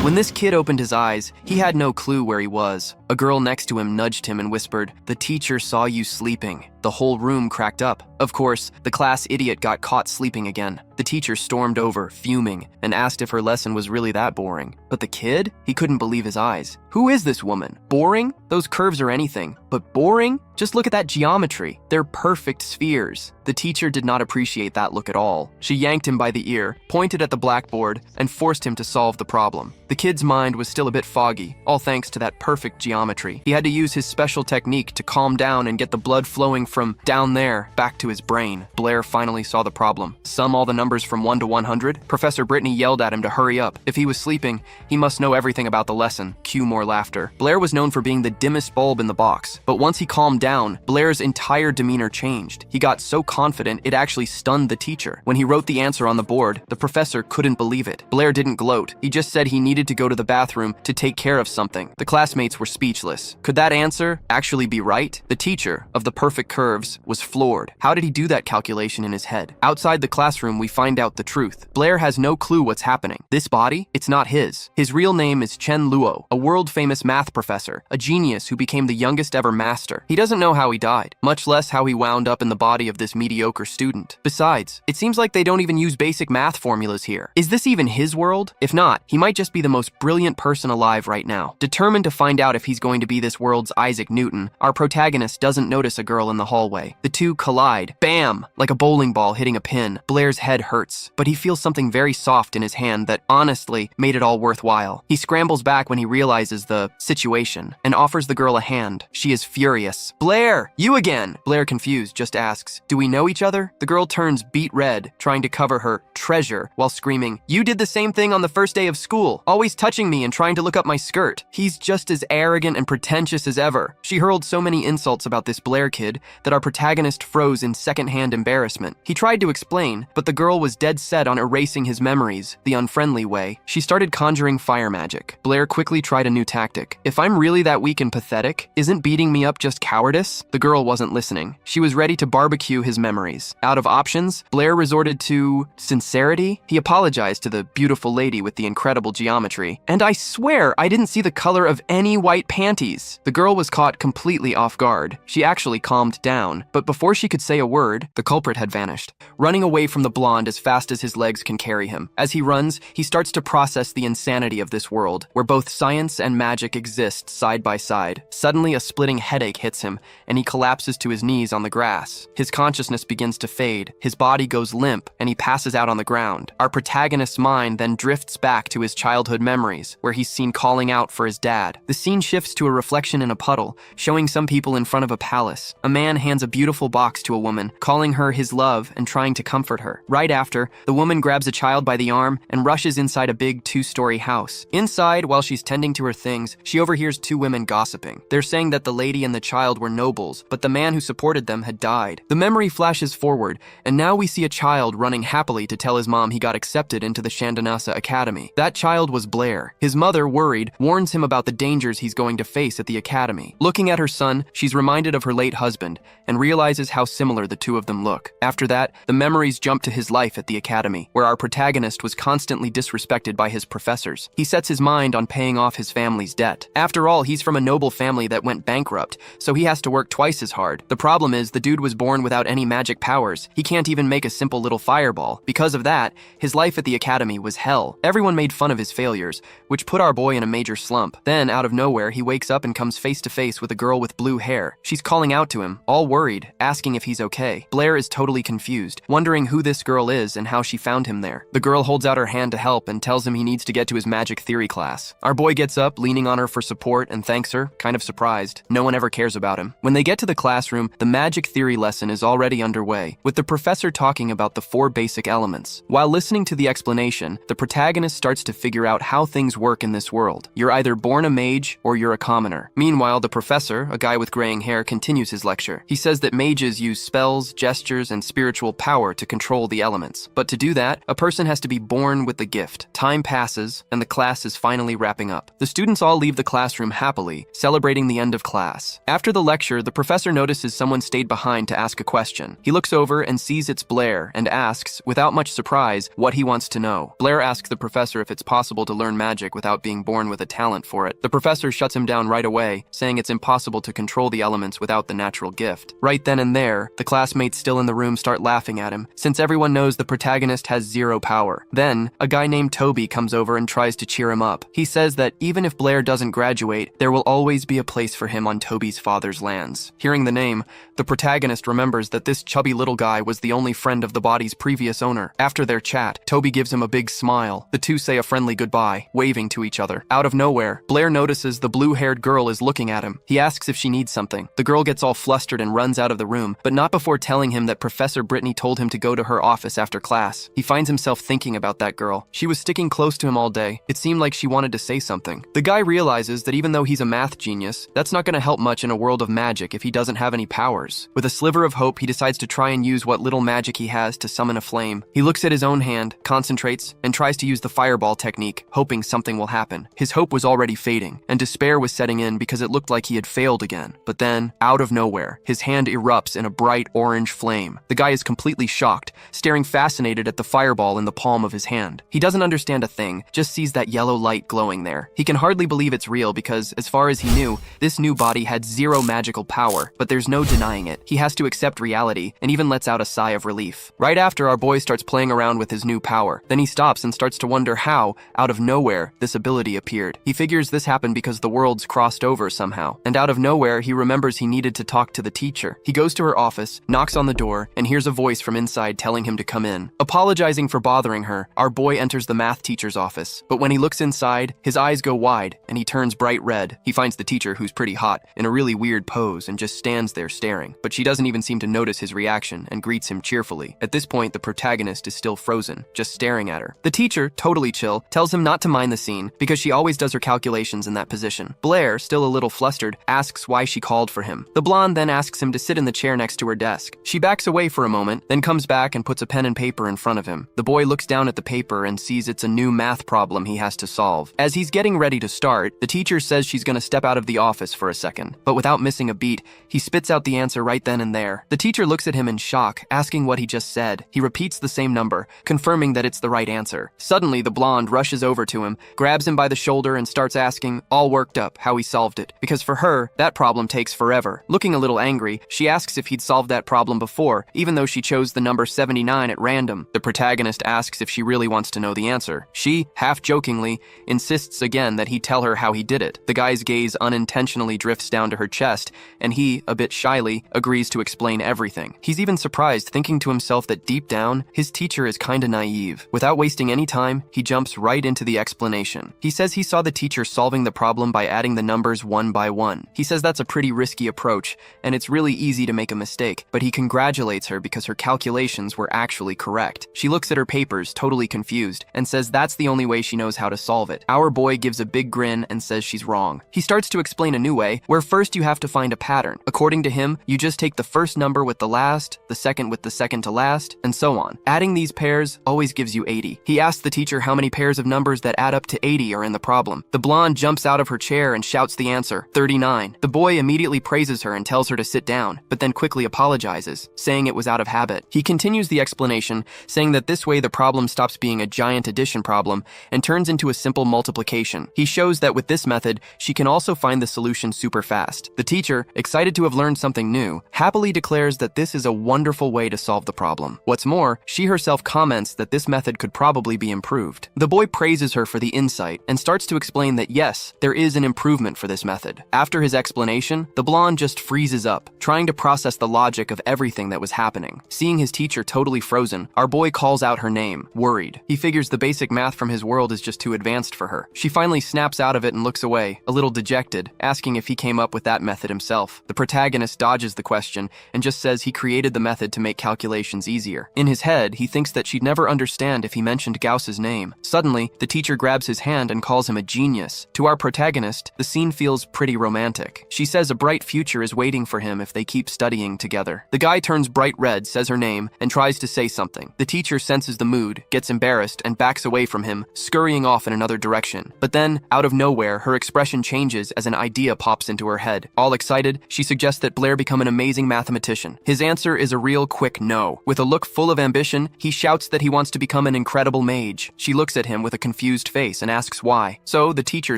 When this kid opened his eyes, he had no clue where he was. A girl next to him nudged him and whispered, "The teacher saw you sleeping." The whole room cracked up. Of course, the class idiot got caught sleeping again. The teacher stormed over, fuming, and asked if her lesson was really that boring. But the kid? He couldn't believe his eyes. Who is this woman? Boring? Those curves are anything. But boring? Just look at that geometry. They're perfect spheres. The teacher did not appreciate that look at all. She yanked him by the ear, pointed at the blackboard, and forced him to solve the problem. The kid's mind was still a bit foggy, all thanks to that perfect geometry. He had to use his special technique to calm down and get the blood flowing from down there back to his brain. Blair finally saw the problem. Sum all the numbers from 1 to 100. Professor Brittany yelled at him to hurry up. If he was sleeping, he must know everything about the lesson. Cue more laughter. Blair was known for being the dimmest bulb in the box, but once he calmed down, Blair's entire demeanor changed. He got so confident it actually stunned the teacher. When he wrote the answer on the board, the professor couldn't believe it. Blair didn't gloat. He just said he needed to go to the bathroom to take care of something. The classmates were speechless. Could that answer actually be right? The teacher of the perfect curves was floored. How did he do that calculation in his head? Outside the classroom, we find out the truth. Blair has no clue what's happening. This body, it's not his. His real name is Chen Luo, a world-famous math professor, a genius who became the youngest ever master. He doesn't know how he died, much less how he wound up in the body of this mediocre student. Besides, it seems like they don't even use basic math formulas here. Is this even his world? If not, he might just be the most brilliant person alive right now. Determined to find out if he's going to be this world's Isaac Newton, our protagonist doesn't notice a girl in the hallway. The two collide. Bam! Like a bowling ball hitting a pin. Blair's head hurts, but he feels something very soft in his hand that honestly made it all worthwhile. He scrambles back when he realizes the situation and offers the girl a hand. She is furious. "Blair, you again!" Blair, confused, just asks, "Do we know each other?" The girl turns beet red, trying to cover her treasure while screaming, "You did the same thing on the first day of school, always touching me and trying to look up my skirt." He's just as arrogant and pretentious as ever. She hurled so many insults about this Blair kid that our protagonist froze in secondhand embarrassment. He tried to explain, but the girl was dead set on erasing his memories, the unfriendly way. She started conjuring fire magic. Blair quickly tried a new tactic. "If I'm really that weak and pathetic, isn't beating me up just cowardice?" The girl wasn't listening. She was ready to barbecue his memories. Out of options, Blair resorted to sincerity. He apologized to the beautiful lady with the incredible geometry. "And I swear I didn't see the color of any white panties." The girl was caught completely off guard. She actually calmed down, but before she could say a word, the culprit had vanished, running away from the blonde as fast as his legs can carry him. As he runs, he starts to process the insanity of this world, where both science and magic exist side by side. Suddenly, a splitting headache hits him, and he collapses to his knees on the grass. His consciousness begins to fade, his body goes limp, and he passes out on the ground. Our protagonist's mind then drifts back to his childhood memories, where he's seen calling out for his dad. The scene shifts to a reflection in a puddle, showing some people in front of a palace. A man hands a beautiful box to a woman, calling her his love and trying to comfort her. Right after, the woman grabs a child by the arm and rushes inside a big 2-story house. Inside, while she's tending to her things, she overhears two women gossiping. They're saying that the lady and the child were nobles, but the man who supported them had died. The memory flashes forward, and now we see a child running happily to tell his mom he got accepted into the Shandanasa Academy. That child was Blair. His mother, worried, warns him about the dangers he's going to face at the academy. Looking at her son, she's reminded of her late husband and realizes how similar the two of them look. After that, the memories jump to his life at the academy, where our protagonist was constantly disrespected by his professors. He sets his mind on paying off his family's debt. After all, he's from a noble family that went bankrupt, so he has to work twice as hard. The problem is, the dude was born without any magic powers. He can't even make a simple little fireball. Because of that, his life at the academy was hell. Everyone made fun of his failures, which put our boy in a major slump. Then, out of nowhere, he wakes up and comes face to face with a girl with blue hair. She's calling out to him, all worried, asking if he's okay. Blair is totally confused, wondering who this girl is and how she found him there. The girl holds out her hand to help and tells him he needs to get to his magic theory class. Our boy gets up, leaning on her for support, and thanks her, kind of surprised. No one ever cares about him. When they get to the classroom, the magic theory lesson is already underway, with the professor talking about the 4 basic elements. While listening to the explanation, the protagonist starts to figure out how things work in this world. You're either born a mage or you're a commoner. Meanwhile, the professor, a guy with graying hair, continues his lecture. professor. He says that mages use spells, gestures, and spiritual power to control the elements. But to do that, a person has to be born with the gift. Time passes, and the class is finally wrapping up. The students all leave the classroom happily, celebrating the end of class. After the lecture, the professor notices someone stayed behind to ask a question. He looks over and sees it's Blair and asks, without much surprise, what he wants to know. Blair asks the professor if it's possible to learn magic without being born with a talent for it. The professor shuts him down right away, saying it's impossible to control the elements without the natural gift. Right then and there, the classmates still in the room start laughing at him, since everyone knows the protagonist has zero power. Then, a guy named Toby comes over and tries to cheer him up. He says that even if Blair doesn't graduate, there will always be a place for him on Toby's father's lands. Hearing the name, the protagonist remembers that this chubby little guy was the only friend of the body's previous owner. After their chat, Toby gives him a big smile. The two say a friendly goodbye, waving to each other. Out of nowhere, Blair notices the blue-haired girl is looking at him. He asks if she needs something. The girl gets all flustered and runs out of the room, but not before telling him that Professor Brittany told him to go to her office after class. He finds himself thinking about that girl. She was sticking close to him all day. It seemed like she wanted to say something. The guy realizes that even though he's a math genius, that's not going to help much in a world of magic if he doesn't have any powers. With a sliver of hope, he decides to try and use what little magic he has to summon a flame. He looks at his own hand, concentrates, and tries to use the fireball technique, hoping something will happen. His hope was already fading, and despair was setting in because it looked like he had failed again. But then, out of nowhere, his hand erupts in a bright orange flame. The guy is completely shocked, staring fascinated at the fireball in the palm of his hand. He doesn't understand a thing, just sees that yellow light glowing there. He can hardly believe it's real because, as far as he knew, this new body had zero magical power, but there's no denying it. He has to accept reality, and even lets out a sigh of relief. Right after, our boy starts playing around with his new power. Then he stops and starts to wonder how, out of nowhere, this ability appeared. He figures this happened because the worlds crossed over somehow. And out of nowhere, he remembers he needed to talk to the teacher. He goes to her office, knocks on the door, and hears a voice from inside telling him to come in. Apologizing for bothering her, our boy enters the math teacher's office. But when he looks inside, his eyes go wide, and he turns bright red. He finds the teacher, who's pretty hot, in a really weird pose and just stands there staring. But she doesn't even seem to notice his reaction and greets him cheerfully. At this point, the protagonist is still frozen, just staring at her. The teacher, totally chill, tells him not to mind the scene because she always does her calculations in that position. Blair, still a little flustered, asks why she called for him. The blonde then asks him to sit in the chair next to her desk. She backs away for a moment, then comes back and puts a pen and paper in front of him. The boy looks down at the paper and sees it's a new math problem he has to solve. As he's getting ready to start, the teacher says she's gonna step out of the office for a second. But without missing a beat, he spits out the answer right then and there. The teacher looks at him in shock, asking what he just said. He repeats the same number, confirming that it's the right answer. Suddenly, the blonde rushes over to him, grabs him by the shoulder and starts asking, all worked up, how he solved it. Because for her, that problem takes forever. Looking a little angry, she asks if he'd solved that problem before, even though she chose the number 79 at random. The protagonist asks if she really wants to know the answer. She, half jokingly, insists again that he tell her how he did it. The guy's gaze unintentionally drifts down to her chest, and he, a bit shyly, agrees to explain everything. He's even surprised, thinking to himself that deep down, his teacher is kinda naive. Without wasting any time, he jumps right into the explanation. He says he saw the teacher solving the problem by adding the numbers one by one. He says that's a pretty risky approach, and it's really easy to make a mistake, but he congratulates her because her calculations were actually correct. She looks at her papers, totally confused, and says that's the only way she knows how to solve it. Our boy gives a big grin and says she's wrong. He starts to explain a new way, where first you have to find a pattern. According to him, you just take the first number with the last, the second with the second to last, and so on. Adding these pairs always gives you 80. He asks the teacher how many pairs of numbers that add up to 80 are in the problem. The blonde jumps out of her chair and shouts the answer, 39. The boy immediately praises her and tells her to sit down, but then quickly apologizes, saying it was out of habit. He continues the explanation, saying that this way the problem stops being a giant addition problem and turns into a simple multiplication. He shows that with this method, she can also find the solution super fast. The teacher, excited to have learned something new, happily declares that this is a wonderful way to solve the problem. What's more, she herself comments that this method could probably be improved. The boy praises her for the insight and starts to explain that yes, there is an improvement for this method. After his explanation, the blonde just freezes up, trying to process the logic of everything that was happening. Seeing his teacher totally frozen, our boy calls out her name, worried. He figures the basic math from his world is just too advanced for her. She finally snaps out of it and looks away, a little dejected, asking if he came up with that method himself. The protagonist dodges the question and just says he created the method to make calculations easier. In his head, he thinks that she'd never understand if he mentioned Gauss's name. Suddenly, the teacher grabs his hand and calls him a genius. To our protagonist, the scene feels pretty romantic. She says a bright future is waiting for him him if they keep studying together. The guy turns bright red, says her name, and tries to say something. The teacher senses the mood, gets embarrassed, and backs away from him, scurrying off in another direction. But then, out of nowhere, her expression changes as an idea pops into her head. All excited, she suggests that Blair become an amazing mathematician. His answer is a real quick no. With a look full of ambition, he shouts that he wants to become an incredible mage. She looks at him with a confused face and asks why. So, the teacher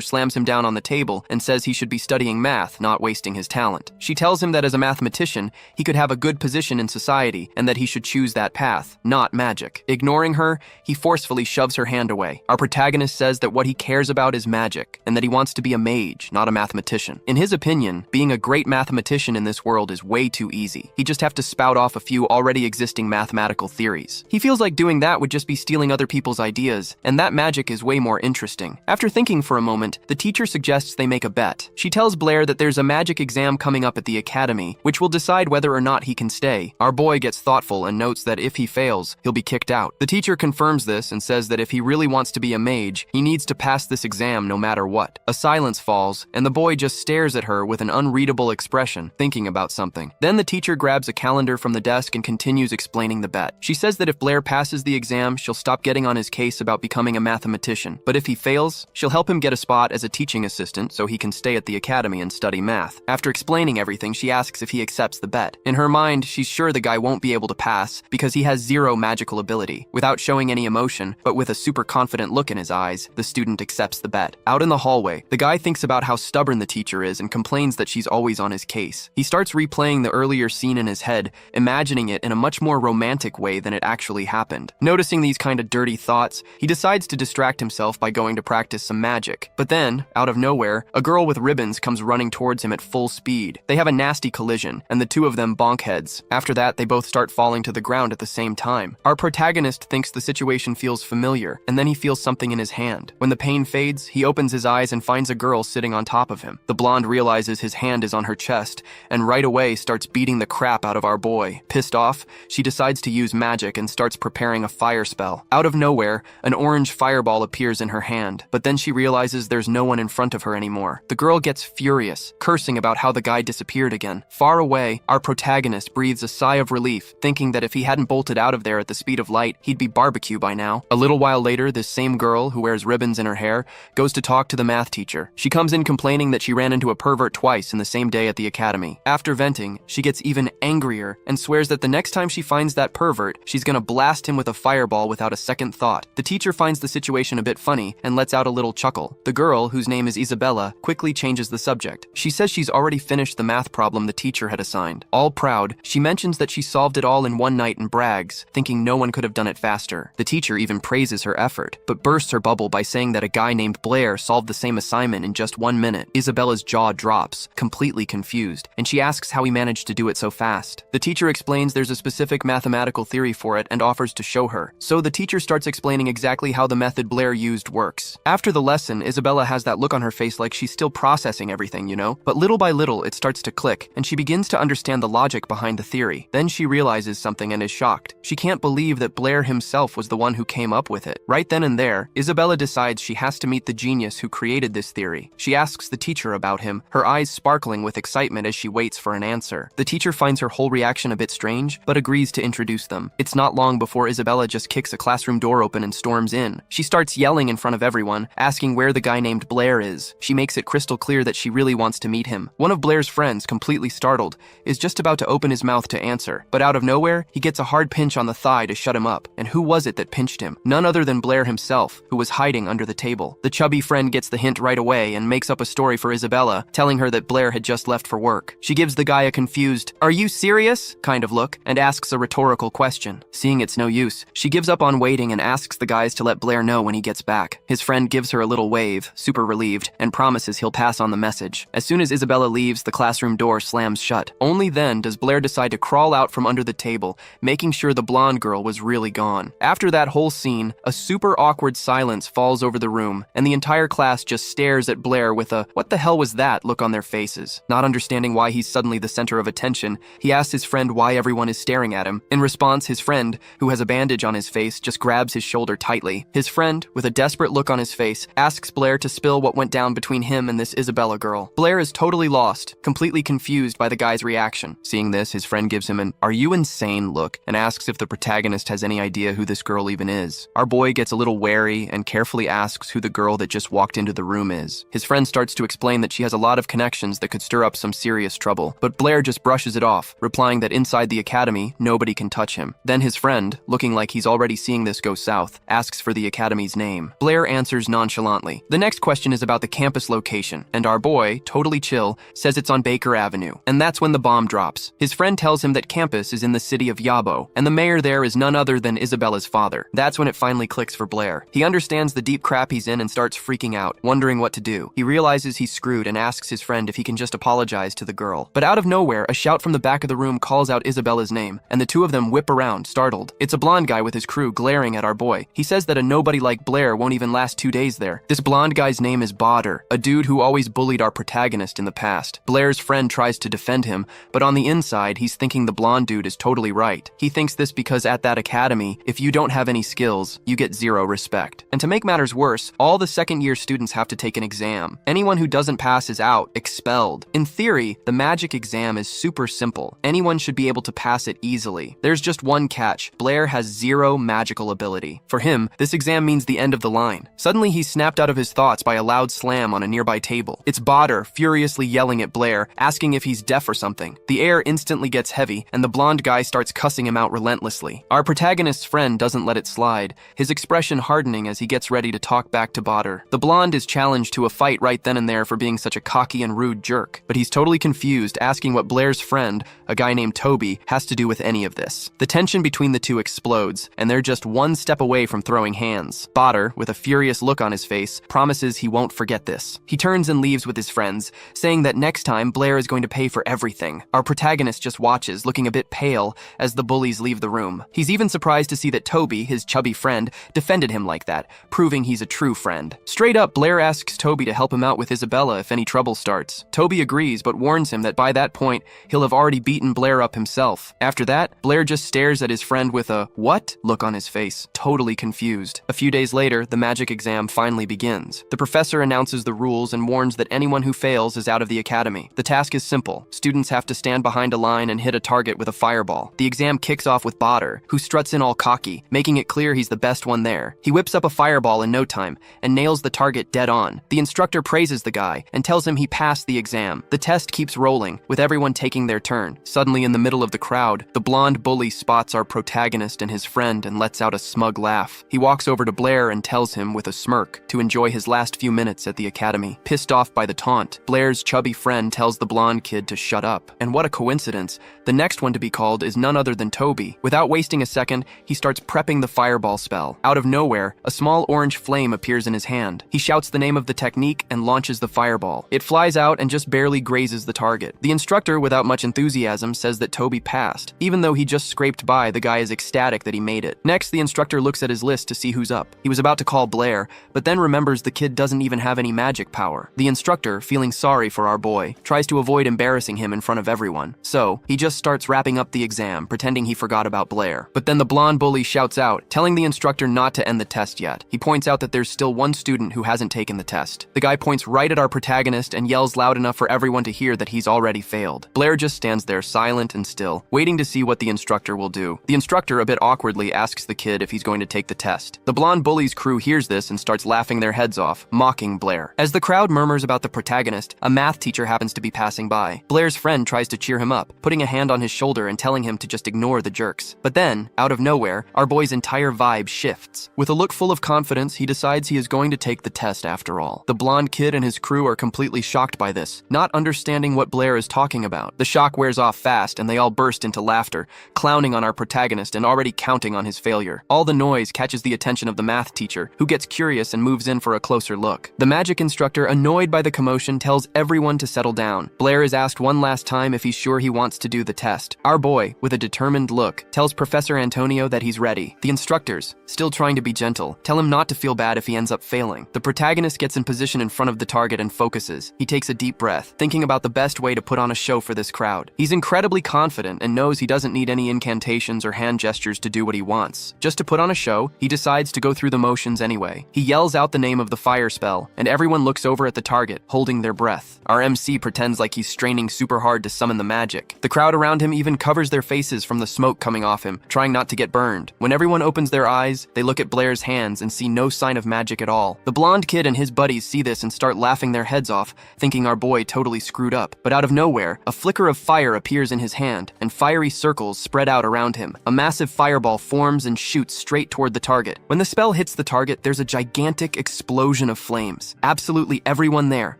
slams him down on the table and says he should be studying math, not wasting his talent. She tells him that as a mathematician, he could have a good position in society and that he should choose that path, not magic. Ignoring her, he forcefully shoves her hand away. Our protagonist says that what he cares about is magic and that he wants to be a mage, not a mathematician. In his opinion, being a great mathematician in this world is way too easy. He'd just have to spout off a few already existing mathematical theories. He feels like doing that would just be stealing other people's ideas, and that magic is way more interesting. After thinking for a moment, the teacher suggests they make a bet. She tells Blair that there's a magic exam coming up at the academy, which will decide whether or not he can stay. Our boy gets thoughtful and notes that if he fails, he'll be kicked out. The teacher confirms this and says that if he really wants to be a mage, he needs to pass this exam no matter what. A silence falls, and the boy just stares at her with an unreadable expression, thinking about something. Then the teacher grabs a calendar from the desk and continues explaining the bet. She says that if Blair passes the exam, she'll stop getting on his case about becoming a mathematician. But if he fails, she'll help him get a spot as a teaching assistant so he can stay at the academy and study math. After explaining everything, she asks if he accepts the bet. In her mind, she's sure the guy won't be able to pass because he has zero magical ability. Without showing any emotion, but with a super confident look in his eyes, the student accepts the bet. Out in the hallway, the guy thinks about how stubborn the teacher is and complains that she's always on his case. He starts replaying the earlier scene in his head, imagining it in a much more romantic way than it actually happened. Noticing these kind of dirty thoughts, he decides to distract himself by going to practice some magic. But then, out of nowhere, a girl with ribbons comes running towards him at full speed. They have a nasty collision, and the two of them bonk heads. After that, they both start falling to the ground at the same time. Our protagonist thinks the situation feels familiar, and then he feels something in his hand. When the pain fades, he opens his eyes and finds a girl sitting on top of him. The blonde realizes his hand is on her chest, and right away starts beating the crap out of our boy. Pissed off, she decides to use magic and starts preparing a fire spell. Out of nowhere, an orange fireball appears in her hand, but then she realizes there's no one in front of her anymore. The girl gets furious, cursing about how the guy disappeared again. Far away, our protagonist breathes a sigh of relief, thinking that if he hadn't bolted out of there at the speed of light, he'd be barbecue by now. A little while later, this same girl, who wears ribbons in her hair, goes to talk to the math teacher. She comes in complaining that she ran into a pervert twice in the same day at the academy. After venting, she gets even angrier and swears that the next time she finds that pervert, she's gonna blast him with a fireball without a second thought. The teacher finds the situation a bit funny and lets out a little chuckle. The girl, whose name is Isabella, quickly changes the subject. She says she's already finished the math problem the teacher had assigned. All proud, she mentions that she solved it all in one night and brags, thinking no one could have done it faster. The teacher even praises her effort, but bursts her bubble by saying that a guy named Blair solved the same assignment in just 1 minute. Isabella's jaw drops, completely confused, and she asks how he managed to do it so fast. The teacher explains there's a specific mathematical theory for it and offers to show her. So the teacher starts explaining exactly how the method Blair used works. After the lesson, Isabella has that look on her face like she's still processing everything, you know? But little by little, it starts to click, and she begins to understand the logic behind the theory. Then she realizes something and is shocked. She can't believe that Blair himself was the one who came up with it. Right then and there, Isabella decides she has to meet the genius who created this theory. She asks the teacher about him, her eyes sparkling with excitement as she waits for an answer. The teacher finds her whole reaction a bit strange, but agrees to introduce them. It's not long before Isabella just kicks a classroom door open and storms in. She starts yelling in front of everyone, asking where the guy named Blair is. She makes it crystal clear that she really wants to meet him. One of Blair's friends, completely startled, is just about to open his mouth to answer, but out of nowhere, he gets a hard pinch on the thigh to shut him up. And who was it that pinched him? None other than Blair himself, who was hiding under the table. The chubby friend gets the hint right away and makes up a story for Isabella, telling her that Blair had just left for work. She gives the guy a confused, "Are you serious?" kind of look, and asks a rhetorical question. Seeing it's no use, she gives up on waiting and asks the guys to let Blair know when he gets back. His friend gives her a little wave, super relieved, and promises he'll pass on the message. As soon as Isabella leaves, the classroom door slams shut. Only then does Blair decide to crawl out from under the table, making sure the blonde girl was really gone. After that whole scene, a super awkward silence falls over the room, and the entire class just stares at Blair with a "what the hell was that" look on their faces. Not understanding why he's suddenly the center of attention, he asks his friend why everyone is staring at him. In response, his friend, who has a bandage on his face, just grabs his shoulder tightly. His friend, with a desperate look on his face, asks Blair to spill what went down between him and this Isabella girl. Blair is totally lost, completely confused confused by the guy's reaction. Seeing this, his friend gives him an "are you insane" look and asks if the protagonist has any idea who this girl even is. Our boy gets a little wary and carefully asks who the girl that just walked into the room is. His friend starts to explain that she has a lot of connections that could stir up some serious trouble, but Blair just brushes it off, replying that inside the academy, nobody can touch him. Then his friend, looking like he's already seeing this go south, asks for the academy's name. Blair answers nonchalantly. The next question is about the campus location, and our boy, totally chill, says it's on Baker Avenue. And that's when the bomb drops. His friend tells him that campus is in the city of Yabo, and the mayor there is none other than Isabella's father. That's when it finally clicks for Blair. He understands the deep crap he's in and starts freaking out, wondering what to do. He realizes he's screwed and asks his friend if he can just apologize to the girl. But out of nowhere, a shout from the back of the room calls out Isabella's name, and the two of them whip around, startled. It's a blonde guy with his crew glaring at our boy. He says that a nobody like Blair won't even last 2 days there. This blonde guy's name is Badr, a dude who always bullied our protagonist in the past. Blair's friend tries to defend him, but on the inside, he's thinking the blonde dude is totally right. He thinks this because at that academy, if you don't have any skills, you get zero respect. And to make matters worse, all the second-year students have to take an exam. Anyone who doesn't pass is out, expelled. In theory, the magic exam is super simple. Anyone should be able to pass it easily. There's just one catch. Blair has zero magical ability. For him, this exam means the end of the line. Suddenly, he's snapped out of his thoughts by a loud slam on a nearby table. It's Badr furiously yelling at Blair, asking if he's deaf or something. The air instantly gets heavy, and the blonde guy starts cussing him out relentlessly. Our protagonist's friend doesn't let it slide, his expression hardening as he gets ready to talk back to Badr. The blonde is challenged to a fight right then and there for being such a cocky and rude jerk, but he's totally confused, asking what Blair's friend, a guy named Toby, has to do with any of this. The tension between the two explodes, and they're just one step away from throwing hands. Badr, with a furious look on his face, promises he won't forget this. He turns and leaves with his friends, saying that next time Blair is going to pay for everything. Our protagonist just watches, looking a bit pale, as the bullies leave the room. He's even surprised to see that Toby, his chubby friend, defended him like that, proving he's a true friend. Straight up, Blair asks Toby to help him out with Isabella if any trouble starts. Toby agrees, but warns him that by that point, he'll have already beaten Blair up himself. After that, Blair just stares at his friend with a "what?" look on his face, totally confused. A few days later, the magic exam finally begins. The professor announces the rules and warns that anyone who fails is out of the academy. The task is simple. Students have to stand behind a line and hit a target with a fireball. The exam kicks off with Badr, who struts in all cocky, making it clear he's the best one there. He whips up a fireball in no time and nails the target dead on. The instructor praises the guy and tells him he passed the exam. The test keeps rolling, with everyone taking their turn. Suddenly, in the middle of the crowd, the blonde bully spots our protagonist and his friend and lets out a smug laugh. He walks over to Blair and tells him, with a smirk, to enjoy his last few minutes at the academy. Pissed off by the taunt, Blair's chubby friend tells the blonde kid to shut up. And what a coincidence, the next one to be called is none other than Toby. Without wasting a second, he starts prepping the fireball spell. Out of nowhere, a small orange flame appears in his hand. He shouts the name of the technique and launches the fireball. It flies out and just barely grazes the target. The instructor, without much enthusiasm, says that Toby passed. Even though he just scraped by, the guy is ecstatic that he made it. Next, the instructor looks at his list to see who's up. He was about to call Blair, but then remembers the kid doesn't even have any magic power. The instructor, feeling sorry for our boy, tries to avoid embarrassing him in front of everyone. So, he just starts wrapping up the exam, pretending he forgot about Blair. But then the blonde bully shouts out, telling the instructor not to end the test yet. He points out that there's still one student who hasn't taken the test. The guy points right at our protagonist and yells loud enough for everyone to hear that he's already failed. Blair just stands there silent and still, waiting to see what the instructor will do. The instructor, a bit awkwardly, asks the kid if he's going to take the test. The blonde bully's crew hears this and starts laughing their heads off, mocking Blair. As the crowd murmurs about the protagonist, a math teacher happens to be passing by. Blair's friend tries to cheer him up, putting a hand on his shoulder and telling him to just ignore the jerks. But then, out of nowhere, our boy's entire vibe shifts. With a look full of confidence, he decides he is going to take the test after all. The blonde kid and his crew are completely shocked by this, not understanding what Blair is talking about. The shock wears off fast and they all burst into laughter, clowning on our protagonist and already counting on his failure. All the noise catches the attention of the math teacher, who gets curious and moves in for a closer look. The magic instructor, annoyed by the commotion, tells everyone to settle down. Blair is asked one last time if he's sure he wants to do the test. Our boy, with a determined look, tells Professor Antonio that he's ready. The instructors, still trying to be gentle, tell him not to feel bad if he ends up failing. The protagonist gets in position in front of the target and focuses. He takes a deep breath, thinking about the best way to put on a show for this crowd. He's incredibly confident and knows he doesn't need any incantations or hand gestures to do what he wants. Just to put on a show, he decides to go through the motions anyway. He yells out the name of the fire spell, and everyone looks over at the target, holding their breath. Our MC pretends like he's straining training super hard to summon the magic. The crowd around him even covers their faces from the smoke coming off him, trying not to get burned. When everyone opens their eyes, they look at Blair's hands and see no sign of magic at all. The blonde kid and his buddies see this and start laughing their heads off, thinking our boy totally screwed up. But out of nowhere, a flicker of fire appears in his hand, and fiery circles spread out around him. A massive fireball forms and shoots straight toward the target. When the spell hits the target, there's a gigantic explosion of flames. Absolutely everyone there,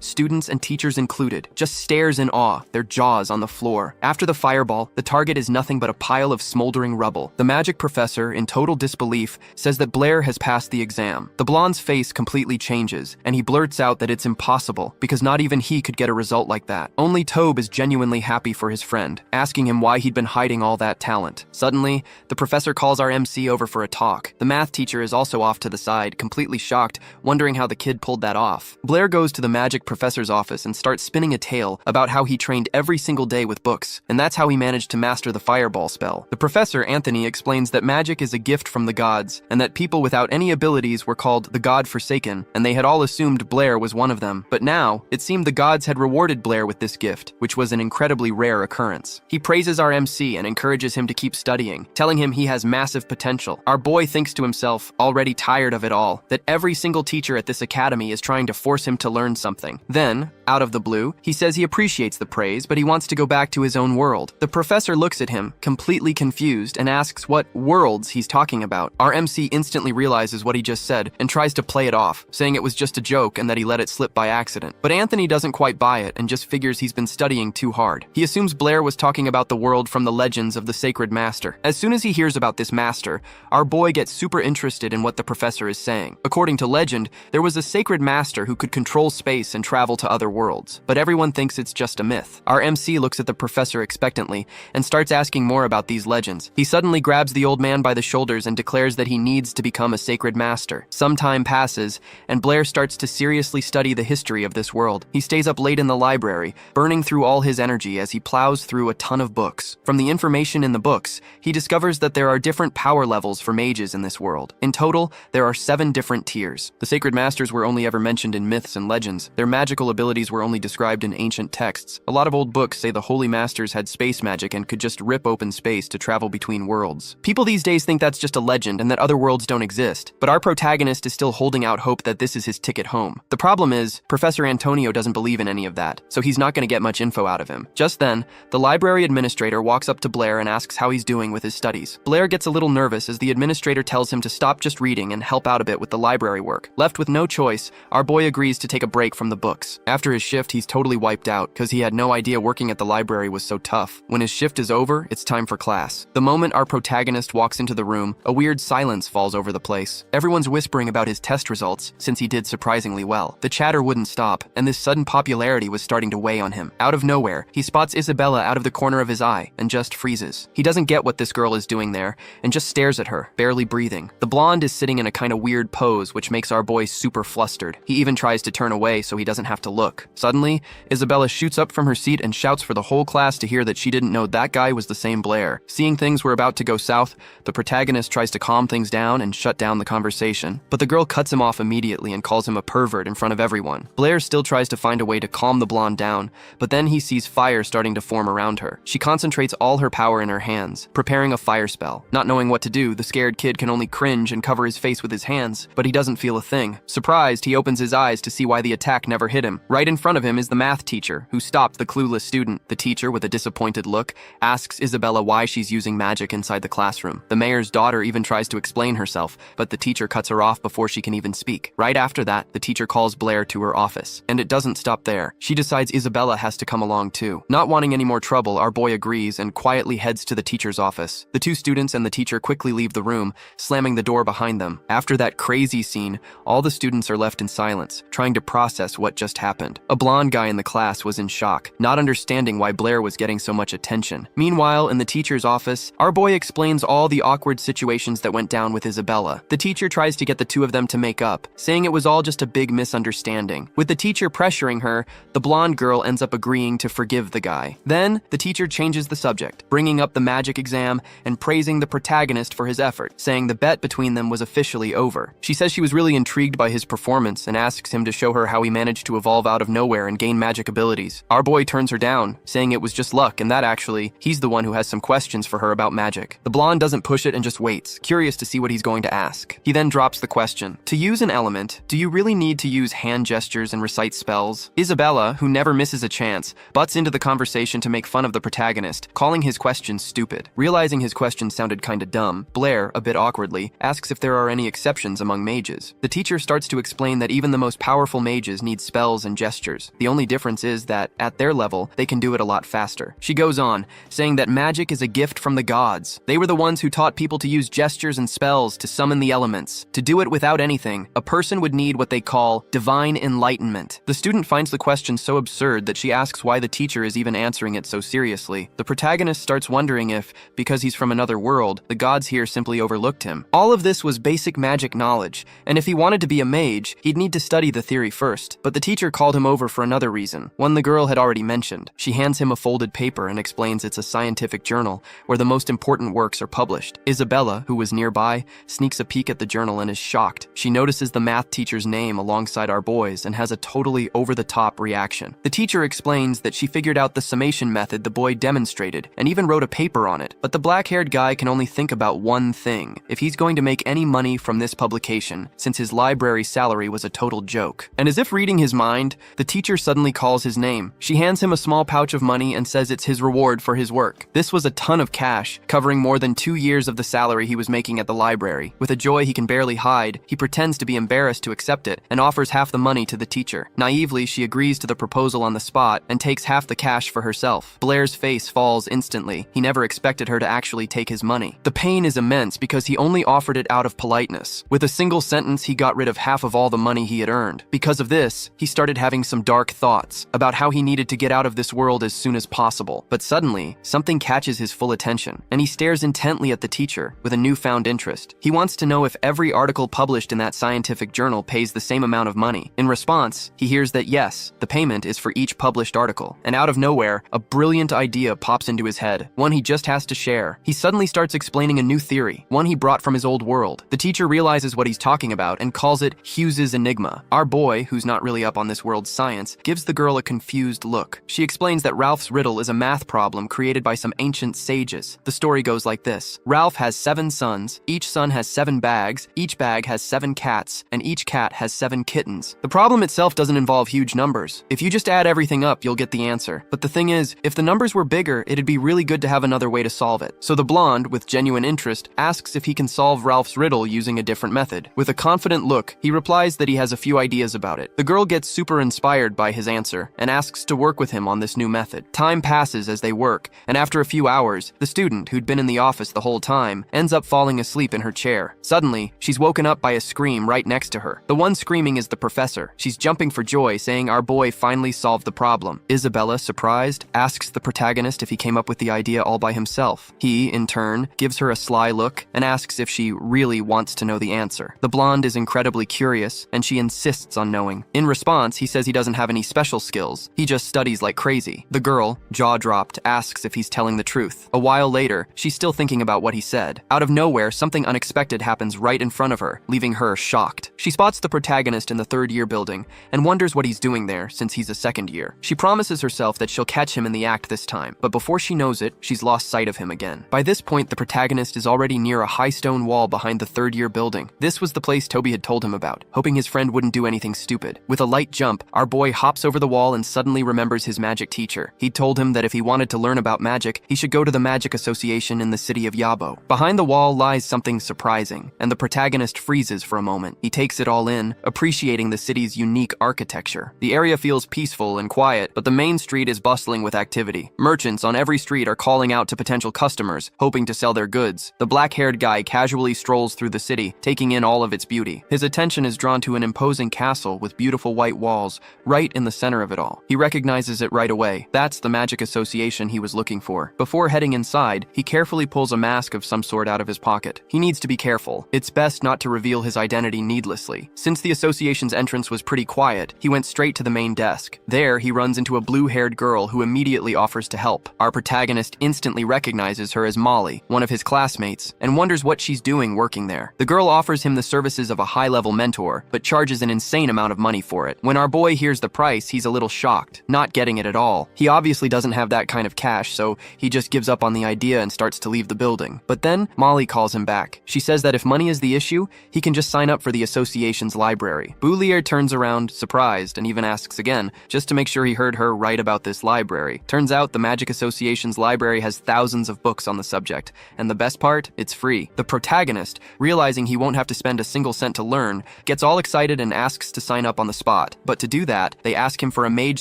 students and teachers included, just stares in awe, their jaws on the floor. After the fireball, the target is nothing but a pile of smoldering rubble. The magic professor, in total disbelief, says that Blair has passed the exam. The blonde's face completely changes, and he blurts out that it's impossible, because not even he could get a result like that. Only Tobe is genuinely happy for his friend, asking him why he'd been hiding all that talent. Suddenly, the professor calls our MC over for a talk. The math teacher is also off to the side, completely shocked, wondering how the kid pulled that off. Blair goes to the magic professor's office and starts spinning a tale about how he trained every single day with books, and that's how he managed to master the fireball spell. The professor, Anthony, explains that magic is a gift from the gods, and that people without any abilities were called the God-Forsaken, and they had all assumed Blair was one of them. But now, it seemed the gods had rewarded Blair with this gift, which was an incredibly rare occurrence. He praises our MC and encourages him to keep studying, telling him he has massive potential. Our boy thinks to himself, already tired of it all, that every single teacher at this academy is trying to force him to learn something. Then, out of the blue, he says he appreciates the praise, but he wants to go back to his own world. The professor looks at him, completely confused, and asks what worlds he's talking about. Our MC instantly realizes what he just said and tries to play it off, saying it was just a joke and that he let it slip by accident. But Anthony doesn't quite buy it and just figures he's been studying too hard. He assumes Blair was talking about the world from the legends of the Sacred Master. As soon as he hears about this master, our boy gets super interested in what the professor is saying. According to legend, there was a sacred master who could control space and travel to other worlds, but everyone thinks it's just a myth. Our MC looks at the professor expectantly and starts asking more about these legends. He suddenly grabs the old man by the shoulders and declares that he needs to become a sacred master. Some time passes, and Blair starts to seriously study the history of this world. He stays up late in the library, burning through all his energy as he plows through a ton of books. From the information in the books, he discovers that there are different power levels for mages in this world. In total, there are 7 different tiers. The sacred masters were only ever mentioned in myths and legends. Their magical abilities were only described in ancient texts. A lot of old books say the holy masters had space magic and could just rip open space to travel between worlds. People these days think that's just a legend and that other worlds don't exist, but our protagonist is still holding out hope that this is his ticket home. The problem is, Professor Antonio doesn't believe in any of that, so he's not going to get much info out of him. Just then, the library administrator walks up to Blair and asks how he's doing with his studies. Blair gets a little nervous as the administrator tells him to stop just reading and help out a bit with the library work. Left with no choice, our boy agrees to take a break from the books. After his shift, he's totally wiped out because he had no idea working at the library was so tough. When his shift is over, it's time for class. The moment our protagonist walks into the room, a weird silence falls over the place. Everyone's whispering about his test results since he did surprisingly well. The chatter wouldn't stop, and this sudden popularity was starting to weigh on him. Out of nowhere, he spots Isabella out of the corner of his eye and just freezes. He doesn't get what this girl is doing there and just stares at her, barely breathing. The blonde is sitting in a kind of weird pose, which makes our boy super flustered. He even tries to turn away so he doesn't have to look. Suddenly, Isabella shoots up from her seat and shouts for the whole class to hear that she didn't know that guy was the same Blair. Seeing things were about to go south, the protagonist tries to calm things down and shut down the conversation, but the girl cuts him off immediately and calls him a pervert in front of everyone. Blair still tries to find a way to calm the blonde down, but then he sees fire starting to form around her. She concentrates all her power in her hands, preparing a fire spell. Not knowing what to do, the scared kid can only cringe and cover his face with his hands, but he doesn't feel a thing. Surprised, he opens his eyes to see why the attack never hit him. Right in front of him is the math teacher, who stopped the clueless student. The teacher, with a disappointed look, asks Isabella why she's using magic inside the classroom. The mayor's daughter even tries to explain herself, but the teacher cuts her off before she can even speak. Right after that, the teacher calls Blair to her office. And it doesn't stop there. She decides Isabella has to come along too. Not wanting any more trouble, our boy agrees and quietly heads to the teacher's office. The 2 students and the teacher quickly leave the room, slamming the door behind them. After that crazy scene, all the students are left in silence, trying to process what just happened. A blonde guy in the class was in shock, not understanding why Blair was getting so much attention. Meanwhile, in the teacher's office, our boy explains all the awkward situations that went down with Isabella. The teacher tries to get the 2 of them to make up, saying it was all just a big misunderstanding. With the teacher pressuring her, the blonde girl ends up agreeing to forgive the guy. Then, the teacher changes the subject, bringing up the magic exam and praising the protagonist for his effort, saying the bet between them was officially over. She says she was really intrigued by his performance and asks him to show her how he managed to evolve out of nowhere and gain magic abilities. Our boy turns her down, saying it was just luck and that actually, he's the one who has some questions for her about magic. The blonde doesn't push it and just waits, curious to see what he's going to ask. He then drops the question. To use an element, do you really need to use hand gestures and recite spells? Isabella, who never misses a chance, butts into the conversation to make fun of the protagonist, calling his question stupid. Realizing his question sounded kinda dumb, Blair, a bit awkwardly, asks if there are any exceptions among mages. The teacher starts to explain that even the most powerful mages need spells and gestures. The only difference is that, at their level, they can do it a lot faster. She goes on, saying that magic is a gift from the gods. They were the ones who taught people to use gestures and spells to summon the elements. To do it without anything, a person would need what they call divine enlightenment. The student finds the question so absurd that she asks why the teacher is even answering it so seriously. The protagonist starts wondering if, because he's from another world, the gods here simply overlooked him. All of this was basic magic knowledge, and if he wanted to be a mage, he'd need to study the theory first. But the teacher called him over for another reason, one the girl had already mentioned. She hands him a folded paper and explains it's a scientific journal where the most important works are published. Isabella, who was nearby, sneaks a peek at the journal and is shocked. She notices the math teacher's name alongside our boy's and has a totally over-the-top reaction. The teacher explains that she figured out the summation method the boy demonstrated and even wrote a paper on it. But the black-haired guy can only think about one thing: if he's going to make any money from this publication, since his library salary was a total joke. And as if reading his mind, the teacher suddenly calls his name. She hands him a small pouch of money and says it's his reward for his work. This was a ton of cash, covering more than 2 years of the salary he was making at the library. With a joy he can barely hide, he pretends to be embarrassed to accept it and offers half the money to the teacher. Naively, she agrees to the proposal on the spot and takes half the cash for herself. Blair's face falls instantly. He never expected her to actually take his money. The pain is immense because he only offered it out of politeness. With a single sentence, he got rid of half of all the money he had earned. Because of this, he started having some dark thoughts about how he needed to get out of this world as soon as possible. But suddenly, something catches his full attention, and he stares intently at the teacher with a newfound interest. He wants to know if every article published in that scientific journal pays the same amount of money. In response, he hears that yes, the payment is for each published article. And out of nowhere, a brilliant idea pops into his head, one he just has to share. He suddenly starts explaining a new theory, one he brought from his old world. The teacher realizes what he's talking about and calls it Hughes's Enigma. Our boy, who's not really up on this world's science, gives the girl a confused look. She explains that Ralph's riddle is a math problem created by some ancient sages. The story goes like this. Ralph has 7 sons, each son has 7 bags, each bag has 7 cats, and each cat has 7 kittens. The problem itself doesn't involve huge numbers. If you just add everything up, you'll get the answer. But the thing is, if the numbers were bigger, it'd be really good to have another way to solve it. So the blonde, with genuine interest, asks if he can solve Ralph's riddle using a different method. With a confident look, he replies that he has a few ideas about it. The girl gets super inspired by his answer and asks to work with him on this new method. Time passes as they work, and after a few hours, the student, who'd been in the office the whole time, ends up falling asleep in her chair. Suddenly, she's woken up by a scream right next to her. The one screaming is the professor. She's jumping for joy, saying our boy finally solved the problem. Isabella, surprised, asks the protagonist if he came up with the idea all by himself. He, in turn, gives her a sly look and asks if she really wants to know the answer. The blonde is incredibly curious, and she insists on knowing. In response, he says he doesn't have any special skills. He just studies like crazy. The girl, jaw-dropped, asks if he's telling the truth. A while later, she's still thinking about what he said. Out of nowhere, something unexpected happens right in front of her, leaving her shocked. She spots the protagonist in the 3rd-year building and wonders what he's doing there since he's a 2nd year. She promises herself that she'll catch him in the act this time, but before she knows it, she's lost sight of him again. By this point, the protagonist is already near a high stone wall behind the 3rd-year building. This was the place Toby had told him about, hoping his friend wouldn't do anything stupid. With a light jump, our boy hops over the wall and suddenly remembers his magic teacher. He'd told him that if he wanted to learn about magic, he should go to the Magic Association in the city of Yabo. Behind the wall lies something surprising, and the protagonist freezes for a moment. He takes it all in, appreciating the city's unique architecture. The area feels peaceful and quiet, but the main street is bustling with activity. Merchants on every street are calling out to potential customers, hoping to sell their goods. The black-haired guy casually strolls through the city, taking in all of its beauty. His attention is drawn to an imposing castle with beautiful white walls, right in the center of it all. He recognizes it right away. That's the Magic Association he was looking for. Before heading inside, he carefully pulls a mask of some sort out of his pocket. He needs to be careful. It's best not to reveal his identity needlessly. Since the association's entrance was pretty quiet, he went straight to the main desk. There, he runs into a blue-haired girl who immediately offers to help. Our protagonist instantly recognizes her as Molly, one of his classmates, and wonders what she's doing working there. The girl offers him the services of a high-level mentor, but charges an insane amount of money for it. When our boy hears the price, he's a little shocked. point, not getting it at all. He obviously doesn't have that kind of cash, so he just gives up on the idea and starts to leave the building. But then, Molly calls him back. She says that if money is the issue, he can just sign up for the association's library. Boulier turns around, surprised, and even asks again, just to make sure he heard her right about this library. Turns out the Magic Association's library has thousands of books on the subject, and the best part, it's free. The protagonist, realizing he won't have to spend a single cent to learn, gets all excited and asks to sign up on the spot. But to do that, they ask him for a mage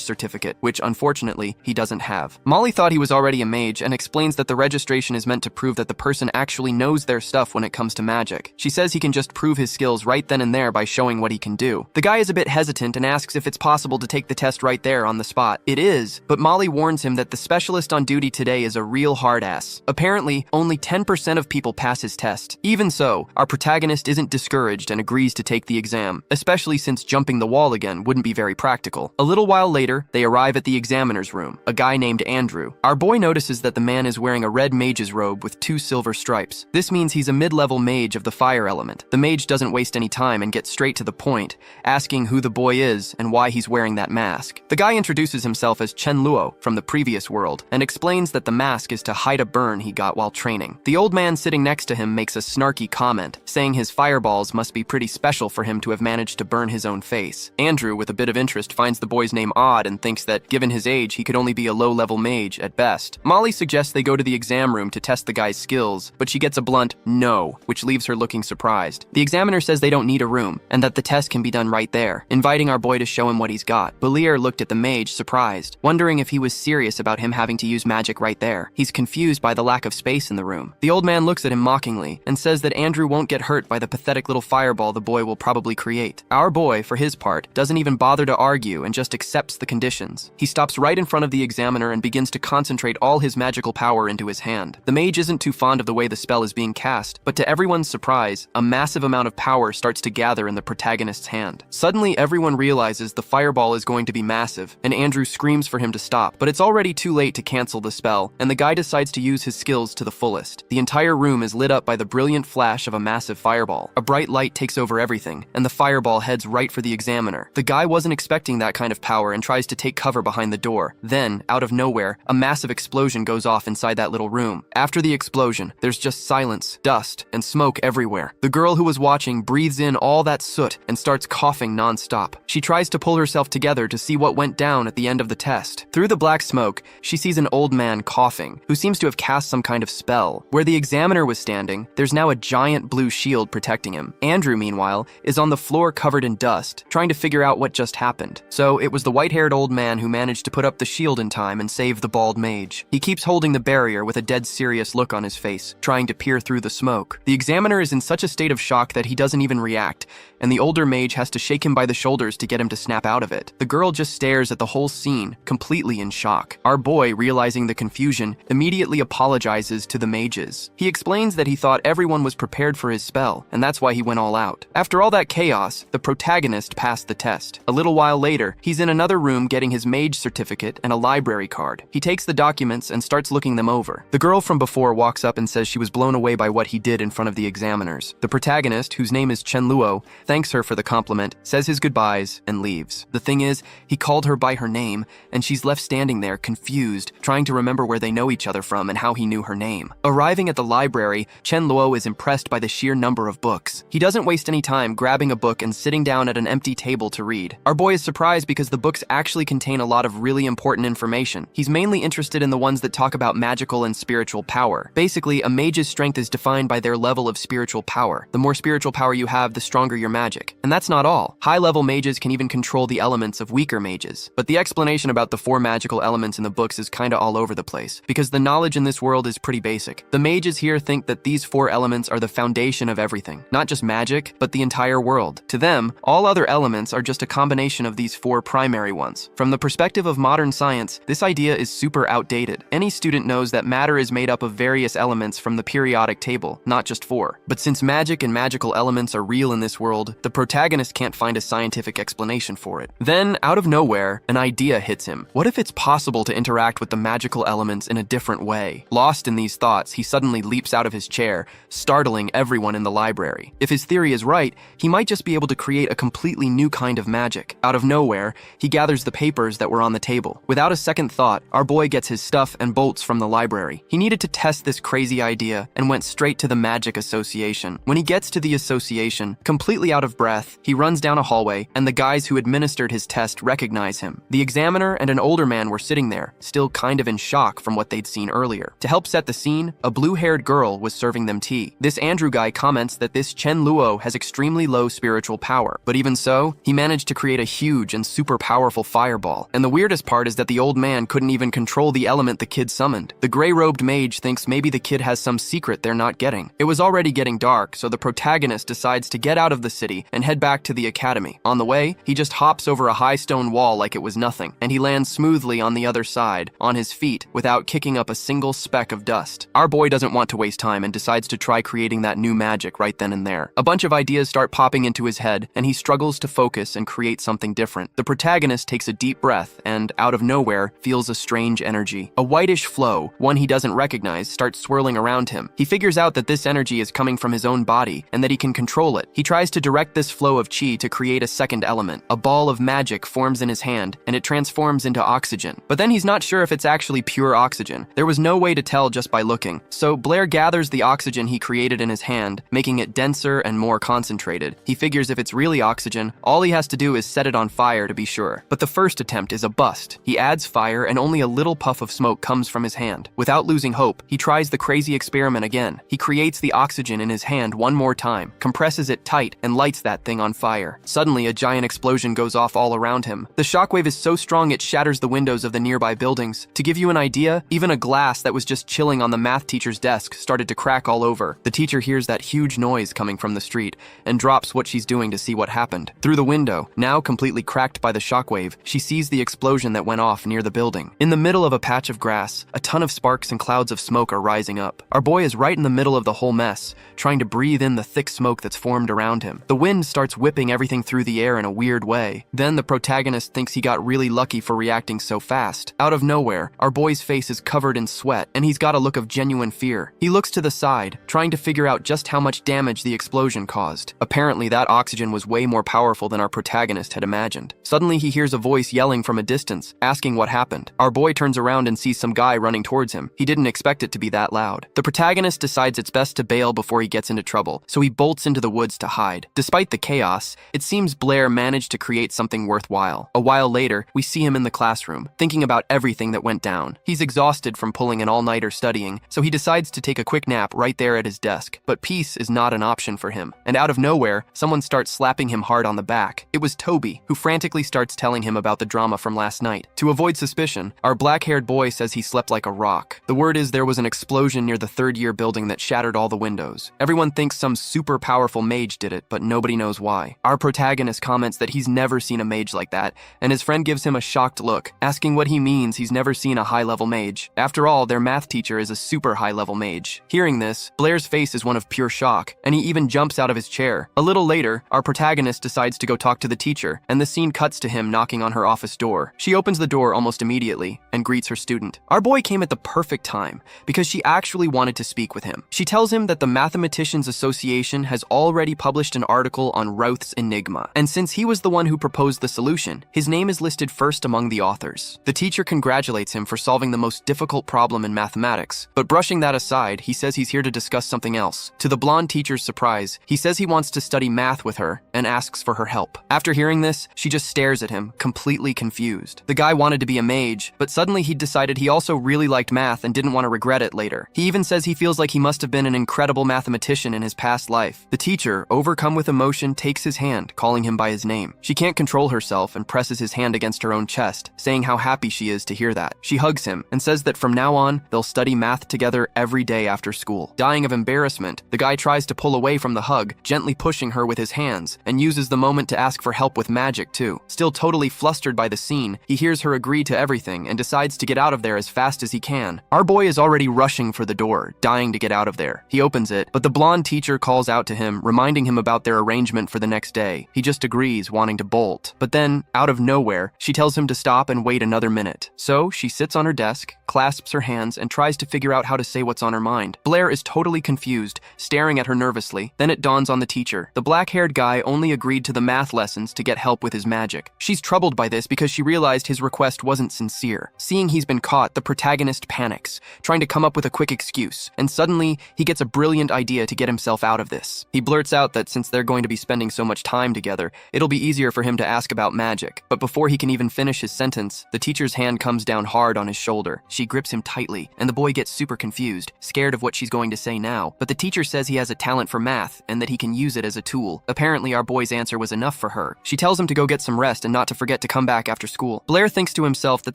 certificate, which unfortunately, he doesn't have. Molly thought he was already a mage and explains that the registration is meant to prove that the person actually knows their stuff when it comes to magic. She says he can just prove his skills right then and there by showing what he can do. The guy is a bit hesitant and asks if it's possible to take the test right there on the spot. It is, but Molly warns him that the specialist on duty today is a real hard ass. Apparently, only 10% of people pass his test. Even so, our protagonist isn't discouraged and agrees to take the exam, especially since jumping the wall again wouldn't be very practical. A little while later, they arrive at the examiner's room, a guy named Andrew. Our boy notices that the man is wearing a red mage's robe with 2 silver stripes. This means he's a mid-level mage of the fire element. The mage doesn't waste any time and gets straight to the point, asking who the boy is and why he's wearing that mask. The guy introduces himself as Chen Luo from the previous world and explains that the mask is to hide a burn he got while training. The old man sitting next to him makes a snarky comment, saying his fireballs must be pretty special for him to have managed to burn his own face. Andrew, with a bit of interest, finds the boy's name odd and thinks that, given his age, he could only be a low-level mage at best. Molly suggests they go to the exam room to test the guy's skills, but she gets a blunt no, which leaves her looking surprised. The examiner says they don't need a room, and that the test can be done right there, inviting our boy to show him what he's got. Belier looked at the mage, surprised, wondering if he was serious about him having to use magic right there. He's confused by the lack of space in the room. The old man looks at him mockingly and says that Andrew won't get hurt by the pathetic little fireball the boy will probably create. Our boy, for his part, doesn't even bother to argue and just accepts the conditions. He stops right in front of the examiner and begins to concentrate all his magical power into his hand. The mage isn't too fond of the way the spell is being cast, but to everyone's surprise, a massive amount of power starts to gather in the protagonist's hand. Suddenly, everyone realizes the fireball is going to be massive, and Andrew screams for him to stop, but it's already too late to cancel the spell, and the guy decides to use his skills to the fullest. The entire room is lit up by the brilliant flash of a massive fireball. A bright light takes over everything, and the fireball heads right for the examiner. The guy wasn't expecting that kind of power and tries to take cover behind the door. Then, out of nowhere, a massive explosion goes off inside that little room. After the explosion, there's just silence, dust, and smoke everywhere. The girl who was watching breathes in all that soot and starts coughing non-stop. She tries to pull herself together to see what went down at the end of the test. Through the black smoke, she sees an old man coughing, who seems to have cast some kind of spell. Where the examiner was standing, there's now a giant blue shield protecting him. Andrew, meanwhile, is on the floor covered in dust, trying to figure out what just happened. So it was the white-haired old man who managed to put up the shield in time and save the bald mage. He keeps holding the barrier with a dead serious look on his face, trying to peer through the smoke. The examiner is in such a state of shock that he doesn't even react, and the older mage has to shake him by the shoulders to get him to snap out of it. The girl just stares at the whole scene, completely in shock. Our boy, realizing the confusion, immediately apologizes to the mages. He explains that he thought everyone was prepared for his spell, and that's why he went all out. After all that chaos, the protagonist passed the test. A little while later, he's in another room getting his mage certificate and a library card. He takes the documents and starts looking them over. The girl from before walks up and says she was blown away by what he did in front of the examiners. The protagonist, whose name is Chen Luo, thanks her for the compliment, says his goodbyes, and leaves. The thing is, he called her by her name, and she's left standing there, confused, trying to remember where they know each other from and how he knew her name. Arriving at the library, Chen Luo is impressed by the sheer number of books. He doesn't waste any time grabbing a book and sitting down at an empty table to read. Our boy is surprised because the books actually contain a lot of really important information. He's mainly interested in the ones that talk about magical and spiritual power. Basically, a mage's strength is defined by their level of spiritual power. The more spiritual power you have, the stronger your magic. And that's not all. High-level mages can even control the elements of weaker mages. But the explanation about the 4 magical elements in the books is kinda all over the place, because the knowledge in this world is pretty basic. The mages here think that these 4 elements are the foundation of everything, not just magic, but the entire world. To them, all other elements are just a combination of these 4 primary ones. From the perspective of modern science, this idea is super outdated. Any student knows that matter is made up of various elements from the periodic table, not just 4. But since magic and magical elements are real in this world, the protagonist can't find a scientific explanation for it. Then, out of nowhere, an idea hits him. What if it's possible to interact with the magical elements in a different way? Lost in these thoughts, he suddenly leaps out of his chair, startling everyone in the library. If his theory is right, he might just be able to create a completely new kind of magic. Out of nowhere, he gathers the paper papers that were on the table. Without a second thought, our boy gets his stuff and bolts from the library. He needed to test this crazy idea and went straight to the Magic Association. When he gets to the association, completely out of breath, he runs down a hallway, and the guys who administered his test recognize him. The examiner and an older man were sitting there, still kind of in shock from what they'd seen earlier. To help set the scene, a blue-haired girl was serving them tea. This Andrew guy comments that this Chen Luo has extremely low spiritual power, but even so, he managed to create a huge and super powerful fireball. And the weirdest part is that the old man couldn't even control the element the kid summoned. The gray-robed mage thinks maybe the kid has some secret they're not getting. It was already getting dark, so the protagonist decides to get out of the city and head back to the academy. On the way, he just hops over a high stone wall like it was nothing, and he lands smoothly on the other side, on his feet, without kicking up a single speck of dust. Our boy doesn't want to waste time and decides to try creating that new magic right then and there. A bunch of ideas start popping into his head, and he struggles to focus and create something different. The protagonist takes a deep breath and, out of nowhere, feels a strange energy. A whitish flow, one he doesn't recognize, starts swirling around him. He figures out that this energy is coming from his own body and that he can control it. He tries to direct this flow of chi to create a second element. A ball of magic forms in his hand, and it transforms into oxygen. But then he's not sure if it's actually pure oxygen. There was no way to tell just by looking. So Blair gathers the oxygen he created in his hand, making it denser and more concentrated. He figures if it's really oxygen, all he has to do is set it on fire to be sure. But the first attempt is a bust. He adds fire and only a little puff of smoke comes from his hand. Without losing hope, he tries the crazy experiment again. He creates the oxygen in his hand one more time, compresses it tight, and lights that thing on fire. Suddenly, a giant explosion goes off all around him. The shockwave is so strong it shatters the windows of the nearby buildings. To give you an idea, even a glass that was just chilling on the math teacher's desk started to crack all over. The teacher hears that huge noise coming from the street and drops what she's doing to see what happened. Through the window, now completely cracked by the shockwave, she sees the explosion that went off near the building. In the middle of a patch of grass, a ton of sparks and clouds of smoke are rising up. Our boy is right in the middle of the whole mess, trying to breathe in the thick smoke that's formed around him. The wind starts whipping everything through the air in a weird way. Then the protagonist thinks he got really lucky for reacting so fast. Out of nowhere, our boy's face is covered in sweat, and he's got a look of genuine fear. He looks to the side, trying to figure out just how much damage the explosion caused. Apparently, that oxygen was way more powerful than our protagonist had imagined. Suddenly, he hears a voice yelling from a distance, asking what happened. Our boy turns around and sees some guy running towards him. He didn't expect it to be that loud. The protagonist decides it's best to bail before he gets into trouble, so he bolts into the woods to hide. Despite the chaos, it seems Blair managed to create something worthwhile. A while later, we see him in the classroom, thinking about everything that went down. He's exhausted from pulling an all-nighter studying, so he decides to take a quick nap right there at his desk. But peace is not an option for him, and out of nowhere, someone starts slapping him hard on the back. It was Toby, who frantically starts telling him about the drama from last night. To avoid suspicion, our black-haired boy says he slept like a rock. The word is there was an explosion near the third-year building that shattered all the windows. Everyone thinks some super powerful mage did it, but nobody knows why. Our protagonist comments that he's never seen a mage like that, and his friend gives him a shocked look, asking what he means he's never seen a high-level mage. After all, their math teacher is a super high-level mage. Hearing this, Blair's face is one of pure shock, and he even jumps out of his chair. A little later, our protagonist decides to go talk to the teacher, and the scene cuts to him knocking on her office door. She opens the door almost immediately and greets her student. Our boy came at the perfect time, because she actually wanted to speak with him. She tells him that the Mathematicians Association has already published an article on Routh's enigma, and since he was the one who proposed the solution, his name is listed first among the authors. The teacher congratulates him for solving the most difficult problem in mathematics, but brushing that aside, he says he's here to discuss something else. To the blonde teacher's surprise, he says he wants to study math with her and asks for her help. After hearing this, she just stares at him, completely confused. The guy wanted to be a mage, but suddenly he decided he also really liked math and didn't want to regret it later. He even says he feels like he must have been an incredible mathematician in his past life. The teacher, overcome with emotion, takes his hand, calling him by his name. She can't control herself and presses his hand against her own chest, saying how happy she is to hear that. She hugs him and says that from now on, they'll study math together every day after school. Dying of embarrassment, the guy tries to pull away from the hug, gently pushing her with his hands, and uses the moment to ask for help with magic too. Still totally flustered by the scene, he hears her agree to everything and decides to get out of there as fast as he can. Our boy is already rushing for the door, dying to get out of there. He opens it, but the blonde teacher calls out to him, reminding him about their arrangement for the next day. He just agrees, wanting to bolt. But then, out of nowhere, she tells him to stop and wait another minute. So, she sits on her desk, clasps her hands, and tries to figure out how to say what's on her mind. Blair is totally confused, staring at her nervously. Then it dawns on the teacher. The black-haired guy only agreed to the math lessons to get help with his magic. She's troubled by this this because she realized his request wasn't sincere. Seeing he's been caught, the protagonist panics, trying to come up with a quick excuse, and suddenly he gets a brilliant idea to get himself out of this. He blurts out that since they're going to be spending so much time together, it'll be easier for him to ask about magic. But before he can even finish his sentence, the teacher's hand comes down hard on his shoulder. She grips him tightly, and the boy gets super confused, scared of what she's going to say now. But the teacher says he has a talent for math and that he can use it as a tool. Apparently, our boy's answer was enough for her. She tells him to go get some rest and not to forget to come back after school. Blair thinks to himself that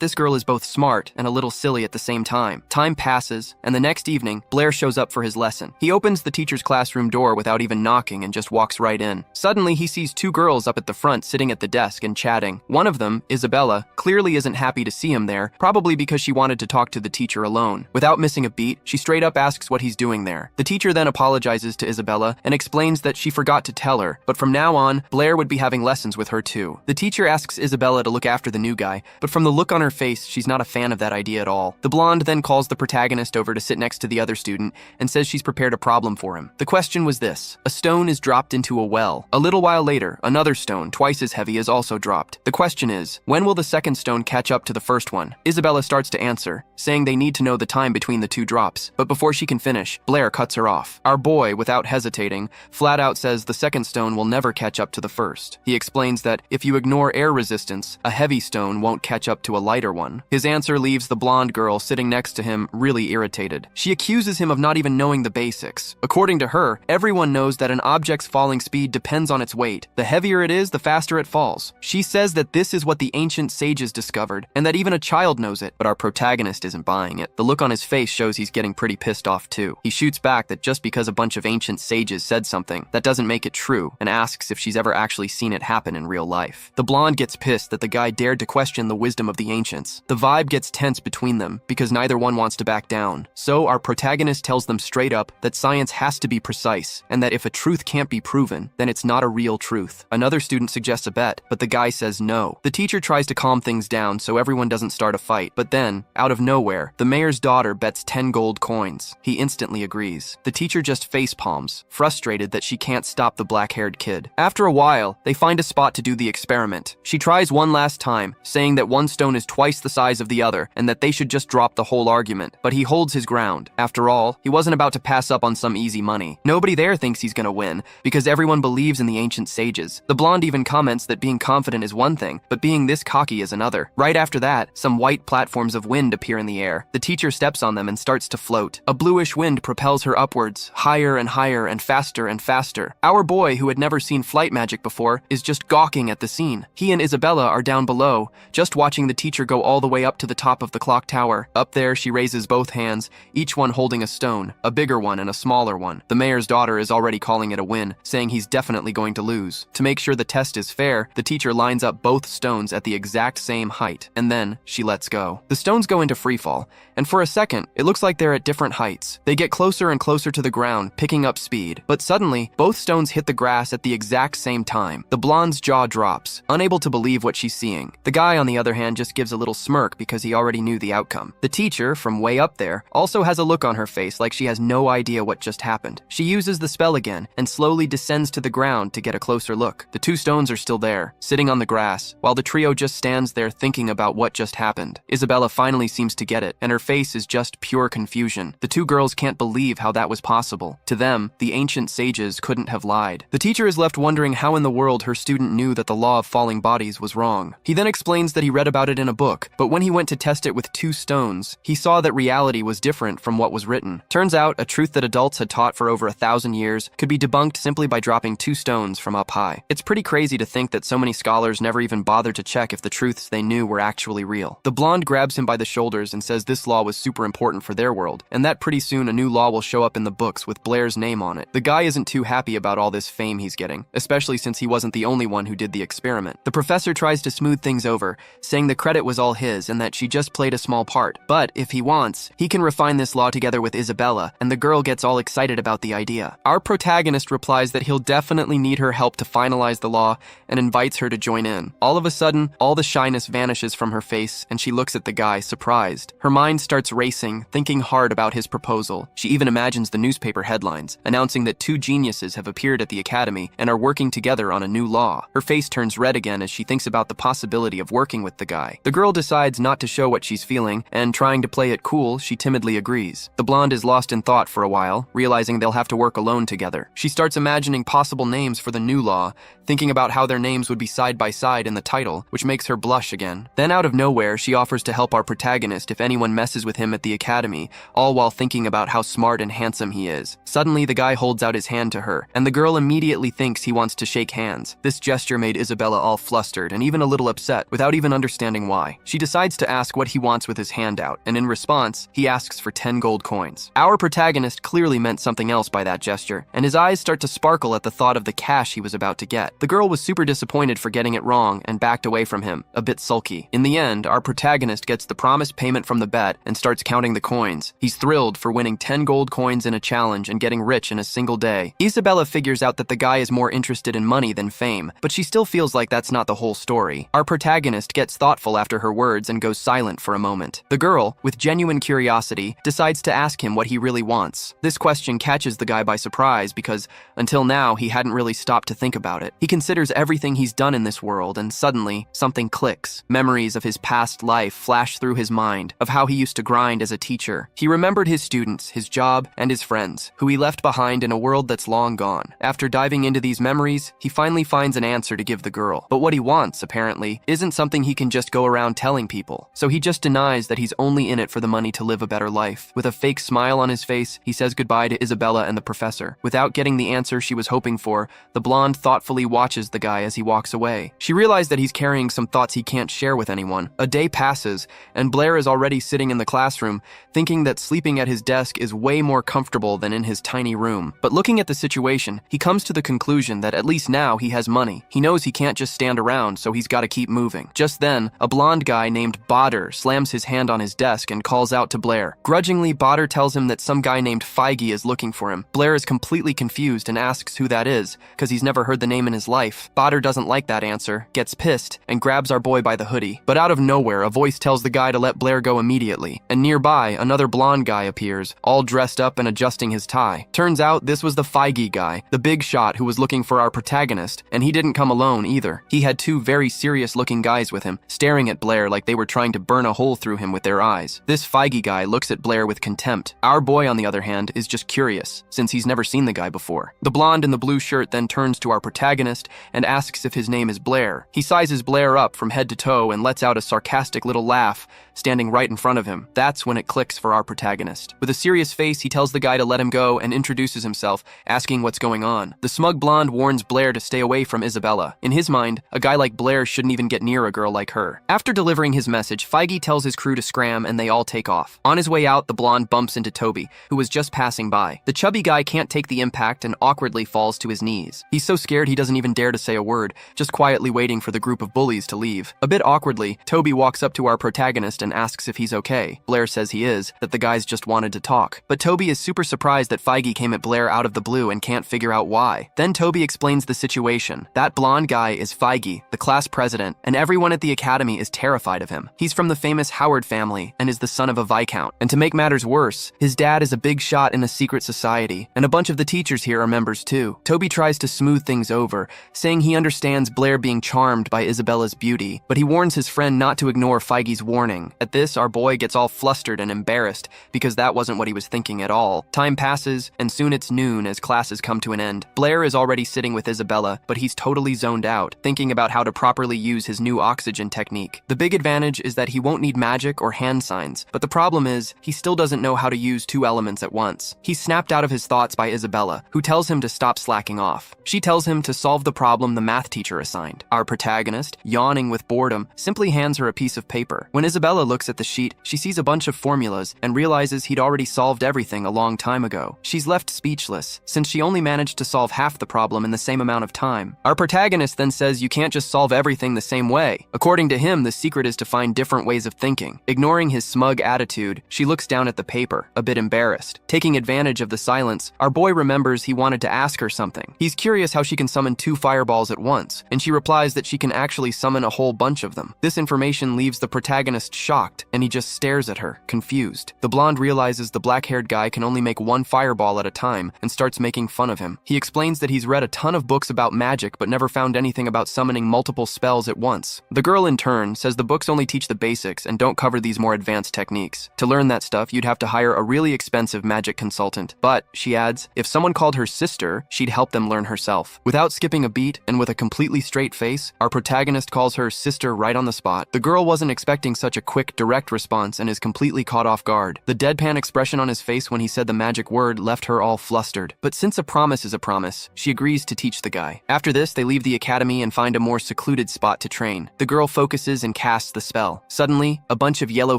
this girl is both smart and a little silly at the same time. Time passes, and the next evening, Blair shows up for his lesson. He opens the teacher's classroom door without even knocking and just walks right in. Suddenly, he sees two girls up at the front sitting at the desk and chatting. One of them, Isabella, clearly isn't happy to see him there, probably because she wanted to talk to the teacher alone. Without missing a beat, she straight up asks what he's doing there. The teacher then apologizes to Isabella and explains that she forgot to tell her, but from now on, Blair would be having lessons with her too. The teacher asks Isabella to look after the new guy, but from the look on her face, she's not a fan of that idea at all. The blonde then calls the protagonist over to sit next to the other student and says she's prepared a problem for him. The question was this: a stone is dropped into a well. A little while later, another stone, twice as heavy, is also dropped. The question is, when will the second stone catch up to the first one? Isabella starts to answer, saying they need to know the time between the two drops, but before she can finish, Blair cuts her off. Our boy, without hesitating, flat out says the second stone will never catch up to the first. He explains that if you ignore air resistance, a heavy stone won't catch up to a lighter one. His answer leaves the blonde girl sitting next to him really irritated. She accuses him of not even knowing the basics. According to her, everyone knows that an object's falling speed depends on its weight. The heavier it is, the faster it falls. She says that this is what the ancient sages discovered, and that even a child knows it, but our protagonist isn't buying it. The look on his face shows he's getting pretty pissed off too. He shoots back that just because a bunch of ancient sages said something, that doesn't make it true, and asks if she's ever actually seen it happen in real life. The blonde gets pissed that the guy dared to question the wisdom of the ancients. The vibe gets tense between them because neither one wants to back down. So our protagonist tells them straight up that science has to be precise, and that if a truth can't be proven, then it's not a real truth. Another student suggests a bet, but the guy says no. The teacher tries to calm things down so everyone doesn't start a fight, but then, out of nowhere, the mayor's daughter bets 10 gold coins. He instantly agrees. The teacher just face palms, frustrated that she can't stop the black-haired kid. After a while, they find a spot to do the experiment. She tries one last time, saying that one stone is twice the size of the other, and that they should just drop the whole argument. But he holds his ground. After all, he wasn't about to pass up on some easy money. Nobody there thinks he's gonna win, because everyone believes in the ancient sages. The blonde even comments that being confident is one thing, but being this cocky is another. Right after that, some white platforms of wind appear in the air. The teacher steps on them and starts to float. A bluish wind propels her upwards, higher and higher and faster and faster. Our boy, who had never seen flight magic before, is just gawking at the scene. He and Isabella are down below, just watching the teacher go all the way up to the top of the clock tower. Up there, she raises both hands, each one holding a stone, a bigger one and a smaller one. The mayor's daughter is already calling it a win, saying he's definitely going to lose. To make sure the test is fair, the teacher lines up both stones at the exact same height, and then she lets go. The stones go into freefall, and for a second, it looks like they're at different heights. They get closer and closer to the ground, picking up speed. But suddenly, both stones hit the grass at the exact same time. The blonde's jaw drops, unable to believe what she's seeing. The guy, on the other hand, just gives a little smirk because he already knew the outcome. The teacher, from way up there, also has a look on her face like she has no idea what just happened. She uses the spell again and slowly descends to the ground to get a closer look. The two stones are still there, sitting on the grass, while the trio just stands there thinking about what just happened. Isabella finally seems to get it, and her face is just pure confusion. The two girls can't believe how that was possible. To them, the ancient sages couldn't have lied. The teacher is left wondering how in the world her student knew that the law of falling bodies was wrong. He then explains that he read about it in a book, but when he went to test it with two stones, he saw that reality was different from what was written. Turns out, a truth that adults had taught for over 1,000 years could be debunked simply by dropping two stones from up high. It's pretty crazy to think that so many scholars never even bothered to check if the truths they knew were actually real. The blonde grabs him by the shoulders and says this law was super important for their world, and that pretty soon a new law will show up in the books with Blair's name on it. The guy isn't too happy about all this fame he's getting, especially since he wasn't the only one who did the experiment. The professor tries to smooth things over, saying the credit was all his and that she just played a small part. But if he wants, he can refine this law together with Isabella, and the girl gets all excited about the idea. Our protagonist replies that he'll definitely need her help to finalize the law and invites her to join in. All of a sudden, all the shyness vanishes from her face and she looks at the guy, surprised. Her mind starts racing, thinking hard about his proposal. She even imagines the newspaper headlines, announcing that two geniuses have appeared at the academy and are working together on a new law. Her face turns red again as she thinks about the possibility of working with the guy. The girl decides not to show what she's feeling, and trying to play it cool, she timidly agrees. The blonde is lost in thought for a while, realizing they'll have to work alone together. She starts imagining possible names for the new law, thinking about how their names would be side by side in the title, which makes her blush again. Then out of nowhere, she offers to help our protagonist if anyone messes with him at the academy, all while thinking about how smart and handsome he is. Suddenly, the guy holds out his hand to her, and the girl immediately thinks he wants to shake hands. This gesture made Isabella all flustered and even a little upset, without even understanding why. She decides to ask what he wants with his hand out, and in response, he asks for 10 gold coins. Our protagonist clearly meant something else by that gesture, and his eyes start to sparkle at the thought of the cash he was about to get. The girl was super disappointed for getting it wrong and backed away from him, a bit sulky. In the end, our protagonist gets the promised payment from the bet and starts counting the coins. He's thrilled for winning 10 gold coins in a challenge and getting rich in a single day. Isabella figures out that the guy is more interested in money than fame, but she still feels like that's not the whole story. Our protagonist gets thoughtful after her words and goes silent for a moment. The girl, with genuine curiosity, decides to ask him what he really wants. This question catches the guy by surprise because, until now, he hadn't really stopped to think about it. He considers everything he's done in this world, and suddenly, something clicks. Memories of his past life flash through his mind, of how he used to grind as a teacher. He remembered his students, his job, and his friends, who he left behind in a world that's long gone. After diving into these memories, he finally finds an answer to give the girl. But what he wants, apparently, isn't something he can just go around telling people. So he just denies that he's only in it for the money to live a better life. With a fake smile on his face, he says goodbye to Isabella and the professor. Without getting the answer she was hoping for, the blonde thoughtfully watches the guy as he walks away. She realized that he's carrying some thoughts he can't share with anyone. A day passes, and Blair is already sitting in the classroom, thinking that sleeping at his desk is way more comfortable than in his tiny room. But looking at the situation, he comes to the conclusion that at least now he has money. He knows he can't just stand around, so he's got to keep moving. Just then, a blonde guy named Badr slams his hand on his desk and calls out to Blair. Grudgingly, Badr tells him that some guy named Feige is looking for him. Blair is completely confused and asks who that is, because he's never heard the name in his life. Badr doesn't like that answer, gets pissed, and grabs our boy by the hoodie. But out of nowhere, a voice tells the guy to let Blair go immediately, and nearby, another blonde guy appears, all dressed up and adjusting his tie. Turns out this was the Feige guy, the big shot who was looking for our protagonist, and he didn't come alone either. He had two very serious-looking guys with him, staring at Blair like they were trying to burn a hole through him with their eyes. This Feige guy looks at Blair with contempt. Our boy, on the other hand, is just curious, since he's never seen the guy before. The blonde in the blue shirt then turns to our protagonist and asks if his name is Blair. He sizes Blair up from head to toe and lets out a sarcastic little laugh, standing right in front of him. That's when it clicks for our protagonist. With a serious face, he tells the guy to let him go and introduces himself, asking what's going on. The smug blonde warns Blair to stay away from Isabella. In his mind, a guy like Blair shouldn't even get near a girl like her. After delivering his message, Feige tells his crew to scram and they all take off. On his way out, the blonde bumps into Toby, who was just passing by. The chubby guy can't take the impact and awkwardly falls to his knees. He's so scared he doesn't even dare to say a word, just quietly waiting for the group of bullies to leave. A bit awkwardly, Toby walks up to our protagonist and asks if he's okay. Blair says he is, that the guys just wanted to talk. But Toby is super surprised that Feige came at Blair out of the blue and can't figure out why. Then Toby explains the situation. That blonde guy is Feige, the class president, and everyone at the academy is terrified of him. He's from the famous Howard family and is the son of a viscount. And to make matters worse, his dad is a big shot in a secret society, and a bunch of the teachers here are members too. Toby tries to smooth things over, saying he understands Blair being charmed by Isabella's beauty, but he warns his friend not to ignore Feige's warning. At this, our boy gets all flustered and embarrassed, because that wasn't what he was thinking at all. Time passes, and soon it's noon as classes come to an end. Blair is already sitting with Isabella, but he's totally zoned out, thinking about how to properly use his new oxygen technique. The big advantage is that he won't need magic or hand signs, but the problem is, he still doesn't know how to use two elements at once. He's snapped out of his thoughts by Isabella, who tells him to stop slacking off. She tells him to solve the problem the math teacher assigned. Our protagonist, yawning with boredom, simply hands her a piece of paper. When Isabella looks at the sheet, she sees a bunch of formulas and realizes he'd already solved everything a long time ago. She's left speechless, since she only managed to solve half the problem in the same amount of time. Our protagonist then says you can't just solve everything the same way. According to him, the secret is to find different ways of thinking. Ignoring his smug attitude, she looks down at the paper, a bit embarrassed. Taking advantage of the silence, our boy remembers he wanted to ask her something. He's curious how she can summon 2 fireballs at once, and she replies that she can actually summon a whole bunch of them. This information leaves the protagonist shocked, and he just stares at her, confused. The blonde realizes the black-haired guy can only make 1 fireball at a time, and starts making fun of him. He explains that he's read a ton of books about magic but never found anything about summoning multiple spells at once. The girl, in turn, says the books only teach the basics and don't cover these more advanced techniques. To learn that stuff, you'd have to hire a really expensive magic consultant. But, she adds, if someone called her sister, she'd help them learn herself. Without skipping a beat and with a completely straight face, our protagonist calls her sister right on the spot. The girl wasn't expecting such a quick, direct response and is completely caught off guard. The deadpan expression on his face when he said the magic word left her all flustered. But since a promise is a promise, she agrees to teach the guy. After this, they leave the academy and find a more secluded spot to train. The girl focuses and casts the spell. Suddenly, a bunch of yellow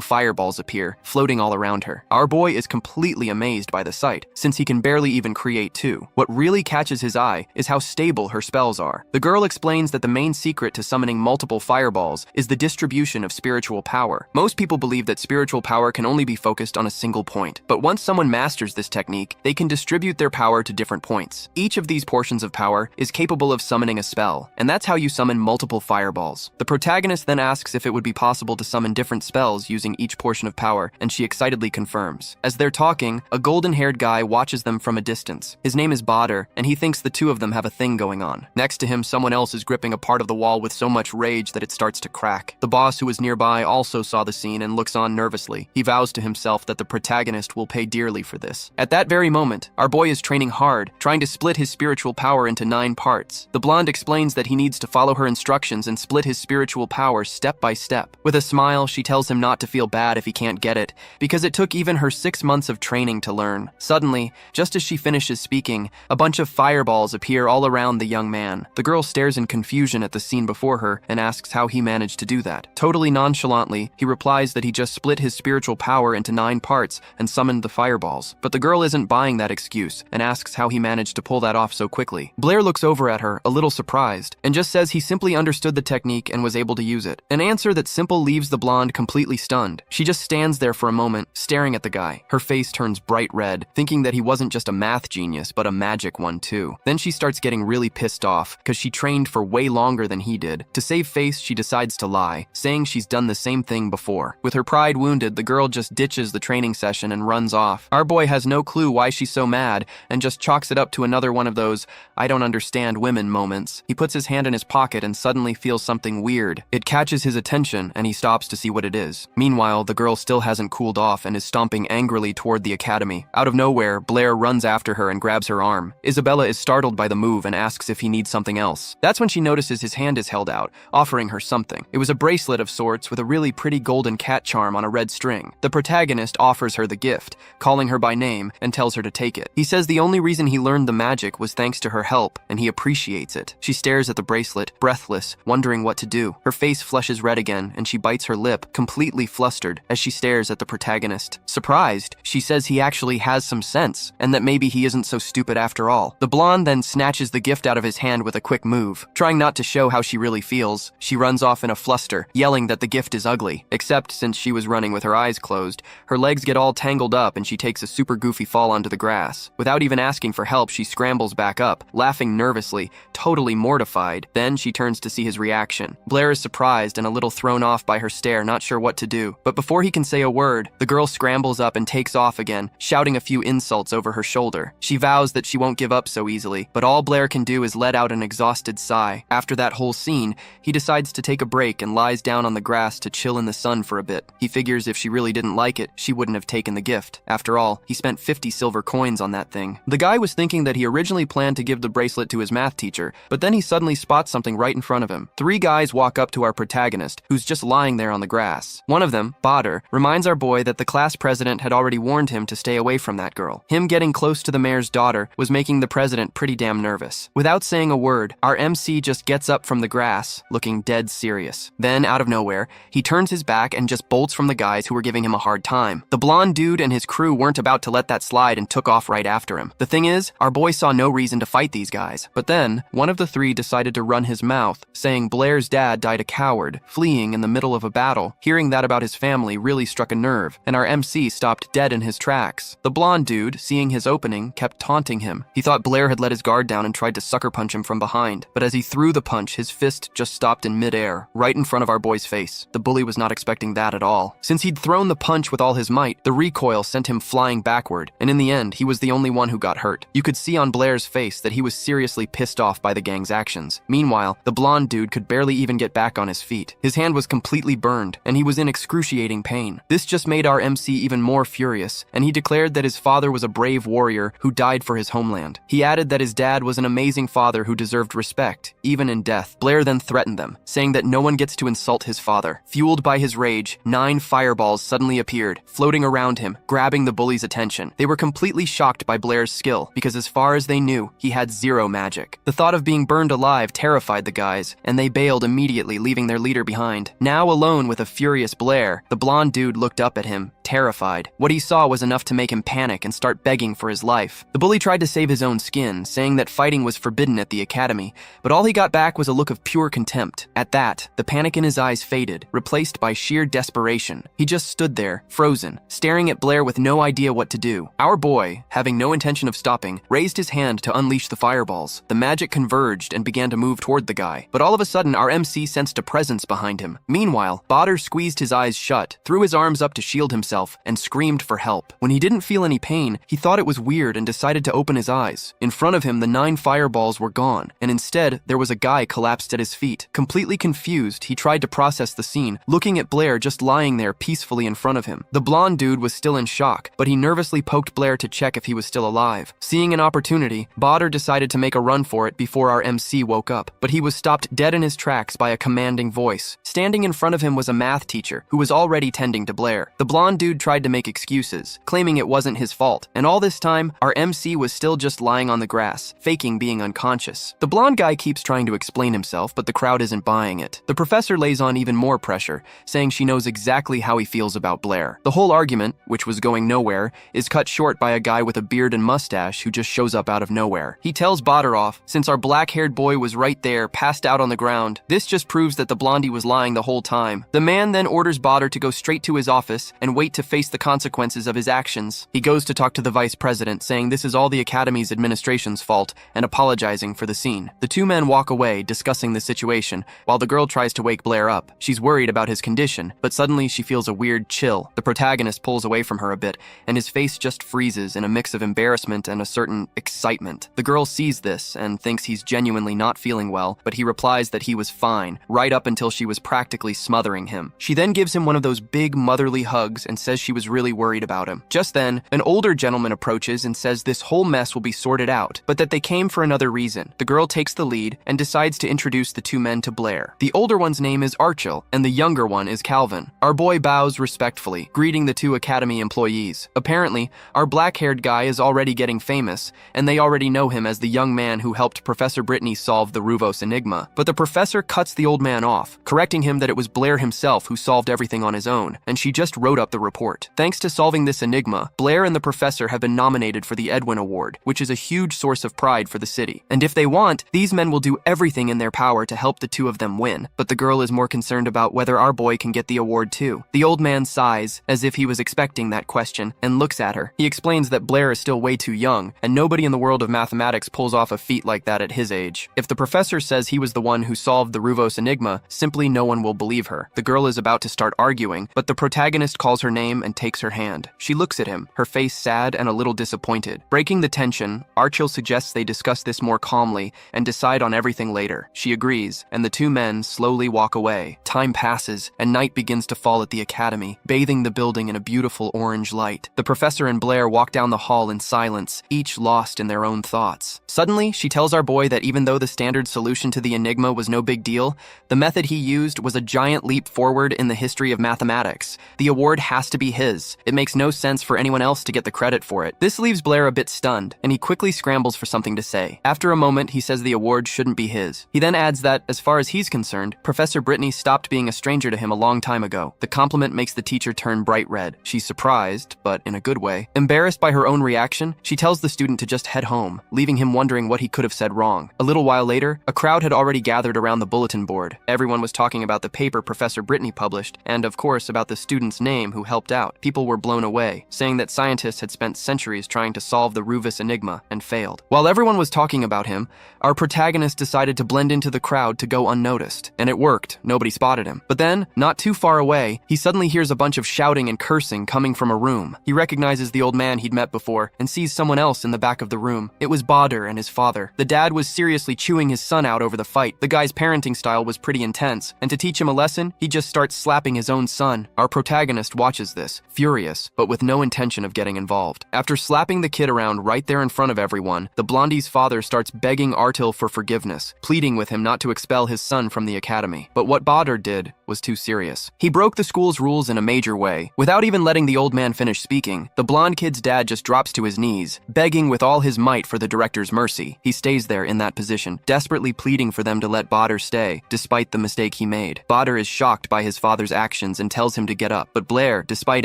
fireballs appear, floating all around her. Our boy is completely amazed by the sight, since he can barely even create two. What really catches his eye is how stable her spells are. The girl explains that the main secret to summoning multiple fireballs is the distribution of spiritual power. Most people believe that spiritual power can only be focused on a single point, but once someone masters this technique, they can distribute their power to different points. Each of these portions of power is capable of summoning a spell, and that's how you summon multiple fireballs. The protagonist then asks if it would be possible to summon different spells using each portion of power, and she excitedly confirms. As they're talking, a golden-haired guy watches them from a distance. His name is Bader, and he thinks the two of them have a thing going on. Next to him, someone else is gripping a part of the wall with so much rage that it starts to crack. The boss, who was nearby, also saw the scene and looks on nervously. He vows to himself that the protagonist will pay dearly for this. At that very moment, our boy is training hard, trying to split his spiritual power into 9 parts. The blonde explains that he needs to follow her instructions and split his spiritual power step by step. With a smile, she tells him not to feel bad if he can't get it, because it took even her 6 months of training to learn. Suddenly, just as she finishes speaking, a bunch of fireballs appear all around the young man. The girl stares in confusion at the scene before her and asks how he managed to do that. Totally nonchalantly, he replies that he just split his spiritual power into 9 parts and summoned the fireballs. But the girl isn't buying that excuse and asks how he managed to pull that off so quickly. Blair looks over at her, a little surprised, and just says he simply understood the technique and was able to use it. An answer that simple leaves the blonde completely stunned. She just stands there for a moment, staring at the guy. Her face turns bright red, thinking that he wasn't just a math genius, but a magic one too. Then she starts getting really pissed off, because she trained for way longer than he did. To save face, she decides to lie, saying she's done the same thing before. With her pride wounded, the girl just ditches the training session and runs off. Our boy has no clue why she's so mad, and just chalks it up to another one of those "I don't understand women" moments. He puts his hand in his pocket and suddenly feels something weird. It catches his attention, and he stops to see what it is. Meanwhile, the girl still hasn't cooled off and is stomping angrily toward the academy. Out of nowhere, Blair runs after her and grabs her arm. Isabella is startled by the move and asks if he needs something else. That's when she notices his hand is held out, offering her something. It was a bracelet of sorts with a really pretty golden cat charm on a red string. The protagonist offers her the gift, calling her by name, and tells her to take it. He says the only reason he learned the magic was thanks to her help, and he appreciates it. She stares at the bracelet, breathless, wondering what to do. Her face flushes red again, and she bites her lip, completely flustered, as she stares at the protagonist. Surprised, she says he actually has some sense, and that maybe he isn't so stupid after all. The blonde then snatches the gift out of his hand with a quick move. Trying not to show how she really feels, she runs off in a fluster, yelling that the gift is ugly. Except since she was running with her eyes closed, her legs get all tangled up and she takes a super goofy fall onto the grass. Without even asking for help, she scrambles back up, laughing nervously, totally mortified. Then she turns to see his reaction. Blair is surprised and a little thrown off by her stare, not sure what to do. But before he can say a word, the girl scrambles up and takes off again, shouting a few insults over her shoulder. She vows that she won't give up so easily, but all Blair can do is let out an exhausted sigh. After that whole scene, he decides to take a break and lies down on the grass to chill in the sun for a bit. He figures if she really didn't like it, she wouldn't have taken the gift. After all, he spent 50 silver coins on that thing. The guy was thinking that he originally planned to give the bracelet to his math teacher, but then he suddenly spots something right in front of him. 3 guys walk up to our protagonist, who's just lying there on the grass. One of them, Bader, reminds our boy that the class president had already warned him to stay away from that girl. Him getting close to the mayor's daughter was making the president pretty damn nervous. Without saying a word, our MC just gets up from the grass, looking dead serious. Then, out of nowhere, he turns his back and just bolts from the guys who were giving him a hard time. The blonde dude and his crew weren't about to let that slide and took off right after him. The thing is, our boy saw no reason to fight these guys. But then, one of the 3 decided to run his mouth, saying Blair's dad died a coward, fleeing in the middle of a battle. Hearing that about his family really struck a nerve, and our MC stopped dead in his tracks. The blonde dude, seeing his opening, kept taunting him. He thought Blair had let his guard down and tried to sucker punch him from behind, but as he threw the punch, his fist just stopped in midair, right in front of our boy's face. The bully was not expecting that at all. Since he'd thrown the punch with all his might, the recoil sent him flying backward, and in the end, he was the only one who got hurt. You could see on Blair's face that he was seriously pissed off by the gang's actions. Meanwhile, the blonde blonde dude could barely even get back on his feet. His hand was completely burned, and he was in excruciating pain. This just made our MC even more furious, and he declared that his father was a brave warrior who died for his homeland. He added that his dad was an amazing father who deserved respect, even in death. Blair then threatened them, saying that no one gets to insult his father. Fueled by his rage, 9 fireballs suddenly appeared, floating around him, grabbing the bully's attention. They were completely shocked by Blair's skill, because as far as they knew, he had 0 magic. The thought of being burned alive terrified the guys, and they bailed immediately, leaving their leader behind. Now alone with a furious Blair, the blonde dude looked up at him, terrified. What he saw was enough to make him panic and start begging for his life. The bully tried to save his own skin, saying that fighting was forbidden at the academy, but all he got back was a look of pure contempt. At that, the panic in his eyes faded, replaced by sheer desperation. He just stood there, frozen, staring at Blair with no idea what to do. Our boy, having no intention of stopping, raised his hand to unleash the fireballs. The magic converged and began to move toward the guy, but all of a sudden our MC sensed a presence behind him. Meanwhile, Badr squeezed his eyes shut, threw his arms up to shield himself, and screamed for help. When he didn't feel any pain, he thought it was weird and decided to open his eyes. In front of him, the 9 fireballs were gone, and instead, there was a guy collapsed at his feet. Completely confused, he tried to process the scene, looking at Blair just lying there peacefully in front of him. The blonde dude was still in shock, but he nervously poked Blair to check if he was still alive. Seeing an opportunity, Badr decided to make a run for it before our MC woke up, but he was stopped dead in his tracks by a commanding voice. Standing in front of him was a math teacher who was already tending to Blair. The blonde dude tried to make excuses, claiming it wasn't his fault, and all this time, our MC was still just lying on the grass, faking being unconscious. The blonde guy keeps trying to explain himself, but the crowd isn't buying it. The professor lays on even more pressure, saying she knows exactly how he feels about Blair. The whole argument, which was going nowhere, is cut short by a guy with a beard and mustache who just shows up out of nowhere. He tells Badr off, since our black-haired boy was right there, passed out on the ground. This just proves that the blondie was lying the whole time. The man then orders Badr to go straight to his office and wait to face the consequences of his actions. He goes to talk to the vice president, saying this is all the academy's administration's fault and apologizing for the scene. The 2 men walk away, discussing the situation, while the girl tries to wake Blair up. She's worried about his condition, but suddenly she feels a weird chill. The protagonist pulls away from her a bit, and his face just freezes in a mix of embarrassment and a certain excitement. The girl sees this and thinks he's genuinely not feeling well, but he replies that he was fine, right up until she was practically smothering him. She then gives him one of those big motherly hugs and says she was really worried about him. Just then, an older gentleman approaches and says this whole mess will be sorted out, but that they came for another reason. The girl takes the lead and decides to introduce the 2 men to Blair. The older one's name is Archil, and the younger one is Calvin. Our boy bows respectfully, greeting the 2 academy employees. Apparently, our black-haired guy is already getting famous, and they already know him as the young man who helped Professor Brittany solve the Ruvos enigma. But the professor cuts the old man off, correcting him that it was Blair himself who solved everything on his own, and she just wrote up the report. Thanks to solving this enigma, Blair and the professor have been nominated for the Edwin Award, which is a huge source of pride for the city. And if they want, these men will do everything in their power to help the 2 of them win. But the girl is more concerned about whether our boy can get the award too. The old man sighs, as if he was expecting that question, and looks at her. He explains that Blair is still way too young, and nobody in the world of mathematics pulls off a feat like that at his age. If the professor says he was the one who solved the Ruvos enigma, simply no one will believe her. The girl is about to start arguing, but the protagonist calls her name and takes her hand. She looks at him, her face sad and a little disappointed. Breaking the tension, Archil suggests they discuss this more calmly and decide on everything later. She agrees, and the 2 men slowly walk away. Time passes, and night begins to fall at the academy, bathing the building in a beautiful orange light. The professor and Blair walk down the hall in silence, each lost in their own thoughts. Suddenly, she tells our boy that even though the standard solution to the enigma was no big deal, the method he used was a giant leap forward in the history of mathematics. The award has to be his. It makes no sense for anyone else to get the credit for it. This leaves Blair a bit stunned, and he quickly scrambles for something to say. After a moment, he says the award shouldn't be his. He then adds that, as far as he's concerned, Professor Brittany stopped being a stranger to him a long time ago. The compliment makes the teacher turn bright red. She's surprised, but in a good way. Embarrassed by her own reaction, she tells the student to just head home, leaving him wondering what he could have said wrong. A little while later, a crowd had already gathered around the bulletin board. Everyone was talking about the paper Professor Brittany published, and of course about the student's name who helped out. People were blown away, saying that scientists had spent centuries trying to solve the Ruvus enigma and failed. While everyone was talking about him, our protagonist decided to blend into the crowd to go unnoticed. And it worked. Nobody spotted him. But then, not too far away, he suddenly hears a bunch of shouting and cursing coming from a room. He recognizes the old man he'd met before and sees someone else in the back of the room. It was Badr and his father. The dad was seriously chewing his son out over the fight, The guy's parenting style was pretty intense, and to teach him a lesson, he just starts slapping his own son. Our protagonist watches this, furious, but with no intention of getting involved. After slapping the kid around right there in front of everyone, the blondie's father starts begging Artil for forgiveness, pleading with him not to expel his son from the academy. But what Badr did was too serious. He broke the school's rules in a major way. Without even letting the old man finish speaking, the blonde kid's dad just drops to his knees, begging with all his might for the director's mercy. He stays there in that position, desperately pleading for them to let Badr stay, despite the mistake he made. Badr is shocked by his father's actions and tells him to get up, but Blair, despite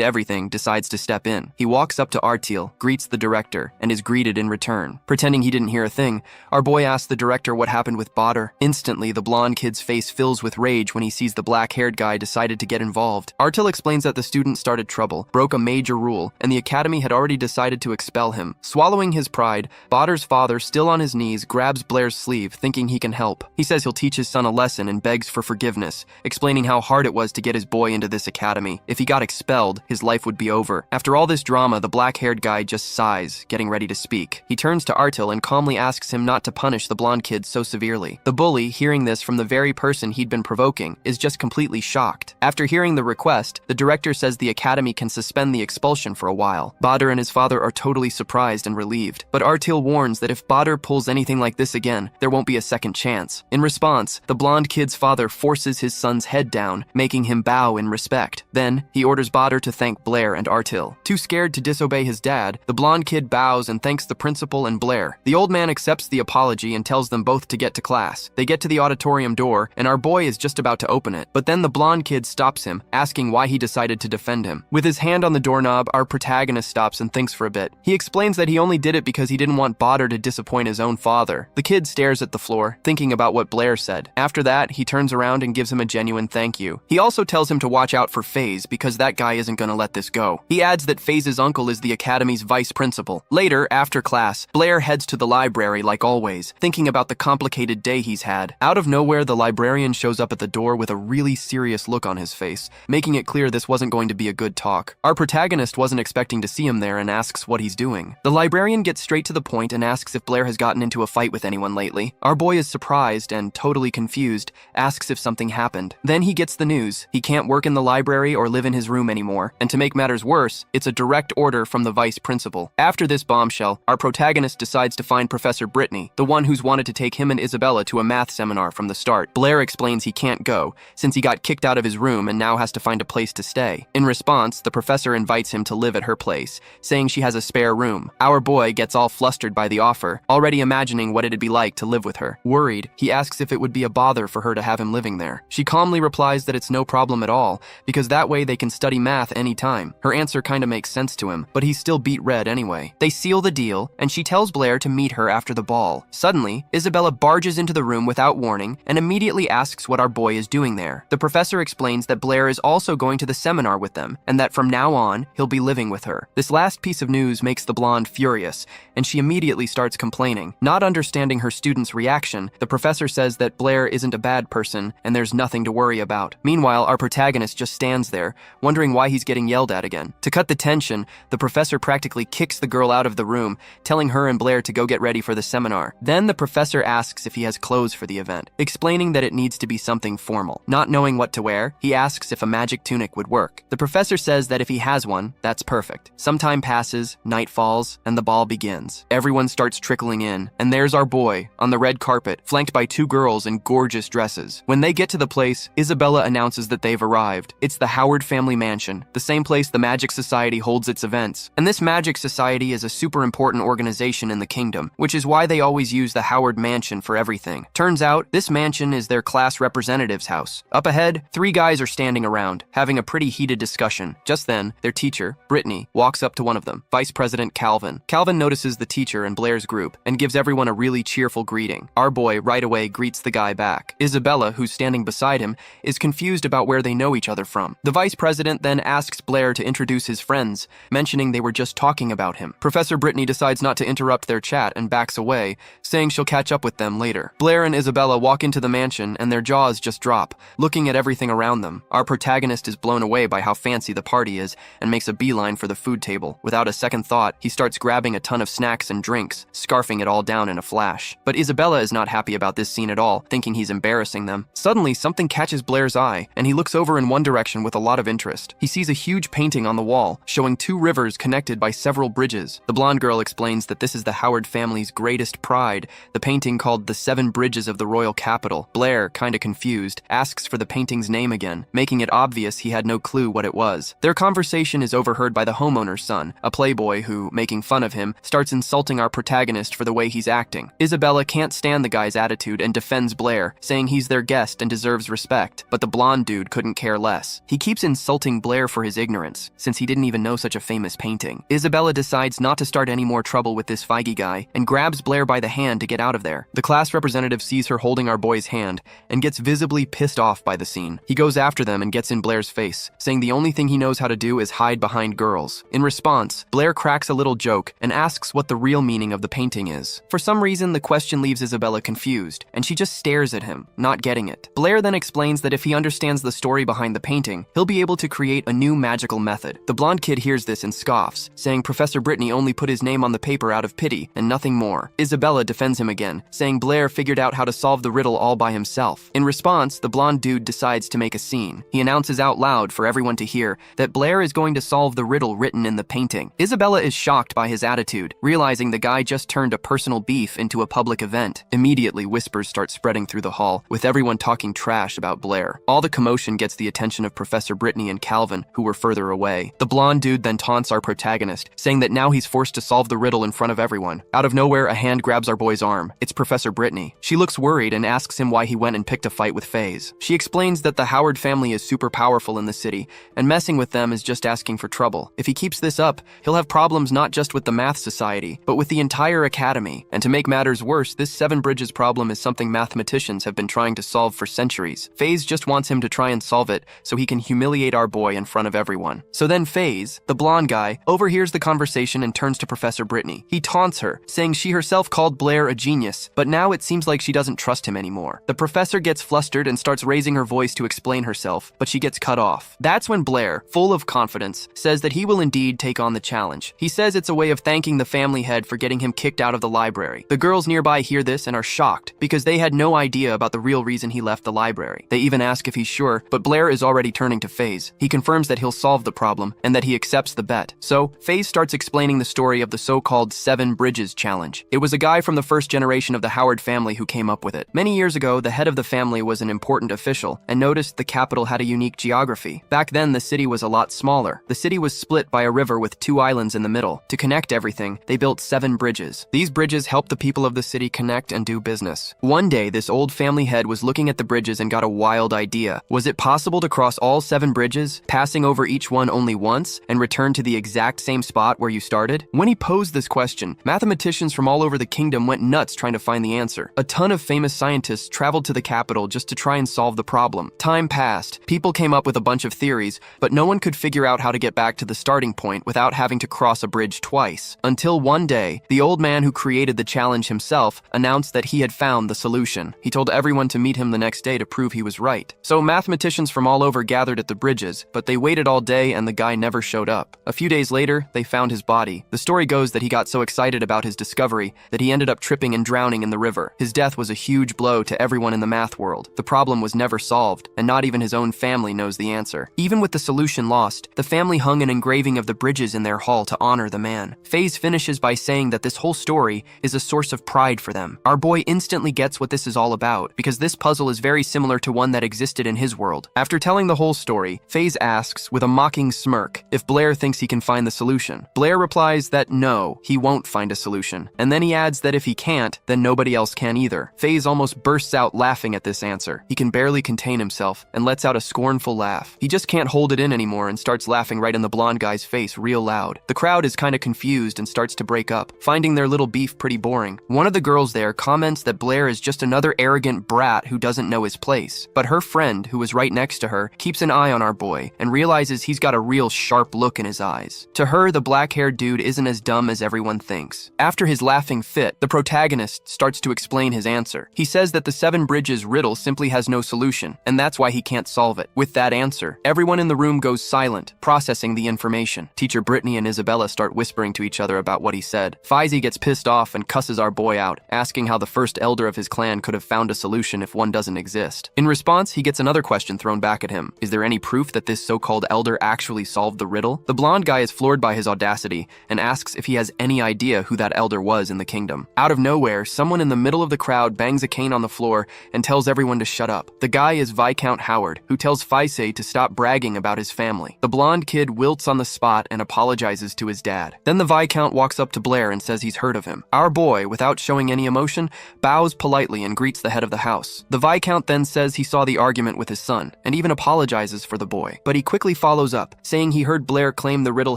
everything, decides to step in. He walks up to Artil, greets the director, and is greeted in return. Pretending he didn't hear a thing, our boy asks the director what happened with Badr. Instantly, the blonde kid's face fills with rage when he sees the black-haired guy decided to get involved. Artil explains that the student started trouble, broke a major rule, and the academy had already decided to expel him. Swallowing his pride, Badr's father, still on his knees, grabs Blair's sleeve, thinking he can help. He says he'll teach his son a lesson and begs for forgiveness, explaining how hard it was to get his boy into this academy. If he got expelled, his life would be over. After all this drama, the black-haired guy just sighs, getting ready to speak. He turns to Artil and calmly asks him not to punish the blonde kid so severely. The bully, hearing this from the very person he'd been provoking, is just completely shocked. After hearing the request, the director says the academy can suspend the expulsion for a while. Badr and his father are totally surprised and relieved, but Artil warns that if Badr pulls anything like this again, there won't be a second chance. In response, the blonde kid's father forces his son's head down, making him bow in respect. Then, he orders Badr to thank Blair and Artil. Too scared to disobey his dad, the blonde kid bows and thanks the principal and Blair. The old man accepts the apology and tells them both to get to class. They get to the auditorium door, and our boy is just about to open it. But then the blonde kid stops him, asking why he decided to defend him. With his hand on the doorknob, our protagonist stops and thinks for a bit. He explains that he only did it because he didn't want Badr to disappoint his own father. The kid stares at the floor, thinking about what Blair said. After that, he turns around and gives him a genuine thank you. He also tells him to watch out for FaZe because that guy isn't gonna let this go. He adds that FaZe's uncle is the academy's vice principal. Later, after class, Blair heads to the library like always, thinking about the complicated day he's had. Out of nowhere, the librarian shows up at the door with a really serious look on his face, making it clear this wasn't going to be a good talk. Our protagonist wasn't expecting to see him there and asks what he's doing. The librarian gets straight to the point and asks if Blair has gotten into a fight with anyone lately. Our boy is surprised and totally confused, asks if something happened. Then he gets the news. He can't work in the library or live in his room anymore, and to make matters worse, it's a direct order from the vice principal. After this bombshell, our protagonist decides to find Professor Brittany, the one who's wanted to take him and Isabella to a math seminar from the start. Blair explains he can't go, since he got kicked out of his room and now has to find a place to stay. In response, the professor invites him to live at her place, saying she has a spare room. Our boy gets all flustered by the offer, already imagining what it'd be like to live with her. Worried, he asks if it would be a bother for her to have him living there. She calmly replies that it's no problem at all, because that way they can study math anytime. Her answer kinda makes sense to him, but he's still beat red anyway. They seal the deal, and she tells Blair to meet her after the ball. Suddenly, Isabella barges into the room without warning and immediately asks what our boy is doing there. The professor explains that Blair is also going to the seminar with them, and that from now on, he'll be living with her. This last piece of news makes the blonde furious, and she immediately starts complaining. Not understanding her student's reaction, the professor says that Blair isn't a bad person, and there's nothing to worry about. Meanwhile, our protagonist just stands there, wondering why he's getting yelled at again. To cut the tension, the professor practically kicks the girl out of the room, telling her and Blair to go get ready for the seminar. Then the professor asks if he has clothes for the event, explaining that it needs to be something formal. Not knowing what to wear, he asks if a magic tunic would work. The professor says that if he has one, that's perfect. Some time passes, night falls, and the ball begins. Everyone starts trickling in, and there's our boy, on the red carpet, flanked by two girls in gorgeous dresses. When they get to the place, Isabella announces that they've arrived. It's the Howard family mansion, the same place the Magic Society holds its events. And this Magic Society is a super important organization in the kingdom, which is why they always use the Howard mansion for everything. Turns out, this mansion is their class representative's house. Up ahead, three guys are standing around, having a pretty heated discussion. Just then, their teacher, Brittany, walks up to one of them, Vice President Calvin. Calvin notices the teacher and Blair's group, and gives everyone a really cheerful greeting. Our boy right away greets the guy back. Isabella, who's standing beside him, is confused about where they know each other from. The Vice President then asks Blair to introduce his friends, mentioning they were just talking about him. Professor Brittany decides not to interrupt their chat and backs away, saying she'll catch up with them later. Blair and Isabella walk into the mansion and their jaws just drop, looking at everything around them. Our protagonist is blown away by how fancy the party is and makes a beeline for the food table. Without a second thought, he starts grabbing a ton of snacks and drinks, scarfing it all down in a flash. But Isabella is not happy about this scene scene at all, thinking he's embarrassing them. Suddenly, something catches Blair's eye, and he looks over in one direction with a lot of interest. He sees a huge painting on the wall, showing two rivers connected by several bridges. The blonde girl explains that this is the Howard family's greatest pride, the painting called The Seven Bridges of the Royal Capital. Blair, kinda confused, asks for the painting's name again, making it obvious he had no clue what it was. Their conversation is overheard by the homeowner's son, a playboy who, making fun of him, starts insulting our protagonist for the way he's acting. Isabella can't stand the guy's attitude and defends Blair, saying he's their guest and deserves respect, but the blonde dude couldn't care less. He keeps insulting Blair for his ignorance, since he didn't even know such a famous painting. Isabella decides not to start any more trouble with this Feige guy and grabs Blair by the hand to get out of there. The class representative sees her holding our boy's hand and gets visibly pissed off by the scene. He goes after them and gets in Blair's face, saying the only thing he knows how to do is hide behind girls. In response, Blair cracks a little joke and asks what the real meaning of the painting is. For some reason, the question leaves Isabella confused, and she just stares at him, not getting it. Blair then explains that if he understands the story behind the painting, he'll be able to create a new magical method. The blonde kid hears this and scoffs, saying Professor Brittany only put his name on the paper out of pity and nothing more. Isabella defends him again, saying Blair figured out how to solve the riddle all by himself. In response, the blonde dude decides to make a scene. He announces out loud for everyone to hear that Blair is going to solve the riddle written in the painting. Isabella is shocked by his attitude, realizing the guy just turned a personal beef into a public event. Immediately, whispers start spreading through the hall, with everyone talking trash about Blair. All the commotion gets the attention of Professor Brittany and Calvin, who were further away. The blonde dude then taunts our protagonist, saying that now he's forced to solve the riddle in front of everyone. Out of nowhere, a hand grabs our boy's arm. It's Professor Brittany. She looks worried and asks him why he went and picked a fight with FaZe. She explains that the Howard family is super powerful in the city, and messing with them is just asking for trouble. If he keeps this up, he'll have problems not just with the math society, but with the entire academy. And to make matters worse, this Seven Bridges problem is something mathematicians have been trying to solve for centuries. FaZe just wants him to try and solve it so he can humiliate our boy in front of everyone. So then FaZe, the blonde guy, overhears the conversation and turns to Professor Brittany. He taunts her, saying she herself called Blair a genius, but now it seems like she doesn't trust him anymore. The professor gets flustered and starts raising her voice to explain herself, but she gets cut off. That's when Blair, full of confidence, says that he will indeed take on the challenge. He says it's a way of thanking the family head for getting him kicked out of the library. The girls nearby hear this and are shocked, because they had no idea about the real reason he left the library. They even ask if he's sure, but Blair is already turning to FaZe. He confirms that he'll solve the problem and that he accepts the bet. So, FaZe starts explaining the story of the so-called Seven Bridges challenge. It was a guy from the first generation of the Howard family who came up with it. Many years ago, the head of the family was an important official and noticed the capital had a unique geography. Back then, the city was a lot smaller. The city was split by a river with two islands in the middle. To connect everything, they built 7 bridges. These bridges helped the people of the city connect and do business. One day, this old family head was looking at the bridges and got a wild idea. Was it possible to cross all 7 bridges, passing over each one only once, and return to the exact same spot where you started? When he posed this question, mathematicians from all over the kingdom went nuts trying to find the answer. A ton of famous scientists traveled to the capital just to try and solve the problem. Time passed. People came up with a bunch of theories, but no one could figure out how to get back to the starting point without having to cross a bridge twice. Until one day, the old man who created the challenge himself announced that he had found the solution. He told everyone to meet him the next day to prove he was right. So mathematicians from all over gathered at the bridges, but they waited all day and the guy never showed up. A few days later, they found his body. The story goes that he got so excited about his discovery that he ended up tripping and drowning in the river. His death was a huge blow to everyone in the math world. The problem was never solved, and not even his own family knows the answer. Even with the solution lost, the family hung an engraving of the bridges in their hall to honor the man. FaZe finishes by saying that this whole story is a source of pride for them. Our boy instantly gets what this is all about, because this puzzle is very similar to one that existed in his world. After telling the whole story, FaZe asks, with a mocking smirk, if Blair thinks he can find the solution. Blair replies that no, he won't find a solution, and then he adds that if he can't, then nobody else can either. FaZe almost bursts out laughing at this answer. He can barely contain himself and lets out a scornful laugh. He just can't hold it in anymore and starts laughing right in the blonde guy's face real loud. The crowd is kinda confused and starts to break up, finding their little beef pretty boring. One of the girls there comments that Blair is just another arrogant brat who doesn't know his place, but her friend, who was right next to her, keeps an eye on our boy and realizes he's got a real sharp look in his eyes. To her, the black-haired dude isn't as dumb as everyone thinks. After his laughing fit, the protagonist starts to explain his answer. He says that the Seven Bridges riddle simply has no solution, and that's why he can't solve it. With that answer, everyone in the room goes silent, processing the information. Teacher Brittany and Isabella start whispering to each other about what he said. Feige gets pissed off and cusses our boy out, asking how the first elder of his clan could have found a solution if one doesn't exist. In response, he gets another question thrown back at him. Is there any proof that this so-called elder actually solved the riddle? The blonde guy is floored by his audacity and asks if he has any idea who that elder was in the kingdom. Out of nowhere, someone in the middle of the crowd bangs a cane on the floor and tells everyone to shut up. The guy is Viscount Howard, who tells Faisei to stop bragging about his family. The blonde kid wilts on the spot and apologizes to his dad. Then the Viscount walks up to Blair and says he's heard of him. Our boy, without showing any emotion, bows politely and greets the head of the house. The Viscount then says he saw the argument with his son, and even apologizes for the boy. But he quickly follows up, saying he heard Blair claim the riddle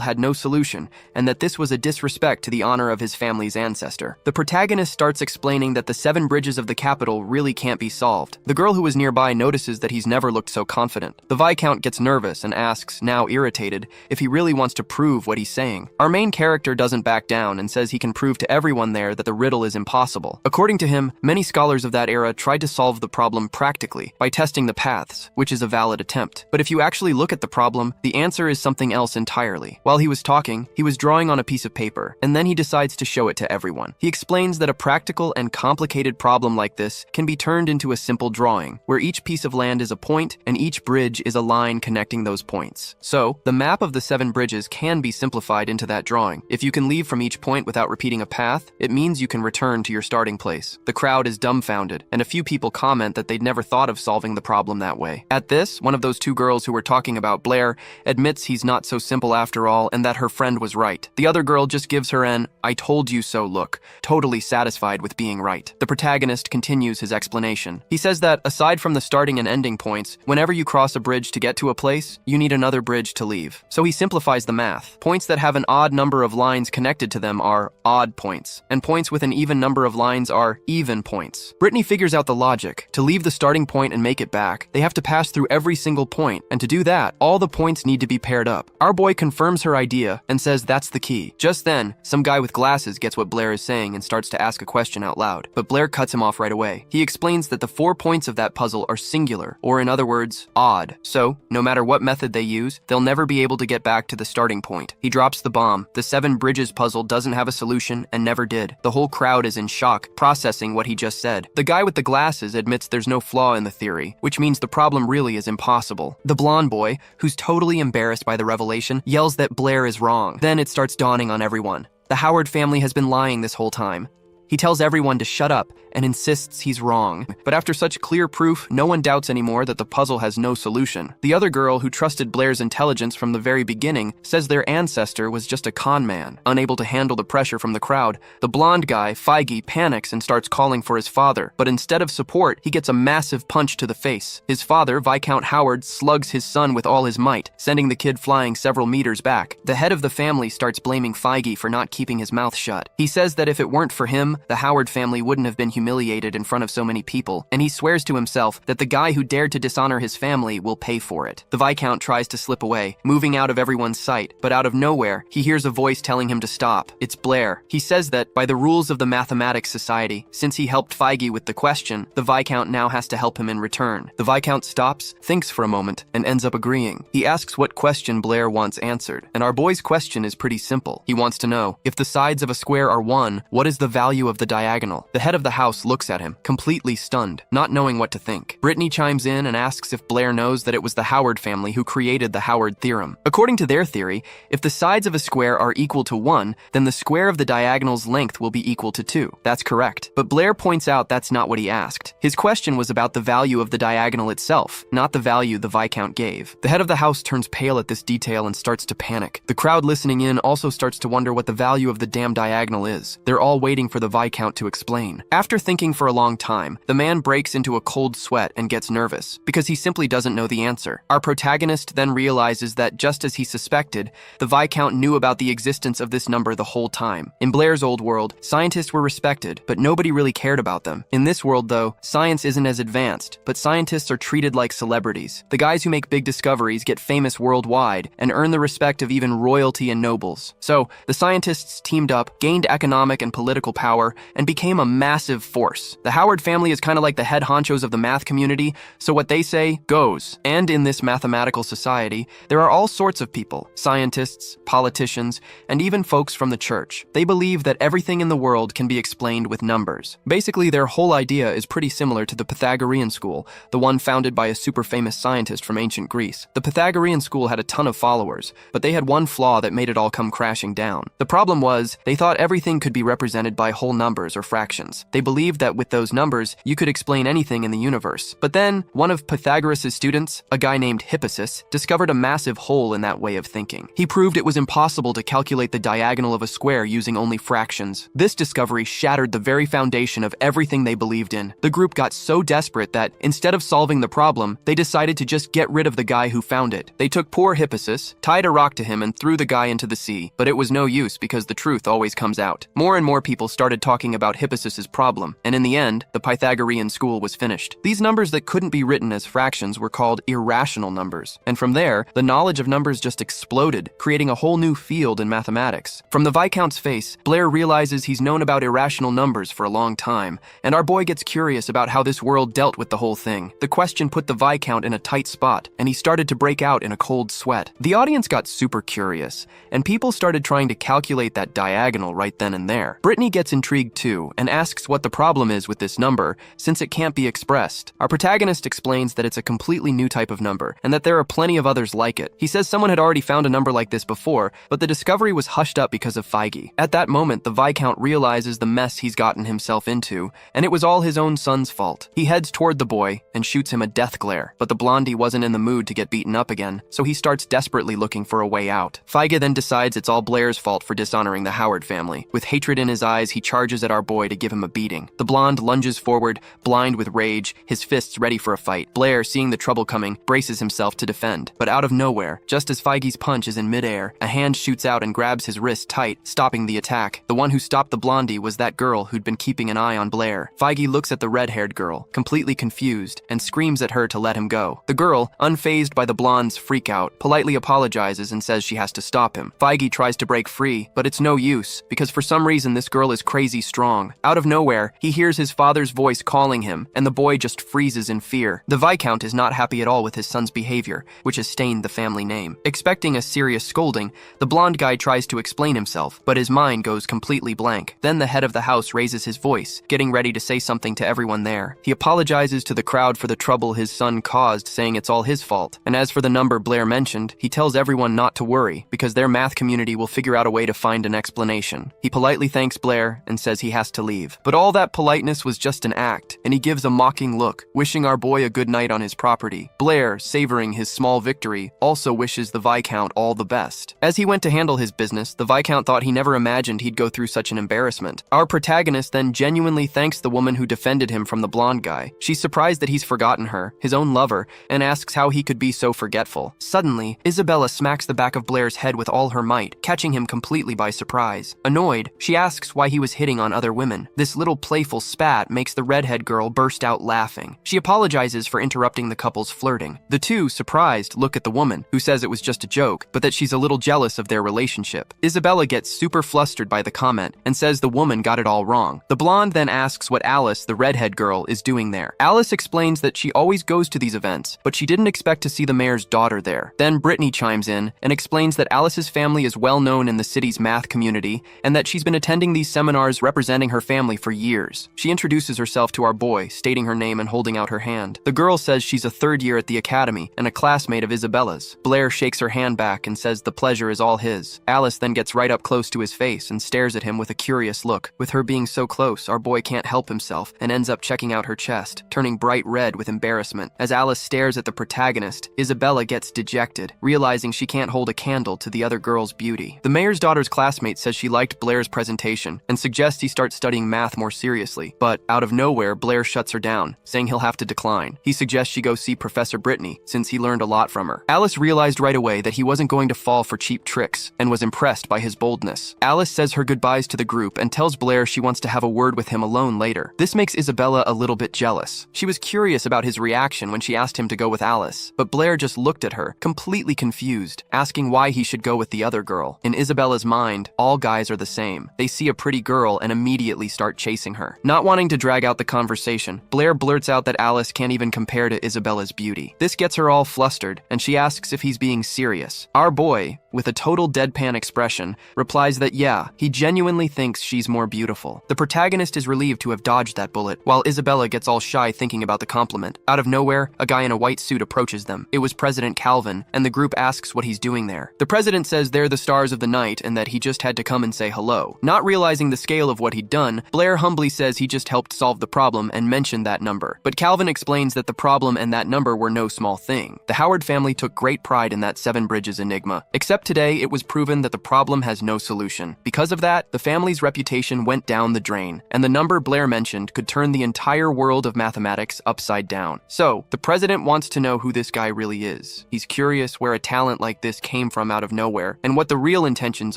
had no solution, and that this was a disrespect to the honor of his family's ancestor. The protagonist starts explaining that the 7 bridges of the capital really can't be solved. The girl who was nearby notices that he's never looked so confident. The Viscount gets nervous and asks, now irritated, if he really wants to prove what he's saying. Our main character doesn't back down and says he can prove to everyone there that the riddle is impossible. According to him, many scholars of that era tried to solve the problem practically by testing the paths, which is a valid attempt. But if you actually look at the problem, the answer is something else entirely. While he was talking, he was drawing on a piece of paper, and then he decides to show it to everyone. He explains that a practical and complicated problem like this can be turned into a simple drawing, where each piece of land is a point and each bridge is a line connecting those points. So, the map of the 7 bridges can be simplified into that drawing. If you can leave from each point without repeating a path, it means you can return to your starting place. The crowd is dumbfounded, and a few people comment that they'd never thought of solving the problem that way. At this, one of those 2 girls who were talking about Blair admits he's not so simple after all and that her friend was right. The other girl just gives her an "I told you so" look, totally satisfied with being right. The protagonist continues his explanation. He says that, aside from the starting and ending points, whenever you cross a bridge to get to a place, you need another bridge to leave. So he simplifies the math. Points that have an odd number of lines connected to them are odd points, and points with an even number of lines are even points. Brittany figures out the logic. To leave the starting point and make it back, they have to pass through every single point, and to do that, all the points need to be paired up. Our boy confirms her idea and says that's the key. Just then, some guy with glasses gets what Blair is saying and starts to ask a question out loud, but Blair cuts him off right away. He explains that the 4 points of that puzzle are singular, or in other words, odd. So, no matter what method they use, they'll never be able to get back to the starting point. He drops the bomb. The 7 bridges puzzle doesn't have a solution and never did. The whole crowd is in shock, processing what he just said. The guy with the glasses admits there's no flaw in the theory, which means the problem really is impossible. The blonde boy, who's totally embarrassed by the revelation, yells that Blair is wrong. Then it starts dawning on everyone. The Howard family has been lying this whole time. He tells everyone to shut up and insists he's wrong. But after such clear proof, no one doubts anymore that the puzzle has no solution. The other girl, who trusted Blair's intelligence from the very beginning, says their ancestor was just a con man. Unable to handle the pressure from the crowd, the blonde guy, Feige, panics and starts calling for his father. But instead of support, he gets a massive punch to the face. His father, Viscount Howard, slugs his son with all his might, sending the kid flying several meters back. The head of the family starts blaming Feige for not keeping his mouth shut. He says that if it weren't for him, the Howard family wouldn't have been humiliated in front of so many people, and he swears to himself that the guy who dared to dishonor his family will pay for it. The Viscount tries to slip away, moving out of everyone's sight, but out of nowhere, he hears a voice telling him to stop. It's Blair. He says that, by the rules of the Mathematics Society, since he helped Feige with the question, the Viscount now has to help him in return. The Viscount stops, thinks for a moment, and ends up agreeing. He asks what question Blair wants answered, and our boy's question is pretty simple. He wants to know, if the sides of a square are 1, what is the value of the diagonal? The head of the house looks at him, completely stunned, not knowing what to think. Brittany chimes in and asks if Blair knows that it was the Howard family who created the Howard theorem. According to their theory, if the sides of a square are equal to 1, then the square of the diagonal's length will be equal to 2. That's correct. But Blair points out that's not what he asked. His question was about the value of the diagonal itself, not the value the Viscount gave. The head of the house turns pale at this detail and starts to panic. The crowd listening in also starts to wonder what the value of the damn diagonal is. They're all waiting for the Viscount to explain. After thinking for a long time, the man breaks into a cold sweat and gets nervous, because he simply doesn't know the answer. Our protagonist then realizes that, just as he suspected, the Viscount knew about the existence of this number the whole time. In Blair's old world, scientists were respected, but nobody really cared about them. In this world, though, science isn't as advanced, but scientists are treated like celebrities. The guys who make big discoveries get famous worldwide and earn the respect of even royalty and nobles. So, the scientists teamed up, gained economic and political power, power and became a massive force. The Howard family is kind of like the head honchos of the math community, so what they say goes. And in this mathematical society, there are all sorts of people, scientists, politicians, and even folks from the church. They believe that everything in the world can be explained with numbers. Basically, their whole idea is pretty similar to the Pythagorean school, the one founded by a super famous scientist from ancient Greece. The Pythagorean school had a ton of followers, but they had one flaw that made it all come crashing down. The problem was, they thought everything could be represented by whole numbers or fractions. They believed that with those numbers, you could explain anything in the universe. But then, one of Pythagoras' students, a guy named Hippasus, discovered a massive hole in that way of thinking. He proved it was impossible to calculate the diagonal of a square using only fractions. This discovery shattered the very foundation of everything they believed in. The group got so desperate that, instead of solving the problem, they decided to just get rid of the guy who found it. They took poor Hippasus, tied a rock to him, and threw the guy into the sea. But it was no use because the truth always comes out. More and more people started talking about Hippasus's problem, and in the end, the Pythagorean school was finished. These numbers that couldn't be written as fractions were called irrational numbers. And from there, the knowledge of numbers just exploded, creating a whole new field in mathematics. From the Viscount's face, Blair realizes he's known about irrational numbers for a long time, and our boy gets curious about how this world dealt with the whole thing. The question put the Viscount in a tight spot, and he started to break out in a cold sweat. The audience got super curious, and people started trying to calculate that diagonal right then and there. Brittany gets intrigued too, and asks what the problem is with this number, since it can't be expressed. Our protagonist explains that it's a completely new type of number, and that there are plenty of others like it. He says someone had already found a number like this before, but the discovery was hushed up because of Feige. At that moment, the Viscount realizes the mess he's gotten himself into, and it was all his own son's fault. He heads toward the boy and shoots him a death glare, but the blondie wasn't in the mood to get beaten up again, so he starts desperately looking for a way out. Feige then decides it's all Blair's fault for dishonoring the Howard family. With hatred in his eyes, he charges at our boy to give him a beating. The blonde lunges forward, blind with rage, his fists ready for a fight. Blair, seeing the trouble coming, braces himself to defend. But out of nowhere, just as Feige's punch is in midair, a hand shoots out and grabs his wrist tight, stopping the attack. The one who stopped the blondie was that girl who'd been keeping an eye on Blair. Feige looks at the red-haired girl, completely confused, and screams at her to let him go. The girl, unfazed by the blonde's freakout, politely apologizes and says she has to stop him. Feige tries to break free, but it's no use, because for some reason this girl is crazy strong. Out of nowhere, he hears his father's voice calling him, and the boy just freezes in fear. The Viscount is not happy at all with his son's behavior, which has stained the family name. Expecting a serious scolding, the blonde guy tries to explain himself, but his mind goes completely blank. Then the head of the house raises his voice, getting ready to say something to everyone there. He apologizes to the crowd for the trouble his son caused, saying it's all his fault. And as for the number Blair mentioned, he tells everyone not to worry, because their math community will figure out a way to find an explanation. He politely thanks Blair and says he has to leave. But all that politeness was just an act, and he gives a mocking look, wishing our boy a good night on his property. Blair, savoring his small victory, also wishes the Viscount all the best. As he went to handle his business, the Viscount thought he never imagined he'd go through such an embarrassment. Our protagonist then genuinely thanks the woman who defended him from the blonde guy. She's surprised that he's forgotten her, his own lover, and asks how he could be so forgetful. Suddenly, Isabella smacks the back of Blair's head with all her might, catching him completely by surprise. Annoyed, she asks why he was hitting on other women. This little playful spat makes the redhead girl burst out laughing. She apologizes for interrupting the couple's flirting. The two, surprised, look at the woman, who says it was just a joke, but that she's a little jealous of their relationship. Isabella gets super flustered by the comment and says the woman got it all wrong. The blonde then asks what Alice, the redhead girl, is doing there. Alice explains that she always goes to these events, but she didn't expect to see the mayor's daughter there. Then Brittany chimes in and explains that Alice's family is well known in the city's math community and that she's been attending these seminars representing her family for years. She introduces herself to our boy, stating her name and holding out her hand. The girl says she's a third year at the academy and a classmate of Isabella's. Blair shakes her hand back and says the pleasure is all his. Alice then gets right up close to his face and stares at him with a curious look. With her being so close, our boy can't help himself and ends up checking out her chest, turning bright red with embarrassment. As Alice stares at the protagonist, Isabella gets dejected, realizing she can't hold a candle to the other girl's beauty. The mayor's daughter's classmate says she liked Blair's presentation and suggests he start studying math more seriously, but out of nowhere, Blair shuts her down, saying he'll have to decline. He suggests she go see Professor Brittany, since he learned a lot from her. Alice realized right away that he wasn't going to fall for cheap tricks and was impressed by his boldness. Alice says her goodbyes to the group and tells Blair she wants to have a word with him alone later. This makes Isabella a little bit jealous. She was curious about his reaction when she asked him to go with Alice, but Blair just looked at her, completely confused, asking why he should go with the other girl. In Isabella's mind, all guys are the same. They see a pretty girl girl and immediately start chasing her. Not wanting to drag out the conversation, Blair blurts out that Alice can't even compare to Isabella's beauty. This gets her all flustered, and she asks if he's being serious. Our boy, with a total deadpan expression, replies that yeah, he genuinely thinks she's more beautiful. The protagonist is relieved to have dodged that bullet, while Isabella gets all shy thinking about the compliment. Out of nowhere, a guy in a white suit approaches them. It was President Calvin, and the group asks what he's doing there. The president says they're the stars of the night and that he just had to come and say hello. Not realizing the scale of what he'd done, Blair humbly says he just helped solve the problem and mentioned that number. But Calvin explains that the problem and that number were no small thing. The Howard family took great pride in that Seven Bridges enigma. Except today, it was proven that the problem has no solution. Because of that, the family's reputation went down the drain, and the number Blair mentioned could turn the entire world of mathematics upside down. So, the president wants to know who this guy really is. He's curious where a talent like this came from out of nowhere, and what the real intentions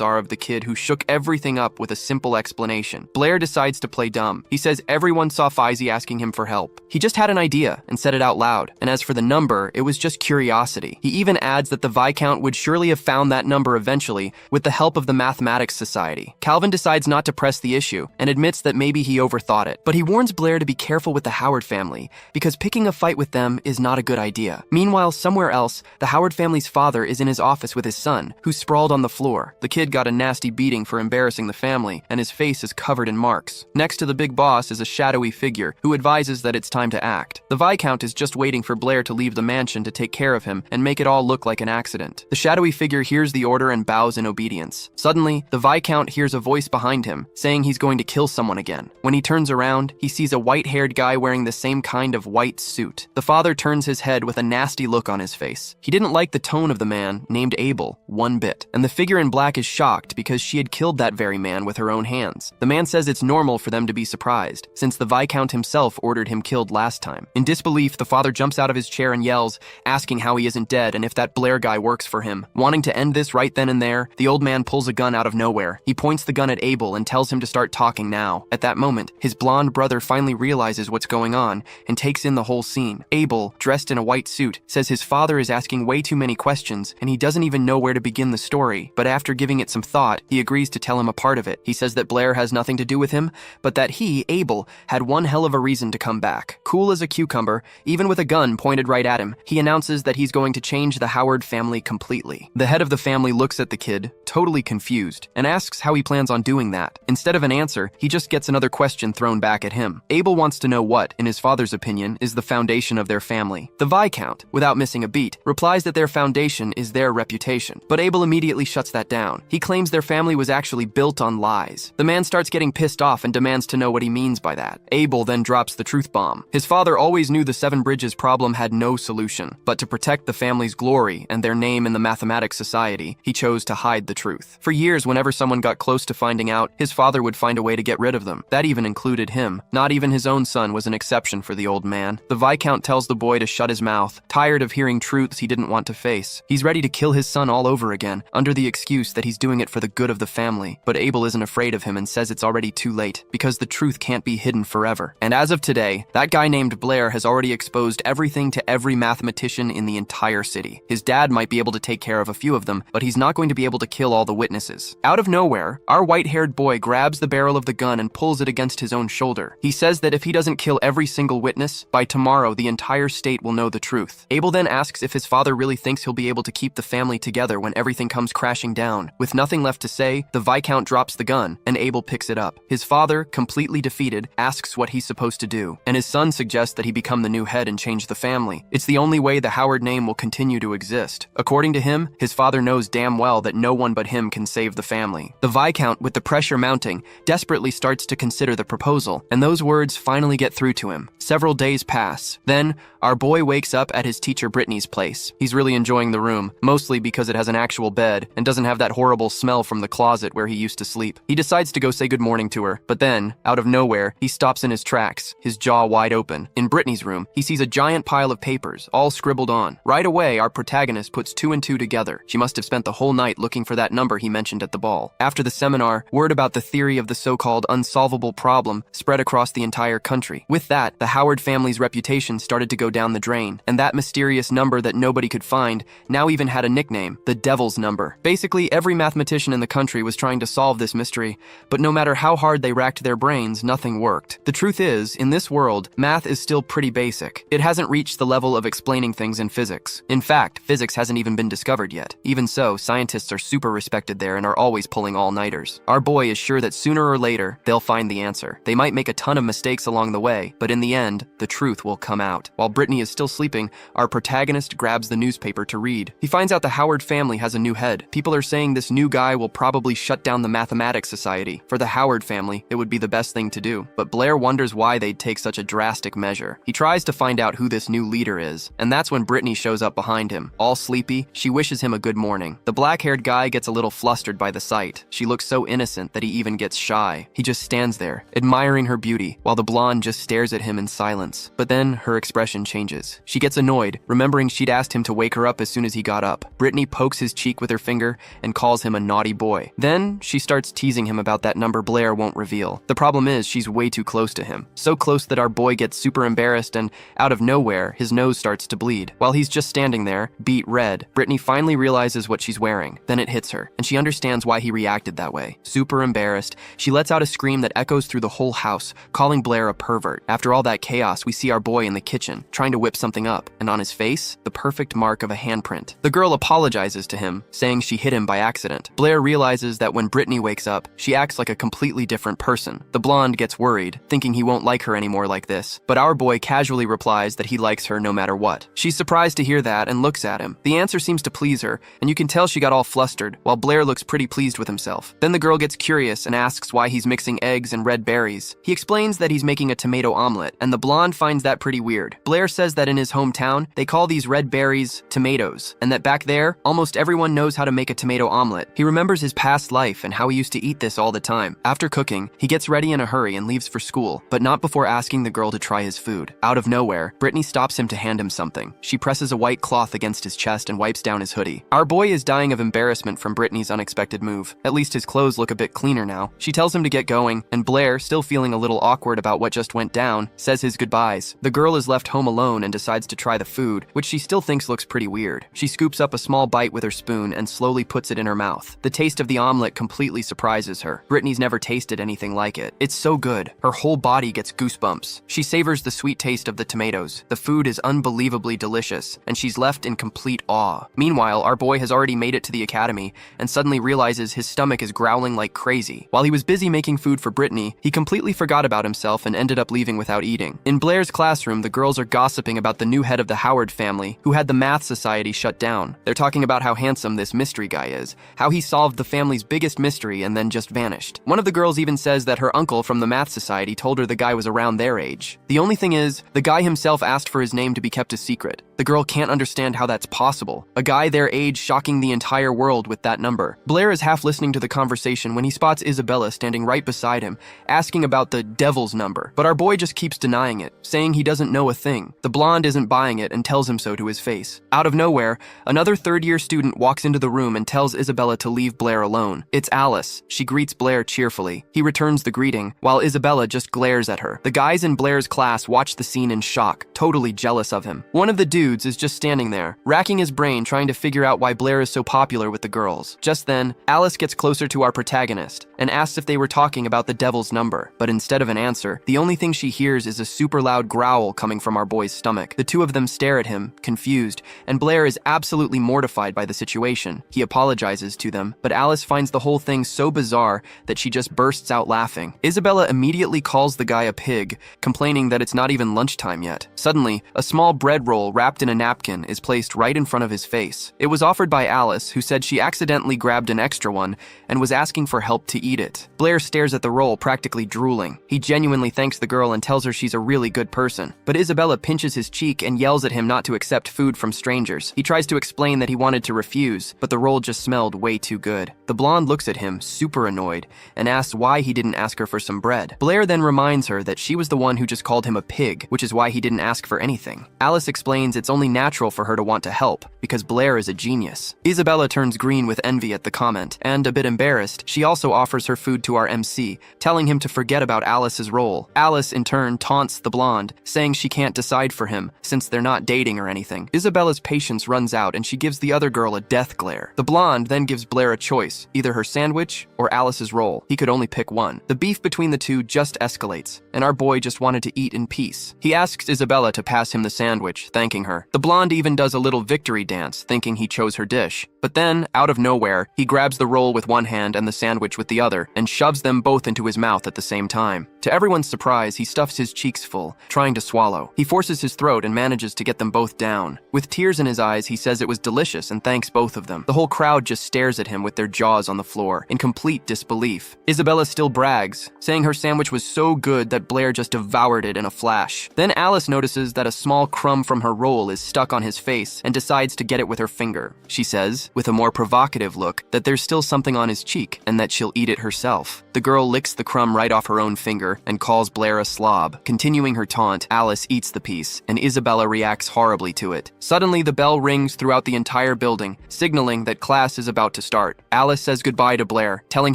are of the kid who shook everything up with a simple explanation. Blair decides to play dumb. He says everyone saw Fizey asking him for help. He just had an idea and said it out loud. And as for the number, it was just curiosity. He even adds that the Viscount would surely have found that number eventually with the help of the Mathematics Society. Calvin decides not to press the issue and admits that maybe he overthought it. But he warns Blair to be careful with the Howard family because picking a fight with them is not a good idea. Meanwhile, somewhere else, the Howard family's father is in his office with his son, who's sprawled on the floor. The kid got a nasty beating for embarrassing the family, and his face is covered in marks. Next to the big boss is a shadowy figure who advises that it's time to act. The Viscount is just waiting for Blair to leave the mansion to take care of him and make it all look like an accident. The shadowy figure hears the order and bows in obedience. Suddenly, the Viscount hears a voice behind him, saying he's going to kill someone again. When he turns around, he sees a white-haired guy wearing the same kind of white suit. The father turns his head with a nasty look on his face. He didn't like the tone of the man, named Abel, one bit. And the figure in black is shocked because she had killed that very man with her own hands. The man says it's normal for them to be surprised, since the Viscount himself ordered him killed last time. In disbelief, the father jumps out of his chair and yells, asking how he isn't dead and if that Blair guy works for him. Wanting to end this right then and there, the old man pulls a gun out of nowhere. He points the gun at Abel and tells him to start talking now. At that moment, his blonde brother finally realizes what's going on and takes in the whole scene. Abel, dressed in a white suit, says his father is asking way too many questions and he doesn't even know where to begin the story, but after giving it some thought, he agrees to tell him a part of it. He says that Blair has nothing to do with him, but that he, Abel, had one hell of a reason to come back. Cool as a cucumber, even with a gun pointed right at him, he announces that he's going to change the Howard family completely. The head of the family looks at the kid, totally confused, and asks how he plans on doing that. Instead of an answer, he just gets another question thrown back at him. Abel wants to know what, in his father's opinion, is the foundation of their family. The Viscount, without missing a beat, replies that their foundation is their reputation. But Abel immediately shuts that down. He claims their family was actually built on lies. The man starts getting pissed off and demands to know what he means by that. Abel then drops the truth bomb. His father always knew the Seven Bridges problem had no solution, but to protect the family's glory and their name in the Mathematics Society, he chose to hide the truth. For years, whenever someone got close to finding out, his father would find a way to get rid of them. That even included him. Not even his own son was an exception for the old man. The Viscount tells the boy to shut his mouth, tired of hearing truths he didn't want to face. He's ready to kill his son all over again, under the excuse that he's doing it for the good of the family. But Abel isn't afraid of him and says it's already too late, because the truth can't be hidden forever. And as of today, that guy named Blair has already exposed everything to every mathematician in the entire city. His dad might be able to take care of a few of them, but he's not going to be able to kill all the witnesses. Out of nowhere, our white-haired boy grabs the barrel of the gun and pulls it against his own shoulder. He says that if he doesn't kill every single witness, by tomorrow the entire state will know the truth. Abel then asks if his father really thinks he'll be able to keep the family together when everything comes crashing down. With nothing left to say, the Viscount drops the gun, and Abel picks it up. His father, completely defeated, asks what he's supposed to do, and his son suggests that he become the new head and change the family. It's the only way the Howard name will continue to exist. According to him, his father knows damn well that no one but him can save the family. The Viscount, with the pressure mounting, desperately starts to consider the proposal, and those words finally get through to him. Several days pass. Then, our boy wakes up at his teacher Brittany's place. He's really enjoying the room, mostly because it has an actual bed and doesn't have that horrible smell from the closet where he used to sleep. He decides to go say good morning to her, but then, out of nowhere, he stops in his tracks, his jaw wide open. In Brittany's room, he sees a giant pile of papers, all scribbled on. Right away, our protagonist puts two and two together. She must have spent the whole night looking for that number he mentioned at the ball. After the seminar, word about the theory of the so-called unsolvable problem spread across the entire country. With that, the Howard family's reputation started to go down the drain, and that mysterious number that nobody could find now even had a nickname, the Devil's Number. Basically, every mathematician in the country was trying to solve this mystery, but no matter how hard they racked their brains, nothing worked. The truth is, in this world, math is still pretty basic. It hasn't reached the level of explaining things in physics. In fact, physics hasn't even been discovered yet. Even so, scientists are super respected there and are always pulling all-nighters. Our boy is sure that sooner or later, they'll find the answer. They might make a ton of mistakes along the way, but in the end, the truth will come out. While Brittany is still sleeping, our protagonist grabs the newspaper to read. He finds out the Howard family has a new head. People are saying this new guy will probably shut down the Mathematics Society. For the Howard family, it would be the best thing to do. But Blair wonders why they'd take such a drastic measure. He tries to find out who this new leader is, and that's when Brittany shows up behind him. All sleepy, she wishes him a good morning. The black-haired guy gets a little flustered by the sight. She looks so innocent that he even gets shy. He just stands there, admiring her beauty, while the blonde just stares at him in silence. But then her expression changes. She gets annoyed, remembering she'd asked him to wake her up as soon as he got up. Brittany pokes his cheek with her finger and calls him a naughty boy. Then she starts teasing him about that number Blair won't reveal. The problem is she's way too close to him. So close that our boy gets super embarrassed and, out of nowhere, his nose starts to bleed. While he's just standing there, beet red, Brittany finally realizes what she's wearing. Then it hits her, and she understands why he reacted that way. Super embarrassed, she lets out a scream that echoes through the whole house, calling Blair a pervert. After all that chaos, we see our boy in the kitchen, trying to whip something up, and on his face, the perfect mark of a handprint. The girl apologizes to him, saying she hit him by accident. Blair realizes that when Brittany wakes up, she acts like a completely different person. The blonde gets worried, thinking he won't like her anymore like this, but our boy casually replies that he likes her no matter what. She's surprised to hear that and looks at him. The answer seems to please her, and you can tell she got all flustered, while Blair looks pretty pleased with himself. Then the girl gets curious and asks why he's mixing eggs and red berries. He explains that he's making a tomato omelet, and the blonde finds that pretty weird. Blair says that in his hometown, they call these red berries tomatoes, and that back there, almost everyone knows how to make a tomato omelet. He remembers his past life and how he used to eat this all the time. After cooking, he gets ready in a hurry and leaves for school, but not before asking the girl to try his food. Out of nowhere, Brittany stops him to hand him something. She presses a white cloth against his chest and wipes down his hoodie. Our boy is dying of embarrassment from Brittany's unexpected move. At least his clothes look a bit cleaner now. She tells him to get going, and Blair, still feeling a little awkward about what just went down, says his goodbyes. The girl is left home alone and decides to try the food, which she still thinks looks pretty weird. She scoops up a small bite with her spoon and slowly puts it in her mouth. The taste of the omelet completely surprises her. Brittany's never tasted anything like it. It's so good. Her whole body gets goosebumps. She savors the sweet taste of the tomatoes. The food is unbelievably delicious, and she's left in complete awe. Meanwhile, our boy has already made it to the academy and suddenly realizes his stomach is growling like crazy. While he was busy making food for Brittany, he completely forgot about himself and ended up leaving without eating. In Blair's classroom, the girls are gossiping about the new head of the Howard family, who had the math society shut down. They're talking about how handsome this mystery guy is, how he solved the family's biggest mystery and then just vanished. One of the girls even says that her uncle from the math society told her the guy was around their age. The only thing is, the guy himself asked for his name to be kept a secret. The girl can't understand how that's possible. A guy their age shocking the entire world with that number. Blair is half listening to the conversation when he spots Isabella standing right beside him, asking about the devil's number. But our boy just keeps denying it, saying he doesn't know a thing. The blonde isn't buying it and tells him so to his face. Out of nowhere, another third-year student walks into the room and tells Isabella to leave Blair alone. It's Alice. She greets Blair cheerfully. He returns the greeting, while Isabella just glares at her. The guys in Blair's class watch the scene in shock, totally jealous of him. One of the dudes is just standing there, racking his brain trying to figure out why Blair is so popular with the girls. Just then, Alice gets closer to our protagonist and asks if they were talking about the devil's number. But instead of an answer, the only thing she hears is a super loud growl coming from our boy's stomach. The two of them stare at him, confused, and Blair is absolutely mortified by the situation. He apologizes to them, but Alice finds the whole thing so bizarre that she just bursts out laughing. Isabella immediately calls the guy a pig, complaining that it's not even lunchtime yet. Suddenly, a small bread roll wrapped in a napkin is placed right in front of his face. It was offered by Alice, who said she accidentally grabbed an extra one and was asking for help to eat it. Blair stares at the roll, practically drooling. He genuinely thanks the girl and tells her she's a really good person. But Isabella pinches his cheek and yells at him not to accept food from strangers. He tries to explain that he wanted to refuse, but the roll just smelled way too good. The blonde looks at him, super annoyed, and asks why he didn't ask her for some bread. Blair then reminds her that she was the one who just called him a pig, which is why he didn't ask for anything. Alice explains it's only natural for her to want to help, because Blair is a genius. Isabella turns green with envy at the comment, and a bit embarrassed, she also offers her food to our MC, telling him to forget about Alice's role. Alice, in turn, taunts the blonde, saying she can't decide for him, since they're not dating or anything. Isabella's patience runs out, and she gives the other girl a death glare. The blonde then gives Blair a choice, either her sandwich or Alice's role. He could only pick one. The beef between the two just escalates, and our boy just wanted to eat in peace. He asks Isabella to pass him the sandwich, thanking her. The blonde even does a little victory dance, thinking he chose her dish. But then, out of nowhere, he grabs the roll with one hand and the sandwich with the other, and shoves them both into his mouth at the same time. To everyone's surprise, he stuffs his cheeks full, trying to swallow. He forces his throat and manages to get them both down. With tears in his eyes, he says it was delicious and thanks both of them. The whole crowd just stares at him with their jaws on the floor, in complete disbelief. Isabella still brags, saying her sandwich was so good that Blair just devoured it in a flash. Then Alice notices that a small crumb from her roll is stuck on his face and decides to get it with her finger. She says, with a more provocative look, that there's still something on his cheek and that she'll eat it herself. The girl licks the crumb right off her own finger and calls Blair a slob. Continuing her taunt, Alice eats the piece, and Isabella reacts horribly to it. Suddenly, the bell rings throughout the entire building, signaling that class is about to start. Alice says goodbye to Blair, telling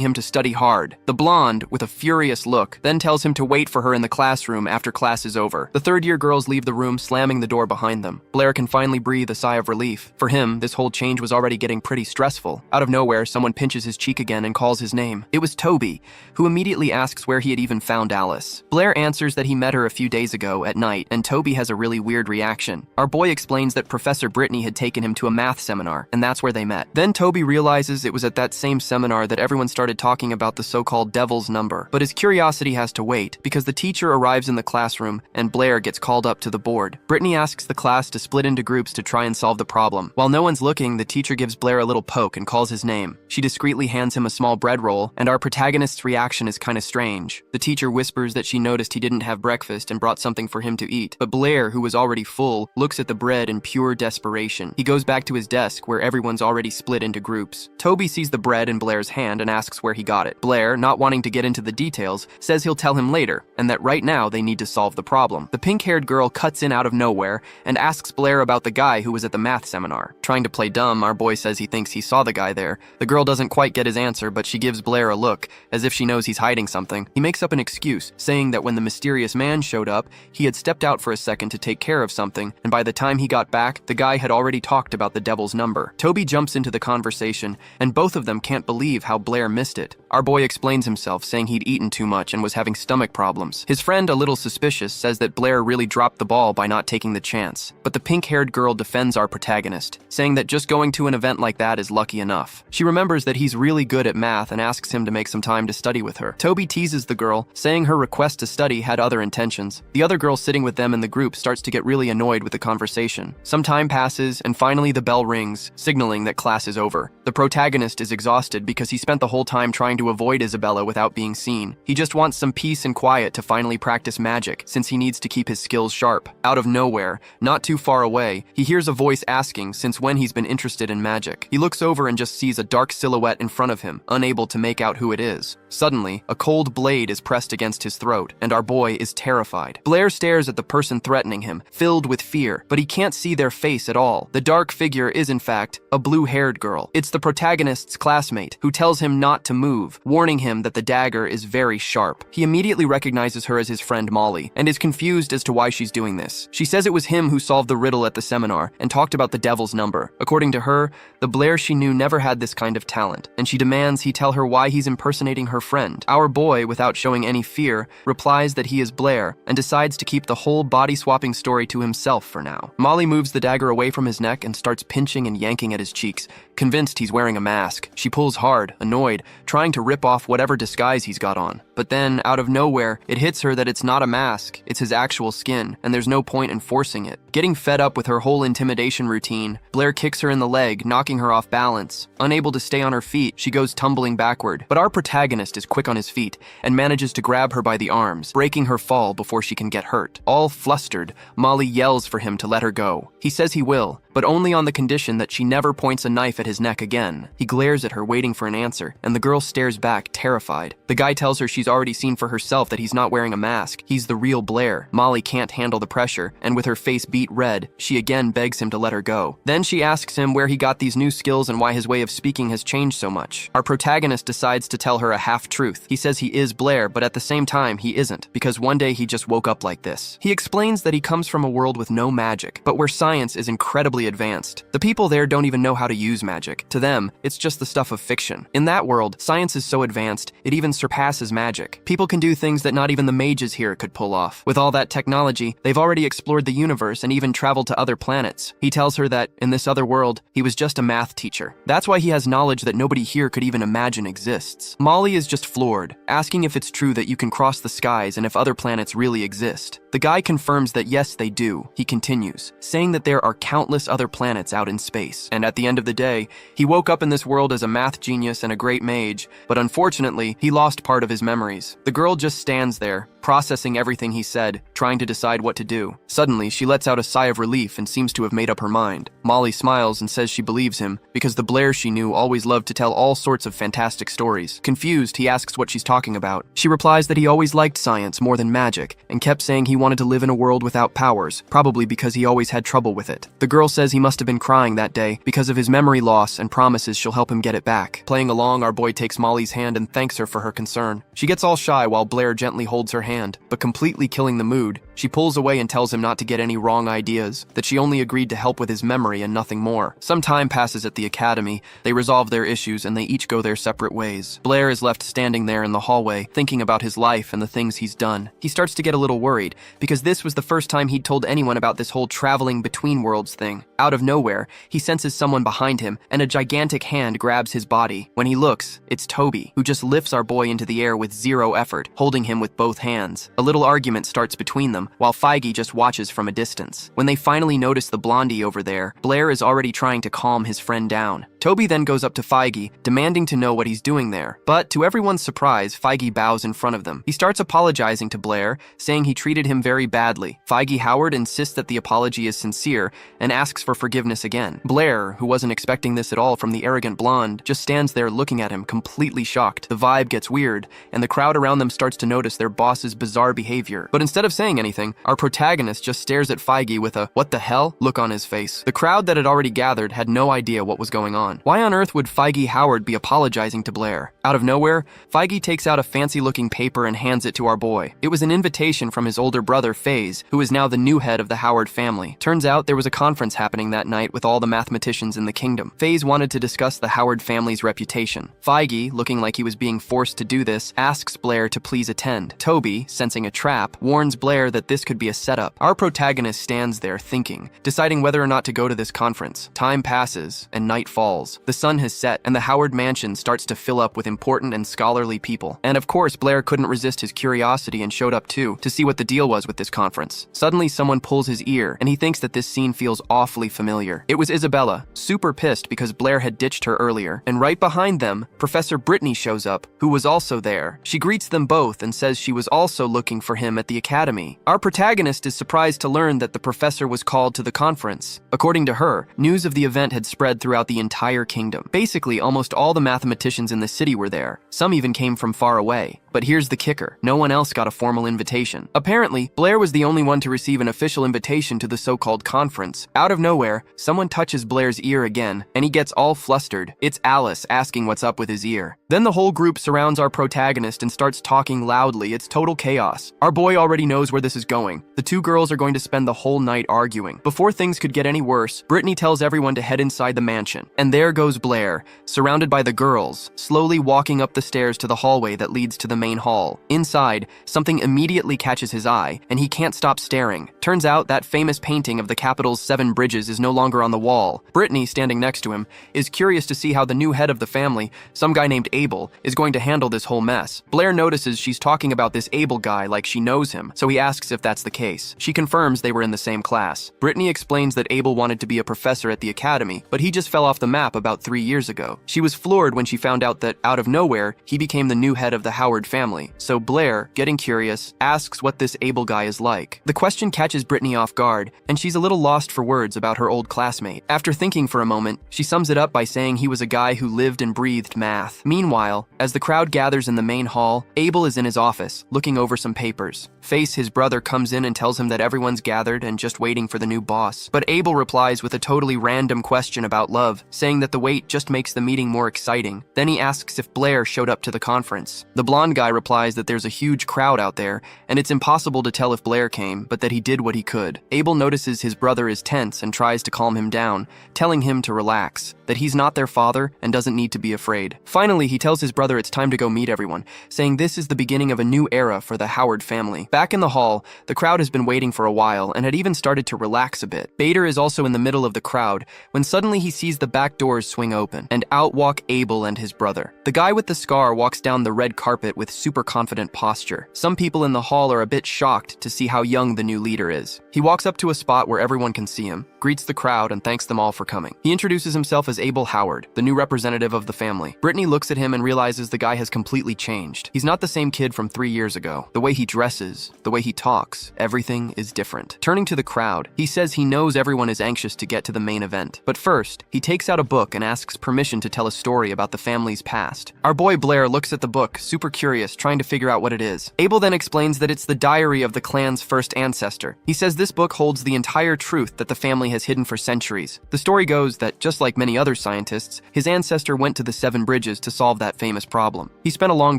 him to study hard. The blonde, with a furious look, then tells him to wait for her in the classroom after class is over. The third-year girls leave the room, slamming the door behind them. Blair can finally breathe a sigh of relief. For him, this whole change was already getting pretty stressful. Out of nowhere, someone pinches his cheek again and calls his name. It was Toby, who immediately asks where he had even found Alice. Blair answers that he met her a few days ago at night, and Toby has a really weird reaction. Our boy explains that Professor Brittany had taken him to a math seminar, and that's where they met. Then Toby realizes it was at that same seminar that everyone started talking about the so-called devil's number. But his curiosity has to wait, because the teacher arrives in the classroom, and Blair gets called up to the board. Brittany asks the class to split into groups to try and solve the problem. While no one's looking, the teacher gives Blair a little poke and calls his name. She discreetly hands him a small bread roll, and our protagonist's reaction is kinda strange. The teacher whispers that she noticed he didn't have breakfast and brought something for him to eat. But Blair, who was already full, looks at the bread in pure desperation. He goes back to his desk, where everyone's already split into groups. Toby sees the bread in Blair's hand and asks where he got it. Blair, not wanting to get into the details, says he'll tell him later, and that right now they need to solve the problem. The pink-haired girl cuts in out of nowhere and asks Blair about the guy who was at the math seminar. Trying to play dumb, our boy says he thinks he saw the guy there. The girl doesn't quite get his answer, but she gives Blair a look, as if she knows he's hiding something. He makes up an excuse, saying that when the mysterious man showed up, he had stepped out for a second to take care of something, and by the time he got back, the guy had already talked about the devil's number. Toby jumps into the conversation, and both of them can't believe how Blair missed it. Our boy explains himself, saying he'd eaten too much and was having stomach problems. His friend, a little suspicious, says that Blair really dropped the ball by not taking the chance. But the pink-haired girl defends our protagonist, saying that just going to an event like that is lucky enough. She remembers that he's really good at math and asks him to make some time to study with her. Toby teases the girl, saying her request to study had other intentions. The other girl sitting with them in the group starts to get really annoyed with the conversation. Some time passes, and finally the bell rings, signaling that class is over. The protagonist is exhausted because he spent the whole time trying to avoid Isabella without being seen. He just wants some peace and quiet to finally practice magic, since he needs to keep his skills sharp. Out of nowhere, not too far away, he hears a voice asking since when he's been interested in magic. He looks over and just sees a dark silhouette in front of him, unable to make out who it is. Suddenly, a cold blade is pressed against his throat, and our boy is terrified. Blair stares at the person threatening him, filled with fear, but he can't see their face at all. The dark figure is, in fact, a blue-haired girl. It's the protagonist's classmate, who tells him not to move, warning him that the dagger is very sharp. He immediately recognizes her as his friend Molly, and is confused as to why she's doing this. She says it was him who solved the riddle at the seminar, and talked about the devil's number. According to her, the Blair she knew never had this kind of talent, and she demands he tell her why he's impersonating her friend. Our boy, without showing any fear, replies that he is Blair, and decides to keep the whole body-swapping story to himself for now. Molly moves the dagger away from his neck and starts pinching and yanking at his cheeks, convinced he's wearing a mask. She pulls hard, annoyed, trying to rip off whatever disguise he's got on. But then, out of nowhere, it hits her that it's not a mask, it's his actual skin, and there's no point in forcing it. Getting fed up with her whole intimidation routine, Blair kicks her in the leg, knocking her off balance. Unable to stay on her feet, she goes tumbling backward. But our protagonist is quick on his feet, and manages to grab her by the arms, breaking her fall before she can get hurt. All flustered, Molly yells for him to let her go. He says he will, but only on the condition that she never points a knife at his neck again. He glares at her, waiting for an answer, and the girl stares back, terrified. The guy tells her she's already seen for herself that he's not wearing a mask. He's the real Blair. Molly can't handle the pressure, and with her face beet red, she again begs him to let her go. Then she asks him where he got these new skills and why his way of speaking has changed so much. Our protagonist decides to tell her a half-truth. He says he is Blair, but at the same time, he isn't, because one day he just woke up like this. He explains that he comes from a world with no magic, but where science is incredibly advanced. The people there don't even know how to use magic. To them, it's just the stuff of fiction. In that world, science is so advanced, it even surpasses magic. People can do things that not even the mages here could pull off. With all that technology, they've already explored the universe and even traveled to other planets. He tells her that, in this other world, he was just a math teacher. That's why he has knowledge that nobody here could even imagine exists. Molly is just floored, asking if it's true that you can cross the skies and if other planets really exist. The guy confirms that yes, they do. He continues, saying that there are countless other planets out in space. And at the end of the day, he woke up in this world as a math genius and a great mage, but unfortunately, he lost part of his memories. The girl just stands there, processing everything he said, trying to decide what to do. Suddenly, she lets out a sigh of relief and seems to have made up her mind. Molly smiles and says she believes him, because the Blair she knew always loved to tell all sorts of fantastic stories. Confused, he asks what she's talking about. She replies that he always liked science more than magic, and kept saying he wanted to live in a world without powers, probably because he always had trouble with it. The girl says he must have been crying that day because of his memory loss and promises she'll help him get it back. Playing along, our boy takes Molly's hand and thanks her for her concern. She gets all shy while Blair gently holds her hand, but completely killing the mood, she pulls away and tells him not to get any wrong ideas, that she only agreed to help with his memory and nothing more. Some time passes at the academy, they resolve their issues and they each go their separate ways. Blair is left standing there in the hallway, thinking about his life and the things he's done. He starts to get a little worried, because this was the first time he'd told anyone about this whole traveling between worlds thing. Out of nowhere, he senses someone behind him, and a gigantic hand grabs his body. When he looks, it's Toby, who just lifts our boy into the air with zero effort, holding him with both hands. A little argument starts between them, while Feige just watches from a distance. When they finally notice the blondie over there, Blair is already trying to calm his friend down. Toby then goes up to Feige, demanding to know what he's doing there. But to everyone's surprise, Feige bows in front of them. He starts apologizing to Blair, saying he treated him very badly. Feige Howard insists that the apology is sincere and asks for forgiveness again. Blair, who wasn't expecting this at all from the arrogant blonde, just stands there looking at him, completely shocked. The vibe gets weird, and the crowd around them starts to notice their boss's bizarre behavior. But instead of saying anything, our protagonist just stares at Feige with a "what the hell" look on his face. The crowd that had already gathered had no idea what was going on. Why on earth would Feige Howard be apologizing to Blair? Out of nowhere, Feige takes out a fancy-looking paper and hands it to our boy. It was an invitation from his older brother, FaZe, who is now the new head of the Howard family. Turns out there was a conference happening that night with all the mathematicians in the kingdom. FaZe wanted to discuss the Howard family's reputation. Feige, looking like he was being forced to do this, asks Blair to please attend. Toby, sensing a trap, warns Blair that this could be a setup. Our protagonist stands there thinking, deciding whether or not to go to this conference. Time passes, and night falls. The sun has set, and the Howard mansion starts to fill up with important and scholarly people. And of course, Blair couldn't resist his curiosity and showed up too, to see what the deal was with this conference. Suddenly, someone pulls his ear, and he thinks that this scene feels awfully familiar. It was Isabella, super pissed because Blair had ditched her earlier. And right behind them, Professor Brittany shows up, who was also there. She greets them both and says she was also looking for him at the academy. Our protagonist is surprised to learn that the professor was called to the conference. According to her, news of the event had spread throughout the entire kingdom. Basically, almost all the mathematicians in the city were there. Some even came from far away. But here's the kicker. No one else got a formal invitation. Apparently, Blair was the only one to receive an official invitation to the so-called conference. Out of nowhere, someone touches Blair's ear again, and he gets all flustered. It's Alice asking what's up with his ear. Then the whole group surrounds our protagonist and starts talking loudly. It's total chaos. Our boy already knows where this is going. The two girls are going to spend the whole night arguing. Before things could get any worse, Brittany tells everyone to head inside the mansion. And there goes Blair, surrounded by the girls, slowly walking up the stairs to the hallway that leads to the main hall. Inside, something immediately catches his eye, and he can't stop staring. Turns out that famous painting of the capital's 7 bridges is no longer on the wall. Brittany, standing next to him, is curious to see how the new head of the family, some guy named Abel, is going to handle this whole mess. Blair notices she's talking about this Abel guy like she knows him, so he asks if that's the case. She confirms they were in the same class. Brittany explains that Abel wanted to be a professor at the academy, but he just fell off the map about 3 years ago. She was floored when she found out that, out of nowhere, he became the new head of the Howard family, so Blair, getting curious, asks what this Abel guy is like. The question catches Brittany off guard, and she's a little lost for words about her old classmate. After thinking for a moment, she sums it up by saying he was a guy who lived and breathed math. Meanwhile, as the crowd gathers in the main hall, Abel is in his office, looking over some papers. Face, his brother, comes in and tells him that everyone's gathered and just waiting for the new boss. But Abel replies with a totally random question about love, saying that the wait just makes the meeting more exciting. Then he asks if Blair showed up to the conference. The blonde guy replies that there's a huge crowd out there, and it's impossible to tell if Blair came, but that he did what he could. Abel notices his brother is tense and tries to calm him down, telling him to relax, that he's not their father and doesn't need to be afraid. Finally, he tells his brother it's time to go meet everyone, saying this is the beginning of a new era for the Howard family. Back in the hall, the crowd has been waiting for a while and had even started to relax a bit. Bader is also in the middle of the crowd when suddenly he sees the back doors swing open, and out walk Abel and his brother. The guy with the scar walks down the red carpet with super confident posture. Some people in the hall are a bit shocked to see how young the new leader is. He walks up to a spot where everyone can see him, greets the crowd, and thanks them all for coming. He introduces himself as Abel Howard, the new representative of the family. Brittany looks at him and realizes the guy has completely changed. He's not the same kid from 3 years ago. The way he dresses, the way he talks, everything is different. Turning to the crowd, he says he knows everyone is anxious to get to the main event. But first, he takes out a book and asks permission to tell a story about the family's past. Our boy Blair looks at the book, super curious, trying to figure out what it is. Abel then explains that it's the diary of the clan's first ancestor. He says this book holds the entire truth that the family has hidden for centuries. The story goes that, just like many other scientists, his ancestor went to the 7 bridges to solve that famous problem. He spent a long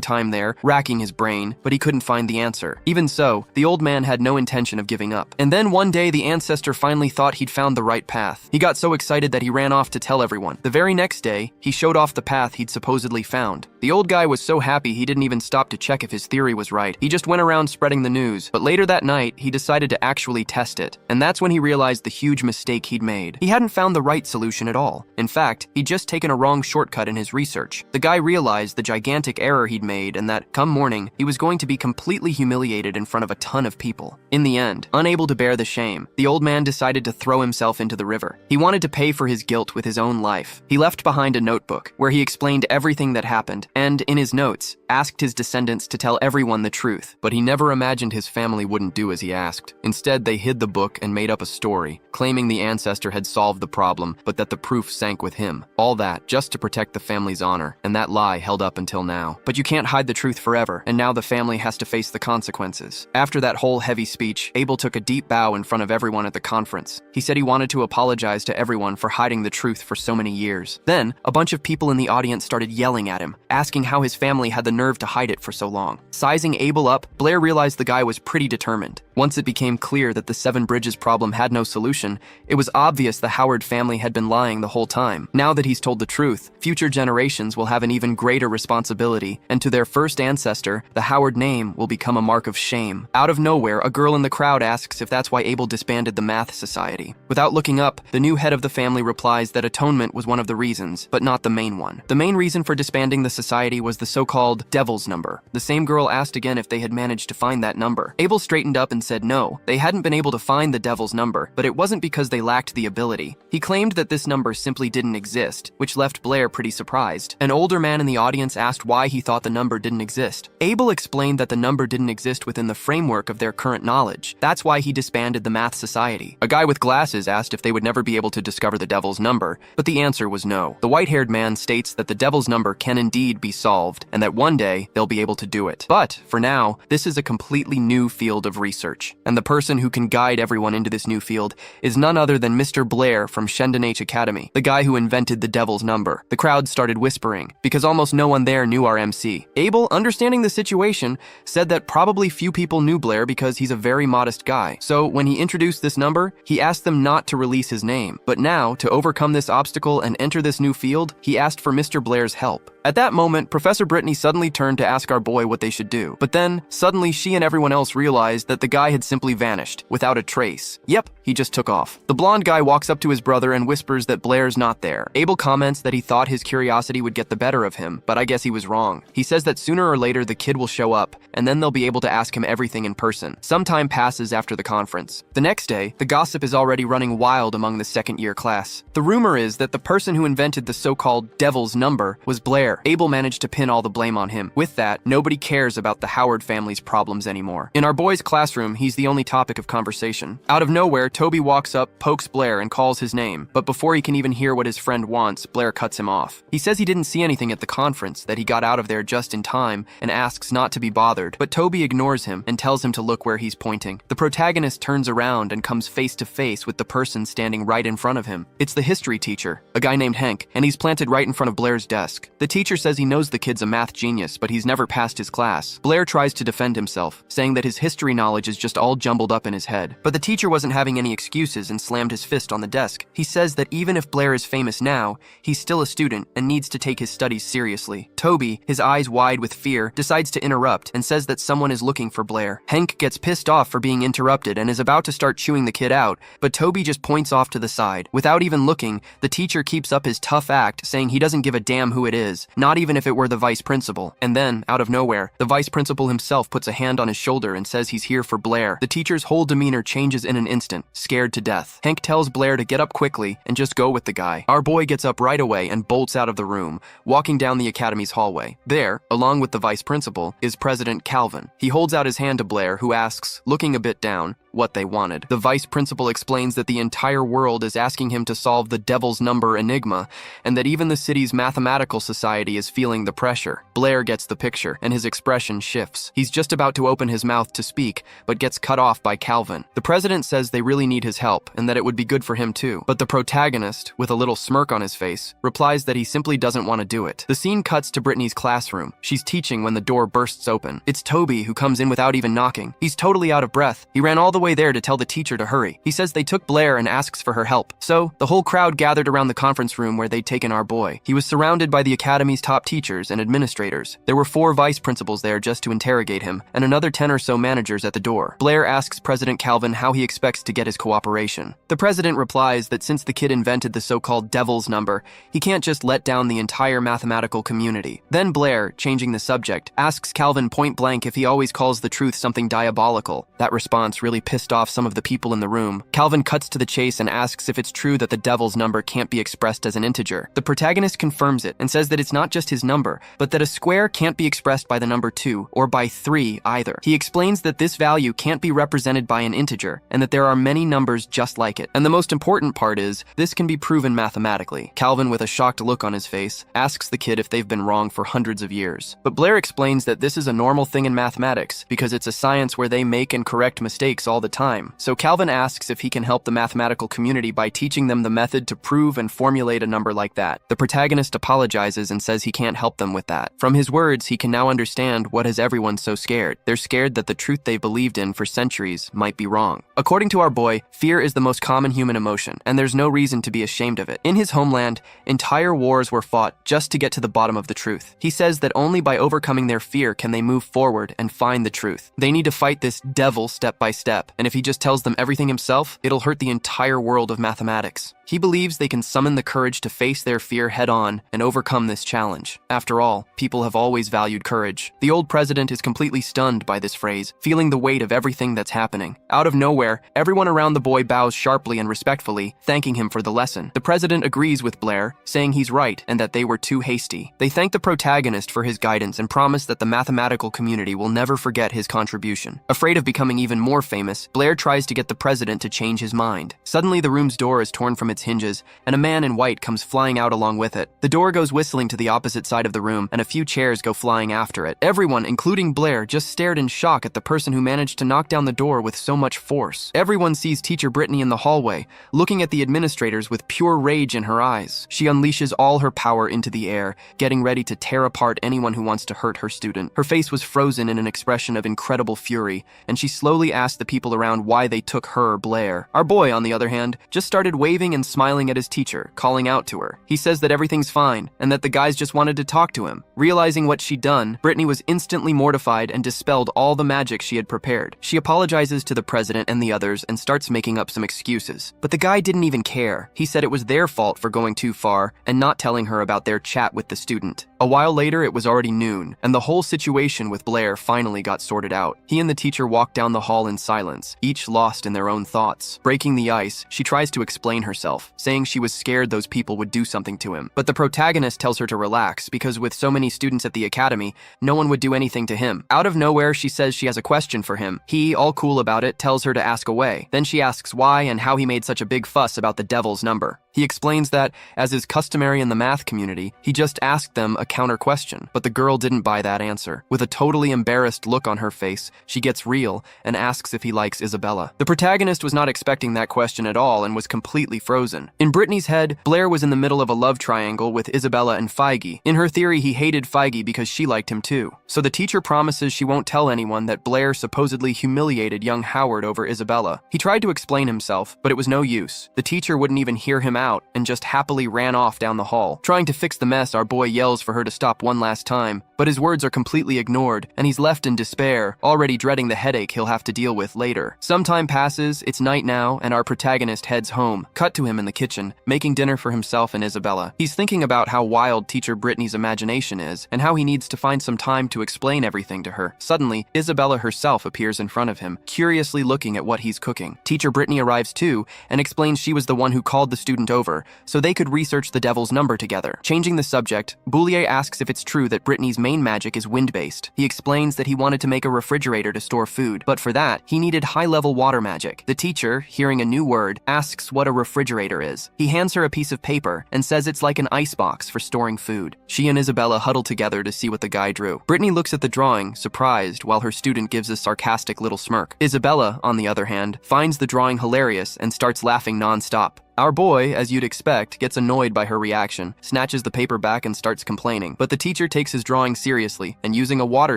time there, racking his brain, but he couldn't find the answer. Even so, the old man had no intention of giving up. And then one day, the ancestor finally thought he'd found the right path. He got so excited that he ran off to tell everyone. The very next day, he showed off the path he'd supposedly found. The old guy was so happy he didn't even stop to check if his theory was right. He just went around spreading the news. But later that night, he decided to actually test it. And that's when he realized the huge mistake he'd made. He hadn't found the right solution at all. In fact, he'd just taken a wrong shortcut in his research. The guy realized the gigantic error he'd made and that, come morning, he was going to be completely humiliated in front of a ton of people. In the end, unable to bear the shame, the old man decided to throw himself into the river. He wanted to pay for his guilt with his own life. He left behind a notebook where he explained everything that happened and, in his notes, asked his descendants to tell everyone the truth. But he never imagined his family wouldn't do as he asked. Instead, they hid the book and made up a story, claiming the ancestor had solved the problem, but that the proof sank with him. All that just to protect the family's honor, and that lie held up until now. But you can't hide the truth forever, and now the family has to face the consequences. After that whole heavy speech, Abel took a deep bow in front of everyone at the conference. He said he wanted to apologize to everyone for hiding the truth for so many years. Then, a bunch of people in the audience started yelling at him, asking how his family had the nerve to hide it for so long. Sizing Abel up, Blair realized the guy was pretty determined. Once it became clear that the 7 bridges problem had no solution, it was obvious the Howard family had been lying the whole time. Now that he's told the truth, future generations will have an even greater responsibility, and to their first ancestor, the Howard name will become a mark of shame. Out of nowhere, a girl in the crowd asks if that's why Abel disbanded the Math Society. Without looking up, the new head of the family replies that atonement was one of the reasons, but not the main one. The main reason for disbanding the society was the so-called devil's number. The same girl asked again if they had managed to find that number. Abel straightened up and said no, they hadn't been able to find the devil's number, but it wasn't because they lacked the ability. He claimed that this number simply didn't exist, which left Blair pretty surprised. An older man in the audience asked why he thought the number didn't exist. Abel explained that the number didn't exist within the framework of their current knowledge. That's why he disbanded the Math Society. A guy with glasses asked if they would never be able to discover the devil's number, but the answer was no. The white-haired man states that the devil's number can indeed be solved, and that one day they'll be able to do it. But, for now, this is a completely new field of research, and the person who can guide everyone into this new field is none other than Mr. Blair from Shounen Academy, the guy who invented the devil's number. The crowd started whispering, because almost no one there knew our MC. Abel, understanding the situation, said that probably few people knew Blair because he's a very modest guy. So when he introduced this number, he asked them not to release his name. But now, to overcome this obstacle and enter this new field, he asked for Mr. Blair's help. At that moment, Professor Brittany suddenly turned to ask our boy what they should do. But then, suddenly she and everyone else realized that the guy had simply vanished, without a trace. Yep, he just took off. The blonde guy walks up to his brother and whispers that Blair's not there. Abel comments that he thought his curiosity would get the better of him, but I guess he was wrong. He says that sooner or later the kid will show up, and then they'll be able to ask him everything in person. Some time passes after the conference. The next day, the gossip is already running wild among the second-year class. The rumor is that the person who invented the so-called devil's number was Blair, Blair. Abel managed to pin all the blame on him. With that, nobody cares about the Howard family's problems anymore. In our boy's classroom, he's the only topic of conversation. Out of nowhere, Toby walks up, pokes Blair, and calls his name. But before he can even hear what his friend wants, Blair cuts him off. He says he didn't see anything at the conference, that he got out of there just in time, and asks not to be bothered. But Toby ignores him and tells him to look where he's pointing. The protagonist turns around and comes face to face with the person standing right in front of him. It's the history teacher, a guy named Hank, and he's planted right in front of Blair's desk. The teacher says he knows the kid's a math genius, but he's never passed his class. Blair tries to defend himself, saying that his history knowledge is just all jumbled up in his head. But the teacher wasn't having any excuses and slammed his fist on the desk. He says that even if Blair is famous now, he's still a student and needs to take his studies seriously. Toby, his eyes wide with fear, decides to interrupt and says that someone is looking for Blair. Hank gets pissed off for being interrupted and is about to start chewing the kid out, but Toby just points off to the side. Without even looking, the teacher keeps up his tough act, saying he doesn't give a damn who it is, not even if it were the vice principal. And then, out of nowhere, the vice principal himself puts a hand on his shoulder and says he's here for Blair. The teacher's whole demeanor changes in an instant, scared to death. Hank tells Blair to get up quickly and just go with the guy. Our boy gets up right away and bolts out of the room, walking down the academy's hallway. There, along with the vice principal, is President Calvin. He holds out his hand to Blair, who asks, looking a bit down, what they wanted. The vice principal explains that the entire world is asking him to solve the devil's number enigma, and that even the city's mathematical society is feeling the pressure. Blair gets the picture, and his expression shifts. He's just about to open his mouth to speak, but gets cut off by Calvin. The president says they really need his help, and that it would be good for him too. But the protagonist, with a little smirk on his face, replies that he simply doesn't want to do it. The scene cuts to Brittany's classroom. She's teaching when the door bursts open. It's Toby, who comes in without even knocking. He's totally out of breath. He ran all the way there to tell the teacher to hurry. He says they took Blair and asks for her help. So, the whole crowd gathered around the conference room where they'd taken our boy. He was surrounded by the academy's top teachers and administrators. There were 4 vice principals there just to interrogate him, and another 10 or so managers at the door. Blair asks President Calvin how he expects to get his cooperation. The president replies that since the kid invented the so-called devil's number, he can't just let down the entire mathematical community. Then Blair, changing the subject, asks Calvin point blank if he always calls the truth something diabolical. That response really pissed off some of the people in the room. Calvin cuts to the chase and asks if it's true that the devil's number can't be expressed as an integer. The protagonist confirms it and says that it's not just his number, but that a square can't be expressed by the number 2 or by 3 either. He explains that this value can't be represented by an integer and that there are many numbers just like it. And the most important part is, this can be proven mathematically. Calvin, with a shocked look on his face, asks the kid if they've been wrong for hundreds of years. But Blair explains that this is a normal thing in mathematics because it's a science where they make and correct mistakes all the time. So Calvin asks if he can help the mathematical community by teaching them the method to prove and formulate a number like that. The protagonist apologizes and says he can't help them with that. From his words, he can now understand what has everyone so scared. They're scared that the truth they believed in for centuries might be wrong. According to our boy, fear is the most common human emotion, and there's no reason to be ashamed of it. In his homeland, entire wars were fought just to get to the bottom of the truth. He says that only by overcoming their fear can they move forward and find the truth. They need to fight this devil step by step, and if he just tells them everything himself, it'll hurt the entire world of mathematics. He believes they can summon the courage to face their fear head-on and overcome this challenge. After all, people have always valued courage. The old president is completely stunned by this phrase, feeling the weight of everything that's happening. Out of nowhere, everyone around the boy bows sharply and respectfully, thanking him for the lesson. The president agrees with Blair, saying he's right and that they were too hasty. They thank the protagonist for his guidance and promise that the mathematical community will never forget his contribution. Afraid of becoming even more famous, Blair tries to get the president to change his mind. Suddenly, the room's door is torn from its hinges, and a man in white comes flying out along with it. The door goes whistling to the opposite side of the room, and a few chairs go flying after it. Everyone, including Blair, just stared in shock at the person who managed to knock down the door with so much force. Everyone sees teacher Brittany in the hallway, looking at the administrators with pure rage in her eyes. She unleashes all her power into the air, getting ready to tear apart anyone who wants to hurt her student. Her face was frozen in an expression of incredible fury, and she slowly asked the people around why they took her, Blair. Our boy, on the other hand, just started waving and smiling at his teacher, calling out to her. He says that everything's fine, and that the guys just wanted to talk to him. Realizing what she'd done, Brittany was instantly mortified and dispelled all the magic she had prepared. She apologizes to the president and the others and starts making up some excuses. But the guy didn't even care. He said it was their fault for going too far and not telling her about their chat with the student. A while later, it was already noon, and the whole situation with Blair finally got sorted out. He and the teacher walked down the hall in silence, each lost in their own thoughts. Breaking the ice, she tries to explain herself, saying she was scared those people would do something to him. But the protagonist tells her to relax, because with so many students at the academy, no one would do anything to him. Out of nowhere, she says she has a question for him. He, all cool about it, tells her to ask away. Then she asks why and how he made such a big fuss about the devil's number. He explains that, as is customary in the math community, he just asked them a counter question, but the girl didn't buy that answer. With a totally embarrassed look on her face, she gets real and asks if he likes Isabella. The protagonist was not expecting that question at all and was completely frozen. In Brittany's head, Blair was in the middle of a love triangle with Isabella and Feige. In her theory, he hated Feige because she liked him too. So the teacher promises she won't tell anyone that Blair supposedly humiliated young Howard over Isabella. He tried to explain himself, but it was no use. The teacher wouldn't even hear him out and just happily ran off down the hall. Trying to fix the mess, our boy yells for her to stop one last time, but his words are completely ignored, and he's left in despair, already dreading the headache he'll have to deal with later. Some time passes, it's night now, and our protagonist heads home. Cut to him in the kitchen, making dinner for himself and Isabella. He's thinking about how wild teacher Brittany's imagination is, and how he needs to find some time to explain everything to her. Suddenly, Isabella herself appears in front of him, curiously looking at what he's cooking. Teacher Brittany arrives too, and explains she was the one who called the student over, so they could research the devil's number together. Changing the subject, Boulier asks if it's true that Brittany's main magic is wind-based. He explains that he wanted to make a refrigerator to store food, but for that, he needed high-level water magic. The teacher, hearing a new word, asks what a refrigerator is. He hands her a piece of paper and says it's like an icebox for storing food. She and Isabella huddle together to see what the guy drew. Brittany looks at the drawing, surprised, while her student gives a sarcastic little smirk. Isabella, on the other hand, finds the drawing hilarious and starts laughing non-stop. Our boy, as you'd expect, gets annoyed by her reaction, snatches the paper back and starts complaining. But the teacher takes his drawing seriously, and using a water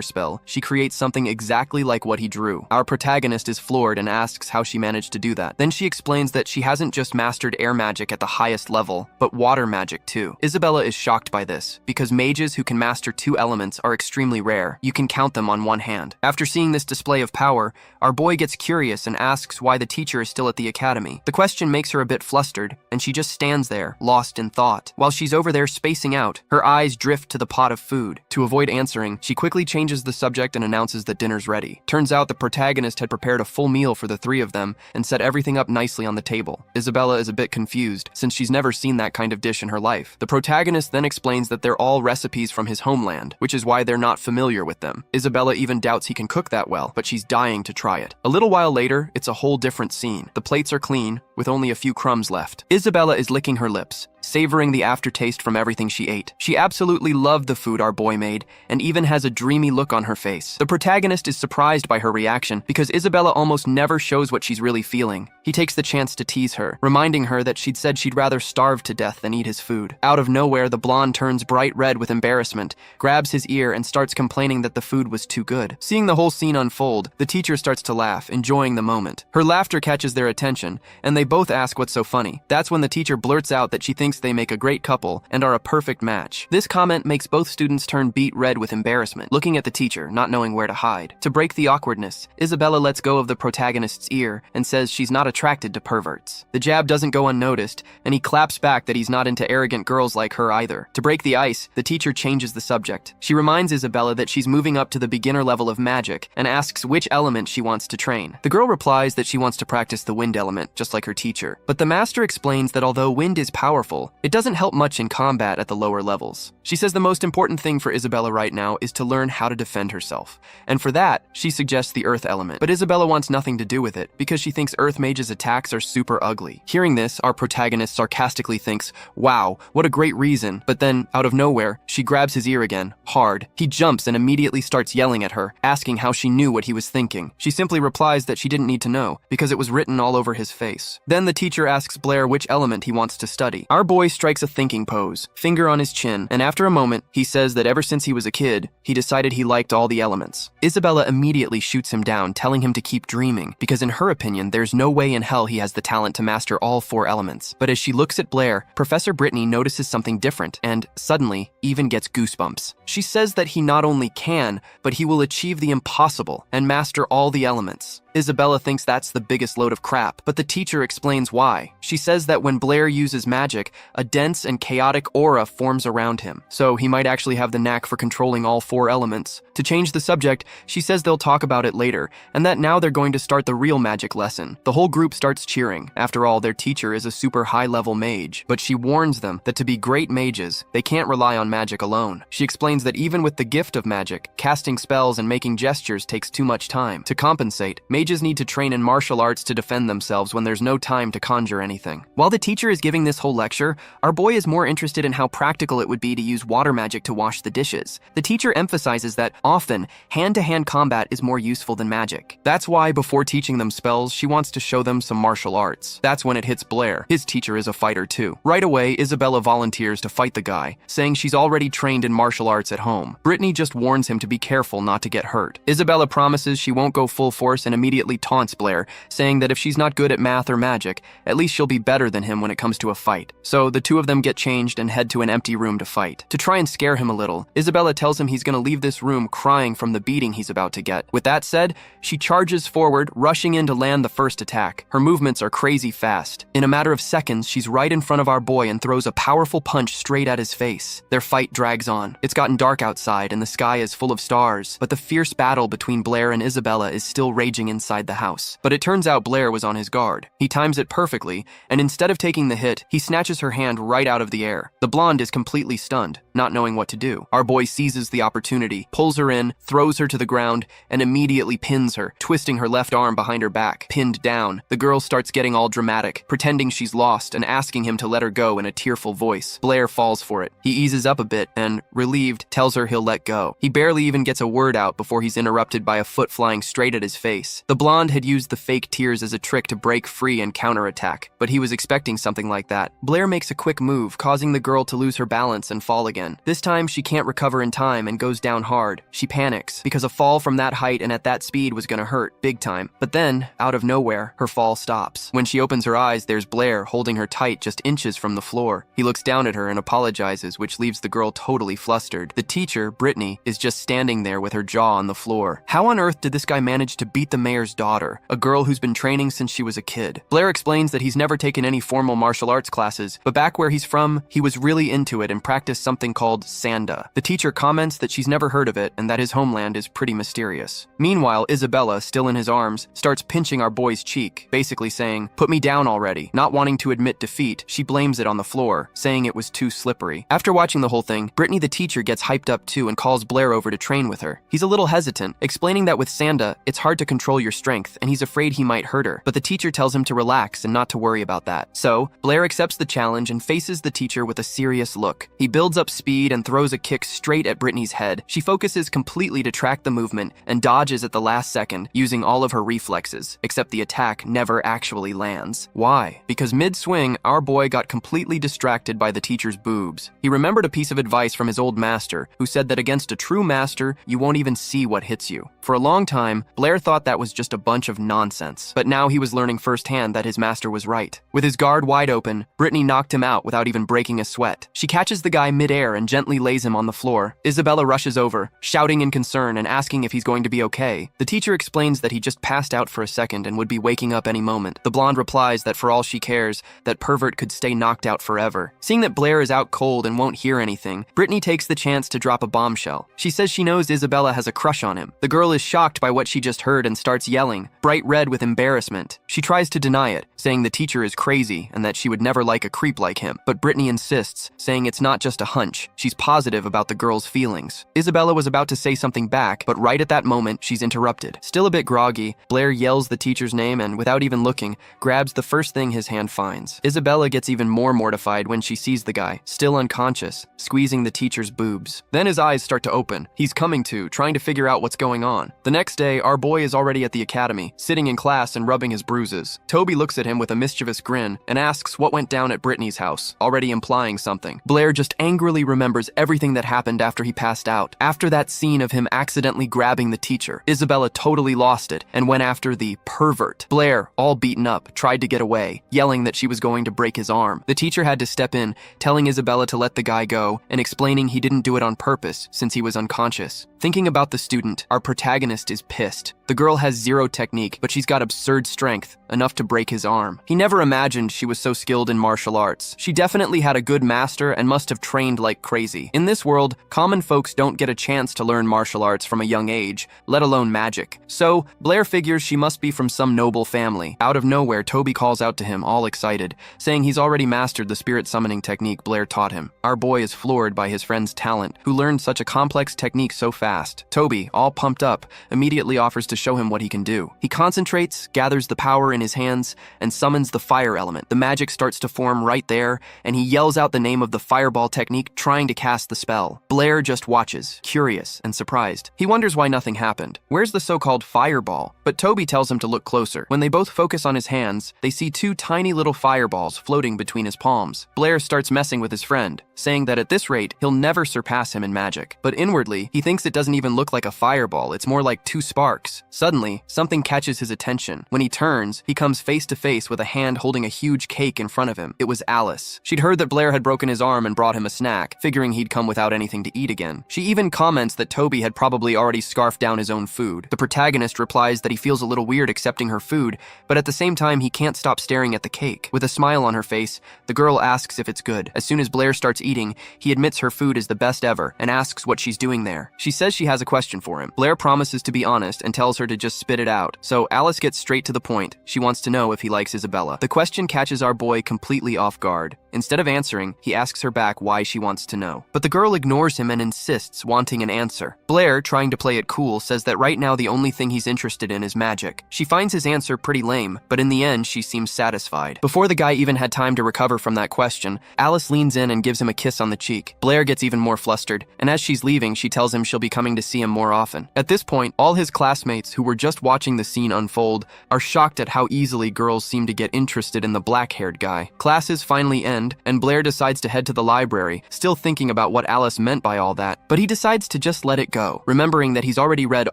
spell, she creates something exactly like what he drew. Our protagonist is floored and asks how she managed to do that. Then she explains that she hasn't just mastered air magic at the highest level, but water magic too. Isabella is shocked by this, because mages who can master 2 elements are extremely rare. You can count them on one hand. After seeing this display of power, our boy gets curious and asks why the teacher is still at the academy. The question makes her a bit flustered, and she just stands there, lost in thought. While she's over there spacing out, her eyes drift to the pot of food. To avoid answering, she quickly changes the subject and announces that dinner's ready. Turns out the protagonist had prepared a full meal for the 3 of them and set everything up nicely on the table. Isabella is a bit confused, since she's never seen that kind of dish in her life. The protagonist then explains that they're all recipes from his homeland, which is why they're not familiar with them. Isabella even doubts he can cook that well, but she's dying to try it. A little while later, it's a whole different scene. The plates are clean, with only a few crumbs left. Isabella is licking her lips, savoring the aftertaste from everything she ate. She absolutely loved the food our boy made, and even has a dreamy look on her face. The protagonist is surprised by her reaction, because Isabella almost never shows what she's really feeling. He takes the chance to tease her, reminding her that she'd said she'd rather starve to death than eat his food. Out of nowhere, the blonde turns bright red with embarrassment, grabs his ear, and starts complaining that the food was too good. Seeing the whole scene unfold, the teacher starts to laugh, enjoying the moment. Her laughter catches their attention, and they both ask what's so funny. That's when the teacher blurts out that she thinks they make a great couple and are a perfect match. This comment makes both students turn beet red with embarrassment, looking at the teacher, not knowing where to hide. To break the awkwardness, Isabella lets go of the protagonist's ear and says she's not attracted to perverts. The jab doesn't go unnoticed, and he claps back that he's not into arrogant girls like her either. To break the ice, the teacher changes the subject. She reminds Isabella that she's moving up to the beginner level of magic and asks which element she wants to train. The girl replies that she wants to practice the wind element, just like her teacher. But the master explains that although wind is powerful, it doesn't help much in combat at the lower levels. She says the most important thing for Isabella right now is to learn how to defend herself. And for that, she suggests the earth element. But Isabella wants nothing to do with it, because she thinks earth mages' attacks are super ugly. Hearing this, our protagonist sarcastically thinks, wow, what a great reason. But then, out of nowhere, she grabs his ear again, hard. He jumps and immediately starts yelling at her, asking how she knew what he was thinking. She simply replies that she didn't need to know, because it was written all over his face. Then the teacher asks Blair which element he wants to study. Our boy strikes a thinking pose, finger on his chin, and after a moment, he says that ever since he was a kid, he decided he liked all the elements. Isabella immediately shoots him down, telling him to keep dreaming, because in her opinion, there's no way in hell he has the talent to master all 4 elements. But as she looks at Blair, Professor Brittany notices something different, and suddenly, even gets goosebumps. She says that he not only can, but he will achieve the impossible and master all the elements. Isabella thinks that's the biggest load of crap, but the teacher explains why. She says that when Blair uses magic, a dense and chaotic aura forms around him, so he might actually have the knack for controlling all 4 elements. To change the subject, she says they'll talk about it later, and that now they're going to start the real magic lesson. The whole group starts cheering. After all, their teacher is a super high-level mage, but she warns them that to be great mages, they can't rely on magic alone. She explains that even with the gift of magic, casting spells and making gestures takes too much time. To compensate, mages need to train in martial arts to defend themselves when there's no time to conjure anything. While the teacher is giving this whole lecture, our boy is more interested in how practical it would be to use water magic to wash the dishes. The teacher emphasizes that often, hand-to-hand combat is more useful than magic. That's why, before teaching them spells, she wants to show them some martial arts. That's when it hits Blair. His teacher is a fighter too. Right away, Isabella volunteers to fight the guy, saying she's already trained in martial arts at home. Brittany just warns him to be careful not to get hurt. Isabella promises she won't go full force and immediately taunts Blair, saying that if she's not good at math or magic, at least she'll be better than him when it comes to a fight. So the two of them get changed and head to an empty room to fight. To try and scare him a little, Isabella tells him he's gonna leave this room crying from the beating he's about to get. With that said, she charges forward, rushing in to land the first attack. Her movements are crazy fast. In a matter of seconds, she's right in front of our boy and throws a powerful punch straight at his face. Their fight drags on. It's gotten dark outside and the sky is full of stars, but the fierce battle between Blair and Isabella is still raging inside the house. But it turns out Blair was on his guard. He times it perfectly, and instead of taking the hit, he snatches her hand right out of the air. The blonde is completely stunned, not knowing what to do. Our boy seizes the opportunity, pulls her in, throws her to the ground, and immediately pins her, twisting her left arm behind her back. Pinned down, the girl starts getting all dramatic, pretending she's lost and asking him to let her go in a tearful voice. Blair falls for it. He eases up a bit and, relieved, tells her he'll let go. He barely even gets a word out before he's interrupted by a foot flying straight at his face. The blonde had used the fake tears as a trick to break free and counterattack, but he was expecting something like that. Blair makes a quick move, causing the girl to lose her balance and fall again. This time, she can't recover in time and goes down hard. She panics, because a fall from that height and at that speed was gonna hurt, big time. But then, out of nowhere, her fall stops. When she opens her eyes, there's Blair holding her tight just inches from the floor. He looks down at her and apologizes, which leaves the girl totally flustered. The teacher, Brittany, is just standing there with her jaw on the floor. How on earth did this guy manage to beat the mayor's daughter, a girl who's been training since she was a kid? Blair explains that he's never taken any formal martial arts classes, but back where he's from, he was really into it and practiced something called sanda. The teacher comments that she's never heard of it and that his homeland is pretty mysterious. Meanwhile, Isabella, still in his arms, starts pinching our boy's cheek, basically saying, "Put me down already." Not wanting to admit defeat, she blames it on the floor, saying it was too slippery. After watching the whole thing, Brittany the teacher gets hyped up too and calls Blair over to train with her. He's a little hesitant, explaining that with sanda, it's hard to control your strength and he's afraid he might hurt her, but the teacher tells him to relax and not to worry about that. So, Blair accepts the challenge and faces the teacher with a serious look. He builds up speed and throws a kick straight at Brittany's head. She focuses completely to track the movement and dodges at the last second, using all of her reflexes, except the attack never actually lands. Why? Because mid-swing, our boy got completely distracted by the teacher's boobs. He remembered a piece of advice from his old master, who said that against a true master, you won't even see what hits you. For a long time, Blair thought that was just a bunch of nonsense, but now he was learning firsthand that his master was right. With his guard wide open, Brittany knocked him out without even breaking a sweat. She catches the guy mid-air and gently lays him on the floor. Isabella rushes over, shouting in concern and asking if he's going to be okay. The teacher explains that he just passed out for a second and would be waking up any moment. The blonde replies that for all she cares, that pervert could stay knocked out forever. Seeing that Blair is out cold and won't hear anything, Brittany takes the chance to drop a bombshell. She says she knows Isabella has a crush on him. The girl is shocked by what she just heard and starts yelling, bright red with embarrassment. She tries to deny it, saying the teacher is crazy and that she would never like a creep like him. But Brittany insists, saying it's not just a hunch. She's positive about the girl's feelings. Isabella was about to say something back, but right at that moment, she's interrupted. Still a bit groggy, Blair yells the teacher's name and, without even looking, grabs the first thing his hand finds. Isabella gets even more mortified when she sees the guy, still unconscious, squeezing the teacher's boobs. Then his eyes start to open. He's coming to, trying to figure out what's going on. The next day, our boy is already at the academy, sitting in class and rubbing his bruises. Toby looks at him with a mischievous grin and asks what went down at Brittany's house, already implying something. Blair just angrily remembers everything that happened after he passed out. After that scene of him accidentally grabbing the teacher, Isabella totally lost it and went after the pervert. Blair, all beaten up, tried to get away, yelling that she was going to break his arm. The teacher had to step in, telling Isabella to let the guy go and explaining he didn't do it on purpose since he was unconscious. Thinking about the student, our protagonist is pissed. The girl has zero technique, but she's got absurd strength, enough to break his arm. He never imagined she was so skilled in martial arts. She definitely had a good master and must have trained like crazy. In this world, common folks don't get a chance to learn martial arts from a young age, let alone magic. So, Blair figures she must be from some noble family. Out of nowhere, Toby calls out to him, all excited, saying he's already mastered the spirit summoning technique Blair taught him. Our boy is floored by his friend's talent, who learned such a complex technique so fast. Toby, all pumped up, immediately offers to show him what he can do. He concentrates, gathers the power in his hands, and summons the fire element. The magic starts to form right there, and he yells out the name of the fireball technique, trying to cast the spell. Blair just watches, curious and surprised. He wonders why nothing happened. Where's the so-called fireball? But Toby tells him to look closer. When they both focus on his hands, they see two tiny little fireballs floating between his palms. Blair starts messing with his friend, saying that at this rate, he'll never surpass him in magic. But inwardly, he thinks it doesn't even look like a fireball, it's more like two sparks. Suddenly, something catches his attention. When he turns, he comes face to face with a hand holding a huge cake in front of him. It was Alice. She'd heard that Blair had broken his arm and brought him a snack, figuring he'd come without anything to eat again. She even comments that Toby had probably already scarfed down his own food. The protagonist replies that he feels a little weird accepting her food, but at the same time he can't stop staring at the cake. With a smile on her face, the girl asks if it's good. As soon as Blair starts eating, he admits her food is the best ever and asks what she's doing there. She says she has a question for him. Blair promises to be honest and tells her to just spit it out. So Alice gets straight to the point. She wants to know if he likes Isabella. The question catches our boy completely off guard. Instead of answering, he asks her back why she wants to know. But the girl ignores him and insists, wanting an answer. Blair, trying to play it cool, says that right now the only thing he's interested in is magic. She finds his answer pretty lame, but in the end she seems satisfied. Before the guy even had time to recover from that question, Alice leans in and gives him a kiss on the cheek. Blair gets even more flustered, and as she's leaving, she tells him she'll be coming to see him more often. At this point, all his classmates, who were just watching the scene unfold, are shocked at how easily girls seem to get interested in the black-haired guy. Classes finally end, and Blair decides to head to the library, still thinking about what Alice meant by all that, but he decides to just let it go, remembering that he's already read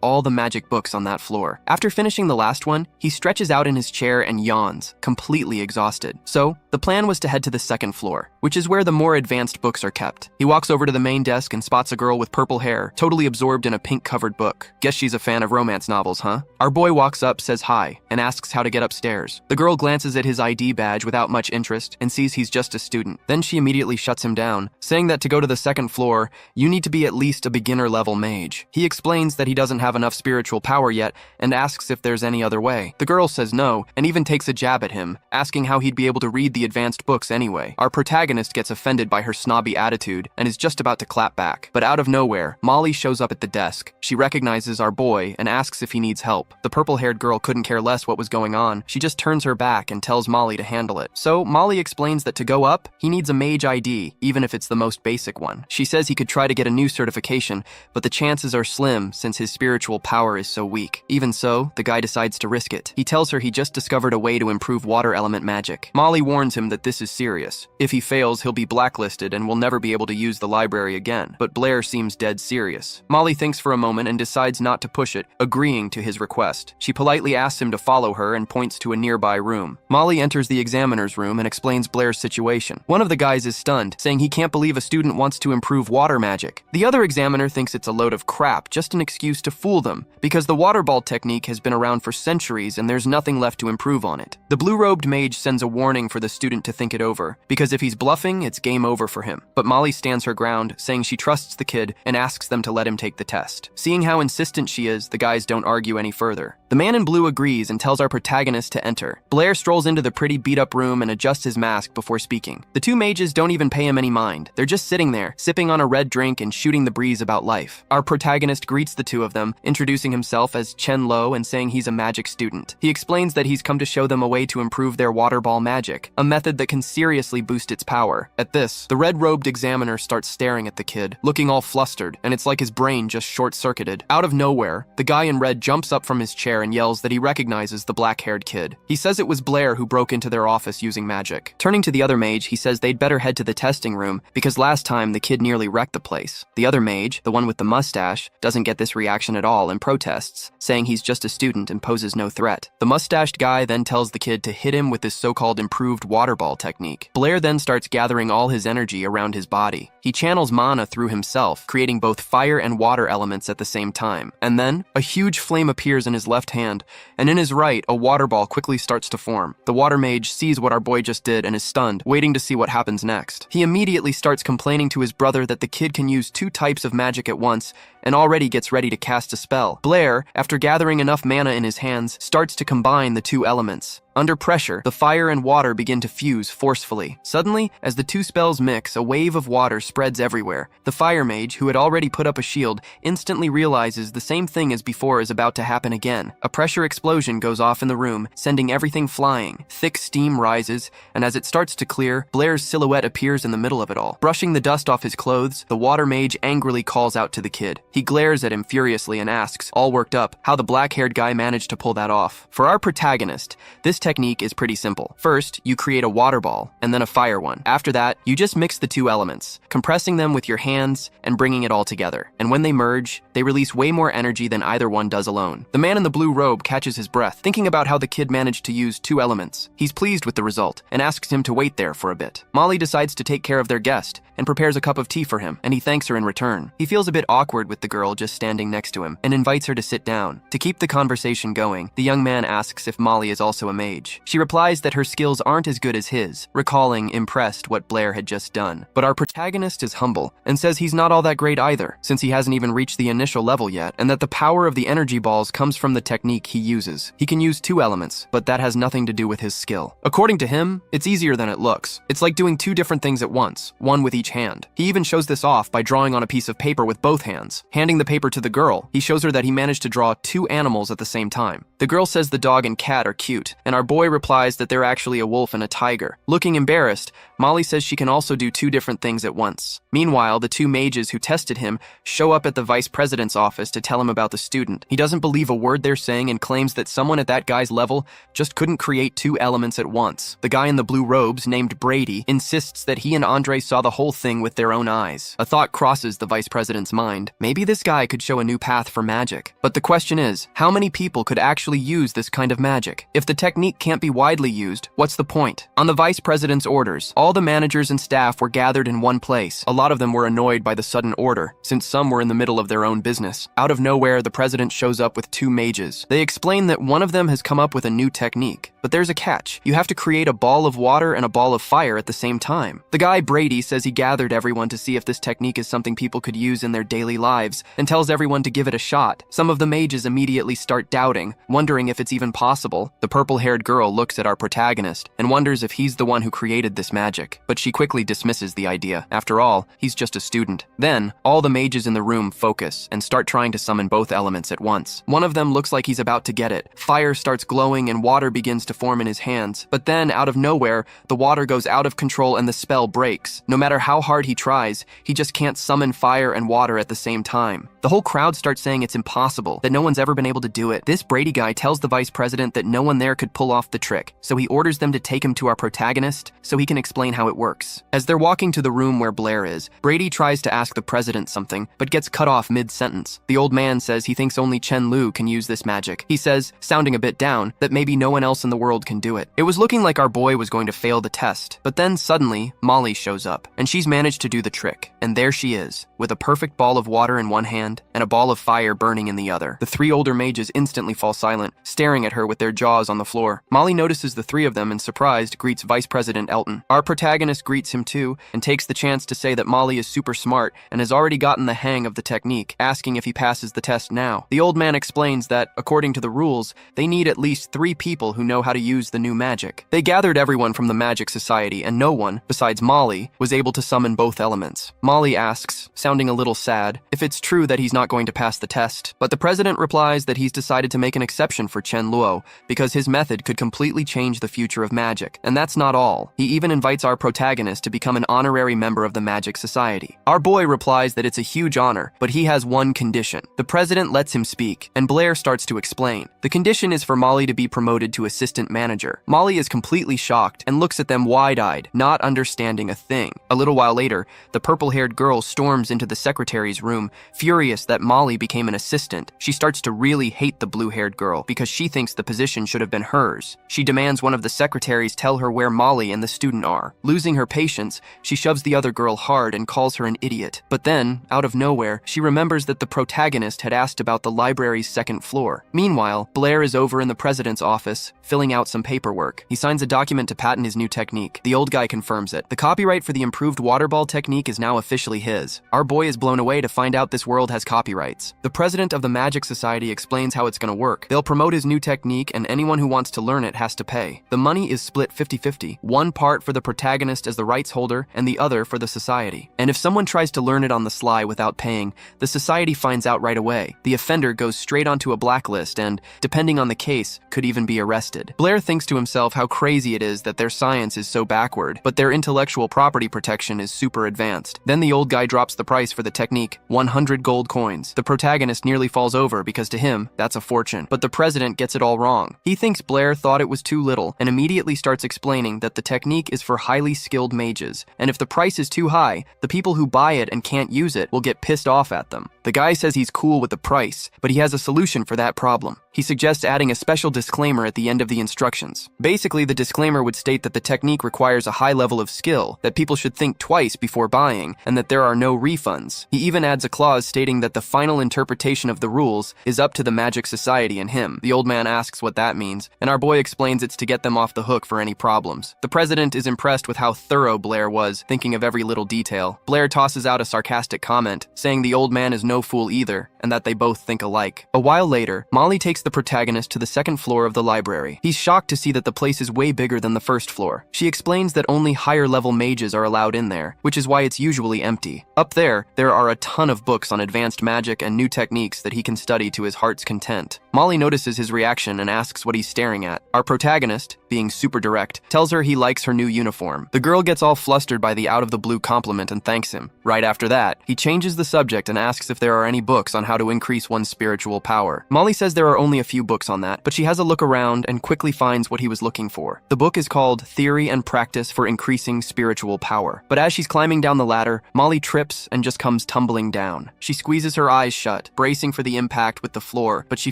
all the magic books on that floor. After finishing the last one, he stretches out in his chair and yawns, completely exhausted. So, the plan was to head to the second floor, which is where the more advanced books are kept. He walks over to the main desk and spots a girl with purple hair, totally absorbed in a pink-covered book. Guess she's a fan of romance novels, huh? Our boy walks up, says hi, and asks how to get upstairs. The girl glances at his ID badge without much interest and sees he's just a student. Then she immediately shuts him down, saying that to go to the second floor, you need to be at least a beginner-level mage. He explains that he doesn't have enough spiritual power yet and asks if there's any other way. The girl says no, and even takes a jab at him, asking how he'd be able to read the advanced books anyway. Our protagonist gets offended by her snobby attitude and is just about to clap back. But out of nowhere, Molly shows up at the desk. She recognizes our boy and asks if he needs help. The purple-haired girl couldn't care less what was going on. She just turns her back and tells Molly to handle it. So Molly explains that to go up, he needs a mage ID, even if it's the most basic one. She says he could try to get a new certification, but the chances are slim since his spiritual power is so weak. Even so, the guy decides to risk it. He tells her he just discovered a way to improve water element magic. Molly warns him that this is serious. If he fails, he'll be blacklisted and will never be able to use the library again. But Blair seems dead serious. Molly thinks for a moment and decides not to push it, agreeing to his request. She politely asks him to follow her and points to a nearby room. Molly enters the examiner's room and explains Blair's situation. One of the guys is stunned, saying he can't believe a student wants to improve water magic. The other examiner thinks it's a load of crap, just an excuse to fool them, because the water ball technique has been around for centuries and there's nothing left to improve on it. The blue-robed mage sends a warning for the student to think it over, because if he's bluffing, it's game over for him. But Molly stands her ground, saying she trusts the kid and asks them to let him take the test. Seeing how insistent she is, the guys don't argue any further. The man in blue agrees and tells our protagonist to enter. Blair strolls into the pretty beat-up room and adjusts his mask before speaking. The two mages don't even pay him any mind. They're just sitting there, sipping on a red drink and shooting the breeze about life. Our protagonist greets the two of them, introducing himself as Chen Lo and saying he's a magic student. He explains that he's come to show them a way to improve their water ball magic, a method that can seriously boost its power. At this, the red-robed examiner starts staring at the kid, looking all flustered, and it's like his brain just short-circuited. Out of nowhere, the guy in red jumps up from his chair Blair and yells that he recognizes the black-haired kid. He says it was Blair who broke into their office using magic. Turning to the other mage, he says they'd better head to the testing room because last time the kid nearly wrecked the place. The other mage, the one with the mustache, doesn't get this reaction at all and protests, saying he's just a student and poses no threat. The mustached guy then tells the kid to hit him with this so-called improved water ball technique. Blair then starts gathering all his energy around his body. He channels mana through himself, creating both fire and water elements at the same time. And then, a huge flame appears in his left hand, and in his right, a water ball quickly starts to form. The water mage sees what our boy just did and is stunned, waiting to see what happens next. He immediately starts complaining to his brother that the kid can use 2 types of magic at once, and already gets ready to cast a spell. Blair, after gathering enough mana in his hands, starts to combine the 2 elements. Under pressure, the fire and water begin to fuse forcefully. Suddenly, as the 2 spells mix, a wave of water spreads everywhere. The fire mage, who had already put up a shield, instantly realizes the same thing as before is about to happen again. A pressure explosion goes off in the room, sending everything flying. Thick steam rises, and as it starts to clear, Blair's silhouette appears in the middle of it all. Brushing the dust off his clothes, the water mage angrily calls out to the kid. He glares at him furiously and asks, all worked up, how the black-haired guy managed to pull that off. For our protagonist, this technique is pretty simple. First, you create a water ball, and then a fire one. After that, you just mix the 2 elements, compressing them with your hands and bringing it all together. And when they merge, they release way more energy than either one does alone. The man in the blue robe catches his breath, thinking about how the kid managed to use 2 elements. He's pleased with the result, and asks him to wait there for a bit. Molly decides to take care of their guest, and prepares a cup of tea for him, and he thanks her in return. He feels a bit awkward with the girl just standing next to him, and invites her to sit down. To keep the conversation going, the young man asks if Molly is also a mage. She replies that her skills aren't as good as his, recalling, impressed, what Blair had just done. But our protagonist is humble, and says he's not all that great either, since he hasn't even reached the initial level yet, and that the power of the energy balls comes from the technique he uses. He can use 2 elements, but that has nothing to do with his skill. According to him, it's easier than it looks. It's like doing 2 different things at once, one with each hand. He even shows this off by drawing on a piece of paper with both hands. Handing the paper to the girl, he shows her that he managed to draw 2 animals at the same time. The girl says the dog and cat are cute, and our boy replies that they're actually a wolf and a tiger. Looking embarrassed, Molly says she can also do 2 different things at once. Meanwhile, the 2 mages who tested him show up at the vice president's office to tell him about the student. He doesn't believe a word they're saying and claims that someone at that guy's level just couldn't create 2 elements at once. The guy in the blue robes, named Brady, insists that he and Andre saw the whole thing with their own eyes. A thought crosses the vice president's mind. Maybe this guy could show a new path for magic. But the question is, how many people could actually use this kind of magic? If the technique can't be widely used, what's the point? On the vice president's orders, all the managers and staff were gathered in one place. A lot of them were annoyed by the sudden order, since some were in the middle of their own business. Out of nowhere, the president shows up with 2 mages. They explain that one of them has come up with a new technique. But there's a catch. You have to create a ball of water and a ball of fire at the same time. The guy Brady says he gathered everyone to see if this technique is something people could use in their daily lives, and tells everyone to give it a shot. Some of the mages immediately start doubting, wondering if it's even possible. The purple-haired girl looks at our protagonist and wonders if he's the one who created this magic, but she quickly dismisses the idea. After all, he's just a student. Then, all the mages in the room focus and start trying to summon both elements at once. One of them looks like he's about to get it. Fire starts glowing and water begins to form in his hands, but then, out of nowhere, the water goes out of control and the spell breaks. No matter how hard he tries, he just can't summon fire and water at the same time. The whole crowd starts saying it's impossible, that no one's ever been able to do it. This Brady guy tells the vice president that no one there could pull off the trick, so he orders them to take him to our protagonist so he can explain how it works. As they're walking to the room where Blair is, Brady tries to ask the president something, but gets cut off mid-sentence. The old man says he thinks only Chen Lu can use this magic. He says, sounding a bit down, that maybe no one else in the world can do it. It was looking like our boy was going to fail the test, but then suddenly, Molly shows up, and she's managed to do the trick. And there she is, with a perfect ball of water in one hand and a ball of fire burning in the other. The 3 older mages instantly fall silent, staring at her with their jaws on the floor. Molly notices the 3 of them and, surprised, greets Vice President Elton. Our protagonist greets him too, and takes the chance to say that Molly is super smart and has already gotten the hang of the technique, asking if he passes the test now. The old man explains that, according to the rules, they need at least 3 people who know how how to use the new magic. They gathered everyone from the Magic Society, and no one, besides Molly, was able to summon both elements. Molly asks, sounding a little sad, if it's true that he's not going to pass the test, but the president replies that he's decided to make an exception for Chen Luo because his method could completely change the future of magic. And that's not all. He even invites our protagonist to become an honorary member of the Magic Society. Our boy replies that it's a huge honor, but he has one condition. The president lets him speak, and Blair starts to explain. The condition is for Molly to be promoted to assistant manager. Molly is completely shocked and looks at them wide-eyed, not understanding a thing. A little while later, the purple-haired girl storms into the secretary's room, furious that Molly became an assistant. She starts to really hate the blue-haired girl because she thinks the position should have been hers. She demands one of the secretaries tell her where Molly and the student are. Losing her patience, she shoves the other girl hard and calls her an idiot. But then, out of nowhere, she remembers that the protagonist had asked about the library's second floor. Meanwhile, Blair is over in the president's office, filling out some paperwork. He signs a document to patent his new technique. The old guy confirms it. The copyright for the improved water ball technique is now officially his. Our boy is blown away to find out this world has copyrights. The president of the Magic Society explains how it's gonna work. They'll promote his new technique, and anyone who wants to learn it has to pay. The money is split 50-50, one part for the protagonist as the rights holder, and the other for the society. And if someone tries to learn it on the sly without paying, the society finds out right away. The offender goes straight onto a blacklist and, depending on the case, could even be arrested. Blair thinks to himself how crazy it is that their science is so backward, but their intellectual property protection is super advanced. Then the old guy drops the price for the technique, 100 gold coins. The protagonist nearly falls over because to him, that's a fortune. But the president gets it all wrong. He thinks Blair thought it was too little and immediately starts explaining that the technique is for highly skilled mages, and if the price is too high, the people who buy it and can't use it will get pissed off at them. The guy says he's cool with the price, but he has a solution for that problem. He suggests adding a special disclaimer at the end of the instructions. Basically, the disclaimer would state that the technique requires a high level of skill, that people should think twice before buying, and that there are no refunds. He even adds a clause stating that the final interpretation of the rules is up to the Magic Society and him. The old man asks what that means, and our boy explains it's to get them off the hook for any problems. The president is impressed with how thorough Blair was, thinking of every little detail. Blair tosses out a sarcastic comment, saying the old man is no fool either, and that they both think alike. A while later, Molly takes the protagonist to the second floor of the library. He's shocked to see that the place is way bigger than the first floor. She explains that only higher-level mages are allowed in there, which is why it's usually empty. Up there are a ton of books on advanced magic and new techniques that he can study to his heart's content. Molly notices his reaction and asks what he's staring at. Our protagonist, being super direct, tells her he likes her new uniform. The girl gets all flustered by the out-of-the-blue compliment and thanks him. Right after that, he changes the subject and asks if there are any books on how to increase one's spiritual power. Molly says there are only a few books on that, but she has a look around and quickly finds what he was looking for. The book is called Theory and Practice for Increasing Spiritual Power. But as she's climbing down the ladder, Molly trips and just comes tumbling down. She squeezes her eyes shut, bracing for the impact with the floor, but she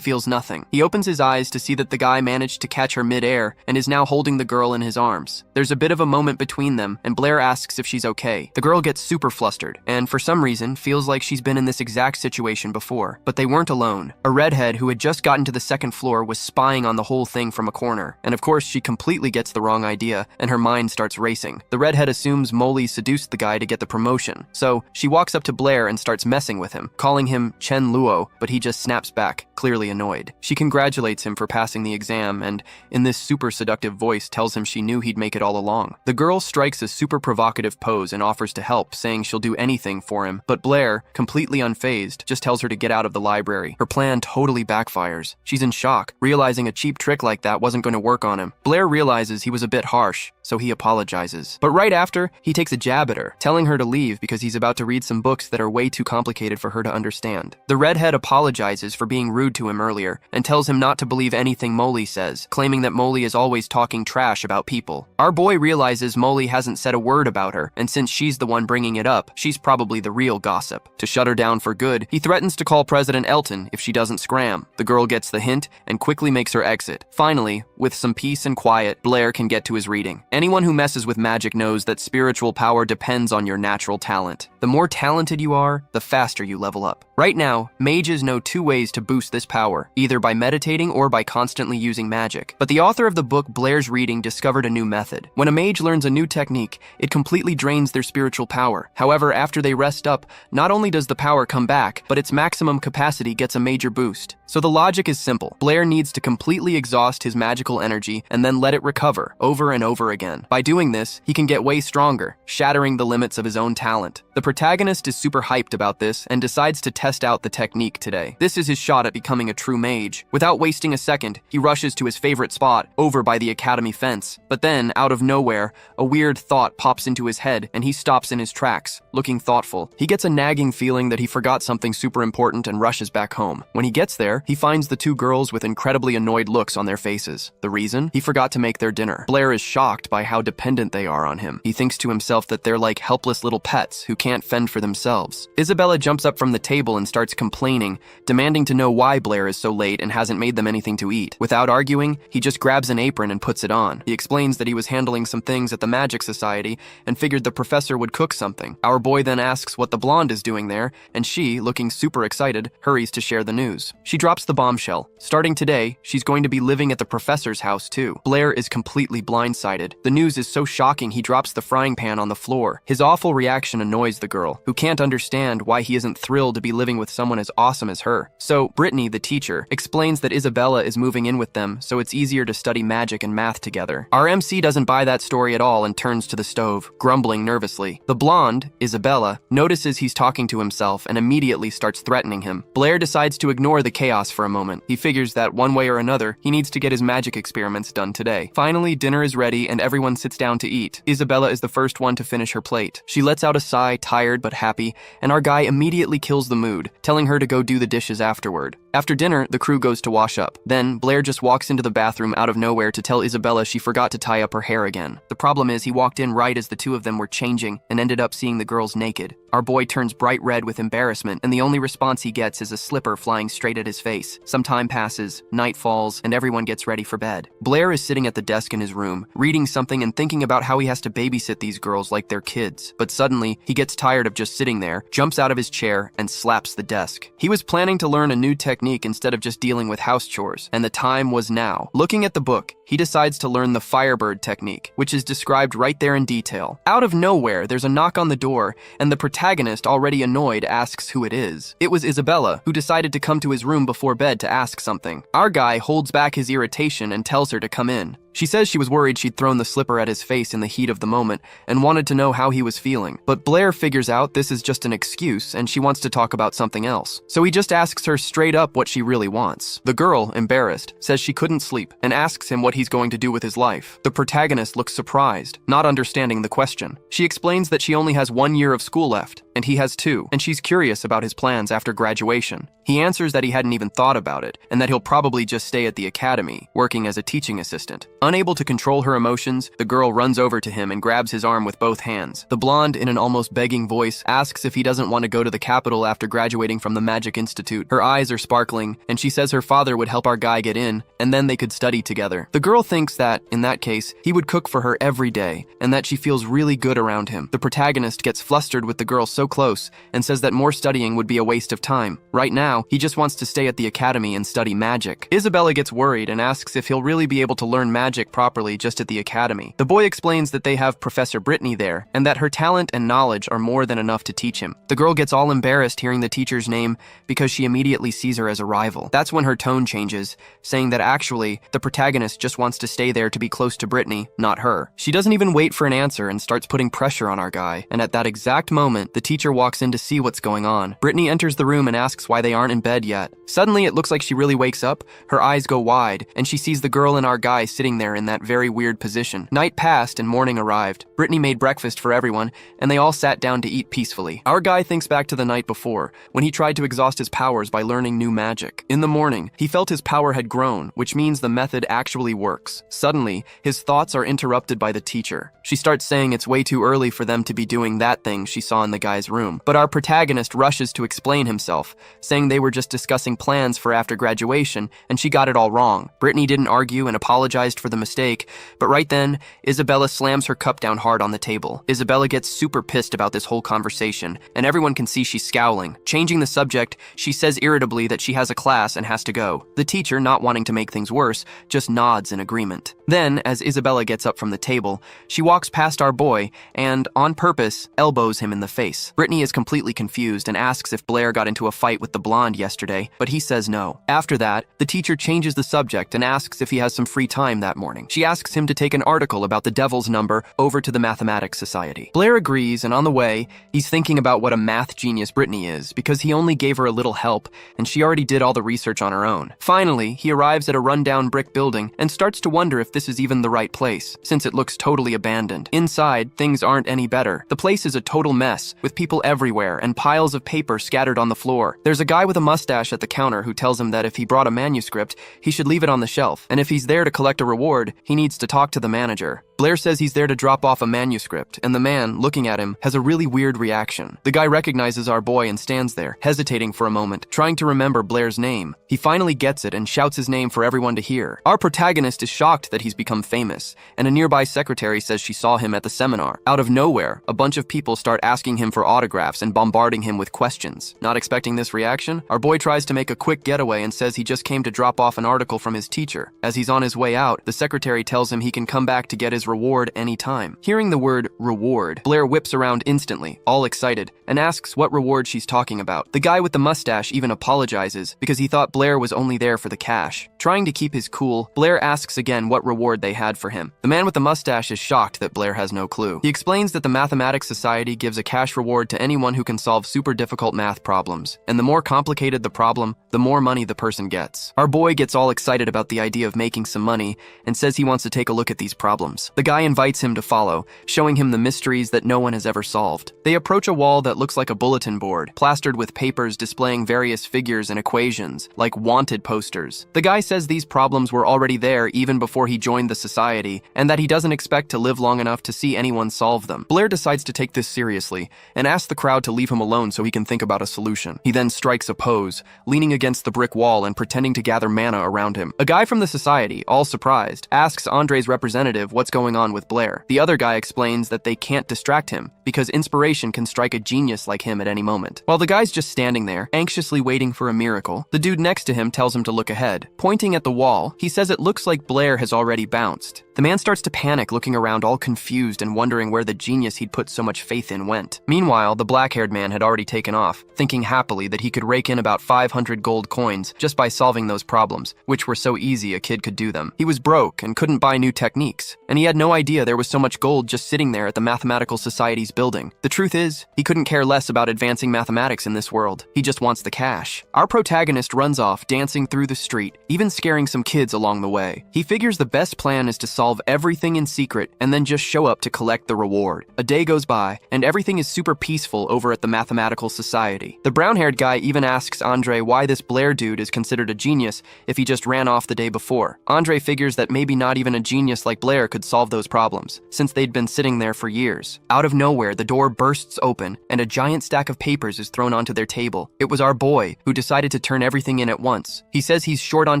feels nothing. He opens his eyes to see that the guy managed to catch her mid-air and is now holding the girl in his arms. There's a bit of a moment between them, and Blair asks if she's okay. The girl gets super flustered, and for some reason feels like she's been in this exact situation before. But they weren't alone. A redhead who had just gotten to the second floor was spying on the whole thing from a corner, and of course she completely gets the wrong idea, and her mind starts racing. The redhead assumes Molly seduced the guy to get the promotion, so she walks up to Blair and starts messing with him, calling him Chen Luo, but he just snaps back, clearly annoyed. She congratulates him for passing the exam and, in this super seductive voice, tells him she knew he'd make it all along. The girl strikes a super provocative pose and offers to help, saying she'll do anything for him, but Blair, completely unfazed, just tells her to get out of the library. Her plan totally backfires. She's in shock, realizing a cheap trick like that wasn't going to work on him. Blair realizes he was a bit harsh, so he apologizes. But right after, he takes a jab at her, telling her to leave because he's about to read some books that are way too complicated for her to understand. The redhead apologizes for being rude to him earlier and tells him not to believe anything Molly says, claiming that Molly is always talking trash about people. Our boy realizes Molly hasn't said a word about her, and since she's the one bringing it up, she's probably the real gossip. To shut her down for good, he threatens to call President Elton if she doesn't scram. The girl gets the hint and quickly makes her exit. Finally, with some peace and quiet, Blair can get to his reading. Anyone who messes with magic knows that spiritual power depends on your natural talent. The more talented you are, the faster you level up. Right now, mages know two ways to boost this power, either by meditating or by constantly using magic. But the author of the book Blair's reading discovered a new method. When a mage learns a new technique, it completely drains their spiritual power. However, after they rest up, not only does the power come back, but its maximum capacity gets a major boost. So the logic is simple. Blair needs to completely exhaust his magical energy and then let it recover over and over again. By doing this, he can get way stronger, shattering the limits of his own talent. The protagonist is super hyped about this and decides to test out the technique today. This is his shot at becoming a true mage. Without wasting a second, he rushes to his favorite spot, over by the academy fence. But then, out of nowhere, a weird thought pops into his head and he stops in his tracks, looking thoughtful. He gets a nagging feeling that he forgot something super important and rushes back home. When he gets there, he finds the two girls with incredibly annoyed looks on their faces. The reason? He forgot to make their dinner. Blair is shocked by how dependent they are on him. He thinks to himself that they're like helpless little pets who can't fend for themselves. Isabella jumps up from the table and starts complaining, demanding to know why Blair is so late and hasn't made them anything to eat. Without arguing, he just grabs an apron and puts it on. He explains that he was handling some things at the Magic Society and figured the professor would cook something. Our boy then asks what the blonde is doing there, and she, looking super excited, hurries to share the news. She drops the bombshell. Starting today, she's going to be living at the professor's house too. Blair is completely blindsided. The news is so shocking he drops the frying pan on the floor. His awful reaction annoys the girl, who can't understand why he isn't thrilled to be living with someone as awesome as her. So, Brittany, the teacher, explains that Isabella is moving in with them so it's easier to study magic and math together. Our MC doesn't buy that story at all and turns to the stove, grumbling nervously. The blonde, Isabella, notices he's talking to himself and immediately starts threatening him. Blair decides to ignore the chaos for a moment. He figures that one way or another, he needs to get his magic experiments done today. Finally, dinner is ready and everyone sits down to eat. Isabella is the first one to finish her plate. She lets out a sigh, tired but happy, and our guy immediately kills the mood, telling her to go do the dishes afterward. After dinner, the crew goes to wash up. Then, Blair just walks into the bathroom out of nowhere to tell Isabella she forgot to tie up her hair again. The problem is he walked in right as the two of them were changing and ended up seeing the girls naked. Our boy turns bright red with embarrassment, and the only response he gets is a slipper flying straight at his face. Some time passes, night falls, and everyone gets ready for bed. Blair is sitting at the desk in his room, reading something and thinking about how he has to babysit these girls like they're kids. But suddenly, he gets tired of just sitting there, jumps out of his chair, and slaps the desk. He was planning to learn a new technique instead of just dealing with house chores, and the time was now. Looking at the book, he decides to learn the Firebird technique, which is described right there in detail. Out of nowhere, there's a knock on the door, and the protagonist, already annoyed, asks who it is. It was Isabella, who decided to come to his room before bed to ask something. Our guy holds back his irritation and tells her to come in. She says she was worried she'd thrown the slipper at his face in the heat of the moment and wanted to know how he was feeling. But Blair figures out this is just an excuse and she wants to talk about something else. So he just asks her straight up what she really wants. The girl, embarrassed, says she couldn't sleep and asks him what he's going to do with his life. The protagonist looks surprised, not understanding the question. She explains that she only has 1 year of school left, and he has 2, and she's curious about his plans after graduation. He answers that he hadn't even thought about it, and that he'll probably just stay at the academy, working as a teaching assistant. Unable to control her emotions, the girl runs over to him and grabs his arm with both hands. The blonde, in an almost begging voice, asks if he doesn't want to go to the capital after graduating from the Magic Institute. Her eyes are sparkling, and she says her father would help our guy get in, and then they could study together. The girl thinks that, in that case, he would cook for her every day, and that she feels really good around him. The protagonist gets flustered with the girl so close, and says that more studying would be a waste of time. Right now, he just wants to stay at the academy and study magic. Isabella gets worried and asks if he'll really be able to learn magic properly just at the academy. The boy explains that they have Professor Brittany there, and that her talent and knowledge are more than enough to teach him. The girl gets all embarrassed hearing the teacher's name because she immediately sees her as a rival. That's when her tone changes, saying that actually, the protagonist just wants to stay there to be close to Brittany, not her. She doesn't even wait for an answer and starts putting pressure on our guy, and at that exact moment, the teacher walks in to see what's going on. Brittany enters the room and asks why they aren't in bed yet. Suddenly, it looks like she really wakes up, her eyes go wide, and she sees the girl and our guy sitting there in that very weird position. Night passed and morning arrived. Brittany made breakfast for everyone, and they all sat down to eat peacefully. Our guy thinks back to the night before, when he tried to exhaust his powers by learning new magic. In the morning, he felt his power had grown, which means the method actually works. Suddenly, his thoughts are interrupted by the teacher. She starts saying it's way too early for them to be doing that thing she saw in the guy's room. But our protagonist rushes to explain himself, saying they were just discussing plans for after graduation, and she got it all wrong. Brittany didn't argue and apologized for the mistake, but right then, Isabella slams her cup down hard on the table. Isabella gets super pissed about this whole conversation, and everyone can see she's scowling. Changing the subject, she says irritably that she has a class and has to go. The teacher, not wanting to make things worse, just nods in agreement. Then, as Isabella gets up from the table, she walks past our boy and, on purpose, elbows him in the face. Brittany is completely confused and asks if Blair got into a fight with the blonde yesterday, but he says no. After that, the teacher changes the subject and asks if he has some free time that morning. She asks him to take an article about the devil's number over to the Mathematics Society. Blair agrees, and on the way, he's thinking about what a math genius Brittany is, because he only gave her a little help, and she already did all the research on her own. Finally, he arrives at a rundown brick building and starts to wonder if this is even the right place, since it looks totally abandoned. Inside, things aren't any better. The place is a total mess, with people everywhere and piles of paper scattered on the floor. There's a guy with a mustache at the counter who tells him that if he brought a manuscript, he should leave it on the shelf, and if he's there to collect a reward, he needs to talk to the manager. Blair says he's there to drop off a manuscript, and the man, looking at him, has a really weird reaction. The guy recognizes our boy and stands there, hesitating for a moment, trying to remember Blair's name. He finally gets it and shouts his name for everyone to hear. Our protagonist is shocked that he's become famous, and a nearby secretary says she saw him at the seminar. Out of nowhere, a bunch of people start asking him for autographs and bombarding him with questions. Not expecting this reaction, our boy tries to make a quick getaway and says he just came to drop off an article from his teacher. As he's on his way out, the secretary tells him he can come back to get his reward anytime. Hearing the word reward, Blair whips around instantly, all excited, and asks what reward she's talking about. The guy with the mustache even apologizes because he thought Blair was only there for the cash. Trying to keep his cool, Blair asks again what reward they had for him. The man with the mustache is shocked that Blair has no clue. He explains that the Mathematics Society gives a cash reward to anyone who can solve super difficult math problems, and the more complicated the problem, the more money the person gets. Our boy gets all excited about the idea of making some money and says he wants to take a look at these problems. The guy invites him to follow, showing him the mysteries that no one has ever solved. They approach a wall that looks like a bulletin board, plastered with papers displaying various figures and equations, like wanted posters. The guy says these problems were already there even before he joined the society, and that he doesn't expect to live long enough to see anyone solve them. Blair decides to take this seriously, and asks the crowd to leave him alone so he can think about a solution. He then strikes a pose, leaning against the brick wall and pretending to gather mana around him. A guy from the society, all surprised, asks Andre's representative what's going on with Blair. The other guy explains that they can't distract him, because inspiration can strike a genius like him at any moment. While the guy's just standing there, anxiously waiting for a miracle, the dude next to him tells him to look ahead. Pointing at the wall, he says it looks like Blair has already bounced. The man starts to panic, looking around all confused and wondering where the genius he'd put so much faith in went. Meanwhile, the black-haired man had already taken off, thinking happily that he could rake in about 500 gold coins just by solving those problems, which were so easy a kid could do them. He was broke and couldn't buy new techniques, and he had no idea there was so much gold just sitting there at the Mathematical Society's building. The truth is, he couldn't care less about advancing mathematics in this world. He just wants the cash. Our protagonist runs off, dancing through the street, even scaring some kids along the way. He figures the best plan is to solve everything in secret and then just show up to collect the reward. A day goes by, and everything is super peaceful over at the Mathematical Society. The brown-haired guy even asks Andre why this Blair dude is considered a genius if he just ran off the day before. Andre figures that maybe not even a genius like Blair could solve those problems, since they'd been sitting there for years. Out of nowhere, the door bursts open, and a giant stack of papers is thrown onto their table. It was our boy, who decided to turn everything in at once. He says he's short on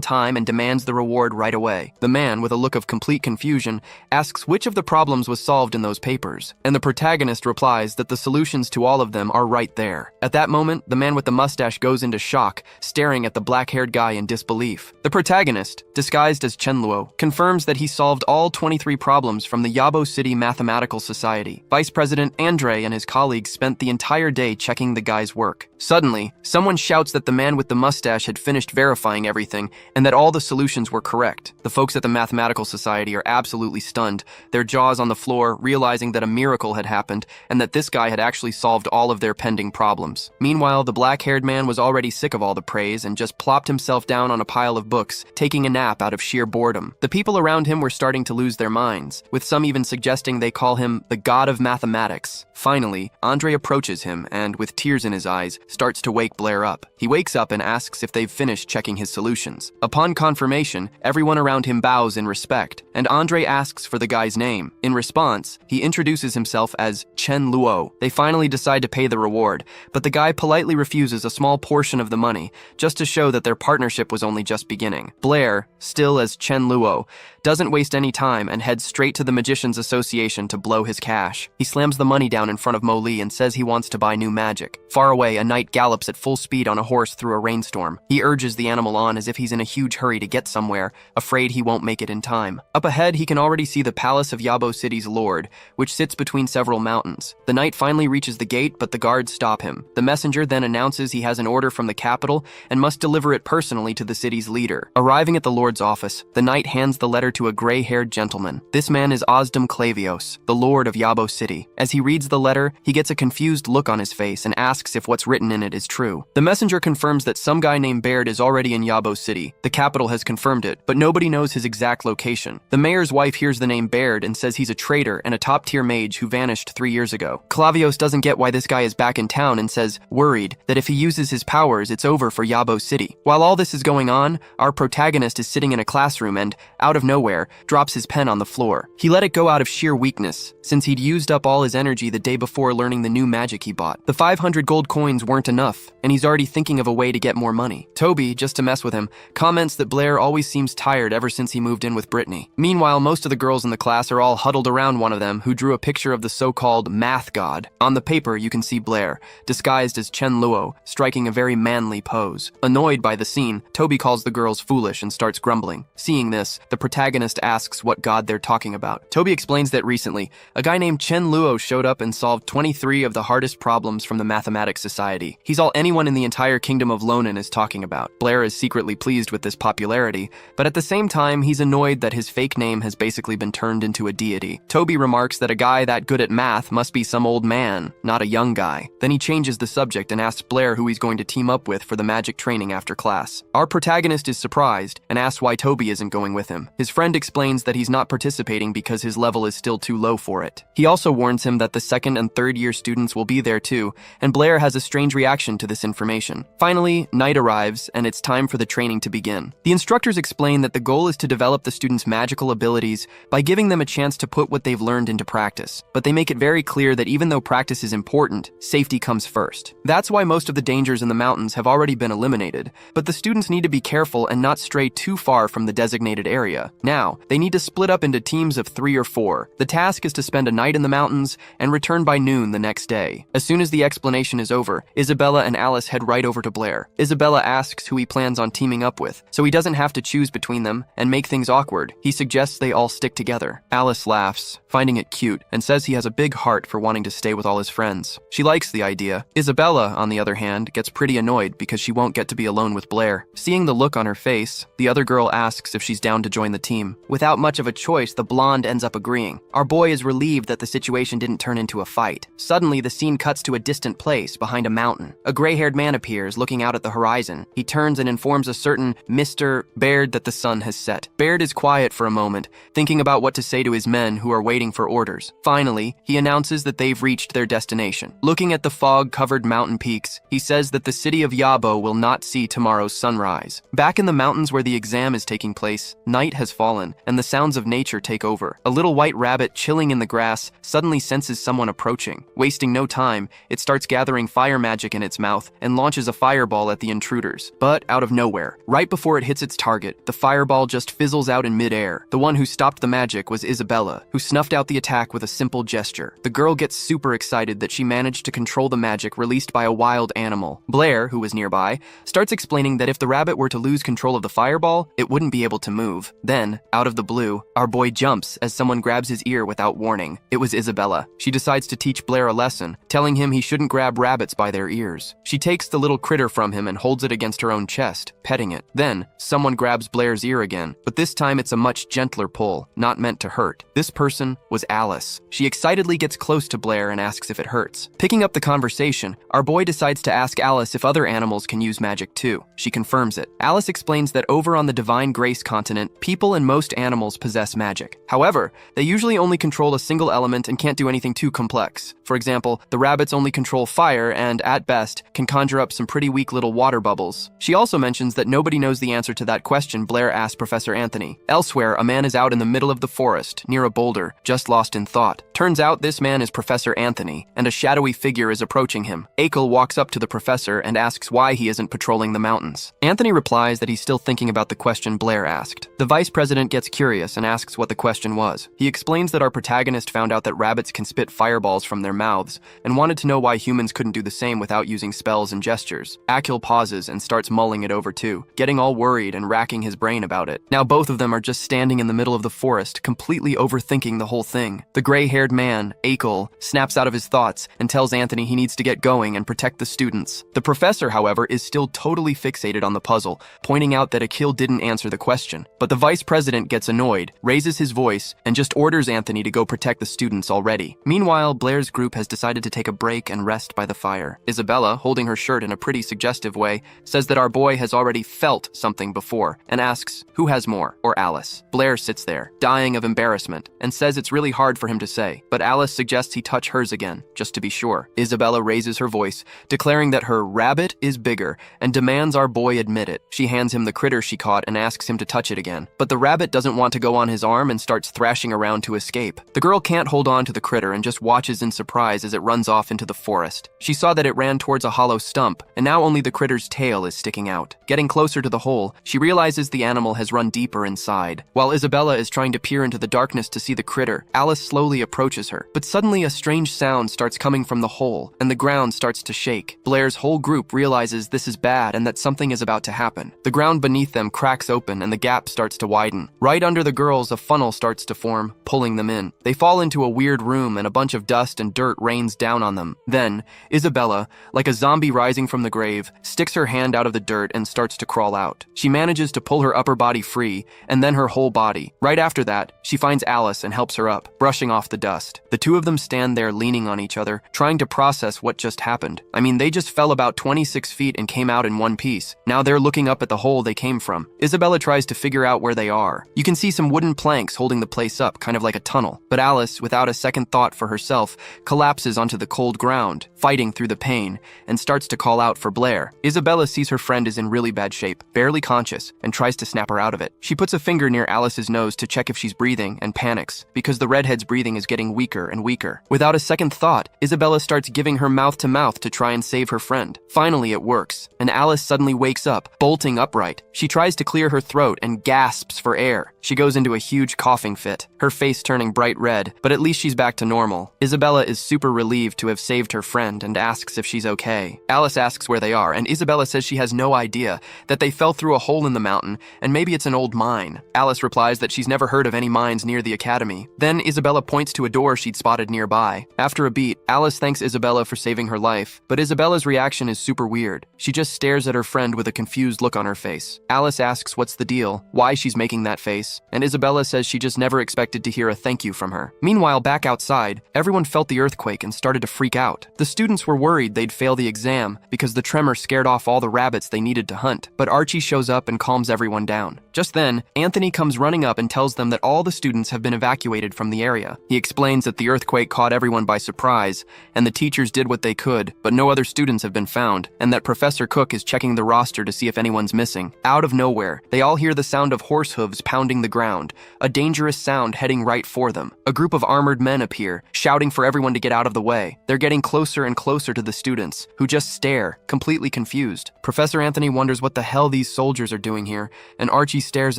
time and demands the reward right away. The man, with a look of complete confusion, asks which of the problems was solved in those papers, and the protagonist replies that the solutions to all of them are right there. At that moment, the man with the mustache goes into shock, staring at the black-haired guy in disbelief. The protagonist, disguised as Chenluo, confirms that he solved all 23 problems from the Yabo City Mathematical Society. Vice President Andre and his colleagues spent the entire day checking the guy's work. Suddenly, someone shouts that the man with the mustache had finished verifying everything and that all the solutions were correct. The folks at the Mathematical Society are absolutely stunned, their jaws on the floor, realizing that a miracle had happened and that this guy had actually solved all of their pending problems. Meanwhile, the black-haired man was already sick of all the praise and just plopped himself down on a pile of books, taking a nap out of sheer boredom. The people around him were starting to lose their minds, with some even suggesting they call him the god of mathematics. mathematics. Finally, Andre approaches him and, with tears in his eyes, starts to wake Blair up. He wakes up and asks if they've finished checking his solutions. Upon confirmation, everyone around him bows in respect, and Andre asks for the guy's name. In response, he introduces himself as Chen Luo. They finally decide to pay the reward, but the guy politely refuses a small portion of the money, just to show that their partnership was only just beginning. Blair, still as Chen Luo, doesn't waste any time and heads straight to the Magicians Association to blow his cash. He slams the money down in front of Mo Li and says he wants to buy new magic. Far away, a knight gallops at full speed on a horse through a rainstorm. He urges the animal on as if he's in a huge hurry to get somewhere, afraid he won't make it in time. Up ahead, he can already see the palace of Yabo City's lord, which sits between several mountains. The knight finally reaches the gate, but the guards stop him. The messenger then announces he has an order from the capital and must deliver it personally to the city's leader. Arriving at the lord's office, the knight hands the letter to a gray-haired gentleman. This man is Ozdem Clavios, the lord of Yabo City. As he reads the letter, he gets a confused look on his face and asks if what's written in it is true. The messenger confirms that some guy named Baird is already in Yabo City. The capital has confirmed it, but nobody knows his exact location. The mayor's wife hears the name Baird and says he's a traitor and a top-tier mage who vanished 3 years ago. Clavios doesn't get why this guy is back in town and says, worried, that if he uses his powers, it's over for Yabo City. While all this is going on, our protagonist is sitting in a classroom and, out of nowhere, drops his pen on the floor. He let it go out of sheer weakness, since he'd used up all his energy the day before learning the new magic he bought. The 500 gold coins weren't enough, and he's already thinking of a way to get more money. Toby, just to mess with him, comments that Blair always seems tired ever since he moved in with Brittany. Meanwhile, most of the girls in the class are all huddled around one of them, who drew a picture of the so-called math god. On the paper, you can see Blair, disguised as Chen Luo, striking a very manly pose. Annoyed by the scene, Toby calls the girls foolish and starts grumbling. Seeing this, the protagonist asks what god they're talking about. Toby explains that recently, a guy named Chen Luo showed up and solved 23 of the hardest problems from the Mathematics Society. He's all anyone in the entire kingdom of Lonen is talking about. Blair is secretly pleased with this popularity, but at the same time, he's annoyed that his fake name has basically been turned into a deity. Toby remarks that a guy that good at math must be some old man, not a young guy. Then he changes the subject and asks Blair who he's going to team up with for the magic training after class. Our protagonist is surprised and asks why Toby isn't going with him. His friend explains that he's not participating because his level is still too low for it. He also warns him that the second and third year students will be there too, and Blair has a strange reaction to this information. Finally, night arrives, and it's time for the training to begin. The instructors explain that the goal is to develop the students' magical abilities by giving them a chance to put what they've learned into practice, but they make it very clear that even though practice is important, safety comes first. That's why most of the dangers in the mountains have already been eliminated, but the students need to be careful and not stray too far from the designated area. Now, they need to split up into teams of 3 or 4. The task is to spend a night in the mountains and return by noon the next day. As soon as the explanation is over, Isabella and Alice head right over to Blair. Isabella asks who he plans on teaming up with, so he doesn't have to choose between them and make things awkward. He suggests they all stick together. Alice laughs, finding it cute, and says he has a big heart for wanting to stay with all his friends. She likes the idea. Isabella, on the other hand, gets pretty annoyed because she won't get to be alone with Blair. Seeing the look on her face, the other girl asks if she's down to join the team. Without much of a choice, the blonde ends up agreeing. Our boy is relieved that the situation didn't turn into a fight. Suddenly, the scene cuts to a distant place behind a mountain. A gray-haired man appears, looking out at the horizon. He turns and informs a certain Mr. Baird that the sun has set. Baird is quiet for a moment, thinking about what to say to his men who are waiting for orders. Finally, he announces that they've reached their destination. Looking at the fog-covered mountain peaks, he says that the city of Yabo will not see tomorrow's sunrise. Back in the mountains where the exam is taking place, night has fallen, and the sounds of nature take over. A little white rabbit chilling in the grass suddenly senses someone approaching. Wasting no time, it starts gathering fire magic in its mouth and launches a fireball at the intruders. But out of nowhere, right before it hits its target, the fireball just fizzles out in midair. The one who stopped the magic was Isabella, who snuffed out the attack with a simple gesture. The girl gets super excited that she managed to control the magic released by a wild animal. Blair, who was nearby, starts explaining that if the rabbit were to lose control of the fireball, it wouldn't be able to move. Then, out of the blue, our boy jumps as someone grabs his ear without warning. It was Isabella. She decides to teach Blair a lesson, telling him he shouldn't grab rabbits by their ears. She takes the little critter from him and holds it against her own chest, petting it. Then, someone grabs Blair's ear again, but this time it's a much gentler pull, not meant to hurt. This person was Alice. She excitedly gets close to Blair and asks if it hurts. Picking up the conversation, our boy decides to ask Alice if other animals can use magic too. She confirms it. Alice explains that over on the Divine Grace continent, people and most animals possess magic. However, they usually only control a single element and can't do anything too complex. For example, the rabbits only control fire and, at best, can conjure up some pretty weak little water bubbles. She also mentions that nobody knows the answer to that question Blair asked Professor Anthony. Elsewhere, a man is out in the middle of the forest, near a boulder, just lost in thought. Turns out this man is Professor Anthony, and a shadowy figure is approaching him. Akel walks up to the professor and asks why he isn't patrolling the mountains. Anthony replies that he's still thinking about the question Blair asked. The vice president gets curious and asks what the question was. He explains that our protagonist found out that rabbits can spit fireballs from their mouths and wanted to know why humans couldn't do the same without using spells and gestures. Akel pauses and starts mulling it over too, getting all worried and racking his brain about it. Now both of them are just standing in the middle of the forest, completely overthinking the whole thing. The gray-haired man, Akel, snaps out of his thoughts and tells Anthony he needs to get going and protect the students. The professor, however, is still totally fixated on the puzzle, pointing out that Akel didn't answer the question. But the vice president gets annoyed, raises his voice, and just orders Anthony to go protect the students already. Meanwhile, Blair's group has decided to take a break and rest by the fire. Isabella, holding her shirt in a pretty suggestive way, says that our boy has already felt something before and asks, who has more, or Alice? Blair sits there, dying of embarrassment, and says it's really hard for him to say, but Alice suggests he touch hers again, just to be sure. Isabella raises her voice, declaring that her rabbit is bigger and demands our boy admit it. She hands him the critter she caught and asks him to touch it again. But the rabbit doesn't want to go on his arm and starts thrashing around to escape. The girl can't hold on to the critter and just watches in surprise as it runs off into the forest. She saw that it ran towards a hollow stump, and now only the critter's tail is sticking out. Getting closer to the hole, she realizes the animal has run deeper inside. While Isabella is trying to peer into the darkness to see the critter, Alice slowly approaches her. But suddenly a strange sound starts coming from the hole, and the ground starts to shake. Blair's whole group realizes this is bad and that something is about to happen. The ground beneath them cracks open and the gap starts to widen. Right under the girls, a funnel starts to form, pulling them in. They fall into a weird room and a bunch of dust and dirt rains down on them. Then, Isabella, like a zombie rising from the grave, sticks her hand out of the dirt and starts to crawl out. She manages to pull her upper body free, and then her whole body. Right after that, she finds Alice and helps her up, brushing off the dust. The two of them stand there leaning on each other, trying to process what just happened. I mean, they just fell about 26 feet and came out in one piece. Now they're looking up at the hole they came from. Isabella tries to figure out where they are. You can see some wooden planks holding the place up, kind of like a tunnel. But Alice, without a second thought for herself, collapses onto the cold ground, fighting through the pain, and starts to call out for Blair. Isabella sees her friend is in really bad shape, barely conscious, and tries to snap her out of it. She puts a finger near Alice's nose to check if she's breathing and panics, because the redhead's breathing is getting weaker and weaker. Without a second thought, Isabella starts giving her mouth to mouth to try and save her friend. Finally, it works, and Alice suddenly wakes up, bolting upright. She tries to clear her throat and gasps for air. She goes into a huge coughing fit, her face turning bright red, but at least she's back to normal. Isabella is super relieved to have saved her friend and asks if she's okay. Alice asks where they are, and Isabella says she has no idea, that they fell through a hole in the mountain, and maybe it's an old mine. Alice replies that she's never heard of any mines near the academy. Then Isabella points to a door she'd spotted nearby. After a beat, Alice thanks Isabella for saving her life, but Isabella's reaction is super weird. She just stares at her friend with a confused look on her face. Alice asks what's the deal, why she's making that face, and Isabella says she just never expected to hear a thank you from her. Meanwhile, back outside, everyone felt the earthquake and started to freak out. The students were worried they'd fail the exam because the tremor scared off all the rabbits they needed to hunt, but Archie shows up and calms everyone down. Just then, Anthony comes running up and tells them that all the students have been evacuated from the area. He explains that the earthquake caught everyone by surprise, and the teachers did what they could, but no other students have been found, and that Professor Cook is checking the roster to see if anyone's missing. Out of nowhere, they all hear the sound of horse hooves pounding the ground, a dangerous sound heading right for them. A group of armored men appear, shouting for everyone to get out of the way. They're getting closer and closer to the students, who just stare, completely confused. Professor Anthony wonders what the hell these soldiers are doing here, and Archie stares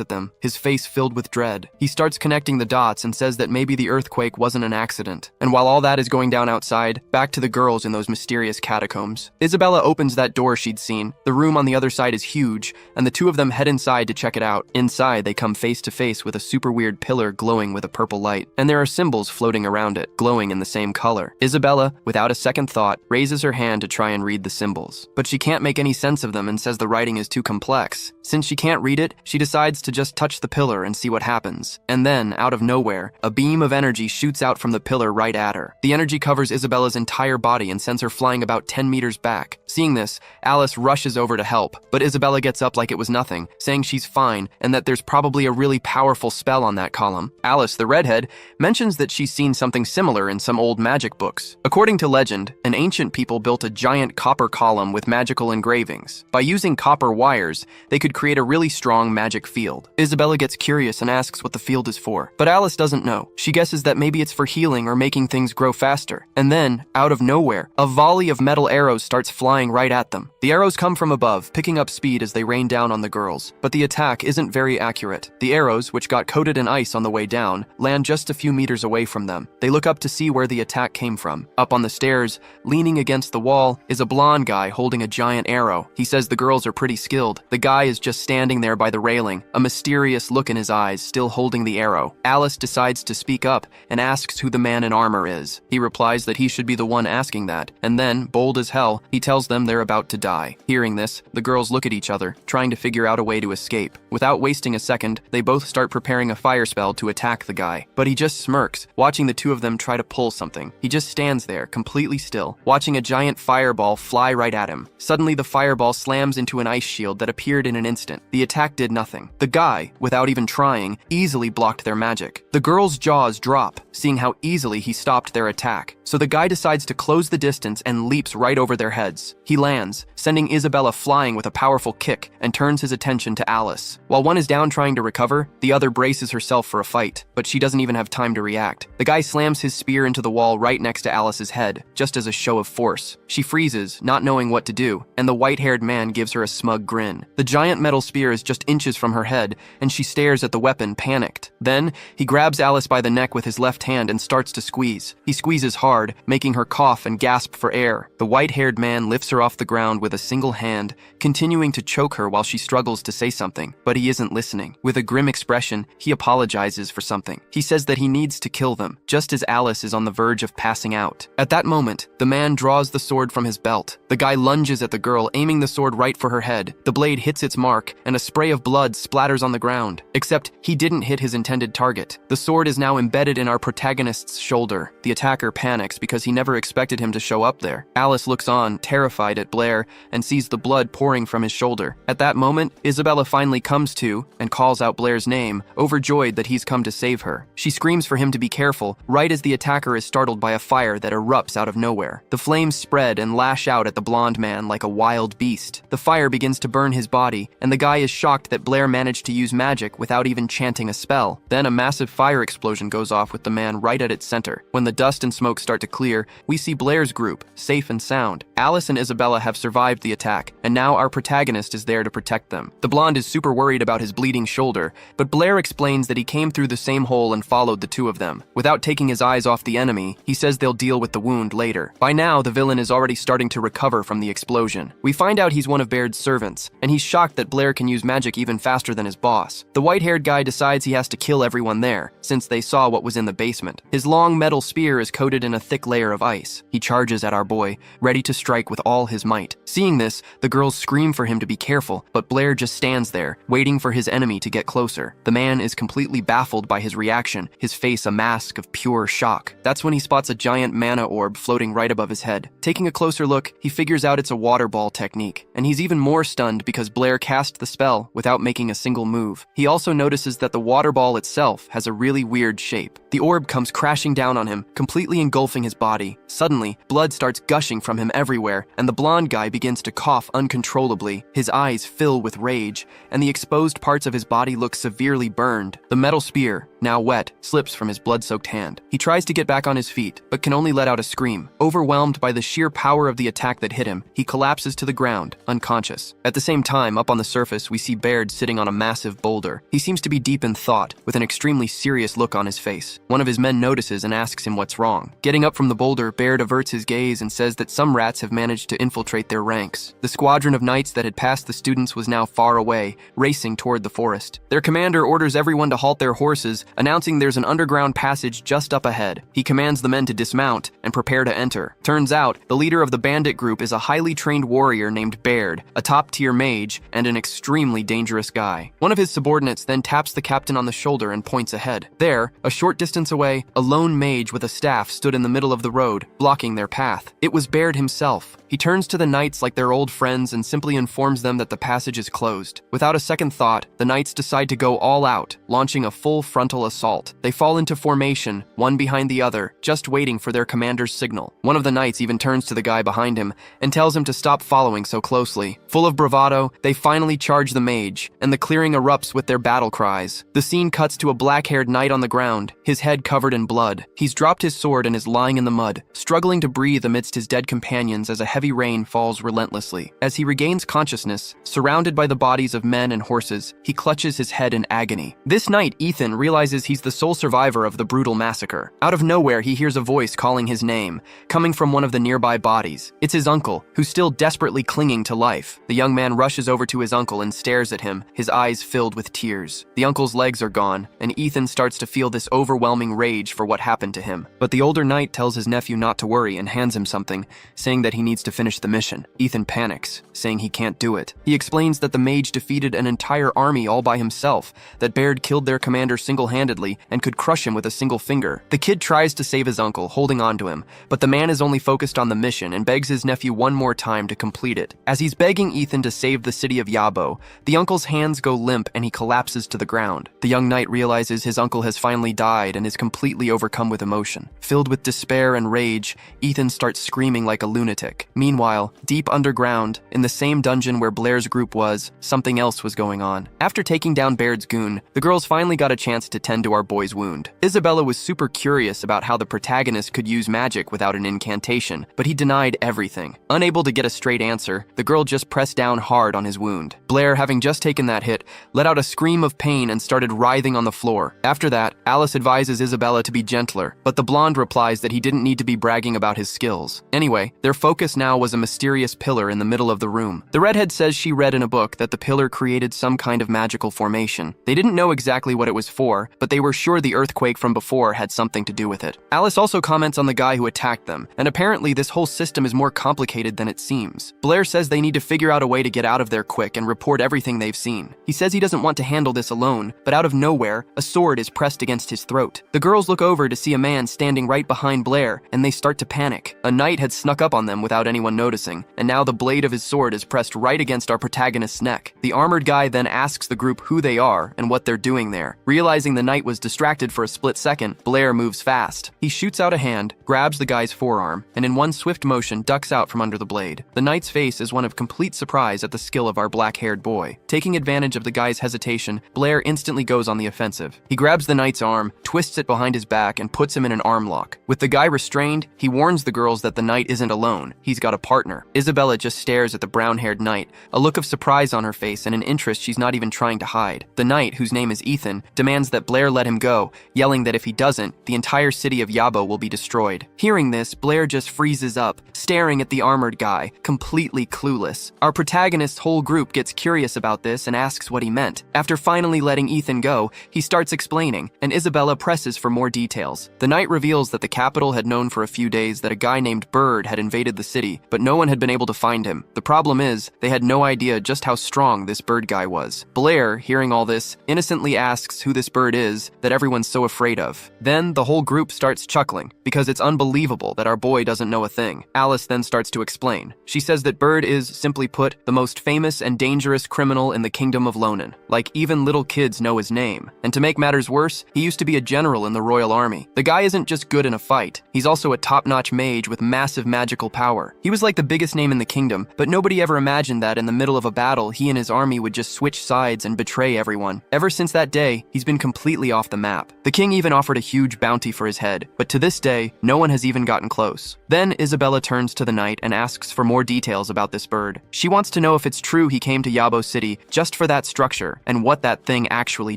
at them, his face filled with dread. He starts connecting the dots and says that maybe the earthquake wasn't an accident. And while all that is going down outside, back to the girls in those mysterious catacombs. Isabella opens that door she'd seen. The room on the other side is huge, and the two of them head inside to check it out. Inside, they come face to face with a super weird pillar glowing with a purple light, and there are symbols floating around it, glowing in the same color. Isabella, without a second thought, raises her hand to try and read read the symbols. But she can't make any sense of them and says the writing is too complex. Since she can't read it, she decides to just touch the pillar and see what happens. And then, out of nowhere, a beam of energy shoots out from the pillar right at her. The energy covers Isabella's entire body and sends her flying about 10 meters back. Seeing this, Alice rushes over to help, but Isabella gets up like it was nothing, saying she's fine and that there's probably a really powerful spell on that column. Alice, the redhead, mentions that she's seen something similar in some old magic books. According to legend, an ancient people built a giant copper column with magical engravings. By using copper wires, they could create a really strong magic field. Isabella gets curious and asks what the field is for, but Alice doesn't know. She guesses that maybe it's for healing or making things grow faster. And then, out of nowhere, a volley of metal arrows starts flying right at them. The arrows come from above, picking up speed as they rain down on the girls, but the attack isn't very accurate. The arrows, which got coated in ice on the way down, land just a few meters away from them. They look up to see where the attack came from. Up on the stairs, leaning against the wall, is a blonde guy holding a giant arrow. He says the girls are pretty skilled. The guy is just standing there by the railing, a mysterious look in his eyes, still holding the arrow. Alice decides to speak up and asks who the man in armor is. He replies that he should be the one asking that, and then, bold as hell, he tells them they're about to die. Hearing this, the girls look at each other, trying to figure out a way to escape. Without wasting a second, they both start preparing a fire spell to attack the guy. But he just smirks, watching the two of them try to pull something. He just stands there, completely still, watching a giant fireball fly right at him. Suddenly, the fireball slams into an ice shield that appeared in an instant. The attack did nothing. The guy, without even trying, easily blocked their magic. The girls' jaws drop, seeing how easily he stopped their attack. So the guy decides to close the distance and leaps right over their heads. He lands, sending Isabella flying with a powerful kick, and turns his attention to Alice. While one is down trying to recover, the other braces herself for a fight, but she doesn't even have time to react. The guy slams his spear into the wall right next to Alice's head, just as a show of force. She freezes, not knowing what to do, and the white-haired man gives her a smug grin. The giant metal spear is just inches from her head, and she stares at the weapon, panicked. Then, he grabs Alice by the neck with his left hand and starts to squeeze. He squeezes hard, making her cough and gasp for air. The white-haired man lifts her off the ground with a single hand, continuing to choke her while she struggles to say something, but he isn't listening. With a grim expression, he apologizes for something. He says that he needs to kill them, just as Alice is on the verge of passing out. At that moment, the man draws the sword from his belt. The guy lunges at the girl, aiming the sword right for her head. The blade hits its mark, and a spray of blood splatters on the ground. Except, he didn't hit his intended target. The sword is now embedded in our protagonist's shoulder. The attacker panics because he never expected him to show up there. Alice looks on, terrified at Blair, and sees the blood pouring from his shoulder. At that moment, Isabella finally comes to and calls out Blair's name, overjoyed that he's come to save her. She screams for him to be careful, right as the attacker is startled by a fire that erupts out of nowhere. The flames spread and lash out at the blonde man like a wild beast. The fire begins to burn his body, and the guy is shocked that Blair managed to use magic without even chanting a spell. Then a massive fire explosion goes off with the man right at its center. When the dust and smoke start to clear, we see Blair's group, safe and sound. Alice and Isabella have survived the attack, and now our protagonist is there to protect them. The blonde is super worried about his bleeding shoulder, but Blair explains that he came through the same hole and followed the two of them. Without taking his eyes off the enemy, he says they'll deal with the wound later. By now, the villain is already starting to recover from the explosion. We find out he's one of Baird's servants, and he's shocked that Blair can use magic even faster than his boss. The white-haired guy decides he has to kill everyone there, since they saw what was in the basement. His long metal spear is coated in a thick layer of ice. He charges at our boy, ready to strike with all his might. Seeing this, the girls scream for him to be careful, but Blair just stands there, waiting for his enemy to get closer. The man is completely baffled by his reaction, his face a mask of pure shock. That's when he spots a giant mana orb floating right above his head. Taking a closer look, he figures out it's a water ball technique, and he's even more stunned because Blair cast the spell without making a single move. He also notices that the water ball itself has a really weird shape. The orb comes crashing down on him, completely engulfing his body. Suddenly, blood starts gushing from him everywhere, and the blonde guy begins to cough uncontrollably. His eyes fill with rage, and the exposed parts of his body look severely burned. The metal spear, now wet, slips from his blood-soaked hand. He tries to get back on his feet, but can only let out a scream. Overwhelmed by the sheer power of the attack that hit him, he collapses to the ground, unconscious. At the same time, up on the surface, we see Baird sitting on a massive boulder. He seems to be deep in thought, with an extremely serious look on his face. One of his men notices and asks him what's wrong. Getting up from the boulder, Baird averts his gaze and says that some rats have managed to infiltrate their ranks. The squadron of knights that had passed the students was now far away, racing toward the forest. Their commander orders everyone to halt their horses, announcing there's an underground passage just up ahead. He commands the men to dismount and prepare to enter. Turns out, the leader of the bandit group is a highly trained warrior named Baird, a top-tier mage, and an extremely dangerous guy. One of his subordinates then taps the captain on the shoulder and points ahead. There, a short distance away, a lone mage with a staff stood in the middle of the road, blocking their path. It was Baird himself. He turns to the knights like they're old friends and simply informs them that the passage is closed. Without a second thought, the knights decide to go all out, launching a full frontal assault. They fall into formation, one behind the other, just waiting for their commander's signal. One of the knights even turns to the guy behind him and tells him to stop following so closely. Full of bravado, they finally charge the mage, and the clearing erupts with their battle cries. The scene cuts to a black-haired knight on the ground, his head covered in blood. He's dropped his sword and is lying in the mud, struggling to breathe amidst his dead companions as a heavy rain falls relentlessly. As he regains consciousness, surrounded by the bodies of men and horses, he clutches his head in agony. This night, Ethan realizes he's the sole survivor of the brutal massacre. Out of nowhere, he hears a voice calling his name, coming from one of the nearby bodies. It's his uncle, who's still desperately clinging to life. The young man rushes over to his uncle and stares at him, his eyes filled with tears. The uncle's legs are gone, and Ethan starts to feel this overwhelming rage for what happened to him. But the older knight tells his nephew not to worry and hands him something, saying that he needs to finish the mission. Ethan panics, saying he can't do it. He explains that the mage defeated an entire army all by himself, that Baird killed their commander single-handedly and could crush him with a single finger. The kid tries to save his uncle, holding on to him, but the man is only focused on the mission and begs his nephew one more time to complete it. As he's begging Ethan to save the city of Yabo, the uncle's hands go limp and he collapses to the ground. The young knight realizes his uncle has finally died and is completely overcome with emotion. Filled with despair and rage, Ethan starts screaming like a lunatic. Meanwhile, deep underground, in the same dungeon where Blair's group was, something else was going on. After taking down Baird's goon, the girls finally got a chance to tend to our boy's wound. Isabella was super curious about how the protagonist could use magic without an incantation, but he denied everything. Unable to get a straight answer, the girl just pressed down hard on his wound. Blair, having just taken that hit, let out a scream of pain and started writhing on the floor. After that, Alice advises Isabella to be gentler, but the blonde replies that he didn't need to be bragging about his skills. Anyway, their focus now was a mysterious pillar in the middle of the room. The redhead says she read in a book that the pillar created some kind of magical formation. They didn't know exactly what it was for, but they were sure the earthquake from before had something to do with it. Alice also comments on the guy who attacked them, and apparently this whole system is more complicated than it seems. Blair says they need to figure out a way to get out of there quick and report everything they've seen. He says he doesn't want to handle this alone, but out of nowhere, a sword is pressed against his throat. The girls look over to see a man standing right behind Blair, and they start to panic. A knight had snuck up on them without anyone noticing, and now the blade of his sword is pressed right against our protagonist's neck. The armored guy then asks the group who they are and what they're doing there. Realizing the knight was distracted for a split second, Blair moves fast. He shoots out a hand, grabs the guy's forearm, and in one swift motion ducks out from under the blade. The knight's face is one of complete surprise at the skill of our black-haired boy. Taking advantage of the guy's hesitation, Blair instantly goes on the offensive. He grabs the knight's arm, twists it behind his back, and puts him in an arm lock. With the guy restrained, he warns the girls that the knight isn't alone. He's got a partner. Isabella just stares at the brown-haired knight, a look of surprise on her face and an interest she's not even trying to hide. The knight, whose name is Ethan, demands that Blair let him go, yelling that if he doesn't, the entire city of Yabo will be destroyed. Hearing this, Blair just freezes up, staring at the armored guy, completely clueless. Our protagonist's whole group gets curious about this and asks what he meant. After finally letting Ethan go, he starts explaining, and Isabella presses for more details. The knight reveals that the capital had known for a few days that a guy named Bird had invaded the city, but no one had been able to find him. The problem is, they had no idea just how strong this Bird guy was. Blair, hearing all this, innocently asks who this Bird is that everyone's so afraid of. Then the whole group starts chuckling, because it's unbelievable that our boy doesn't know a thing. Alice then starts to explain. She says that Bird is, simply put, the most famous and dangerous criminal in the kingdom of Lonen. Like, even little kids know his name. And to make matters worse, he used to be a general in the royal army. The guy isn't just good in a fight, he's also a top-notch mage with massive magical power. He was like the biggest name in the kingdom, but nobody ever imagined that in the middle of a battle, he and his army would just switch sides and betray everyone. Ever since that day, he's been completely off the map. The king even offered a huge bounty for his head, but to this day, no one has even gotten close. Then Isabella turns to the knight and asks for more details about this bird. She wants to know if it's true he came to Yabo City just for that structure, and what that thing actually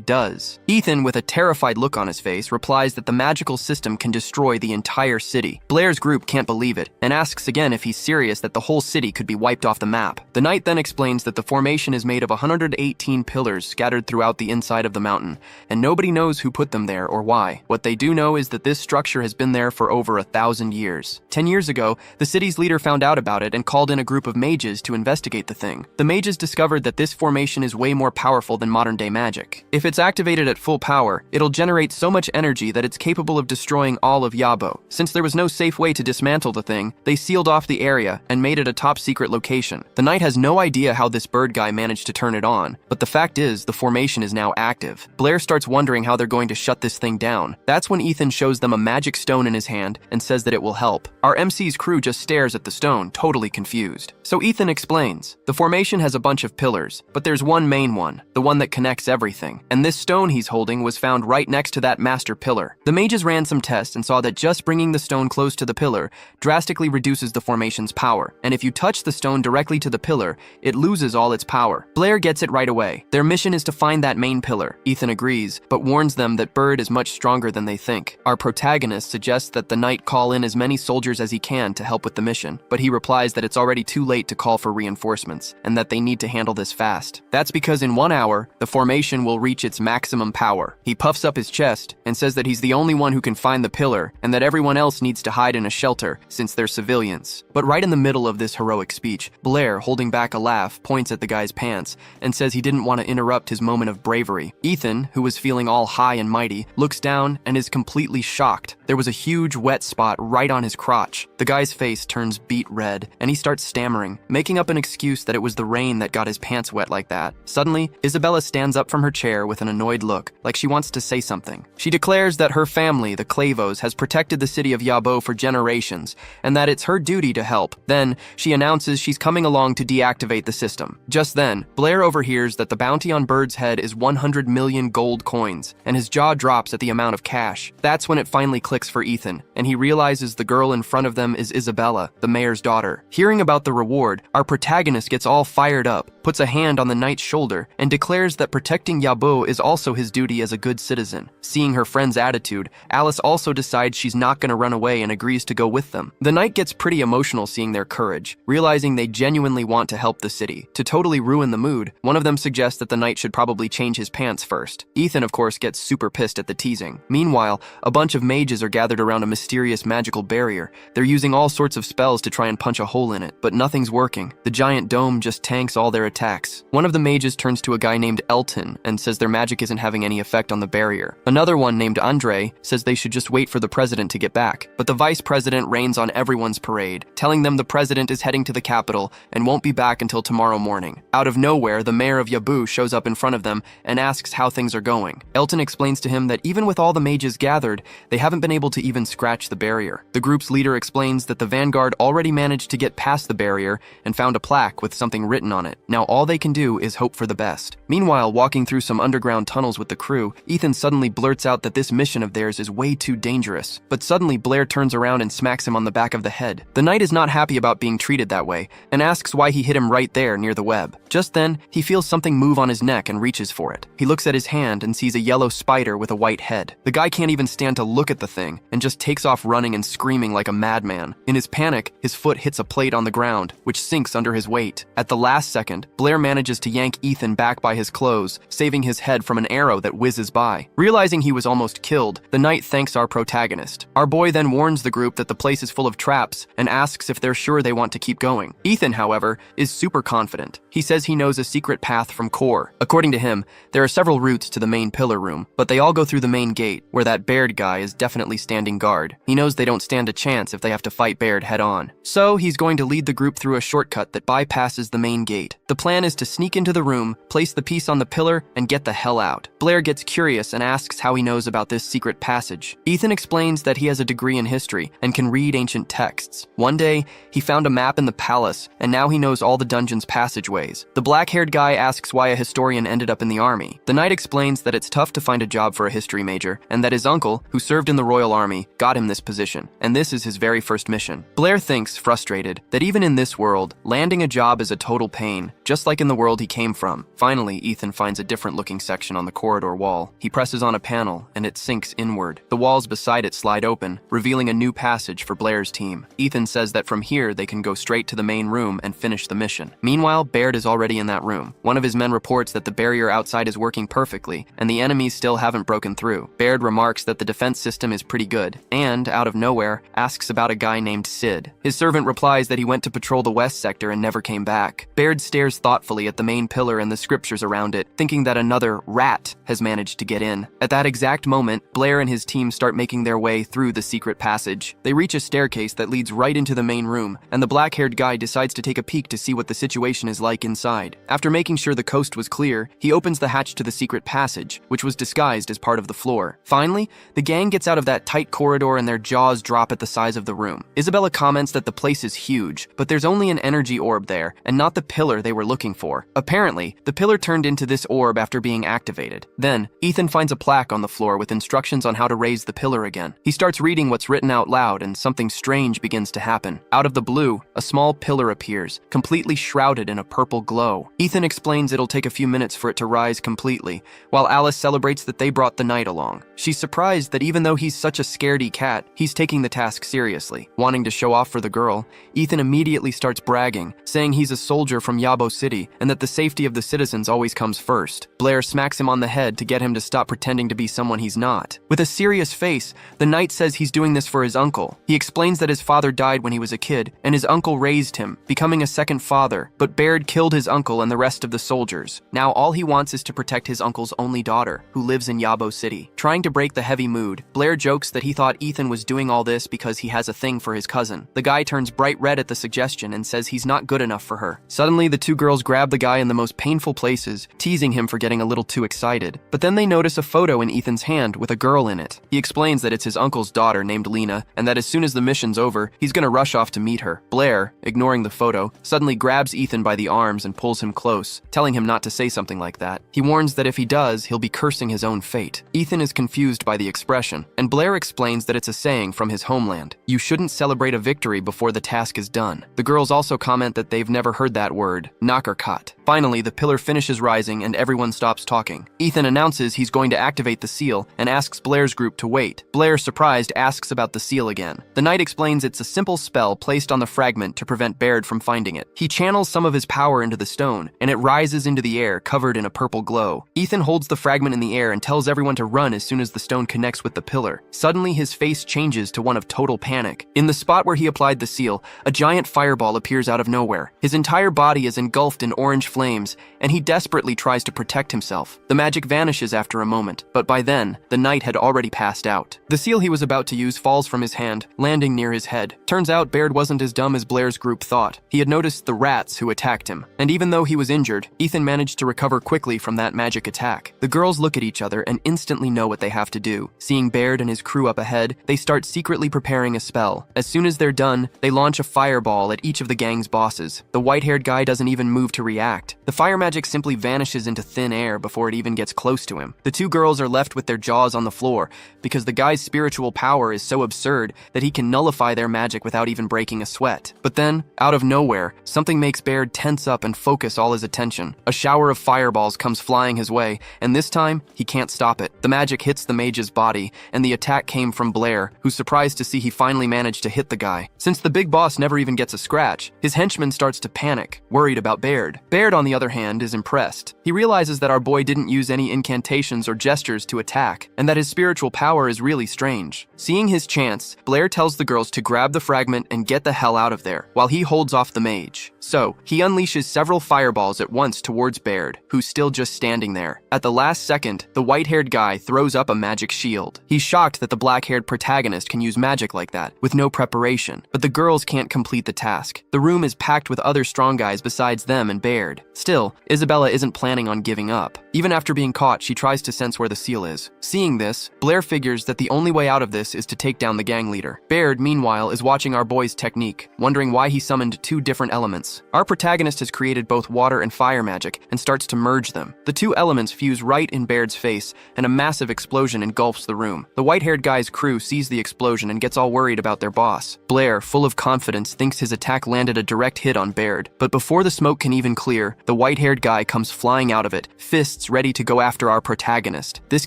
does. Ethan, with a terrified look on his face, replies that the magical system can destroy the entire city. Blair's group can't believe it, and asks again if he's serious that the whole city could be wiped off the map. The knight then explains that the formation is made of 118 pillars scattered throughout the inside of the mountain, and nobody nobody knows who put them there or why. What they do know is that this structure has been there for over 1,000 years. 10 years ago, the city's leader found out about it and called in a group of mages to investigate the thing. The mages discovered that this formation is way more powerful than modern-day magic. If it's activated at full power, it'll generate so much energy that it's capable of destroying all of Yabo. Since there was no safe way to dismantle the thing, they sealed off the area and made it a top-secret location. The knight has no idea how this bird guy managed to turn it on, but the fact is, the formation is now active. Blair starts wondering how they're going to shut this thing down. That's when Ethan shows them a magic stone in his hand and says that it will help. Our MC's crew just stares at the stone, totally confused. So Ethan explains, the formation has a bunch of pillars, but there's one main one, the one that connects everything. And this stone he's holding was found right next to that master pillar. The mages ran some tests and saw that just bringing the stone close to the pillar drastically reduces the formation's power. And if you touch the stone directly to the pillar, it loses all its power. Blair gets it right away. Their mission is to find that main pillar. Ethan agrees, but warns them that Bird is much stronger than they think. Our protagonist suggests that the knight call in as many soldiers as he can to help with the mission, but he replies that it's already too late to call for reinforcements, and that they need to handle this fast. That's because in 1 hour, the formation will reach its maximum power. He puffs up his chest and says that he's the only one who can find the pillar, and that everyone else needs to hide in a shelter since they're civilians. But right in the middle of this heroic speech, Blair, holding back a laugh, points at the guy's pants and says he didn't want to interrupt his moment of bravery. Ethan, who was feeling all high and mighty, looks down and is completely shocked. There was a huge wet spot right on his crotch. The guy's face turns beet red, and he starts stammering, making up an excuse that it was the rain that got his pants wet like that. Suddenly, Isabella stands up from her chair with an annoyed look, like she wants to say something. She declares that her family, the Clavos, has protected the city of Yabo for generations, and that it's her duty to help. Then, she announces she's coming along to deactivate the system. Just then, Blair overhears that the bounty on Bird's head is 100 million gold coins, and his jaw drops at the amount of cash. That's when it finally clicks for Ethan, and he realizes the girl in front of them is Isabella, the mayor's daughter. Hearing about the reward, our protagonist gets all fired up, puts a hand on the knight's shoulder, and declares that protecting Yabo is also his duty as a good citizen. Seeing her friend's attitude, Alice also decides she's not going to run away and agrees to go with them. The knight gets pretty emotional seeing their courage, realizing they genuinely want to help the city. To totally ruin the mood, one of them suggests that the knight should probably change his pants first. Ethan, of course, gets super pissed at the teasing. Meanwhile, a bunch of mages are gathered around a mysterious magical barrier. They're using all sorts of spells to try and punch a hole in it, but nothing's working. The giant dome just tanks all their attacks. One of the mages turns to a guy named Elton and says their magic isn't having any effect on the barrier. Another one named Andre says they should just wait for the president to get back. But the vice president rains on everyone's parade, telling them the president is heading to the capital and won't be back until tomorrow morning. Out of nowhere, the mayor of Yabu shows up in front of them and asks how things are going. Elton explains to him that even with all the mages gathered, they haven't been able to even scratch the barrier. The group's leader explains that the vanguard already managed to get past the barrier and found a plaque with something written on it. Now all they can do is hope for the best. Meanwhile, walking through some underground tunnels with the crew, Ethan suddenly blurts out that this mission of theirs is way too dangerous. But suddenly Blair turns around and smacks him on the back of the head. The knight is not happy about being treated that way and asks why he hit him right there near the web. Just then, he feels something move on his neck and reaches for it. He looks at his hand and sees a yellow spider with a white head. The guy can't even stand to look at the thing and just takes off running and screaming like a madman. In his panic, his foot hits a plate on the ground, which sinks under his weight. At the last second, Blair manages to yank Ethan back by his clothes, saving his head from an arrow that whizzes by. Realizing he was almost killed, the knight thanks our protagonist. Our boy then warns the group that the place is full of traps and asks if they're sure they want to keep going. Ethan, however, is super confident. He says he knows a secret path from Core. According to him, there are several routes to the main pillar room, but they all go through the main gate, where that Baird guy is definitely standing guard. He knows they don't stand a chance if they have to fight Baird head on. So he's going to lead the group through a shortcut that bypasses the main gate. The plan is to sneak into the room, place the piece on the pillar, and get the hell out. Blair gets curious and asks how he knows about this secret passage. Ethan explains that he has a degree in history and can read ancient texts. One day, he found a map in the palace, and now he knows all the dungeon's passageways. The black-haired guy asks why a historian ended up in the army. The knight explains that it's tough to find a job for a history major, and that his uncle, who served in the royal army, got him this position, and this is his very first mission. Blair thinks, frustrated, that even in this world, landing a job is a total pain, just like in the world he came from. Finally, Ethan finds a different-looking section on the corridor wall. He presses on a panel, and it sinks inward. The walls beside it slide open, revealing a new passage for Blair's team. Ethan says that from here, they can go straight to the main room and finish the mission. Meanwhile, Baird is already in that room. One of his men reports that the barrier outside is working perfectly, and the enemy enemies still haven't broken through. Baird remarks that the defense system is pretty good, and, out of nowhere, asks about a guy named Sid. His servant replies that he went to patrol the west sector and never came back. Baird stares thoughtfully at the main pillar and the scriptures around it, thinking that another rat has managed to get in. At that exact moment, Blair and his team start making their way through the secret passage. They reach a staircase that leads right into the main room, and the black-haired guy decides to take a peek to see what the situation is like inside. After making sure the coast was clear, he opens the hatch to the secret passage, which was disguised as part of the floor. Finally, the gang gets out of that tight corridor and their jaws drop at the size of the room. Isabella comments that the place is huge, but there's only an energy orb there, and not the pillar they were looking for. Apparently, the pillar turned into this orb after being activated. Then, Ethan finds a plaque on the floor with instructions on how to raise the pillar again. He starts reading what's written out loud, and something strange begins to happen. Out of the blue, a small pillar appears, completely shrouded in a purple glow. Ethan explains it'll take a few minutes for it to rise completely, while Alice celebrates that they brought the knight along. She's surprised that even though he's such a scaredy cat, he's taking the task seriously. Wanting to show off for the girl, Ethan immediately starts bragging, saying he's a soldier from Yabo City and that the safety of the citizens always comes first. Blair smacks him on the head to get him to stop pretending to be someone he's not. With a serious face, the knight says he's doing this for his uncle. He explains that his father died when he was a kid, and his uncle raised him, becoming a second father, but Baird killed his uncle and the rest of the soldiers. Now all he wants is to protect his uncle's only daughter, who lives in Yabo City. Trying to break the heavy mood, Blair jokes that he thought Ethan was doing all this because he has a thing for his cousin. The guy turns bright red at the suggestion and says he's not good enough for her. Suddenly, the two girls grab the guy in the most painful places, teasing him for getting a little too excited. But then they notice a photo in Ethan's hand with a girl in it. He explains that it's his uncle's daughter named Lena, and that as soon as the mission's over, he's gonna rush off to meet her. Blair, ignoring the photo, suddenly grabs Ethan by the arms and pulls him close, telling him not to say something like that. He warns that if he does, he'll be cursing his own fate. Ethan is confused by the expression, and Blair explains that it's a saying from his homeland. You shouldn't celebrate a victory before the task is done. The girls also comment that they've never heard that word, Nakarkat. Finally, the pillar finishes rising and everyone stops talking. Ethan announces he's going to activate the seal and asks Blair's group to wait. Blair, surprised, asks about the seal again. The knight explains it's a simple spell placed on the fragment to prevent Baird from finding it. He channels some of his power into the stone, and it rises into the air, covered in a purple glow. Ethan holds the fragment in the air and tells everyone to run as soon as the stone connects with the pillar. Suddenly, his face changes to one of total panic. In the spot where he applied the seal, a giant fireball appears out of nowhere. His entire body is engulfed in orange flames, and he desperately tries to protect himself. The magic vanishes after a moment, but by then, the knight had already passed out. The seal he was about to use falls from his hand, landing near his head. Turns out Baird wasn't as dumb as Blair's group thought. He had noticed the rats who attacked him, and even though he was injured, Ethan managed to recover quickly from that magic attack. The girls look at each other and instantly know what they have to do. Seeing Baird and his crew up ahead, they start secretly preparing a spell. As soon as they're done, they launch a fireball at each of the gang's bosses. The white-haired guy doesn't even move to react. The fire magic simply vanishes into thin air before it even gets close to him. The two girls are left with their jaws on the floor because the guy's spiritual power is so absurd that he can nullify their magic without even breaking a sweat. But then, out of nowhere, something makes Baird tense up and focus all his attention. A shower of fireballs comes flying his way, and this time, he can't stop it. The magic hits the mage's body, and the attack came from Blair, who's surprised to see he finally managed to hit the guy. Since the big boss never even gets a scratch, his henchman starts to panic, worried about Baird. Baird, on the other hand, is impressed. He realizes that our boy didn't use any incantations or gestures to attack, and that his spiritual power is really strange. Seeing his chance, Blair tells the girls to grab the fragment and get the hell out of there, while he holds off the mage. So, he unleashes several fireballs at once towards Baird, who's still just standing there. At the last second, the white-haired guy throws up a magic shield. He's shocked that the black-haired protagonist can use magic like that, with no preparation, but the girls can't complete the task. The room is packed with other strong guys besides them and Baird. Still, Isabella isn't planning on giving up. Even after being caught, she tries to sense where the seal is. Seeing this, Blair figures that the only way out of this is to take down the gang leader. Baird, meanwhile, is watching our boy's technique, wondering why he summoned two different elements. Our protagonist has created both water and fire magic and starts to merge them. The two elements fuse right in Baird's face, and a massive explosion engulfs the room. The white-haired guy's crew sees the explosion and gets all worried about their boss. Blair, full of confidence, thinks his attack landed a direct hit on Baird, but before the smoke can even clear, the white-haired guy comes flying flying out of it, fists ready to go after our protagonist. This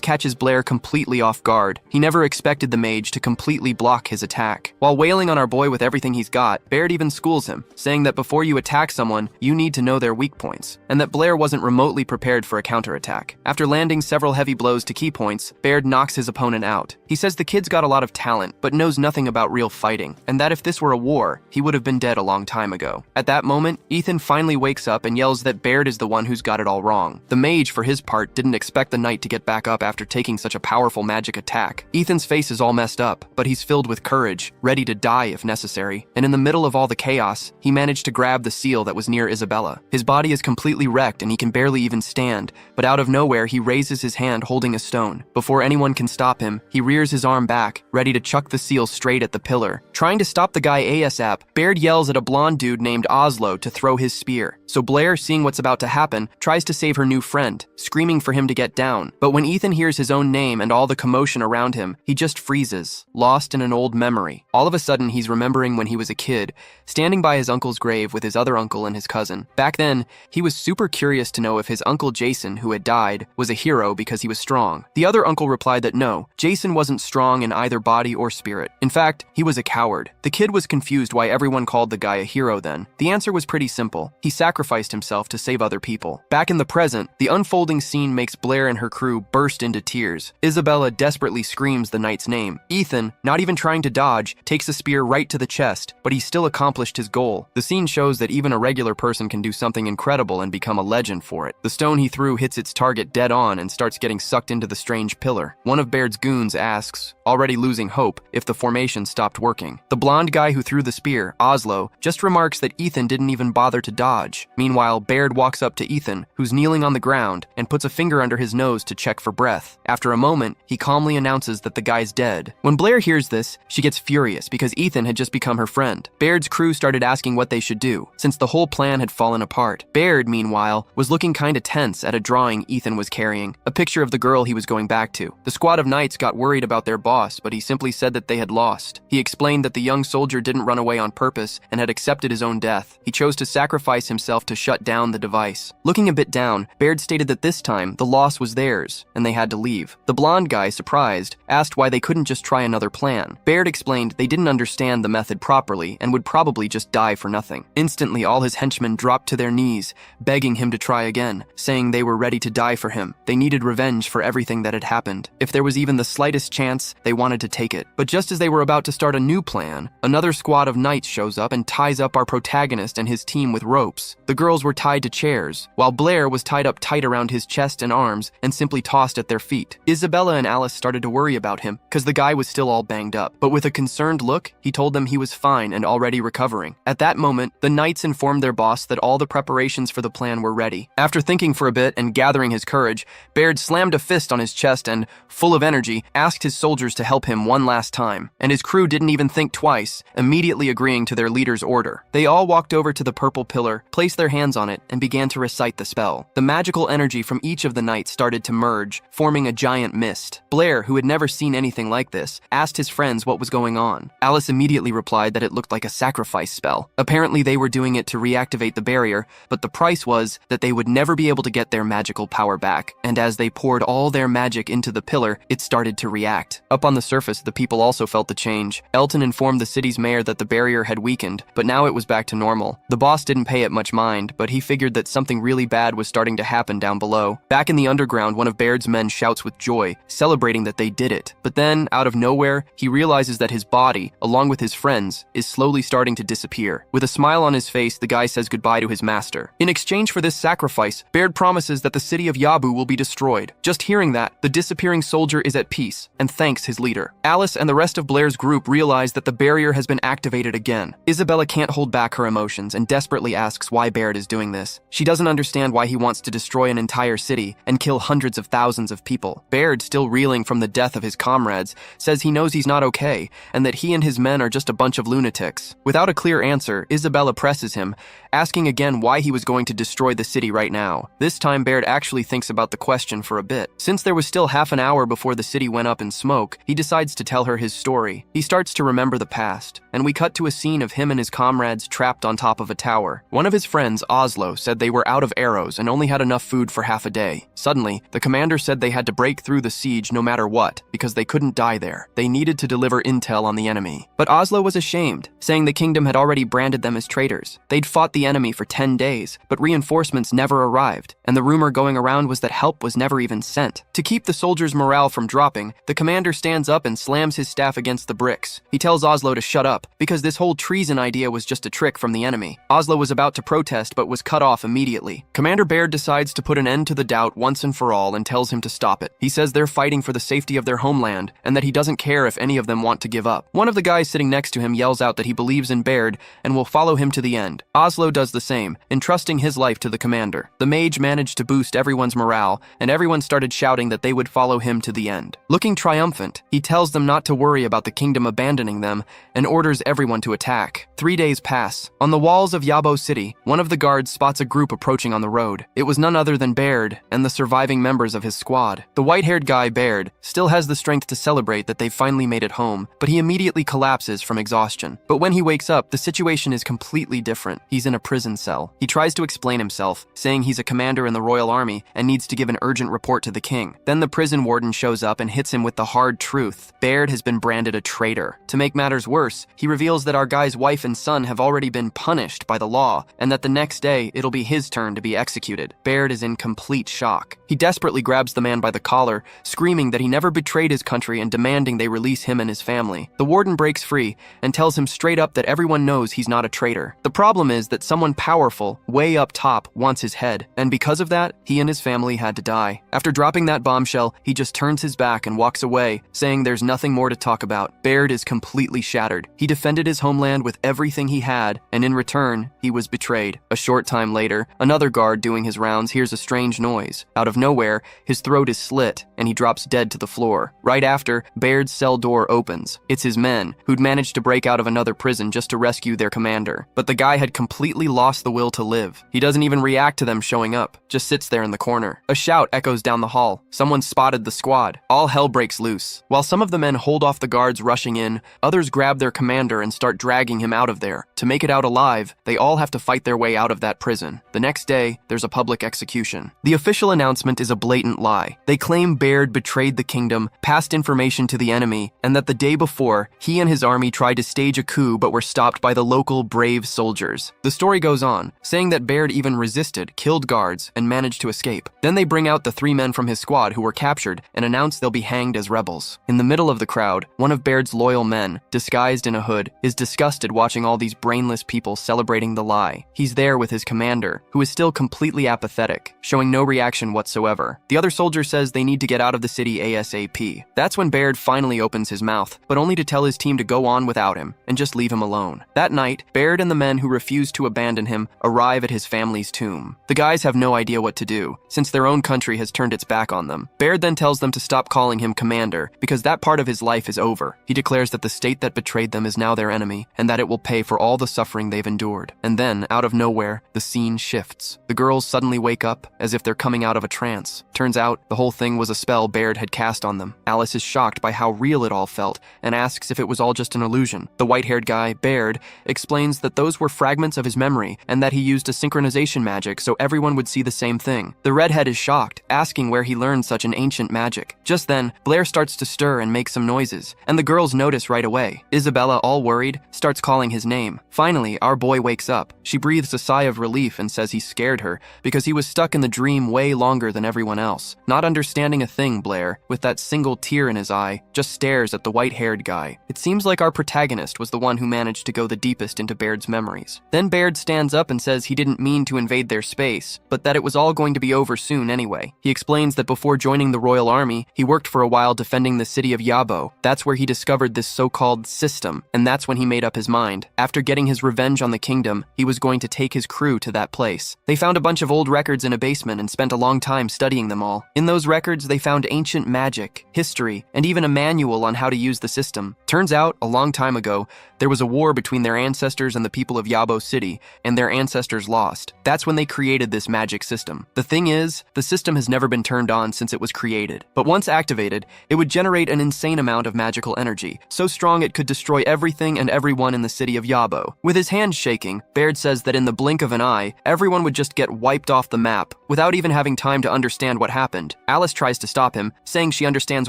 catches Blair completely off guard. He never expected the mage to completely block his attack. While wailing on our boy with everything he's got, Baird even schools him, saying that before you attack someone, you need to know their weak points, and that Blair wasn't remotely prepared for a counterattack. After landing several heavy blows to key points, Baird knocks his opponent out. He says the kid's got a lot of talent, but knows nothing about real fighting, and that if this were a war, he would have been dead a long time ago. At that moment, Ethan finally wakes up and yells that Baird is the one who's got it all wrong. The mage, for his part, didn't expect the knight to get back up after taking such a powerful magic attack. Ethan's face is all messed up, but he's filled with courage, ready to die if necessary, and in the middle of all the chaos, he managed to grab the seal that was near Isabella. His body is completely wrecked and he can barely even stand, but out of nowhere he raises his hand holding a stone. Before anyone can stop him, he rears his arm back, ready to chuck the seal straight at the pillar. Trying to stop the guy ASAP, Baird yells at a blonde dude named Oslo to throw his spear. So Blair, seeing what's about to happen, tries to save her new friend, screaming for him to get down. But when Ethan hears his own name and all the commotion around him, he just freezes, lost in an old memory. All of a sudden, he's remembering when he was a kid, standing by his uncle's grave with his other uncle and his cousin. Back then, he was super curious to know if his uncle Jason, who had died, was a hero because he was strong. The other uncle replied that no, Jason wasn't strong in either body or spirit. In fact, he was a coward. The kid was confused why everyone called the guy a hero then. The answer was pretty simple. He sacrificed himself to save other people. Back in the present, the unfolding scene makes Blair and her crew burst into tears. Isabella desperately screams the knight's name. Ethan, not even trying to dodge, takes a spear right to the chest, but he still accomplished his goal. The scene shows that even a regular person can do something incredible and become a legend for it. The stone he threw hits its target dead on and starts getting sucked into the strange pillar. One of Baird's goons asks, already losing hope, if the formation stopped working. The blonde guy who threw the spear, Oslo, just remarks that Ethan didn't even bother to dodge. Meanwhile, Baird walks up to Ethan, who's kneeling on the ground, and puts a finger under his nose to check for breath. After a moment, he calmly announces that the guy's dead. When Blair hears this, she gets furious because Ethan had just become her friend. Baird's crew started asking what they should do, since the whole plan had fallen apart. Baird, meanwhile, was looking kinda tense at a drawing Ethan was carrying, a picture of the girl he was going back to. The squad of knights got worried about their boss, but he simply said that they had lost. He explained that the young soldier didn't run away on purpose and had accepted his own death. He chose to sacrifice himself to shut down the device. Looking a bit down, Baird stated that this time, the loss was theirs, and they had to leave. The blonde guy, surprised, asked why they couldn't just try another plan. Baird explained they didn't understand the method properly and would probably just die for nothing. Instantly, all his henchmen dropped to their knees, begging him to try again, saying they were ready to die for him. They needed revenge for everything that had happened. If there was even the slightest chance, they wanted to take it. But just as they were about to start a new plan, another squad of knights shows up and ties up our protagonist and his team with ropes. The girls were tied to chairs, while Blair was tied up tight around his chest and arms and simply tossed at their feet. Isabella and Alice started to worry about him, because the guy was still all banged up. But with a concerned look, he told them he was fine and already recovering. At that moment, the knights informed their boss that all the preparations for the plan were ready. After thinking for a bit and gathering his courage, Baird slammed a fist on his chest and, full of energy, asked his soldiers to help him one last time. And his crew didn't even think twice, immediately agreeing to their leader's order. They all walked over to the purple pillar, placed their hands on it, and began to recite the spell. The magical energy from each of the knights started to merge, forming a giant mist. Blair, who had never seen anything like this, asked his friends what was going on. Alice immediately replied that it looked like a sacrifice spell. Apparently they were doing it to reactivate the barrier, but the price was that they would never be able to get their magical power back, and as they poured all their magic into the pillar, it started to react. Up on the surface, the people also felt the change. Elton informed the city's mayor that the barrier had weakened, but now it was back to normal. The boss didn't pay it much mind, but he figured that something really bad was starting to happen down below. Back in the underground, one of Baird's men shouts with joy, celebrating that they did it. But then, out of nowhere, he realizes that his body, along with his friends, is slowly starting to disappear. With a smile on his face, the guy says goodbye to his master. In exchange for this sacrifice, Baird promises that the city of Yabu will be destroyed. Just hearing that, the disappearing soldier is at peace and thanks his leader. Alice and the rest of Blair's group realize that the barrier has been activated again. Isabella can't hold back her emotions and desperately asks why Baird is doing this. She doesn't understand why he wants to destroy an entire city and kill hundreds of thousands of people. Baird, still reeling from the death of his comrades, says he knows he's not okay and that he and his men are just a bunch of lunatics. Without a clear answer, Isabella presses him, asking again why he was going to destroy the city right now. This time, Baird actually thinks about the question for a bit. Since there was still half an hour before the city went up in smoke, he decides to tell her his story. He starts to remember the past, and we cut to a scene of him and his comrades trapped on top of a tower. One of his friends, Oslo, said they were out of arrows and only had enough food for half a day. Suddenly, the commander said they had to break through the siege no matter what, because they couldn't die there. They needed to deliver intel on the enemy. But Oslo was ashamed, saying the kingdom had already branded them as traitors. They'd fought the enemy for 10 days, but reinforcements never arrived, and the rumor going around was that help was never even sent. To keep the soldiers' morale from dropping, the commander stands up and slams his staff against the bricks. He tells Oslo to shut up, because this whole treason idea was just a trick from the enemy. Oslo was about to protest but was cut off immediately. Commander Baird decides to put an end to the doubt once and for all and tells him to stop it. He says they're fighting for the safety of their homeland and that he doesn't care if any of them want to give up. One of the guys sitting next to him yells out that he believes in Baird and will follow him to the end. Oslo does the same, entrusting his life to the commander. The mage managed to boost everyone's morale, and everyone started shouting that they would follow him to the end. Looking triumphant, he tells them not to worry about the kingdom abandoning them and orders everyone to attack. 3 days pass. On the walls of Yabo City, one of the guards spots a group approaching on the road. It was none other than Baird and the surviving members of his squad. The white-haired guy, Baird, still has the strength to celebrate that they've finally made it home, but he immediately collapses from exhaustion. But when he wakes up, the situation is completely different. He's in a prison cell. He tries to explain himself, saying he's a commander in the Royal Army and needs to give an urgent report to the king. Then the prison warden shows up and hits him with the hard truth. Baird has been branded a traitor. To make matters worse, he reveals that our guy's wife and son have already been punished by the law, and that the next day it'll be his turn to be executed. Baird is in complete shock. He desperately grabs the man by the collar, screaming that he never betrayed his country and demanding they release him and his family. The warden breaks free and tells him straight up that everyone knows he's not a traitor. The problem is that someone powerful, way up top, wants his head, and because of that, he and his family had to die. After dropping that bombshell, he just turns his back and walks away, saying there's nothing more to talk about. Baird is completely shattered. He defended his homeland with everything he had, and in return, he was betrayed. A short time later, another guard doing his rounds hears a strange noise. Out of nowhere, his throat is slit, and he drops dead to the floor. Right after, Baird's cell door opens. It's his men, who'd managed to break out of another prison just to rescue their commander. But the guy had completely lost the will to live. He doesn't even react to them showing up, just sits there in the corner. A shout echoes down the hall. Someone spotted the squad. All hell breaks loose. While some of the men hold off the guards rushing in, others grab their commander and start dragging him out of there. To make it out alive, they all have to fight their way out of that prison. The next day, there's a public execution. The official announcement is a blatant lie. They claim Baird betrayed the kingdom, passed information to the enemy, and that the day before, he and his army tried to stage a coup but were stopped by the local brave soldiers. The story goes on, saying that Baird even resisted, killed guards, and managed to escape. Then they bring out the 3 men from his squad who were captured and announce they'll be hanged as rebels. In the middle of the crowd, one of Baird's loyal men, disguised in a hood, is disgusted watching all these brainless people celebrating the lie. He's there with his commander, who is still completely apathetic, showing no reaction whatsoever. The other soldier says they need to get out of the city ASAP. That's when Baird finally opens his mouth, but only to tell his team to go on without him and just leave him alone. That night, Baird and the men who refuse to abandon him arrive at his family's tomb. The guys have no idea what to do, since their own country has turned its back on them. Baird then tells them to stop calling him commander, because that part of his life is over. He declares that the state that betrayed them is now their enemy, and that it will pay for all the suffering they've endured. And then, out of nowhere, the scene shifts. The girls suddenly wake up, as if they're coming out of a trance. Turns out, the whole thing was a spell Baird had cast on them. Alice is shocked by how real it all felt, and asks if it was all just an illusion. The white-haired guy, Baird, explains that those were fragments of his memory, and that he used a synchronization magic so everyone would see the same thing. The redhead is shocked, asking where he learned such an ancient magic. Just then, Blair starts to stir and make some noises, and the girls notice right away. Isabella, all worried, starts calling his name. Finally, our boy wakes up. She breathes a sigh of relief and says he scared her, because he was stuck in the dream way longer than everyone else. Not understanding a thing, Blair, with that single tear in his eye, just stares at the white-haired guy. It seems like our protagonist was the one who managed to go the deepest into Baird's memories. Then Baird stands up and says he didn't mean to invade their space, but that it was all going to be over soon anyway. He explains that before joining the Royal Army, he worked for a while defending the city of Yabo. That's where he discovered this so-called system, and that's when he made up his mind. After getting his revenge on the kingdom, he was going to take his crew to that place. They found a bunch of old records in a basement and spent a long time studying them all. In those records, they found ancient magic, history, and even a manual on how to use the system. Turns out, a long time ago, there was a war between their ancestors and the people of Yabo City, and their ancestors lost. That's when they created this magic system. The thing is, the system has never been turned on since it was created. But once activated, it would generate an insane amount of magical energy, so strong it could destroy everything and everyone in the city of Yabo. With his hands shaking, Baird says that in the blink of an eye, everyone would just get wiped off the map, without even having time to understand what happened. Alice tries to stop him, saying she understands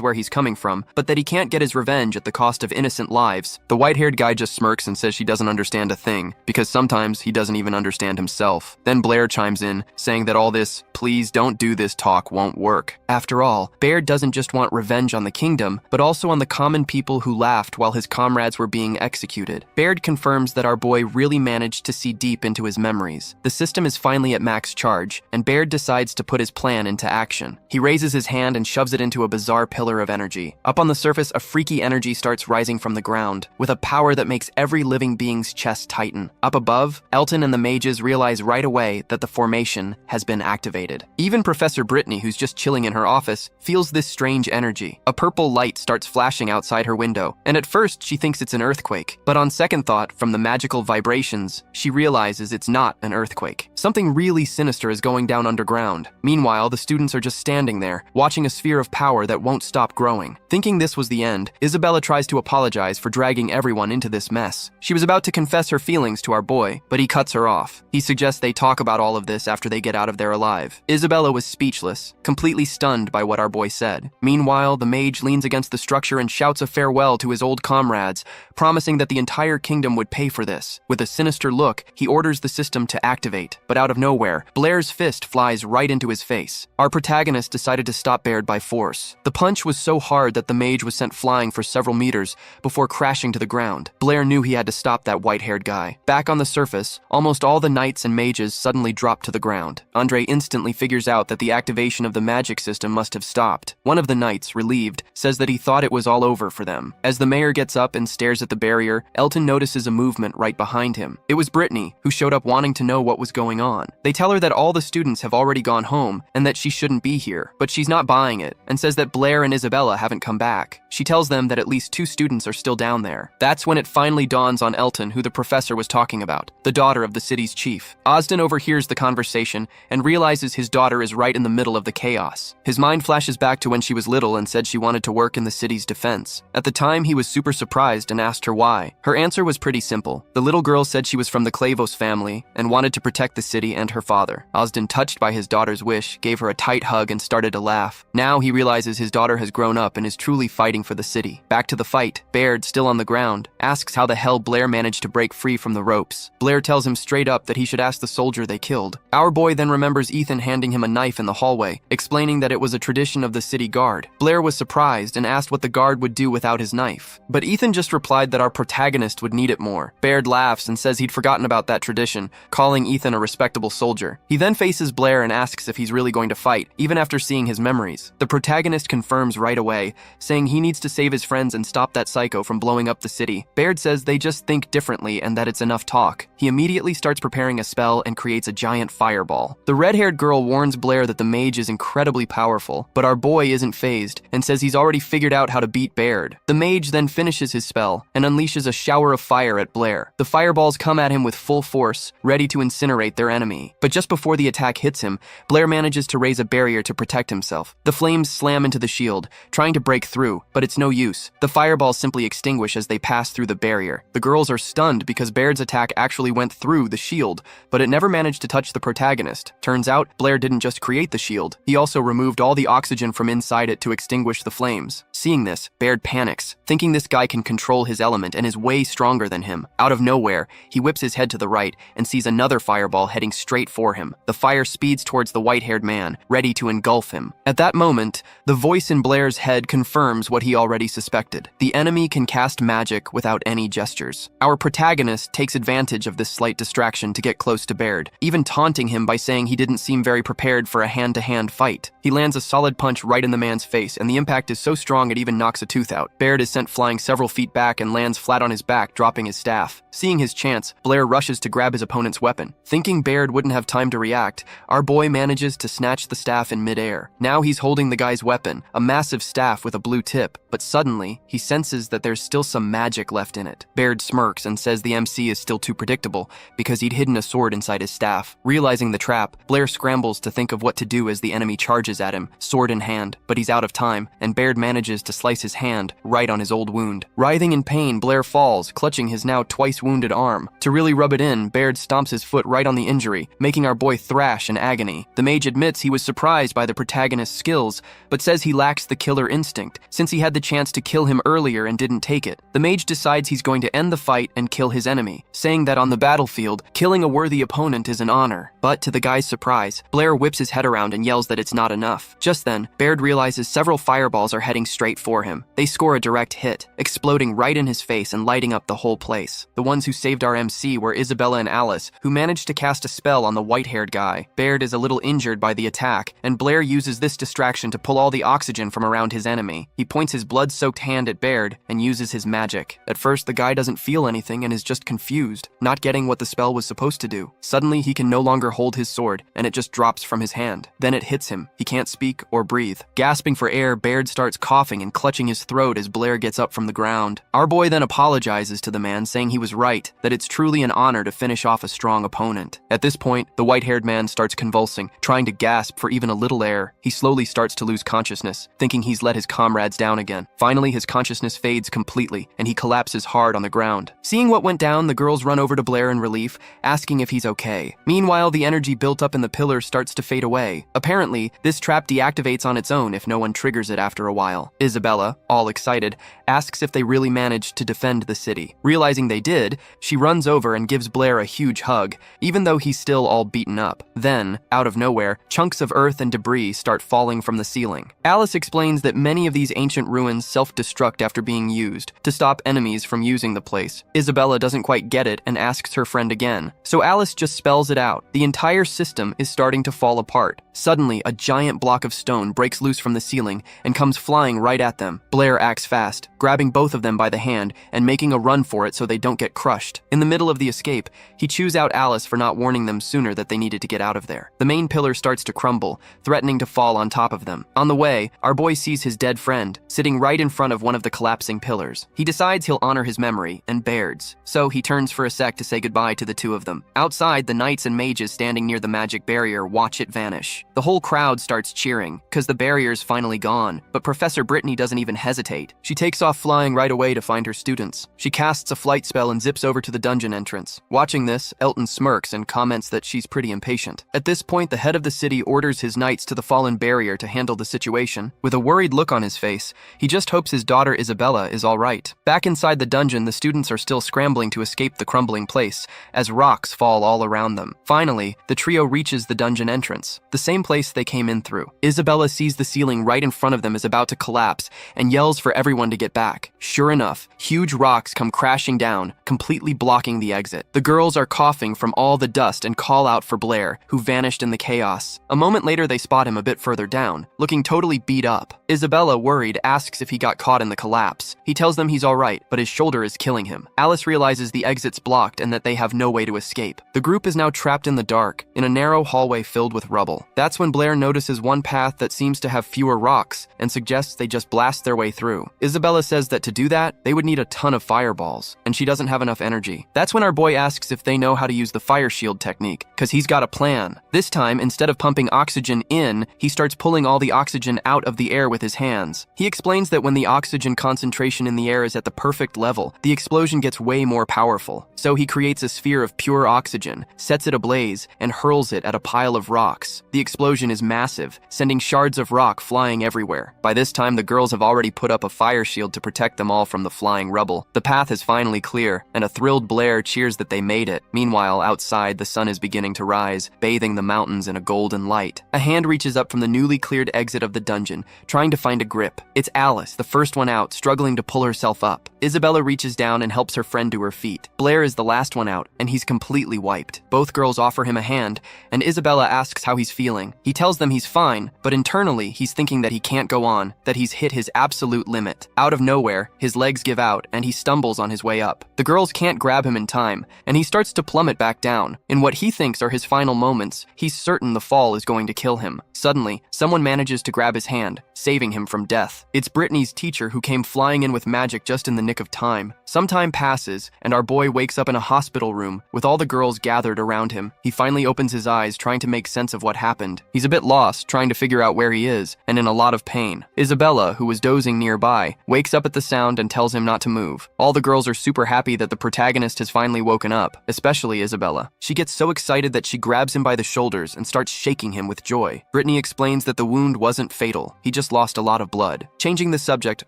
where he's coming from, but that he can't get his revenge at the cost of innocent lives. The white-haired guy just smirks and says she doesn't understand a thing, because sometimes he doesn't even understand himself. Then Blair chimes in, saying that all this "please don't do this" talk won't work. After all, Baird doesn't just want revenge on the kingdom, but also on the common people who laughed while his comrades were being executed. Baird confirms that our boy really managed to see deep into his memories. The system is finally at max charge, and Baird decides to put his plan into action. He raises his hand and shoves it into a bizarre pillar of energy. Up on the surface, a freaky energy starts rising from the ground, with a power that makes every living being's chest tighten. Up above, Elton and the mages realize right away that the formation has been activated. Even Professor Brittany, who's just chilling in her office, feels this strange energy. A purple light starts flashing outside her window, and at first she thinks it's an earthquake. But on second thought, from the magical vibrations, she realizes it's not an earthquake. Something really sinister is going down underground. Meanwhile, the students are just standing there, watching a sphere of power that won't stop growing. Thinking this was the end, Isabella tries to apologize for dragging everyone into this mess. She was about to confess her feelings to our boy, but he cuts her off. He suggests they talk about all of this after they get out of there alive. Isabella was speechless, completely stunned by what our boy said. Meanwhile, the mage leans against the structure and shouts a farewell to his old comrades, promising that the entire kingdom would pay for this. With a sinister look, he orders the system to activate, but out of nowhere, Blair's fist flies right into his face. Our protagonist decided to stop Baird by force. The punch was so hard that the mage was sent flying for several meters before crashing to the ground. Blair knew he had to stop that white-haired guy. Back on the surface, almost all the knights and mages suddenly drop to the ground. Andre instantly figures out that the activation of the magic system must have stopped. One of the knights, relieved, says that he thought it was all over for them. As the mayor gets up and stares at the barrier, Elton notices a movement right behind him. It was Brittany, who showed up wanting to know what was going on. They tell her that all the students have already gone home and that she shouldn't be here, but she's not buying it and says that Blair and Isabella haven't come back. She tells them that at least 2 students are still down there. That's when it finally dawns on Elton who the professor was talking about, the daughter of the city's chief. Osden overhears the conversation and realizes his daughter is right in the middle of the chaos. His mind flashes back to when she was little and said she wanted to work in the city's defense. At the time, he was super surprised and asked her why. Her answer was pretty simple. The little girl said she was from the Clavos family and wanted to protect the city and her father. Osden, touched by his daughter's wish, gave her a tight hug and started to laugh. Now he realizes his daughter has grown up and is truly fighting for the city. Back to the fight, Baird, still on the ground, asks how the hell Blair managed to break free from the ropes. Blair tells him straight up that he should ask the soldier they killed. Our boy then remembers Ethan handing him a knife in the hallway, explaining that it was a tradition of the city guard. Blair was surprised and asked what the guard would do without his knife. But Ethan just replied that our protagonist would need it more. Baird laughs and says he'd forgotten about that tradition, calling Ethan a respectable soldier. He then faces Blair and asks if he's really going to fight, even after seeing his memories. The protagonist confirms right away, saying he needs to save his friends and stop that psycho from blowing up the city. Baird says they just think differently and that it's enough talk. He immediately starts preparing a spell and creates a giant fireball. The red-haired girl warns Blair that the mage is incredibly powerful, but our boy isn't fazed and says he's already figured out how to beat Baird. The mage then finishes his spell and unleashes a shower of fire at Blair. The fireballs come at him with full force, ready to incinerate their enemy. But just before the attack hits him, Blair manages to raise a barrier to protect himself. The flames slam into the shield, trying to break through, but it's no use. The fireballs simply extinguish as they pass through the barrier. The girls are stunned because Baird's attack actually went through the shield, but it never managed to touch the protagonist. Turns out, Blair didn't just create the shield, he also removed all the oxygen from inside it to extinguish the flames. Seeing this, Baird panics, thinking this guy can control his element and is way stronger than him. Out of nowhere, he whips his head to the right and sees another fireball heading straight for him. The fire speeds towards the white-haired man, ready to engulf him. At that moment, the voice in Blair's head confirms what he already suspected. The enemy can cast magic without any gestures. Our protagonist takes advantage of this slight distraction to get close to Baird, even taunting him by saying he didn't seem very prepared for a hand-to-hand fight. He lands a solid punch right in the man's face, and the impact is so strong it even knocks a tooth out. Baird is sent flying several feet back and lands flat on his back, dropping his staff. Seeing his chance, Blair rushes to grab his opponent's weapon. Thinking Baird wouldn't have time to react, our boy manages to snatch the staff in midair. Now he's holding the guy's weapon, a massive staff with a blue tip, but suddenly, he senses that there's still some magic left in it. Baird smirks and says the MC is still too predictable because he'd hidden a sword inside his staff. Realizing the trap, Blair scrambles to think of what to do as the enemy charges at him, sword in hand, but he's out of time, and Baird manages to slice his hand right on his old wound. Writhing in pain, Blair falls, clutching his now twice wounded arm. To really rub it in, Baird stomps his foot right on the injury, making our boy thrash in agony. agony. The mage admits he was surprised by the protagonist's skills, but says he lacks the killer instinct, since he had the chance to kill him earlier and didn't take it. The mage decides he's going to end the fight and kill his enemy, saying that on the battlefield, killing a worthy opponent is an honor. But to the guy's surprise, Blair whips his head around and yells that it's not enough. Just then, Baird realizes several fireballs are heading straight for him. They score a direct hit, exploding right in his face and lighting up the whole place. The ones who saved our MC were Isabella and Alice, who managed to cast a spell on the white-haired guy. Baird is a little injured by the attack, and Blair uses this distraction to pull all the oxygen from around his enemy. He points his blood-soaked hand at Baird and uses his magic. At first, the guy doesn't feel anything and is just confused, not getting what the spell was supposed to do. Suddenly, he can no longer hold his sword, and it just drops from his hand. Then it hits him. He can't speak or breathe. Gasping for air, Baird starts coughing and clutching his throat as Blair gets up from the ground. Our boy then apologizes to the man, saying he was right, that it's truly an honor to finish off a strong opponent. At this point, the white-haired man starts convulsing, trying to gasp for even a little air. He slowly starts to lose consciousness, thinking he's let his comrades down again. Finally, his consciousness fades completely, and he collapses hard on the ground. Seeing what went down, the girls run over to Blair in relief, asking if he's okay. Meanwhile, the energy built up in the pillar starts to fade away. Apparently, this trap deactivates on its own if no one triggers it after a while. Isabella, all excited, asks if they really managed to defend the city. Realizing they did, she runs over and gives Blair a huge hug, even though he's still all beaten up. Then, out of nowhere, chunks of earth and debris start falling from the ceiling. Alice explains that many of these ancient ruins self-destruct after being used, to stop enemies from using the place. Isabella doesn't quite get it and asks her friend again, so Alice just spells it out. The entire system is starting to fall apart. Suddenly, a giant block of stone breaks loose from the ceiling and comes flying right at them. Blair acts fast, grabbing both of them by the hand and making a run for it so they don't get crushed. In the middle of the escape, he chews out Alice for not warning them sooner that they needed to get out of there. The main pillar starts to crumble, threatening to fall on top of them. On the way, our boy sees his dead friend, sitting right in front of one of the collapsing pillars. He decides he'll honor his memory, and Baird's, so he turns for a sec to say goodbye to the two of them. Outside, the knights and mages standing near the magic barrier watch it vanish. The whole crowd starts cheering, because the barrier's finally gone, but Professor Brittany doesn't even hesitate. She takes off flying right away to find her students. She casts a flight spell and zips over to the dungeon entrance. Watching this, Elton smirks and comments that she's pretty impatient. At this point, the head of the city orders his knights to the fallen barrier to handle the situation. With a worried look on his face, he just hopes his daughter Isabella is all right. Back inside the dungeon, the students are still scrambling to escape the crumbling place, as rocks fall all around them. Finally, the trio reaches the dungeon entrance, the same place they came in through. Isabella sees the ceiling right in front of them is about to collapse and yells for everyone to get back. Sure enough, huge rocks come crashing down, completely blocking the exit. The girls are coughing from all the dust and call out for Blair, who vanished in the chaos. A moment later, they spot him a bit further down, looking totally beat up. Isabella, worried, asks if he got caught in the collapse. He tells them he's all right, but his shoulder is killing him. Alice realizes the exit's blocked and that they have no way to escape. The group is now trapped in the dark, in a narrow hallway filled with rubble. That's when Blair notices one path that seems to have fewer rocks and suggests they just blast their way through. Isabella says that to do that, they would need a ton of fireballs, and she doesn't have enough energy. That's when our boy asks if they know how to use the fire shield technique, because he's got a plan. This time, instead of pumping oxygen in, he starts pulling all the oxygen out of the air with his hands. He explains that when the oxygen concentration in the air is at the perfect level, the explosion gets way more powerful. So he creates a sphere of pure oxygen, sets it ablaze, and hurls it at a pile of rocks. The explosion is massive, sending shards of rock flying everywhere. By this time, the girls have already put up a fire shield to protect them all from the flying rubble. The path is finally clear, and a thrilled Blair cheers that they made it. Meanwhile, outside, the sun is beginning to rise, bathing the mountains in a golden light. A hand reaches up from the newly cleared exit of the dungeon, trying to find a grip. It's Alice, the first one out, struggling to pull herself up. Isabella reaches down and helps her friend to her feet. Blair is the last one out, and he's completely wiped. Both girls offer him a hand, and Isabella asks how he's feeling. He tells them he's fine, but internally, he's thinking that he can't go on, that he's hit his absolute limit. Out of nowhere, his legs give out, and he stumbles on his way up. The girls can't grab him in time, and he starts to plummet back down. In what he thinks are his final moments, he's certain the fall is going to kill him. Suddenly, someone manages to grab his hand, saving him from death. It's Brittany's teacher, who came flying in with magic just in the nick nick of time. Some time passes, and our boy wakes up in a hospital room with all the girls gathered around him. He finally opens his eyes, trying to make sense of what happened. He's a bit lost, trying to figure out where he is, and in a lot of pain. Isabella, who was dozing nearby, wakes up at the sound and tells him not to move. All the girls are super happy that the protagonist has finally woken up, especially Isabella. She gets so excited that she grabs him by the shoulders and starts shaking him with joy. Brittany explains that the wound wasn't fatal, he just lost a lot of blood. Changing the subject,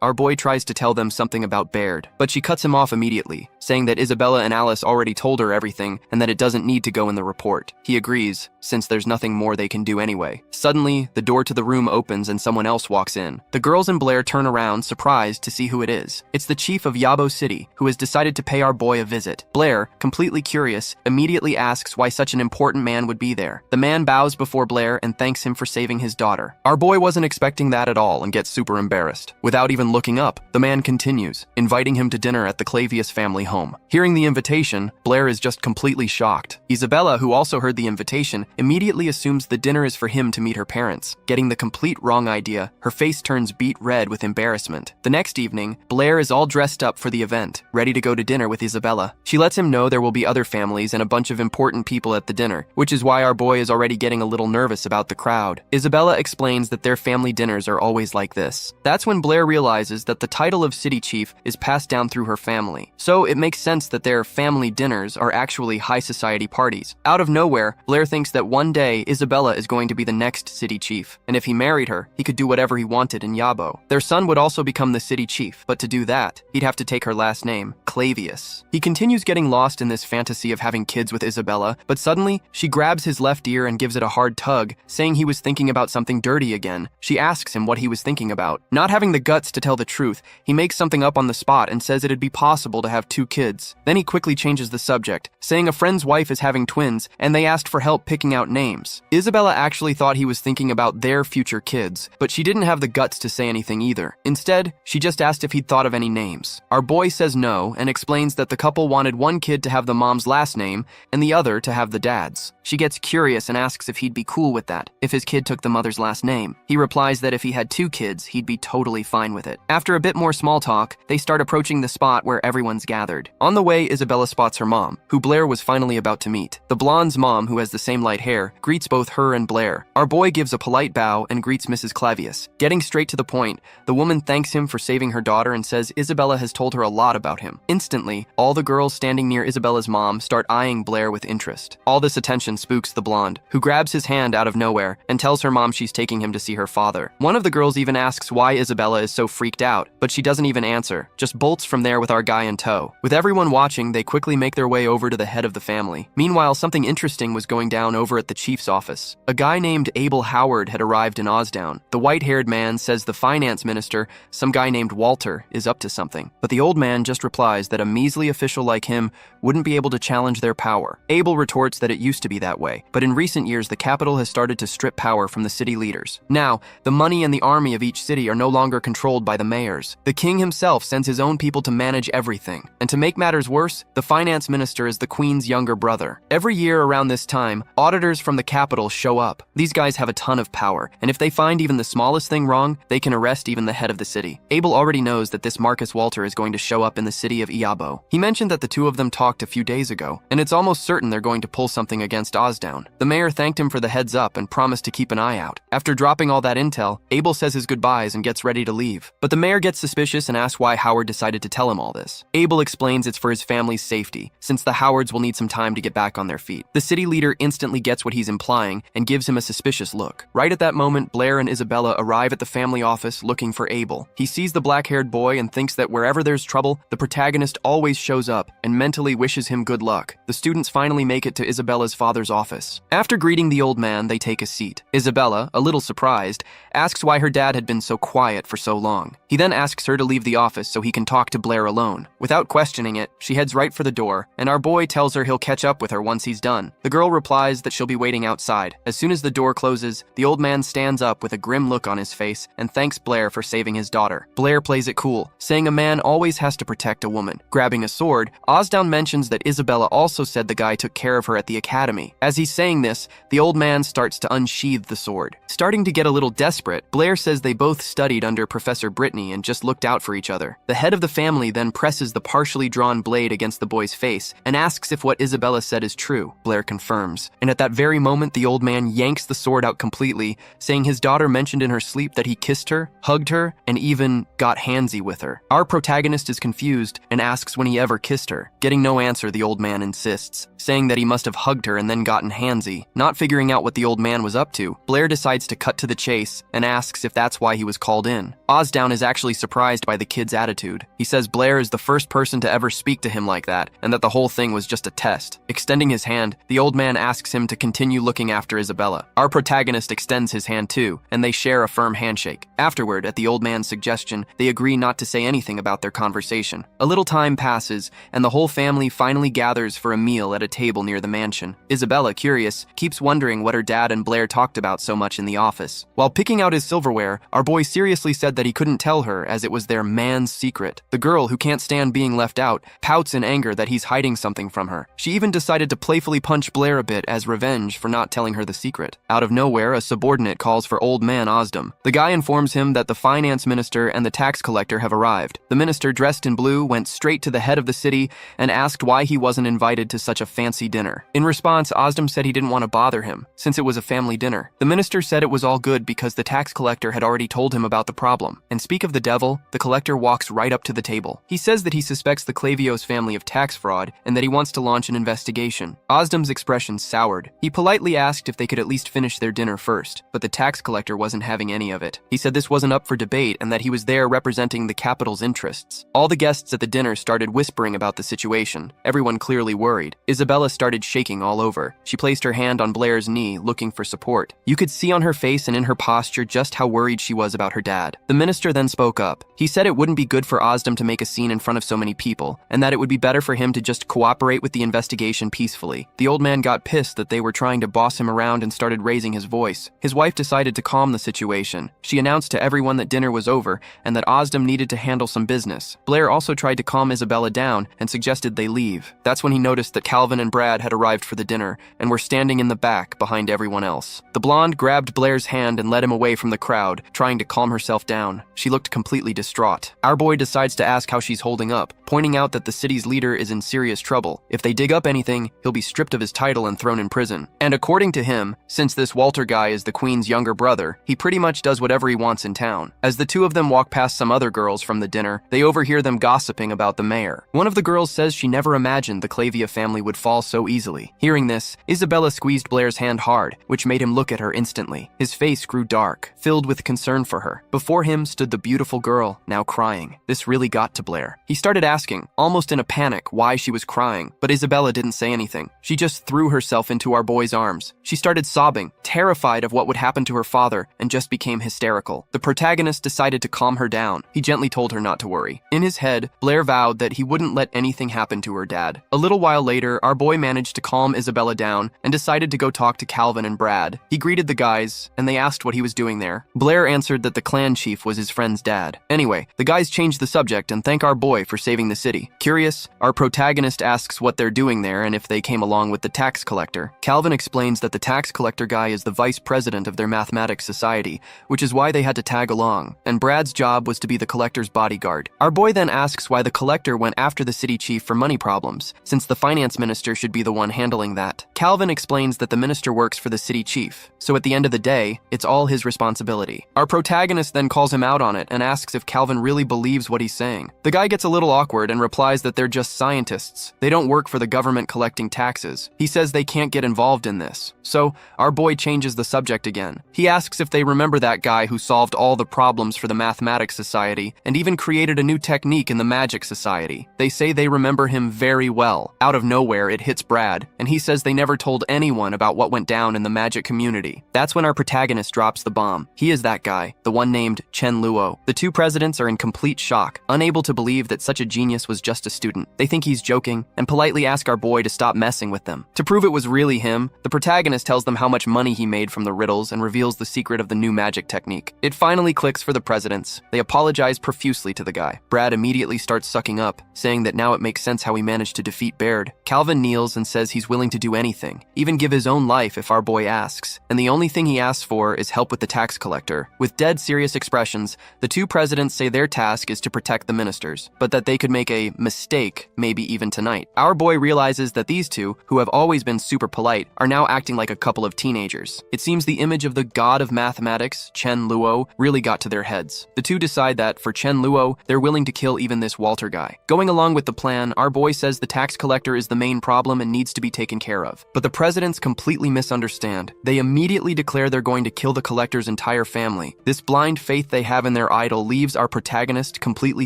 our boy tries to tell them something about Baird, but she cuts him off immediately, saying that Isabella and Alice already told her everything and that it doesn't need to go in the report. He agrees, since there's nothing more they can do anyway. Suddenly, the door to the room opens and someone else walks in. The girls and Blair turn around, surprised to see who it is. It's the chief of Yabo City, who has decided to pay our boy a visit. Blair, completely curious, immediately asks why such an important man would be there. The man bows before Blair and thanks him for saving his daughter. Our boy wasn't expecting that at all and gets super embarrassed. Without even looking up, the man continues, inviting him to dinner at the Clavius family home. Hearing the invitation, Blair is just completely shocked. Isabella, who also heard the invitation, immediately assumes the dinner is for him to meet her parents. Getting the complete wrong idea, her face turns beet red with embarrassment. The next evening, Blair is all dressed up for the event, ready to go to dinner with Isabella. She lets him know there will be other families and a bunch of important people at the dinner, which is why our boy is already getting a little nervous about the crowd. Isabella explains that their family dinners are always like this. That's when Blair realizes that the title of city chief is passed down through her family. So it makes sense that their family dinners are actually high society parties. Out of nowhere, Blair thinks that one day Isabella is going to be the next city chief, and if he married her, he could do whatever he wanted in Yabo. Their son would also become the city chief, but to do that, he'd have to take her last name, Clavius. He continues getting lost in this fantasy of having kids with Isabella, but suddenly, she grabs his left ear and gives it a hard tug, saying he was thinking about something dirty again. She asks him what he was thinking about. Not having the guts to tell the truth, he makes something up on the spot and says it'd be possible to have 2 kids. Then he quickly changes the subject, saying a friend's wife is having twins, and they asked for help picking out names. Isabella actually thought he was thinking about their future kids, but she didn't have the guts to say anything either. Instead, she just asked if he'd thought of any names. Our boy says no and explains that the couple wanted one kid to have the mom's last name and the other to have the dad's. She gets curious and asks if he'd be cool with that, if his kid took the mother's last name. He replies that if he had 2 kids, he'd be totally fine with it. After a bit more small talk, they start approaching the spot where everyone's gathered. On the way, Isabella spots her mom, who Blair was finally about to meet. The blonde's mom, who has the same light hair, greets both her and Blair. Our boy gives a polite bow and greets Mrs. Clavius. Getting straight to the point, the woman thanks him for saving her daughter and says Isabella has told her a lot about him. Instantly, all the girls standing near Isabella's mom start eyeing Blair with interest. All this attention spooks the blonde, who grabs his hand out of nowhere and tells her mom she's taking him to see her father. One of the girls even asks why Isabella is so freaked out, but she doesn't even answer, just bolts from there with our guy in tow. With everyone watching, they quickly make their way over to the head of the family. Meanwhile, something interesting was going down over at the chief's office. A guy named Abel Howard had arrived in Osdown. The white-haired man says the finance minister, some guy named Walter, is up to something. But the old man just replies that a measly official like him wouldn't be able to challenge their power. Abel retorts that it used to be that way, but in recent years the capital has started to strip power from the city leaders. Now, the money and the army of each city are no longer controlled by the mayors. The king himself sends his own people to manage everything. And to make matters worse, the finance minister is the queen's younger brother. Every year around this time, auditors from the capital show up. These guys have a ton of power, and if they find even the smallest thing wrong, they can arrest even the head of the city. Abel already knows that this Marcus Walter is going to show up in the city of Iabo. He mentioned that the two of them talked a few days ago, and it's almost certain they're going to pull something against Osdown. The mayor thanked him for the heads up and promised to keep an eye out. After dropping all that intel, Abel says his goodbyes and gets ready to leave. But the mayor gets suspicious and asks why Howard decided to tell him all this. Abel explains it's for his family's safety, since the Howards will need some time to get back on their feet. The city leader instantly gets what he's implying and gives him a suspicious look. Right at that moment, Blair and Isabella arrive at the family office looking for Abel. He sees the black-haired boy and thinks that wherever there's trouble, the protagonist always shows up and mentally wishes him good luck. The students finally make it to Isabella's father's office. After greeting the old man, they take a seat. Isabella, a little surprised, asks why her dad had been so quiet for so long. He then asks her to leave the office so he can talk to Blair alone. Without questioning it, she heads right for the door, and our boy tells her he'll catch up with her once he's done. The girl replies that she'll be waiting outside. As soon as the door closes, the old man stands up with a grim look on his face and thanks Blair for saving his daughter. Blair plays it cool, saying a man always has to protect a woman. Grabbing a sword, Osdown mentions that Isabella also said the guy took care of her at the academy. As he's saying this, the old man starts to unsheathe the sword. Starting to get a little desperate, Blair says they both studied under Professor Brittany and just looked out for each other. The head head of the family then presses the partially drawn blade against the boy's face and asks if what Isabella said is true. Blair confirms. And at that very moment, the old man yanks the sword out completely, saying his daughter mentioned in her sleep that he kissed her, hugged her, and even got handsy with her. Our protagonist is confused and asks when he ever kissed her. Getting no answer, the old man insists, saying that he must have hugged her and then gotten handsy. Not figuring out what the old man was up to, Blair decides to cut to the chase and asks if that's why he was called in. Osdown is actually surprised by the kid's attitude. He says Blair is the first person to ever speak to him like that, and that the whole thing was just a test. Extending his hand, the old man asks him to continue looking after Isabella. Our protagonist extends his hand too, and they share a firm handshake. Afterward, at the old man's suggestion, they agree not to say anything about their conversation. A little time passes, and the whole family finally gathers for a meal at a table near the mansion. Isabella, curious, keeps wondering what her dad and Blair talked about so much in the office. While picking out his silverware, our boy seriously said that he couldn't tell her as it was their man's secret. The girl, who can't stand being left out, pouts in anger that he's hiding something from her. She even decided to playfully punch Blair a bit as revenge for not telling her the secret. Out of nowhere, a subordinate calls for old man Osdom. The guy informs him that the finance minister and the tax collector have arrived. The minister, dressed in blue, went straight to the head of the city and asked why he wasn't invited to such a fancy dinner. In response, Osdom said he didn't want to bother him, since it was a family dinner. The minister said it was all good because the tax collector had already told him about the problem. And speak of the devil, the collector walks right up to the table. He says that he suspects the Clavios family of tax fraud and that he wants to launch an investigation. Osdom's expression soured. He politely asked if they could at least finish their dinner first, but the tax collector wasn't having any of it. He said this wasn't up for debate and that he was there representing the capital's interests. All the guests at the dinner started whispering about the situation, everyone clearly worried. Isabella started shaking all over. She placed her hand on Blair's knee, looking for support. You could see on her face and in her posture just how worried she was about her dad. The minister then spoke up. He said it wouldn't be good for Osdom to make a scene in front of so many people, and that it would be better for him to just cooperate with the investigation peacefully. The old man got pissed that they were trying to boss him around and started raising his voice. His wife decided to calm the situation. She announced to everyone that dinner was over and that Osdom needed to handle some business. Blair also tried to calm Isabella down and suggested they leave. That's when he noticed that Calvin and Brad had arrived for the dinner and were standing in the back behind everyone else. The blonde grabbed Blair's hand and led him away from the crowd, trying to calm herself down. She looked completely distraught. Our boy decides to ask how she's holding up, pointing out that the city's leader is in serious trouble. If they dig up anything, he'll be stripped of his title and thrown in prison. And according to him, since this Walter guy is the queen's younger brother, he pretty much does whatever he wants in town. As the two of them walk past some other girls from the dinner, they overhear them gossiping about the mayor. One of the girls says she never imagined the Clavia family would fall so easily. Hearing this, Isabella squeezed Blair's hand hard, which made him look at her instantly. His face grew dark, filled with concern for her. Before him stood the beautiful girl, now crying. This really got to Blair. He started asking, almost in a panic, why she was crying, but Isabella didn't say anything. She just threw herself into our boy's arms. She started sobbing, terrified of what would happen to her father, and just became hysterical. The protagonist decided to calm her down. He gently told her not to worry. In his head, Blair vowed that he wouldn't let anything happen to her dad. A little while later, our boy managed to calm Isabella down and decided to go talk to Calvin and Brad. He greeted the guys, and they asked what he was doing there. Blair answered that the clan chief was his friend's dad. Anyway, the guys changed the subject and thank our boy for saving the city. Curious, our protagonist asks what they're doing there and if they came along with the tax collector. Calvin explains that the tax collector guy is the vice president of their mathematics society, which is why they had to tag along, and Brad's job was to be the collector's bodyguard. Our boy then asks why the collector went after the city chief for money problems, since the finance minister should be the one handling that. Calvin explains that the minister works for the city chief, so at the end of the day, it's all his responsibility. Our protagonist then calls him out on it and asks if Calvin really believes what he's saying. The guy gets a little awkward and replies that they're just scientists. They don't work for the government collecting taxes. He says they can't get involved in this. So, our boy changes the subject again. He asks if they remember that guy who solved all the problems for the Mathematics Society and even created a new technique in the Magic Society. They say they remember him very well. Out of nowhere, it hits Brad, and he says they never told anyone about what went down in the magic community. That's when our protagonist drops the bomb. He is that guy, the one named Chen Luo. The two presidents are in complete shock, unable to believe that such a genius was just a student. They think he's joking and politely ask our boy to stop messing with them. To prove it was really him, the protagonist tells them how much money he made from the riddles and reveals the secret of the new magic technique. It finally clicks for the presidents. They apologize profusely to the guy. Brad immediately starts sucking up, saying that now it makes sense how he managed to defeat Baird. Calvin kneels and says he's willing to do anything, even give his own life if our boy asks. And the only thing he asks for is help with the tax collector. With dead serious expressions, the two presidents say their task is to protect protect the ministers, but that they could make a mistake maybe even tonight. Our boy realizes that these two, who have always been super polite, are now acting like a couple of teenagers. It seems the image of the god of mathematics, Chen Luo, really got to their heads. The two decide that, for Chen Luo, they're willing to kill even this Walter guy. Going along with the plan, our boy says the tax collector is the main problem and needs to be taken care of. But the presidents completely misunderstand. They immediately declare they're going to kill the collector's entire family. This blind faith they have in their idol leaves our protagonist completely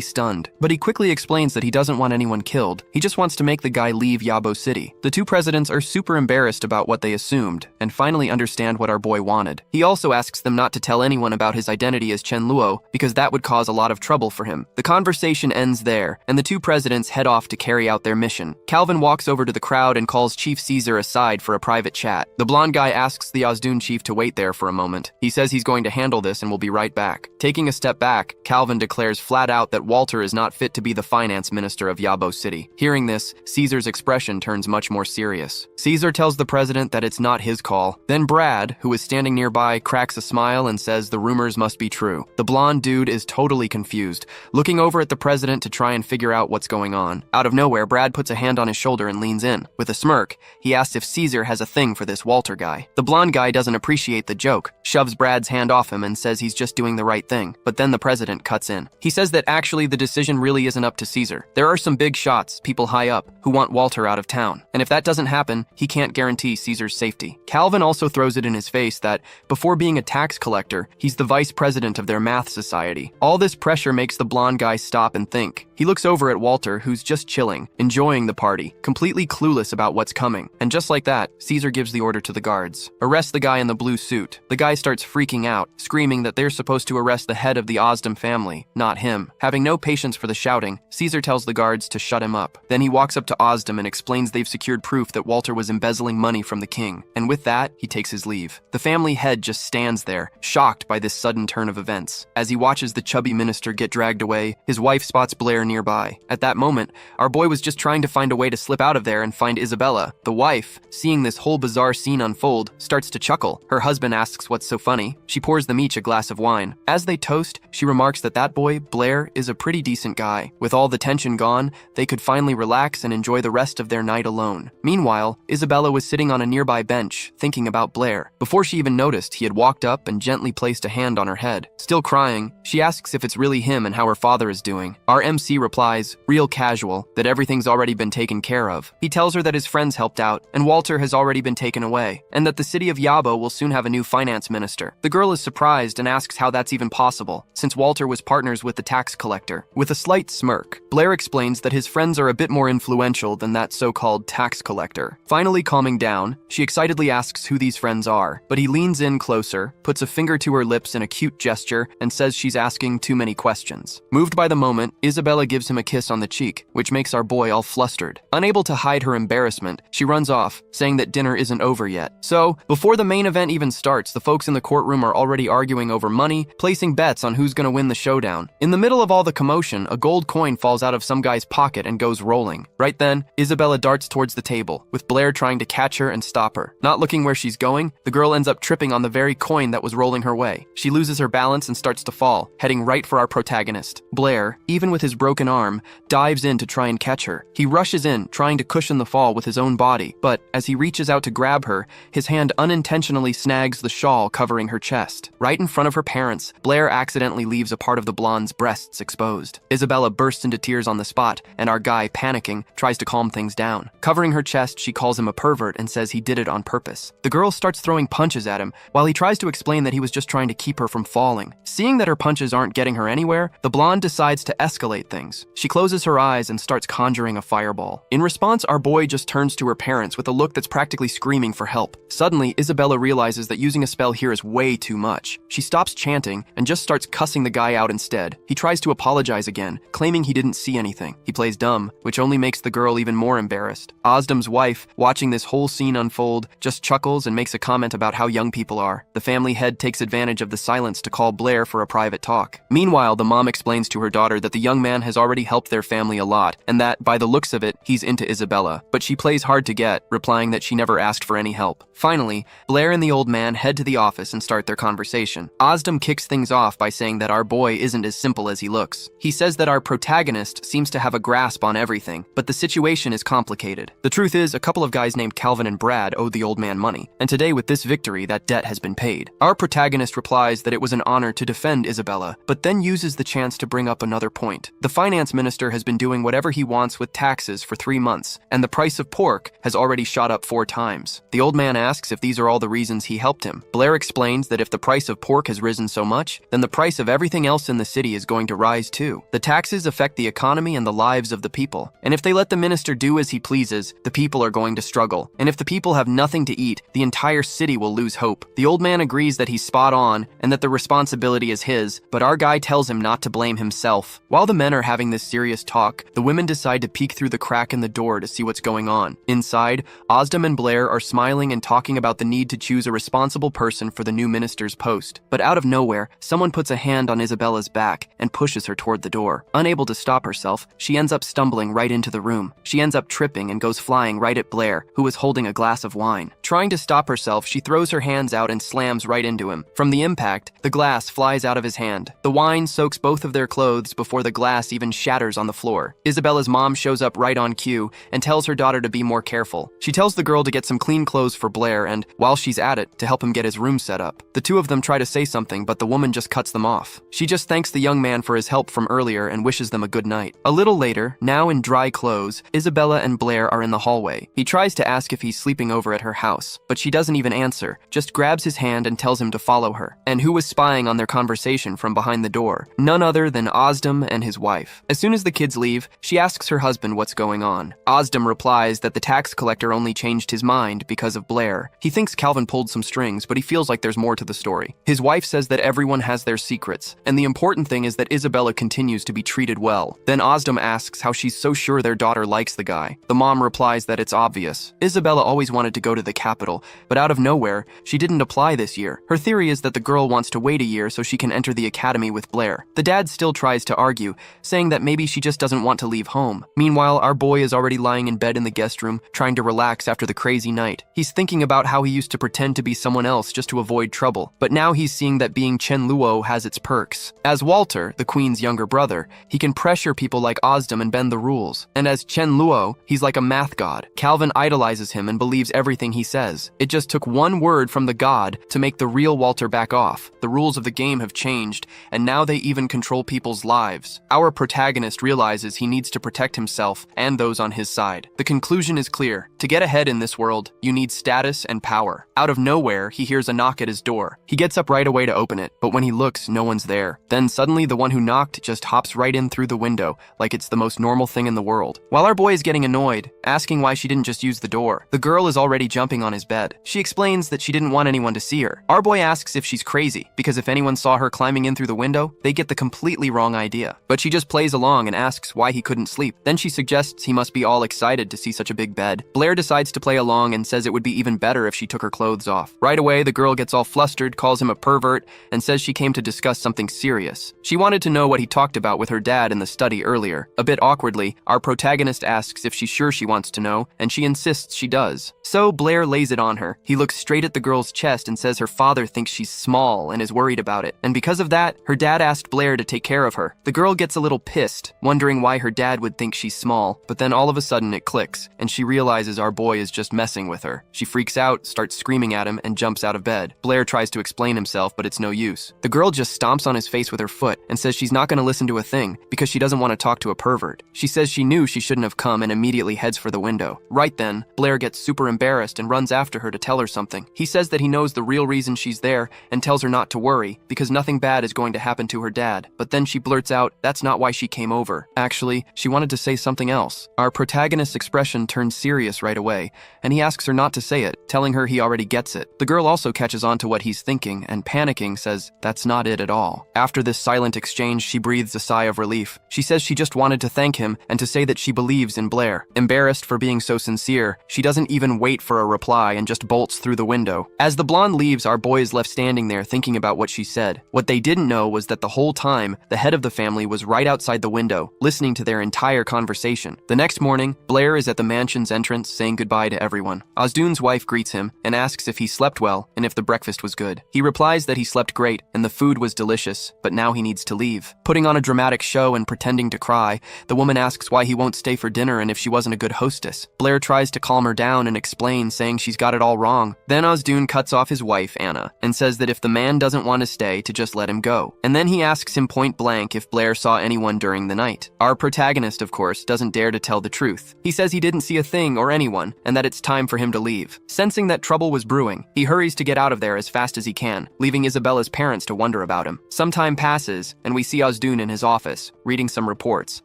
stunned. But he quickly explains that he doesn't want anyone killed. He just wants to make the guy leave Yabo City. The two presidents are super embarrassed about what they assumed and finally understand what our boy wanted. He also asks them not to tell anyone about his identity as Chen Luo because that would cause a lot of trouble for him. The conversation ends there, and the two presidents head off to carry out their mission. Calvin walks over to the crowd and calls Chief Caesar aside for a private chat. The blonde guy asks the Ozdun chief to wait there for a moment. He says he's going to handle this and will be right back. Taking a step back, Calvin declares flat out that Walter is not fit to be the finance minister of Yabo City. Hearing this, Caesar's expression turns much more serious. Caesar tells the president that it's not his call. Then Brad, who is standing nearby, cracks a smile and says the rumors must be true. The blonde dude is totally confused, looking over at the president to try and figure out what's going on. Out of nowhere, Brad puts a hand on his shoulder and leans in. With a smirk, he asks if Caesar has a thing for this Walter guy. The blonde guy doesn't appreciate the joke, shoves Brad's hand off him and says he's just doing the right thing. But then the president cuts in. He says that actually the decision really isn't up to Caesar. There are some big shots, people high up, who want Walter out of town. And if that doesn't happen, he can't guarantee Caesar's safety. Calvin also throws it in his face that, before being a tax collector, he's the vice president of their math society. All this pressure makes the blonde guy stop and think. He looks over at Walter, who's just chilling, enjoying the party, completely clueless about what's coming. And just like that, Caesar gives the order to the guards. Arrest the guy in the blue suit. The guy starts freaking out, screaming that they're supposed to arrest the head of the Ozdum family, not him. Having no patience for the shouting, Caesar tells the guards to shut him up. Then he walks up to Ozdum and explains they've secured proof that Walter was embezzling money from the king. And with that, he takes his leave. The family head just stands there, shocked by this sudden turn of events. As he watches the chubby minister get dragged away, his wife spots Blair nearby. At that moment, our boy was just trying to find a way to slip out of there and find Isabella. The wife, seeing this whole bizarre scene unfold, starts to chuckle. Her husband asks what's so funny. She pours them each a glass of wine. As they toast, she remarks that boy, Blair, is a pretty decent guy. With all the tension gone, they could finally relax and enjoy the rest of their night alone. Meanwhile, Isabella was sitting on a nearby bench, thinking about Blair. Before she even noticed, he had walked up and gently placed a hand on her head. Still crying, she asks if it's really him and how her father is doing. Our MC replies, real casual, that everything's already been taken care of. He tells her that his friends helped out, and Walter has already been taken away, and that the city of Yabo will soon have a new finance minister. The girl is surprised and asks how that's even possible, since Walter was partners with the tax collector. With a slight smirk, Blair explains that his friends are a bit more influential than that so-called tax collector. Finally calming down, she excitedly asks who these friends are, but he leans in closer, puts a finger to her lips in a cute gesture, and says she's asking too many questions. Moved by the moment, Isabella gives him a kiss on the cheek, which makes our boy all flustered. Unable to hide her embarrassment, she runs off, saying that dinner isn't over yet. So, before the main event even starts, the folks in the courtroom are already arguing over money, placing bets on who's gonna win the showdown. In the middle of all the commotion, a gold coin falls out of some guy's pocket and goes rolling. Right then, Isabella darts towards the table, with Blair trying to catch her and stop her. Not looking where she's going, the girl ends up tripping on the very coin that was rolling her way. She loses her balance and starts to fall, heading right for our protagonist. Blair, even with his broken arm, dives in to try and catch her. He rushes in, trying to cushion the fall with his own body, but as he reaches out to grab her, his hand unintentionally snags the shawl covering her chest. Right in front of her parents, Blair accidentally leaves a part of the blonde's breasts exposed. Isabella bursts into tears on the spot, and our guy, panicking, tries to calm things down. Covering her chest, she calls him a pervert and says he did it on purpose. The girl starts throwing punches at him, while he tries to explain that he was just trying to keep her from falling. Seeing that her punches aren't getting her anywhere, the blonde decides to escalate things. She closes her eyes and starts conjuring a fireball. In response, our boy just turns to her parents with a look that's practically screaming for help. Suddenly, Isabella realizes that using a spell here is way too much. She stops chanting and just starts cussing the guy out instead. He tries to apologize again, claiming he didn't see anything. He plays dumb, which only makes the girl even more embarrassed. Ozdum's wife, watching this whole scene unfold, just chuckles and makes a comment about how young people are. The family head takes advantage of the silence to call Blair for a private talk. Meanwhile, the mom explains to her daughter that the young man has already helped their family a lot, and that, by the looks of it, he's into Isabella. But she plays hard to get, replying that she never asked for any help. Finally, Blair and the old man head to the office and start their conversation. Ozdom kicks things off by saying that our boy isn't as simple as he looks. He says that our protagonist seems to have a grasp on everything, but the situation is complicated. The truth is, a couple of guys named Calvin and Brad owed the old man money, and today with this victory, that debt has been paid. Our protagonist replies that it was an honor to defend Isabella, but then uses the chance to bring up another point. The finance minister has been doing whatever he wants with taxes for 3 months, and the price of pork has already shot up 4 times. The old man asks if these are all the reasons he helped him. Blair explains that if the price of pork has risen so much, then the price of everything else in the city is going to rise too. The taxes affect the economy and the lives of the people, and if they let the minister do as he pleases, the people are going to struggle. And if the people have nothing to eat, the entire city will lose hope. The old man agrees that he's spot on and that the responsibility is his, but our guy tells him not to blame himself. While the men are having this serious talk, the women decide to peek through the crack in the door to see what's going on. Inside, Ozdom and Blair are smiling and talking about the need to choose a responsible person for the new minister's post. But out of nowhere, someone puts a hand on Isabella's back and pushes her toward the door. Unable to stop herself, she ends up stumbling right into the room. She ends up tripping and goes flying right at Blair, who is holding a glass of wine. Trying to stop herself, she throws her hands out and slams right into him. From the impact, the glass flies out of his hand. The wine soaks both of their clothes before the glass even shatters on the floor. Isabella's mom shows up right on cue and tells her daughter to be more careful. She tells the girl to get some clean clothes for Blair and, while she's at it, to help him get his room set up. The two of them try to say something, but the woman just cuts them off. She just thanks the young man for his help from earlier and wishes them a good night. A little later, now in dry clothes, Isabella and Blair are in the hallway. He tries to ask if he's sleeping over at her house, but she doesn't even answer, just grabs his hand and tells him to follow her. And who was spying on their conversation from behind the door? None other than Ozdom and his wife. As soon as the kids leave, she asks her husband what's going on. Ozdom replies that the tax collector only changed his mind because of Blair. He thinks Calvin pulled some strings, but he feels like there's more to the story. His wife says that everyone has their secrets, and the important thing is that Isabella continues to be treated well. Then Ozdom asks how she's so sure their daughter likes the guy. The mom replies that it's obvious. Isabella always wanted to go to the capital, but out of nowhere, she didn't apply this year. Her theory is that the girl wants to wait a year so she can enter the academy with Blair. The dad still tries to argue, saying that maybe she just doesn't want to leave home. Meanwhile, our boy is already lying in bed in the guest room, trying to relax after the crazy night. He's thinking about how he used to pretend to be someone else just to avoid trouble, but now he's seeing that being Chen Luo has its perks. As Walter, the queen's younger brother, he can pressure people like Ozdom and bend the rules. And as Chen Luo, he's like a math god. Calvin idolizes him and believes everything he says. It just took one word from the god to make the real Walter back off. The rules of the game have changed, and now they even control people's lives. Our protagonist realizes he needs to protect himself and those on his side. The conclusion is clear. To get ahead in this world, you need status and power. Out of nowhere, he hears a knock at his door. He gets up right away to open it, but when he looks, no one's there. Then suddenly the one who knocked just hops right in through the window, like it's the most normal thing in the world. While our boy is getting annoyed, asking why she didn't just use the door, the girl is already jumping on his bed. She explains that she didn't want anyone to see her. Our boy asks if she's crazy, because if anyone saw her climbing in through the window, they get the completely wrong idea. But she just plays along and asks why he couldn't sleep. Then she suggests he must be all excited to see such a big bed. Blair decides to play along and says it would be even better if she took her clothes off. Right away, the girl gets all flustered, calls him a pervert, and says she came to discuss something serious. She wanted to know what he talked about with her dad in the study earlier. A bit awkwardly, our protagonist asks if she's sure she wants to know, and she insists she does. So Blair lays it on her. He looks straight at the girl's chest and says her father thinks she's small and is worried about it. And because of that, her dad asked Blair to take care of her. The girl gets a little pissed, wondering why her dad would think she's small, but then all of a sudden it clicks, and she realizes our boy is just messing with her. She freaks out, starts screaming at him, and jumps out of bed. Blair tries to explain himself, but it's no use. The girl just stomps on his face with her foot and says she's not going to listen to a thing because she doesn't want to talk to a pervert. She says she knew she shouldn't have come and immediately heads for the window. Right then, Blair gets super embarrassed and runs after her to tell her something. He says that he knows the real reason she's there and tells her not to worry because nothing bad is going to happen to her dad. But then she blurts out that's not why she came over. Actually, she wanted to say something else. Our protagonist's expression turns serious right away, and he asks her not to say it, telling her he already gets it. The girl also catches on to what he's thinking and panicking says that's not it at all. After this silent exchange, she breathes a sigh of relief. She says she just wanted to thank him and to say that she believes in Blair. Embarrassed embarrassed for being so sincere, she doesn't even wait for a reply and just bolts through the window. As the blonde leaves, our boy is left standing there thinking about what she said. What they didn't know was that the whole time, the head of the family was right outside the window, listening to their entire conversation. The next morning, Blair is at the mansion's entrance saying goodbye to everyone. Osdoon's wife greets him and asks if he slept well and if the breakfast was good. He replies that he slept great and the food was delicious, but now he needs to leave. Putting on a dramatic show and pretending to cry, the woman asks why he won't stay for dinner and if she wasn't a good hostess. Blair tries to calm her down and explain, saying she's got it all wrong. Then Osdoon cuts off his wife, Anna, and says that if the man doesn't want to stay, to just let him go. And then he asks him point blank if Blair saw anyone during the night. Our protagonist, of course, doesn't dare to tell the truth. He says he didn't see a thing or anyone, and that it's time for him to leave. Sensing that trouble was brewing, he hurries to get out of there as fast as he can, leaving Isabella's parents to wonder about him. Some time passes, and we see Osdoon in his office, reading some reports.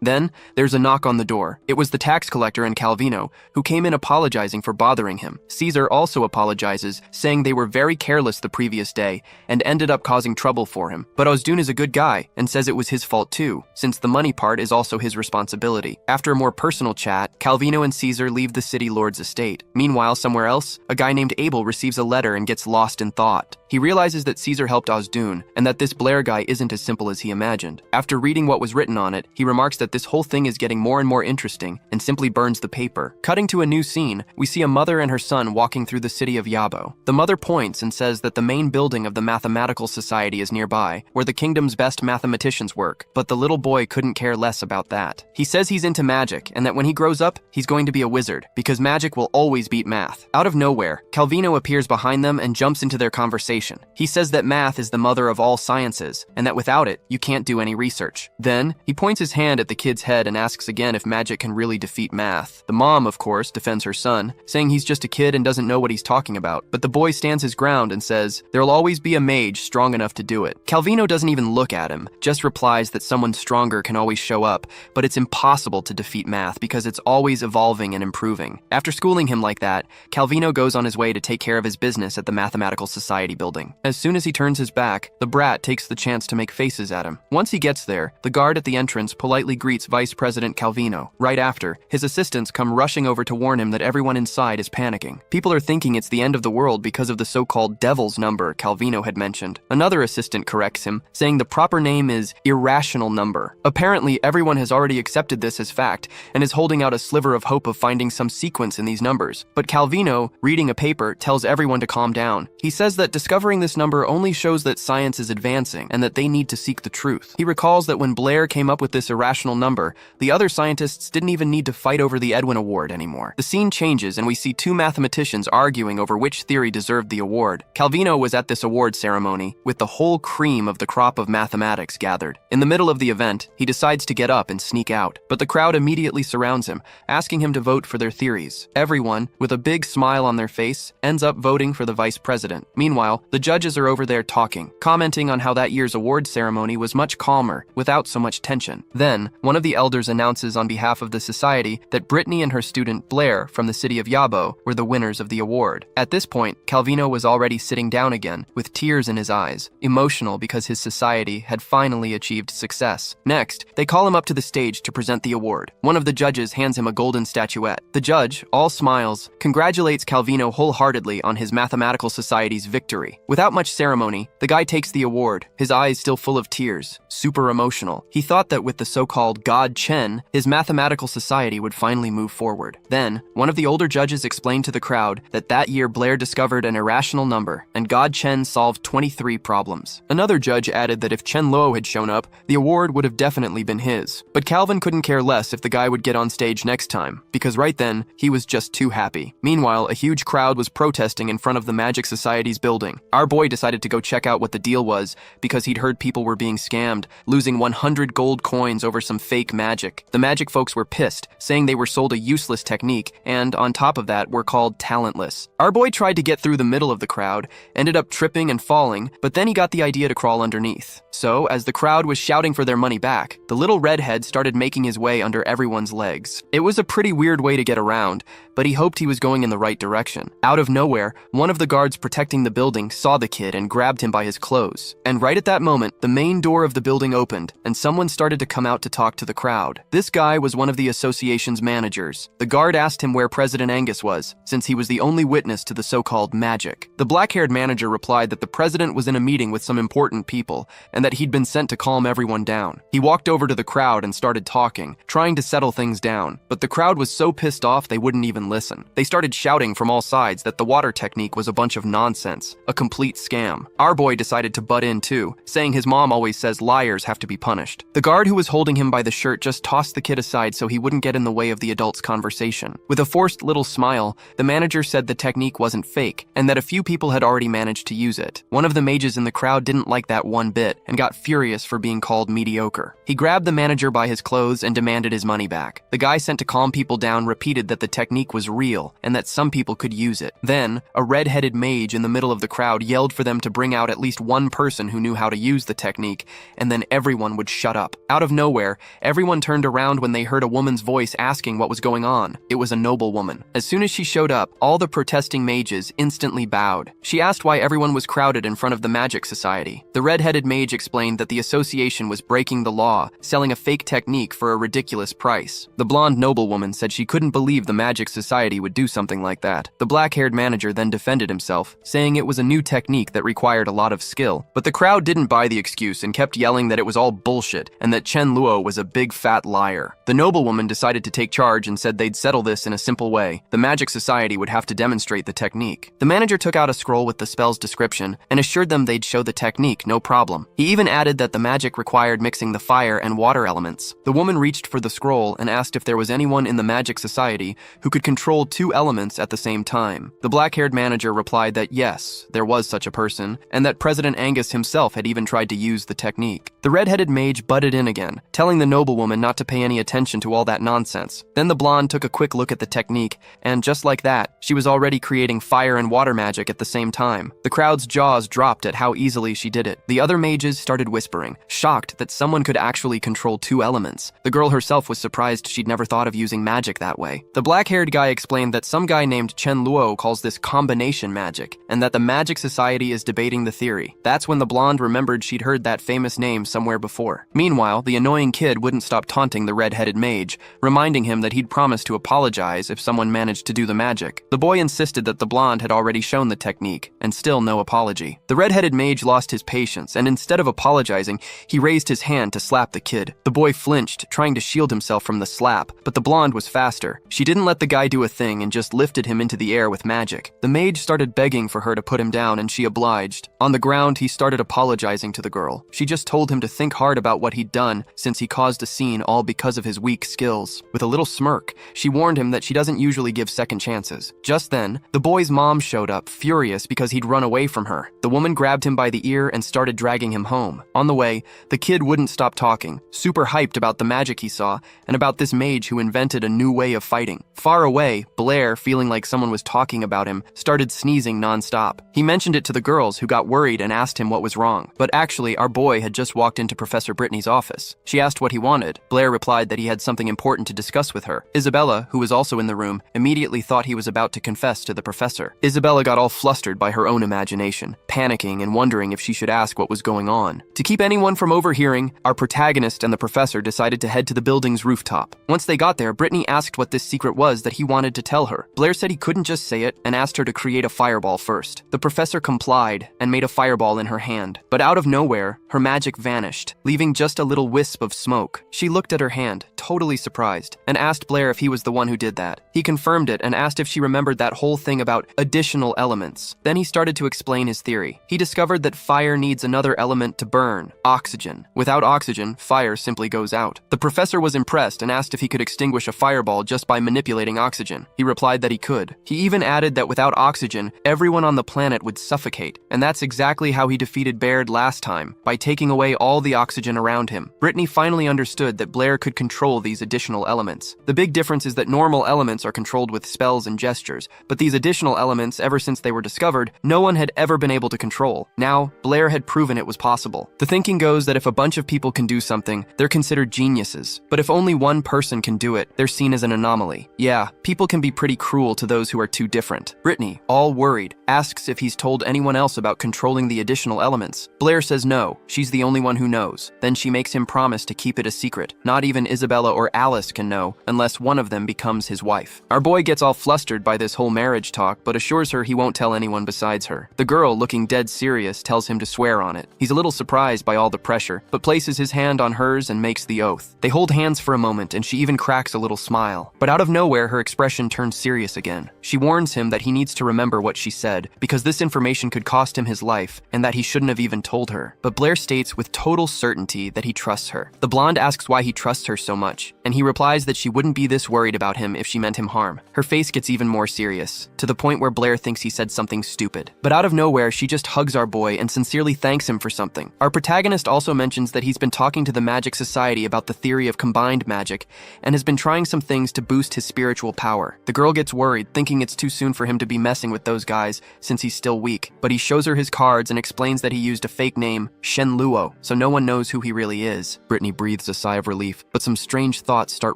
Then, there's a knock on the door. It was the tax collector and Calvino, who came in apologizing for bothering him. Caesar also apologizes, saying they were very careless the previous day, and ended up causing trouble for him. But Osdoon is a good guy, and says it was his fault too, since the money part is also his responsibility. After a more personal chat, Calvino and Caesar leave the city lord's estate. Meanwhile, somewhere else, a guy named Abel receives a letter and gets lost in thought. He realizes that Caesar helped Osdoon, and that this Blair guy isn't as simple as he imagined. After reading what was written on it, he remarks that this whole thing is getting more and more interesting, and simply burns the paper. Cutting to a new scene, we see a mother and her son walking through the city of Yabo. The mother points and says that the main building of the Mathematical Society is nearby, where the kingdom's best mathematicians work, but the little boy couldn't care less about that. He says he's into magic, and that when he grows up, he's going to be a wizard, because magic will always beat math. Out of nowhere, Calvino appears behind them and jumps into their conversation. He says that math is the mother of all sciences, and that without it, you can't do any research. Then, he points his hand at the kid's head and asks again if magic can really defeat math. The mom, of course, defends her son, saying he's just a kid and doesn't know what he's talking about, but the boy stands his ground and says, there'll always be a mage strong enough to do it. Calvino doesn't even look at him, just replies that someone stronger can always show up, but it's impossible to defeat math because it's always evolving and improving. After schooling him like that, Calvino goes on his way to take care of his business at the Mathematical Society building. As soon as he turns his back, the brat takes the chance to make faces at him. Once he gets there, the guard at the entrance politely greets Vice President Calvino. Right after, his assistants come rushing over to warn him that everyone inside is panicking. People are thinking it's the end of the world because of the so-called devil's number Calvino had mentioned. Another assistant corrects him, saying the proper name is irrational number. Apparently, everyone has already accepted this as fact and is holding out a sliver of hope of finding some sequence in these numbers. But Calvino, reading a paper, tells everyone to calm down. He says that discovering this number only shows that science is advancing and that they need to seek the truth. He recalls that when Blair came up with this irrational number, the other scientists didn't even need to fight over the Edwin Award anymore. The scene changes and we see two mathematicians arguing over which theory deserved the award. Calvino was at this award ceremony with the whole cream of the crop of mathematics gathered. In the middle of the event, he decides to get up and sneak out, but the crowd immediately surrounds him, asking him to vote for their theories. Everyone, with a big smile on their face, ends up voting for the vice president. Meanwhile, the judges are over there talking, commenting on how that year's award ceremony was much calmer, without so much tension. Then, one of the elders announces on behalf of the society that Brittany and her student Blair from the city of Yabo were the winners of the award. At this point, Calvino was already sitting down again, with tears in his eyes, emotional because his society had finally achieved success. Next, they call him up to the stage to present the award. One of the judges hands him a golden statuette. The judge, all smiles, congratulates Calvino wholeheartedly on his mathematical society's victory. Without much ceremony, the guy takes the award, his eyes still full of tears, super emotional. He thought that with the so-called God Chen, his mathematical society would finally move forward. Then, one of the older judges explained to the crowd that that year Blair discovered an irrational number, and God Chen solved 23 problems. Another judge added that if Chen Lo had shown up, the award would have definitely been his. But Calvin couldn't care less if the guy would get on stage next time, because right then, he was just too happy. Meanwhile, a huge crowd was protesting in front of the Magic Society's building. Our boy decided to go check out what the deal was, because he'd heard people were being scammed, losing 100 gold coins over some fake magic. The magic folks were pissed, saying they were sold a useless technique, and on top of that, were called talentless. Our boy tried to get through the middle of the crowd, ended up tripping and falling, but then he got the idea to crawl underneath. So, as the crowd was shouting for their money back, the little redhead started making his way under everyone's legs. It was a pretty weird way to get around, but he hoped he was going in the right direction. Out of nowhere, one of the guards protecting the building saw the kid and grabbed him by his clothes. And right at that moment, the main door of the building opened, and someone started to come out to talk to the crowd. This guy was one of the association's managers. The guard asked him where President Angus was, since he was the only witness to the so-called magic. The black-haired manager replied that the president was in a meeting with some important people, and that he'd been sent to calm everyone down. He walked over to the crowd and started talking, trying to settle things down, but the crowd was so pissed off they wouldn't even listen. They started shouting from all sides that the water technique was a bunch of nonsense, a complete scam. Our boy decided to butt in too, saying his mom always says liars have to be punished. The guard who was holding him by the shirt just tossed the kid aside so he wouldn't get in the way of the adult's conversation. With a forced little smile, the manager said the technique wasn't fake, and that a few people had already managed to use it. One of the mages in the crowd didn't like that one bit, and got furious for being called mediocre. He grabbed the manager by his clothes and demanded his money back. The guy sent to calm people down repeated that the technique was real, and that some people could use it. Then, a red-headed mage in the middle of the crowd yelled for them to bring out at least one person who knew how to use the technique, and then everyone would shut up. Out of nowhere, everyone turned around when they heard a woman's voice asking what was going on. It was a noblewoman. As soon as she showed up, all the protesting mages instantly bowed. She asked why everyone was crowded in front of the Magic Society. The red-headed mage explained that the association was breaking the law, selling a fake technique for a ridiculous price. The blonde noblewoman said she couldn't believe the Magic Society would do something like that. The black-haired manager then defended himself, saying it was a new technique that required a lot of skill. But the crowd didn't buy the excuse and kept yelling that it was all bullshit and that Chen Luo was a big fat liar. The noblewoman decided to take charge and said they'd settle this in a simple way. The Magic Society would have to demonstrate the technique. The manager took out a scroll with the spell's description and assured them they'd show the technique, no problem. He even added that the magic required mixing the fire and water elements. The woman reached for the scroll and asked if there was anyone in the Magic Society who could control two elements at the same time. The black-haired manager replied that yes, there was such a person, and that President Angus himself had even tried to use the technique. The red-headed mage butted in again, telling the noblewoman not to pay any attention to all that nonsense. Then the blonde took a quick look at the technique, and just like that, she was already creating fire and water magic at the same time. The crowd's jaws dropped at how easily she did it. The other mages started whispering, shocked that someone could actually control two elements. The girl herself was surprised she'd never thought of using magic that way. The black-haired guy explained that some guy named Chen Luo calls this combination magic, and that the Magic Society is debating the theory. That's when the blonde remembered she'd heard that famous name somewhere before. Meanwhile, the annoying kid wouldn't stop taunting the red-headed mage, reminding him that he'd promised to apologize if someone managed to do the magic. The boy insisted that the blonde had already shown the technique, and still no apology. The red-headed mage lost his patience, and instead of apologizing, he raised his hand to slap the kid. The boy flinched, trying to shield himself from the slap, but the blonde was faster. She didn't let the guy do a thing and just lifted him into the air with magic. The mage started begging for her to put him down, and she obliged. On the ground, he started apologizing to the girl. She just told him to think hard about what he'd done, since he caused a scene all because of his weak skills. With a little smirk, she warned him that she doesn't usually give second chances. Just then, the boy's mom showed up, furious because he'd run away from her. The woman grabbed him by the ear and started dragging him home. On the way, the kid wouldn't stop talking, super hyped about the magic he saw, and about this mage who invented a new way of fighting. Far away, Blair, feeling like someone was talking about him, started sneezing nonstop. He mentioned it to the girls, who got worried and asked him what was wrong. But actually, our boy had just walked into Professor Brittany's office. She asked what he wanted. Blair replied that he had something important to discuss with her. Isabella, who was also in the room, immediately thought he was about to confess to the professor. Isabella got all flustered by her own imagination, panicking and wondering if she should ask what was going on. To keep anyone from overhearing, our protagonist and the professor decided to head to the building's rooftop. Once they got there, Brittany asked what this secret was that he wanted to tell her. Blair said he couldn't just say it and asked her to create a fireball first. The professor complied and made a fireball in her hand. But out of nowhere, her magic vanished, leaving just a little wisp of smoke. She looked at her hand, totally surprised, and asked Blair if he was the one who did that. He confirmed it and asked if she remembered that whole thing about additional elements. Then he started to explain his theory. He discovered that fire needs another element to burn, oxygen. Without oxygen, fire simply goes out. The professor was impressed and asked if he could extinguish a fireball just by manipulating oxygen. He replied that he could. He even added that without oxygen, everyone on the planet would suffocate. And that's exactly how he defeated Baird last time, by taking away all the oxygen around him. Brittany finally understood that Blair could control these additional elements. The big difference is that normal elements are controlled with spells and gestures, but these additional elements, ever since they were discovered, no one had ever been able to control. Now, Blair had proven it was possible. The thinking goes that if a bunch of people can do something, they're considered geniuses. But if only one person can do it, they're seen as an anomaly. Yeah, People can be pretty cruel to those who are too different. Brittany, all worried, asks if he's told anyone else about controlling the additional elements. Blair says no, she's the only one who knows. Then she makes him promise to keep it a secret. Not even Isabella or Alice can know, unless one of them becomes his wife. Our boy gets all flustered by this whole marriage talk, but assures her he won't tell anyone besides her. The girl, looking dead serious, tells him to swear on it. He's a little surprised by all the pressure, but places his hand on hers and makes the oath. They hold hands for a moment, and she even cracks a little smile. But out of nowhere, her expression turns serious again. She warns him that he needs to remember what she said, because this information could cost him his life, and that he shouldn't have even told her. But Blair states with total certainty that he trusts her. The blonde asks why he trusts her so much, and he replies that she wouldn't be this worried about him if she meant him harm. Her face gets even more serious, to the point where Blair thinks he said something stupid. But out of nowhere, she just hugs our boy and sincerely thanks him for something. Our protagonist also mentions that he's been talking to the Magic Society about the theory of combined magic, and has been trying some things to boost his spiritual power. The girl gets worried, thinking it's too soon for him to be messing with those guys, since he's still weak. But he shows her his cards and explains that he used a fake name, Shen Luo, so no one knows who he really is. Brittany breathes a sigh of relief, but some strange thoughts start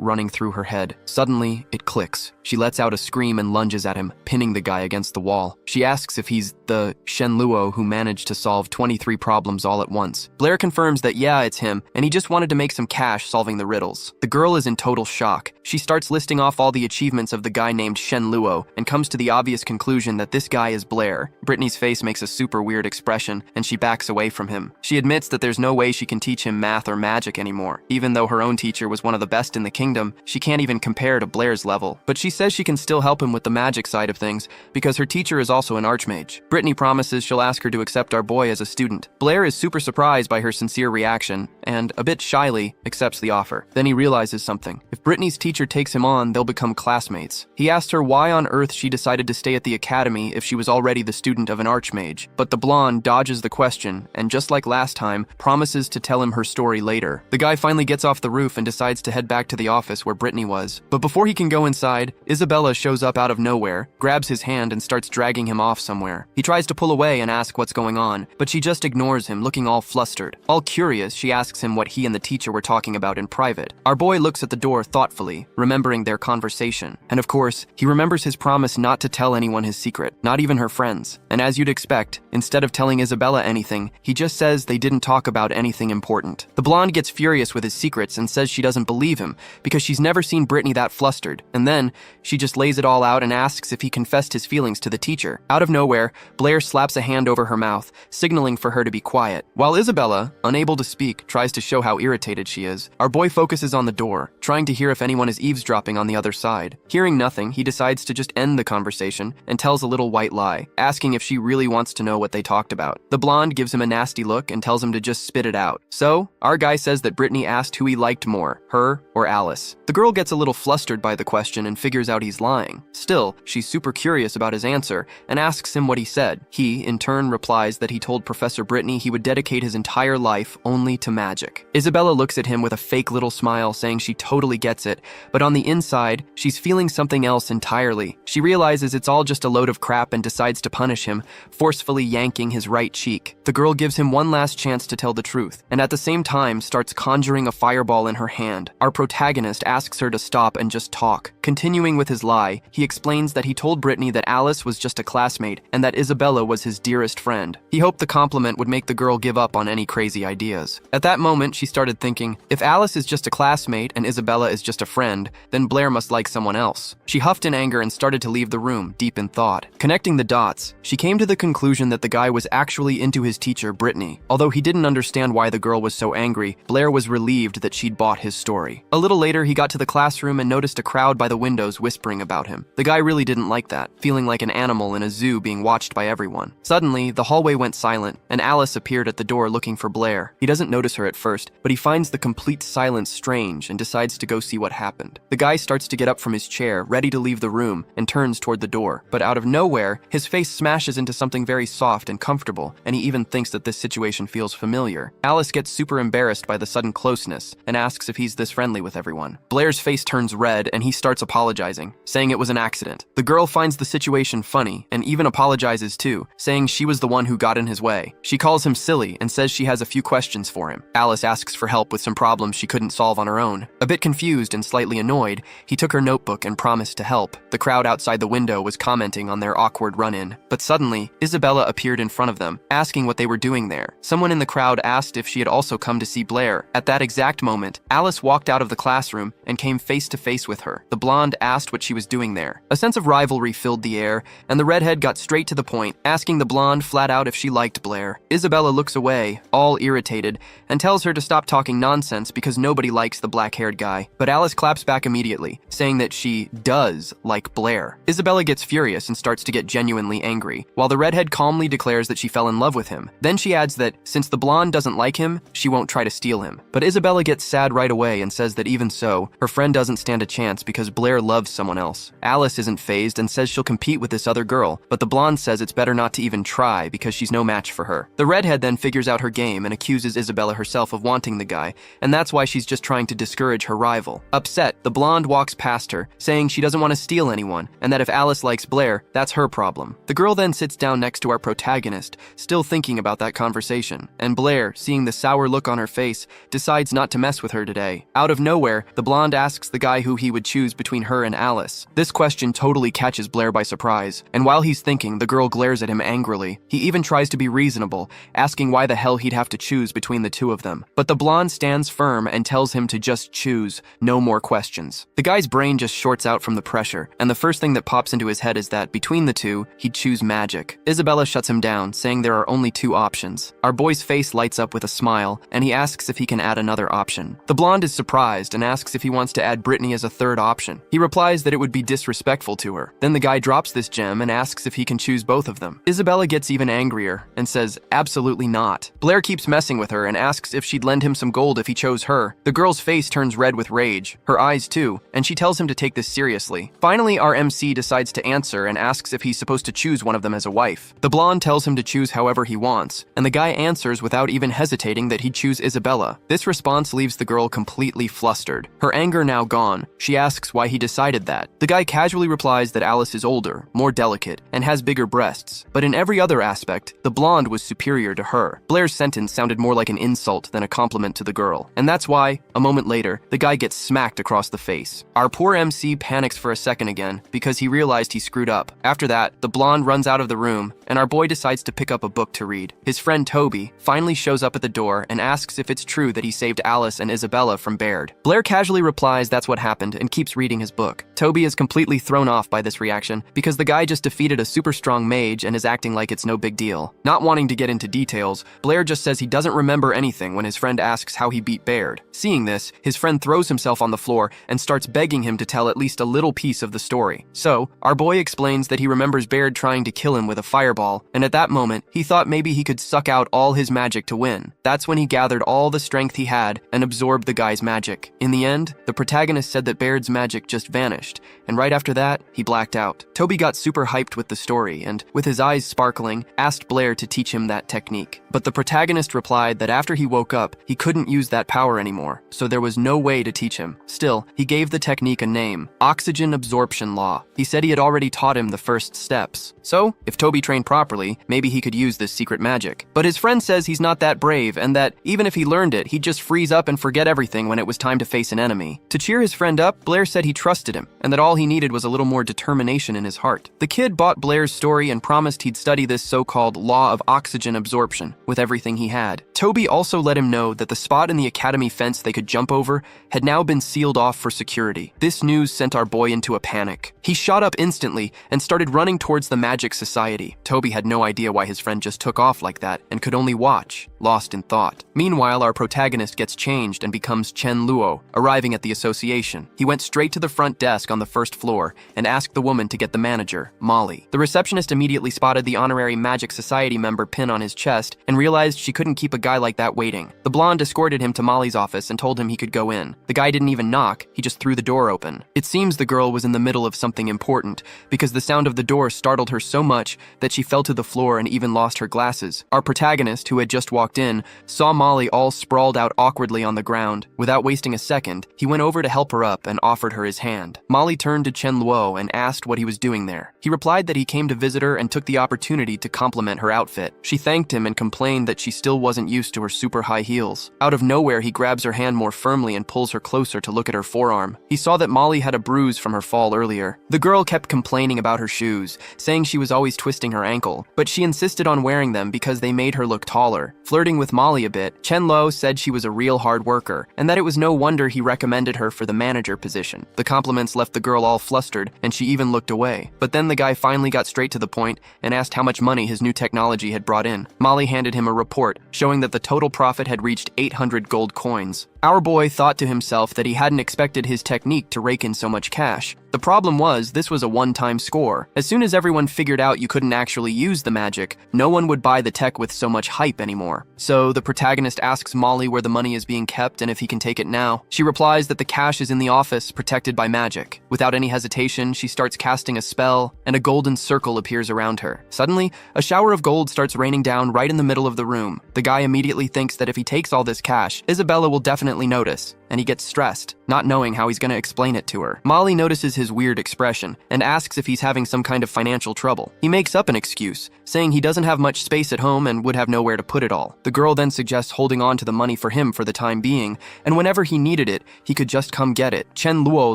running through her head. Suddenly, it clicks. She lets out a scream and lunges at him, pinning the guy against the wall. She asks if he's the Shen Luo who managed to solve 23 problems all at once. Blair confirms that yeah, it's him, and he just wanted to make some cash solving the riddles. The girl is in total shock. She starts listing off all the achievements of the guy named Shen Luo, and comes to the obvious conclusion that this guy is Blair. Brittany's face makes a super weird expression, and she backs away from him. She admits that there's no way she can teach him math or magic anymore. Even though her own teacher was one of the best in the kingdom, she can't even compare to Blair's level. But she says she can still help him with the magic side of things, because her teacher is also an archmage. Brittany promises she'll ask her to accept our boy as a student. Blair is super surprised by her sincere reaction, and, a bit shyly, accepts the offer. Then he realizes something. If Brittany's teacher takes him on, they'll become classmates. He asked her why on earth she decided to stay at the academy if she was already the student of an archmage. But the blonde dodges the question, and just like last time, promises to tell him her story later. The guy finally gets off the roof and decides to head back to the office where Brittany was. But before he can go inside, Isabella shows up out of nowhere, grabs his hand and starts dragging him off somewhere. He tries to pull away and ask what's going on, but she just ignores him, looking all flustered. All curious, she asks him what he and the teacher were talking about in private. Our boy looks at the door thoughtfully, remembering their conversation. And of course, he remembers his promise not to tell anyone his secret, not even her friends. And as you'd expect, instead of telling Isabella anything, he just says they didn't talk about anything important. The blonde gets furious with his secrets and says she doesn't believe him, because she's never seen Brittany that flustered. And then, she just lays it all out and asks if he confessed his feelings to the teacher. Out of nowhere, Blair slaps a hand over her mouth, signaling for her to be quiet. While Isabella, unable to speak, tries to show how irritated she is, our boy focuses on the door, trying to hear if anyone is eavesdropping on the other side. Hearing nothing, he decides to just end the conversation and tells a little white lie, asking if she really wants to know what they talked about. The blonde gives him a nasty look and tells him to just spit it out. So, our guy says that Brittany asked who he liked more, her or Alice. The girl gets a little flustered by the question and figures out he's lying. Still, she's super curious about his answer and asks him what he said. He, in turn, replies that he told Professor Brittany he would dedicate his entire life only to magic. Isabella looks at him with a fake little smile, saying she totally gets it, but on the inside, she's feeling something else entirely. She realizes it's all just a load of crap and decides to punish him, forcefully yanking his right cheek. The girl gives him one last chance to tell the truth, and at the same time starts conjuring a fireball in her hand. Our protagonist asks her to stop and just talk. Continuing with his lie, he explains that he told Brittany that Alice was just a classmate and that Isabella was his dearest friend. He hoped the compliment would make the girl give up on any crazy ideas. At that moment, she started thinking, if Alice is just a classmate and Isabella is just a friend, then Blair must like someone else. She huffed in anger and started to leave the room, deep in thought. Connecting the dots, she came to the conclusion that the guy was actually into his teacher, Brittany. Although he didn't understand why the girl was so angry, Blair was relieved that she'd bought his story. A little later, he got to the classroom and noticed a crowd by the windows whispering about him. The guy really didn't like that, feeling like an animal in a zoo being watched by everyone. Suddenly, the hallway went silent, and Alice appeared at the door looking for Blair. He doesn't notice her at first, but he finds the complete silence strange and decides to go see what happened. The guy starts to get up from his chair, ready to leave the room, and turns toward the door. But out of nowhere, his face smashes into something very soft and comfortable, and he even thinks that this situation feels familiar. Alice gets super embarrassed by the sudden closeness, and asks if he's this friendly with everyone. Blair's face turns red, and he starts apologizing, saying it was an accident. The girl finds the situation funny, and even apologizes too, saying she was the one who got in his way. She calls him silly, and says she has a few questions for him. Alice asks for help with some problems she couldn't solve on her own. A bit confused and slightly annoyed, he took her notebook book and promised to help. The crowd outside the window was commenting on their awkward run-in, but suddenly, Isabella appeared in front of them, asking what they were doing there. Someone in the crowd asked if she had also come to see Blair. At that exact moment, Alice walked out of the classroom and came face to face with her. The blonde asked what she was doing there. A sense of rivalry filled the air, and the redhead got straight to the point, asking the blonde flat out if she liked Blair. Isabella looks away, all irritated, and tells her to stop talking nonsense because nobody likes the black-haired guy. But Alice claps back immediately, saying that she does like Blair. Isabella gets furious and starts to get genuinely angry, while the redhead calmly declares that she fell in love with him. Then she adds that since the blonde doesn't like him, she won't try to steal him. But Isabella gets sad right away and says that even so, her friend doesn't stand a chance because Blair loves someone else. Alice isn't fazed and says she'll compete with this other girl, but the blonde says it's better not to even try because she's no match for her. The redhead then figures out her game and accuses Isabella herself of wanting the guy, and that's why she's just trying to discourage her rival. Upset, the blonde walks past her, saying she doesn't want to steal anyone, and that if Alice likes Blair, that's her problem. The girl then sits down next to our protagonist, still thinking about that conversation, and Blair, seeing the sour look on her face, decides not to mess with her today. Out of nowhere, the blonde asks the guy who he would choose between her and Alice. This question totally catches Blair by surprise, and while he's thinking, the girl glares at him angrily. He even tries to be reasonable, asking why the hell he'd have to choose between the two of them. But the blonde stands firm and tells him to just choose, no more questions. The guy's brain just shorts out from the pressure, and the first thing that pops into his head is that, between the two, he'd choose magic. Isabella shuts him down, saying there are only two options. Our boy's face lights up with a smile, and he asks if he can add another option. The blonde is surprised and asks if he wants to add Brittany as a third option. He replies that it would be disrespectful to her. Then the guy drops this gem and asks if he can choose both of them. Isabella gets even angrier and says absolutely not. Blair keeps messing with her and asks if she'd lend him some gold if he chose her. The girl's face turns red with rage, her eyes too, and she tells him to take this seriously. Finally, our MC decides to answer and asks if he's supposed to choose one of them as a wife. The blonde tells him to choose however he wants, and the guy answers without even hesitating that he'd choose Isabella. This response leaves the girl completely flustered. Her anger now gone, she asks why he decided that. The guy casually replies that Alice is older, more delicate, and has bigger breasts, but in every other aspect, the blonde was superior to her. Blair's sentence sounded more like an insult than a compliment to the girl, and that's why, a moment later, the guy gets smacked across the face. Our poor MC panics for a second again because he realized he screwed up. After that, the blonde runs out of the room, and our boy decides to pick up a book to read. His friend Toby finally shows up at the door and asks if it's true that he saved Alice and Isabella from Baird. Blair casually replies that's what happened and keeps reading his book. Toby is completely thrown off by this reaction because the guy just defeated a super strong mage and is acting like it's no big deal. Not wanting to get into details, Blair just says he doesn't remember anything when his friend asks how he beat Baird. Seeing this, his friend throws himself on the floor and starts begging him to tell at least a little piece of the story. So, our boy explains that he remembers Baird trying to kill him with a fireball, and at that moment, he thought maybe he could suck out all his magic to win. That's when he gathered all the strength he had and absorbed the guy's magic. In the end, the protagonist said that Baird's magic just vanished, and right after that, he blacked out. Toby got super hyped with the story and, with his eyes sparkling, asked Blair to teach him that technique. But the protagonist replied that after he woke up, he couldn't use that power anymore, so there was no way to teach him. Still, he gave the technique a name, oxygen absorption law. He said he had already taught him the first steps. So, if Toby trained properly, maybe he could use this secret magic. But his friend says he's not that brave and that, even if he learned it, he'd just freeze up and forget everything when it was time to face an enemy. To cheer his friend up, Blair said he trusted him, and that all he needed was a little more determination in his heart. The kid bought Blair's story and promised he'd study this so-called law of oxygen absorption with everything he had. Toby also let him know that the spot in the academy fence they could jump over had now been sealed off for security. This news sent our boy into a panic. He shot up instantly and started running towards the Magic Society. Toby had no idea why his friend just took off like that and could only watch, lost in thought. Meanwhile, our protagonist gets changed and becomes Chen Luo, arriving at the association. He went straight to the front desk on the first floor and asked the woman to get the manager, Molly. The receptionist immediately spotted the honorary Magic Society member pin on his chest and realized she couldn't keep a guy like that waiting. The blonde escorted him to Molly's office and told him he could go in. The guy didn't even knock, he just threw the door open. It seems the girl was in the middle of something important because the sound of the door startled her so much that she fell to the floor and even lost her glasses. Our protagonist, who had just walked in, saw Molly all sprawled out awkwardly on the ground. Without wasting a second, he went over to help her up and offered her his hand. Molly turned to Chen Luo and asked what he was doing there. He replied that he came to visit her and took the opportunity to compliment her outfit. She thanked him and complained that she still wasn't used to her super high heels. Out of nowhere, he grabs her hand more firmly and pulls her closer to look at her forearm. He saw that Molly had had a bruise from her fall earlier. The girl kept complaining about her shoes, saying she was always twisting her ankle, but she insisted on wearing them because they made her look taller. Flirting with Molly a bit, Chen Lo said she was a real hard worker, and that it was no wonder he recommended her for the manager position. The compliments left the girl all flustered, and she even looked away. But then the guy finally got straight to the point and asked how much money his new technology had brought in. Molly handed him a report showing that the total profit had reached 800 gold coins. Our boy thought to himself that he hadn't expected his technique to rake in so much cash. The problem was, this was a one-time score. As soon as everyone figured out you couldn't actually use the magic, no one would buy the tech with so much hype anymore. So the protagonist asks Molly where the money is being kept and if he can take it now. She replies that the cash is in the office, protected by magic. Without any hesitation, she starts casting a spell, and a golden circle appears around her. Suddenly, a shower of gold starts raining down right in the middle of the room. The guy immediately thinks that if he takes all this cash, Isabella will definitely notice, and he gets stressed, not knowing how he's going to explain it to her. Molly notices his weird expression and asks if he's having some kind of financial trouble. He makes up an excuse, saying he doesn't have much space at home and would have nowhere to put it all. The girl then suggests holding on to the money for him for the time being, and whenever he needed it, he could just come get it. Chen Luo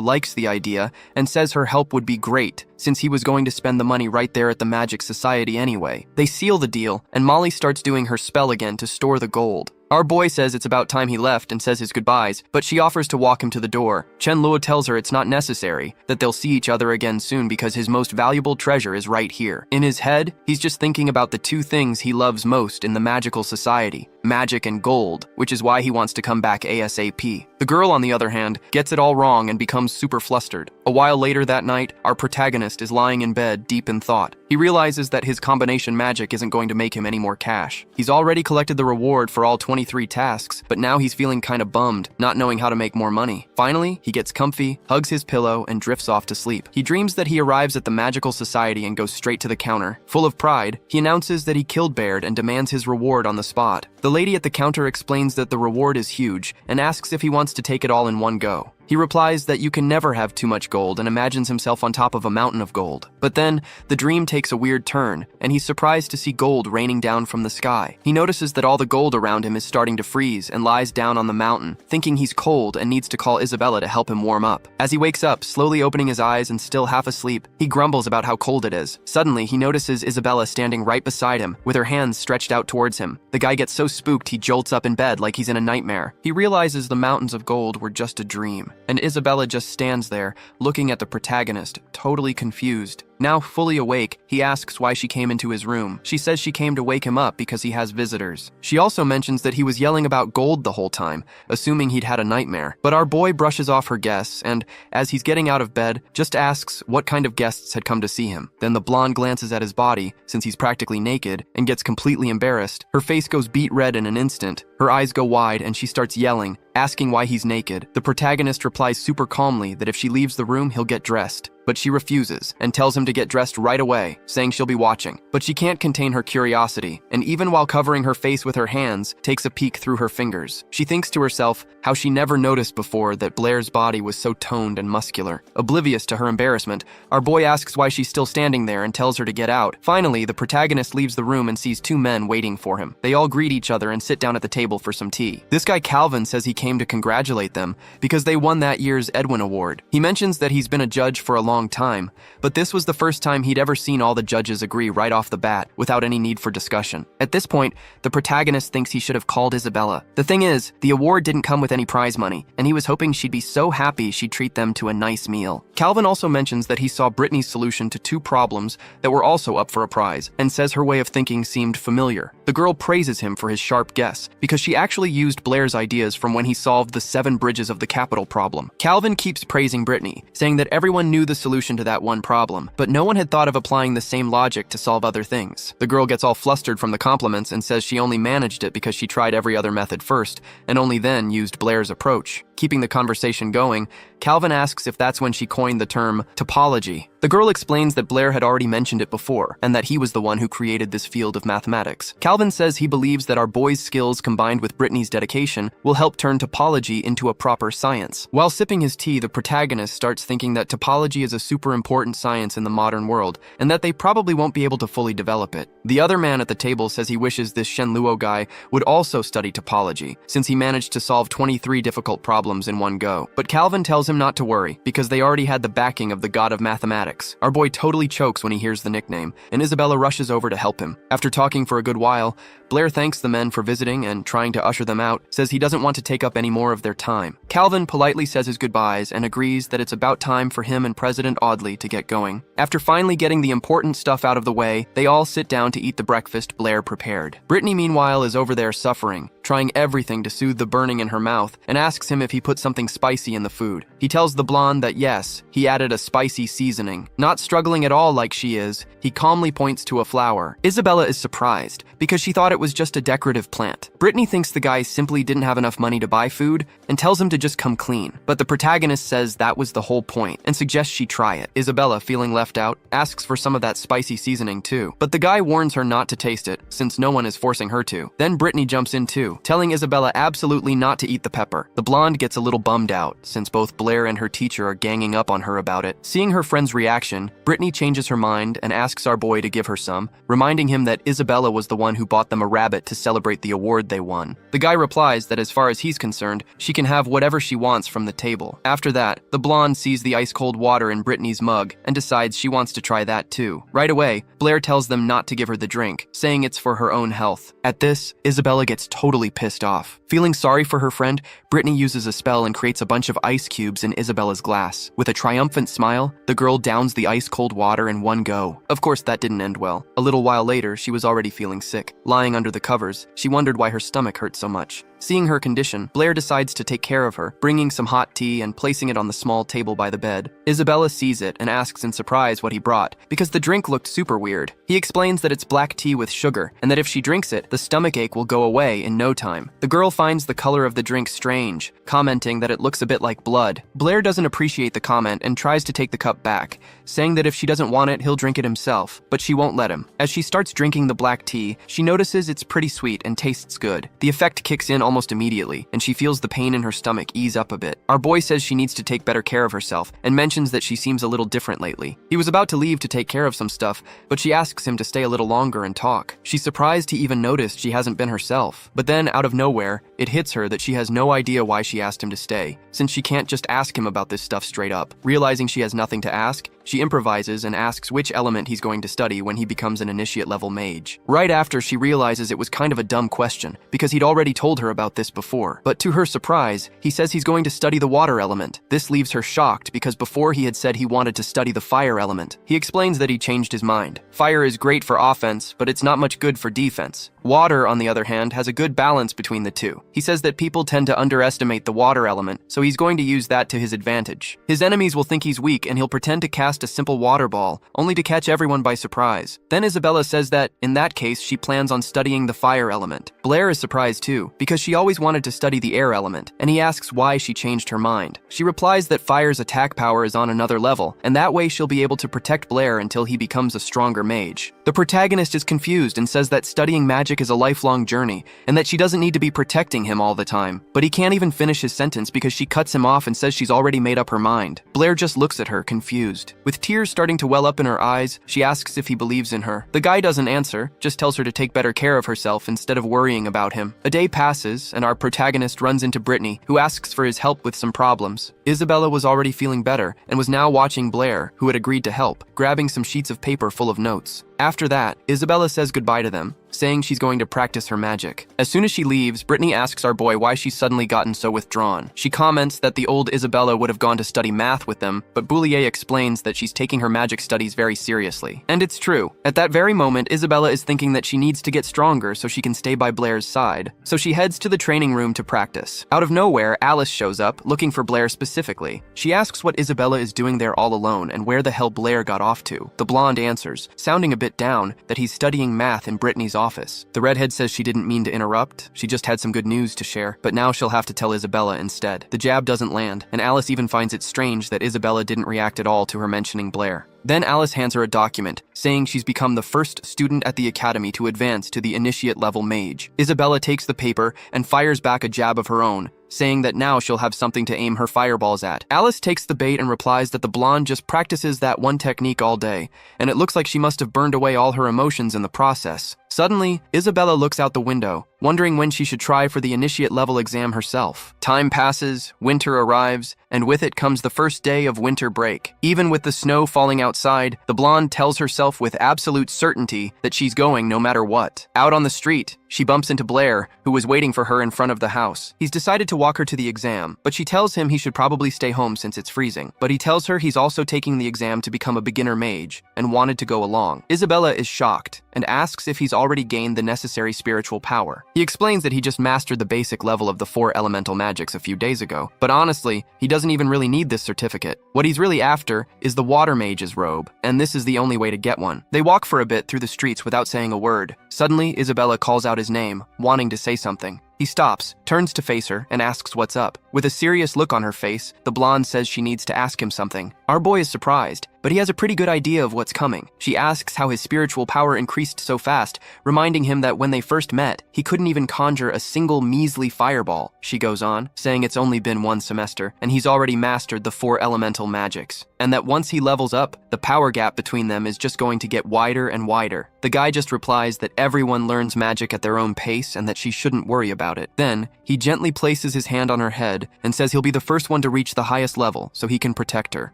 likes the idea and says her help would be great, since he was going to spend the money right there at the Magic Society anyway. They seal the deal, and Molly starts doing her spell again to store the gold. Our boy says it's about time he left and says his goodbyes, but she offers to walk him to the door. Chen Luo tells her it's not necessary, that they'll see each other again soon because his most valuable treasure is right here. In his head, he's just thinking about the two things he loves most in the magical society, magic and gold, which is why he wants to come back ASAP. The girl, on the other hand, gets it all wrong and becomes super flustered. A while later that night, our protagonist is lying in bed, deep in thought. He realizes that his combination magic isn't going to make him any more cash. He's already collected the reward for all 23 tasks, but now he's feeling kinda bummed, not knowing how to make more money. Finally, he gets comfy, hugs his pillow, and drifts off to sleep. He dreams that he arrives at the magical society and goes straight to the counter. Full of pride, he announces that he killed Baird and demands his reward on the spot. The lady at the counter explains that the reward is huge and asks if he wants to take it all in one go. He replies that you can never have too much gold and imagines himself on top of a mountain of gold. But then, the dream takes a weird turn, and he's surprised to see gold raining down from the sky. He notices that all the gold around him is starting to freeze and lies down on the mountain, thinking he's cold and needs to call Isabella to help him warm up. As he wakes up, slowly opening his eyes and still half asleep, he grumbles about how cold it is. Suddenly, he notices Isabella standing right beside him, with her hands stretched out towards him. The guy gets so spooked he jolts up in bed like he's in a nightmare. He realizes the mountains of gold were just a dream, and Isabella just stands there, looking at the protagonist, totally confused. Now fully awake, he asks why she came into his room. She says she came to wake him up because he has visitors. She also mentions that he was yelling about gold the whole time, assuming he'd had a nightmare. But our boy brushes off her guess, and as he's getting out of bed, just asks what kind of guests had come to see him. Then the blonde glances at his body, since he's practically naked, and gets completely embarrassed. Her face goes beet red in an instant. Her eyes go wide, and she starts yelling, asking why he's naked. The protagonist replies super calmly that if she leaves the room, he'll get dressed. But she refuses and tells him to get dressed right away, saying she'll be watching. But she can't contain her curiosity, and even while covering her face with her hands, takes a peek through her fingers. She thinks to herself how she never noticed before that Blair's body was so toned and muscular. Oblivious to her embarrassment, our boy asks why she's still standing there and tells her to get out. Finally, the protagonist leaves the room and sees two men waiting for him. They all greet each other and sit down at the table for some tea. This guy Calvin says he came to congratulate them because they won that year's Edwin Award. He mentions that he's been a judge for a long time, but this was the first time he'd ever seen all the judges agree right off the bat without any need for discussion. At this point, the protagonist thinks he should have called Isabella. The thing is, the award didn't come with any prize money, and he was hoping she'd be so happy she'd treat them to a nice meal. Calvin also mentions that he saw Brittany's solution to two problems that were also up for a prize, and says her way of thinking seemed familiar. The girl praises him for his sharp guess, because she actually used Blair's ideas from when he solved the 7 bridges of the capital problem. Calvin keeps praising Brittany, saying that everyone knew the solution to that one problem, but no one had thought of applying the same logic to solve other things. The girl gets all flustered from the compliments and says she only managed it because she tried every other method first, and only then used Blair's approach. Keeping the conversation going, Calvin asks if that's when she coined the term topology. The girl explains that Blair had already mentioned it before, and that he was the one who created this field of mathematics. Calvin says he believes that our boy's skills combined with Brittany's dedication will help turn topology into a proper science. While sipping his tea, the protagonist starts thinking that topology is a super important science in the modern world, and that they probably won't be able to fully develop it. The other man at the table says he wishes this Shen Luo guy would also study topology, since he managed to solve 23 difficult problems problems in one go. But Calvin tells him not to worry, because they already had the backing of the god of mathematics. Our boy totally chokes when he hears the nickname, and Isabella rushes over to help him. After talking for a good while, Blair thanks the men for visiting and trying to usher them out, says he doesn't want to take up any more of their time. Calvin politely says his goodbyes and agrees that it's about time for him and President Audley to get going. After finally getting the important stuff out of the way, they all sit down to eat the breakfast Blair prepared. Brittany, meanwhile, is over there suffering, trying everything to soothe the burning in her mouth, and asks him if he put something spicy in the food. He tells the blonde that yes, he added a spicy seasoning. Not struggling at all like she is, he calmly points to a flower. Isabella is surprised, because she thought it was just a decorative plant. Brittany thinks the guy simply didn't have enough money to buy food, and tells him to just come clean. But the protagonist says that was the whole point, and suggests she try it. Isabella, feeling left out, asks for some of that spicy seasoning too. But the guy warns her not to taste it, since no one is forcing her to. Then Brittany jumps in too, telling Isabella absolutely not to eat the pepper. The blonde gets a little bummed out, since both Blair and her teacher are ganging up on her about it. Seeing her friend's reaction, Brittany changes her mind and asks our boy to give her some, reminding him that Isabella was the one who bought them a rabbit to celebrate the award they won. The guy replies that as far as he's concerned, she can have whatever she wants from the table. After that, the blonde sees the ice-cold water in Brittany's mug and decides she wants to try that too. Right away, Blair tells them not to give her the drink, saying it's for her own health. At this, Isabella gets totally pissed off. Feeling sorry for her friend, Brittany uses a spell and creates a bunch of ice cubes in Isabella's glass. With a triumphant smile, the girl downs the ice-cold water in one go. Of course, that didn't end well. A little while later, she was already feeling sick. Lying under the covers, she wondered why her stomach hurt so much. Seeing her condition, Blair decides to take care of her, bringing some hot tea and placing it on the small table by the bed. Isabella sees it and asks in surprise what he brought, because the drink looked super weird. He explains that it's black tea with sugar, and that if she drinks it, the stomachache will go away in no time. The girl finds the color of the drink strange, commenting that it looks a bit like blood. Blair doesn't appreciate the comment and tries to take the cup back, saying that if she doesn't want it, he'll drink it himself, but she won't let him. As she starts drinking the black tea, she notices it's pretty sweet and tastes good. The effect kicks in almost immediately, and she feels the pain in her stomach ease up a bit. Our boy says she needs to take better care of herself, and mentions that she seems a little different lately. He was about to leave to take care of some stuff, but she asks him to stay a little longer and talk. She's surprised he even noticed she hasn't been herself. But then, out of nowhere, it hits her that she has no idea why she asked him to stay, since she can't just ask him about this stuff straight up. Realizing she has nothing to ask, she improvises and asks which element he's going to study when he becomes an initiate-level mage. Right after, she realizes it was kind of a dumb question, because he'd already told her about this before. But to her surprise, he says he's going to study the water element. This leaves her shocked, because before he had said he wanted to study the fire element. He explains that he changed his mind. Fire is great for offense, but it's not much good for defense. Water, on the other hand, has a good balance between the two. He says that people tend to underestimate the water element, so he's going to use that to his advantage. His enemies will think he's weak, and he'll pretend to cast a simple water ball, only to catch everyone by surprise. Then Isabella says that, in that case, she plans on studying the fire element. Blair is surprised too, because she always wanted to study the air element, and he asks why she changed her mind. She replies that fire's attack power is on another level, and that way she'll be able to protect Blair until he becomes a stronger mage. The protagonist is confused and says that studying magic is a lifelong journey, and that she doesn't need to be protecting him all the time. But he can't even finish his sentence because she cuts him off and says she's already made up her mind. Blair just looks at her, confused. With tears starting to well up in her eyes, she asks if he believes in her. The guy doesn't answer, just tells her to take better care of herself instead of worrying about him. A day passes, and our protagonist runs into Brittany, who asks for his help with some problems. Isabella was already feeling better, and was now watching Blair, who had agreed to help, grabbing some sheets of paper full of notes. After that, Isabella says goodbye to them, saying she's going to practice her magic. As soon as she leaves, Brittany asks our boy why she's suddenly gotten so withdrawn. She comments that the old Isabella would have gone to study math with them, but Boulier explains that she's taking her magic studies very seriously. And it's true. At that very moment, Isabella is thinking that she needs to get stronger so she can stay by Blair's side. So she heads to the training room to practice. Out of nowhere, Alice shows up, looking for Blair specifically. She asks what Isabella is doing there all alone and where the hell Blair got off to. The blonde answers, sounding a bit down, that he's studying math in Brittany's office. The redhead says she didn't mean to interrupt, she just had some good news to share, but now she'll have to tell Isabella instead. The jab doesn't land, and Alice even finds it strange that Isabella didn't react at all to her mentioning Blair. Then Alice hands her a document, saying she's become the first student at the academy to advance to the initiate-level mage. Isabella takes the paper and fires back a jab of her own, saying that now she'll have something to aim her fireballs at. Alice takes the bait and replies that the blonde just practices that one technique all day, and it looks like she must have burned away all her emotions in the process. Suddenly, Isabella looks out the window, wondering when she should try for the initiate level exam herself. Time passes, winter arrives, and with it comes the first day of winter break. Even with the snow falling outside, the blonde tells herself with absolute certainty that she's going no matter what. Out on the street, she bumps into Blair, who was waiting for her in front of the house. He's decided to walk her to the exam, but she tells him he should probably stay home since it's freezing. But he tells her he's also taking the exam to become a beginner mage, and wanted to go along. Isabella is shocked, and asks if he's already gained the necessary spiritual power. He explains that he just mastered the basic level of the 4 elemental magics a few days ago, but honestly, he doesn't even really need this certificate. What he's really after is the water mage's robe, and this is the only way to get one. They walk for a bit through the streets without saying a word. Suddenly, Isabella calls out his name, wanting to say something. He stops, turns to face her, and asks what's up. With a serious look on her face, the blonde says she needs to ask him something. Our boy is surprised, but he has a pretty good idea of what's coming. She asks how his spiritual power increased so fast, reminding him that when they first met, he couldn't even conjure a single measly fireball. She goes on, saying it's only been 1 semester, and he's already mastered the 4 elemental magics, and that once he levels up, the power gap between them is just going to get wider and wider. The guy just replies that everyone learns magic at their own pace and that she shouldn't worry about it. Then, he gently places his hand on her head and says he'll be the first one to reach the highest level so he can protect her.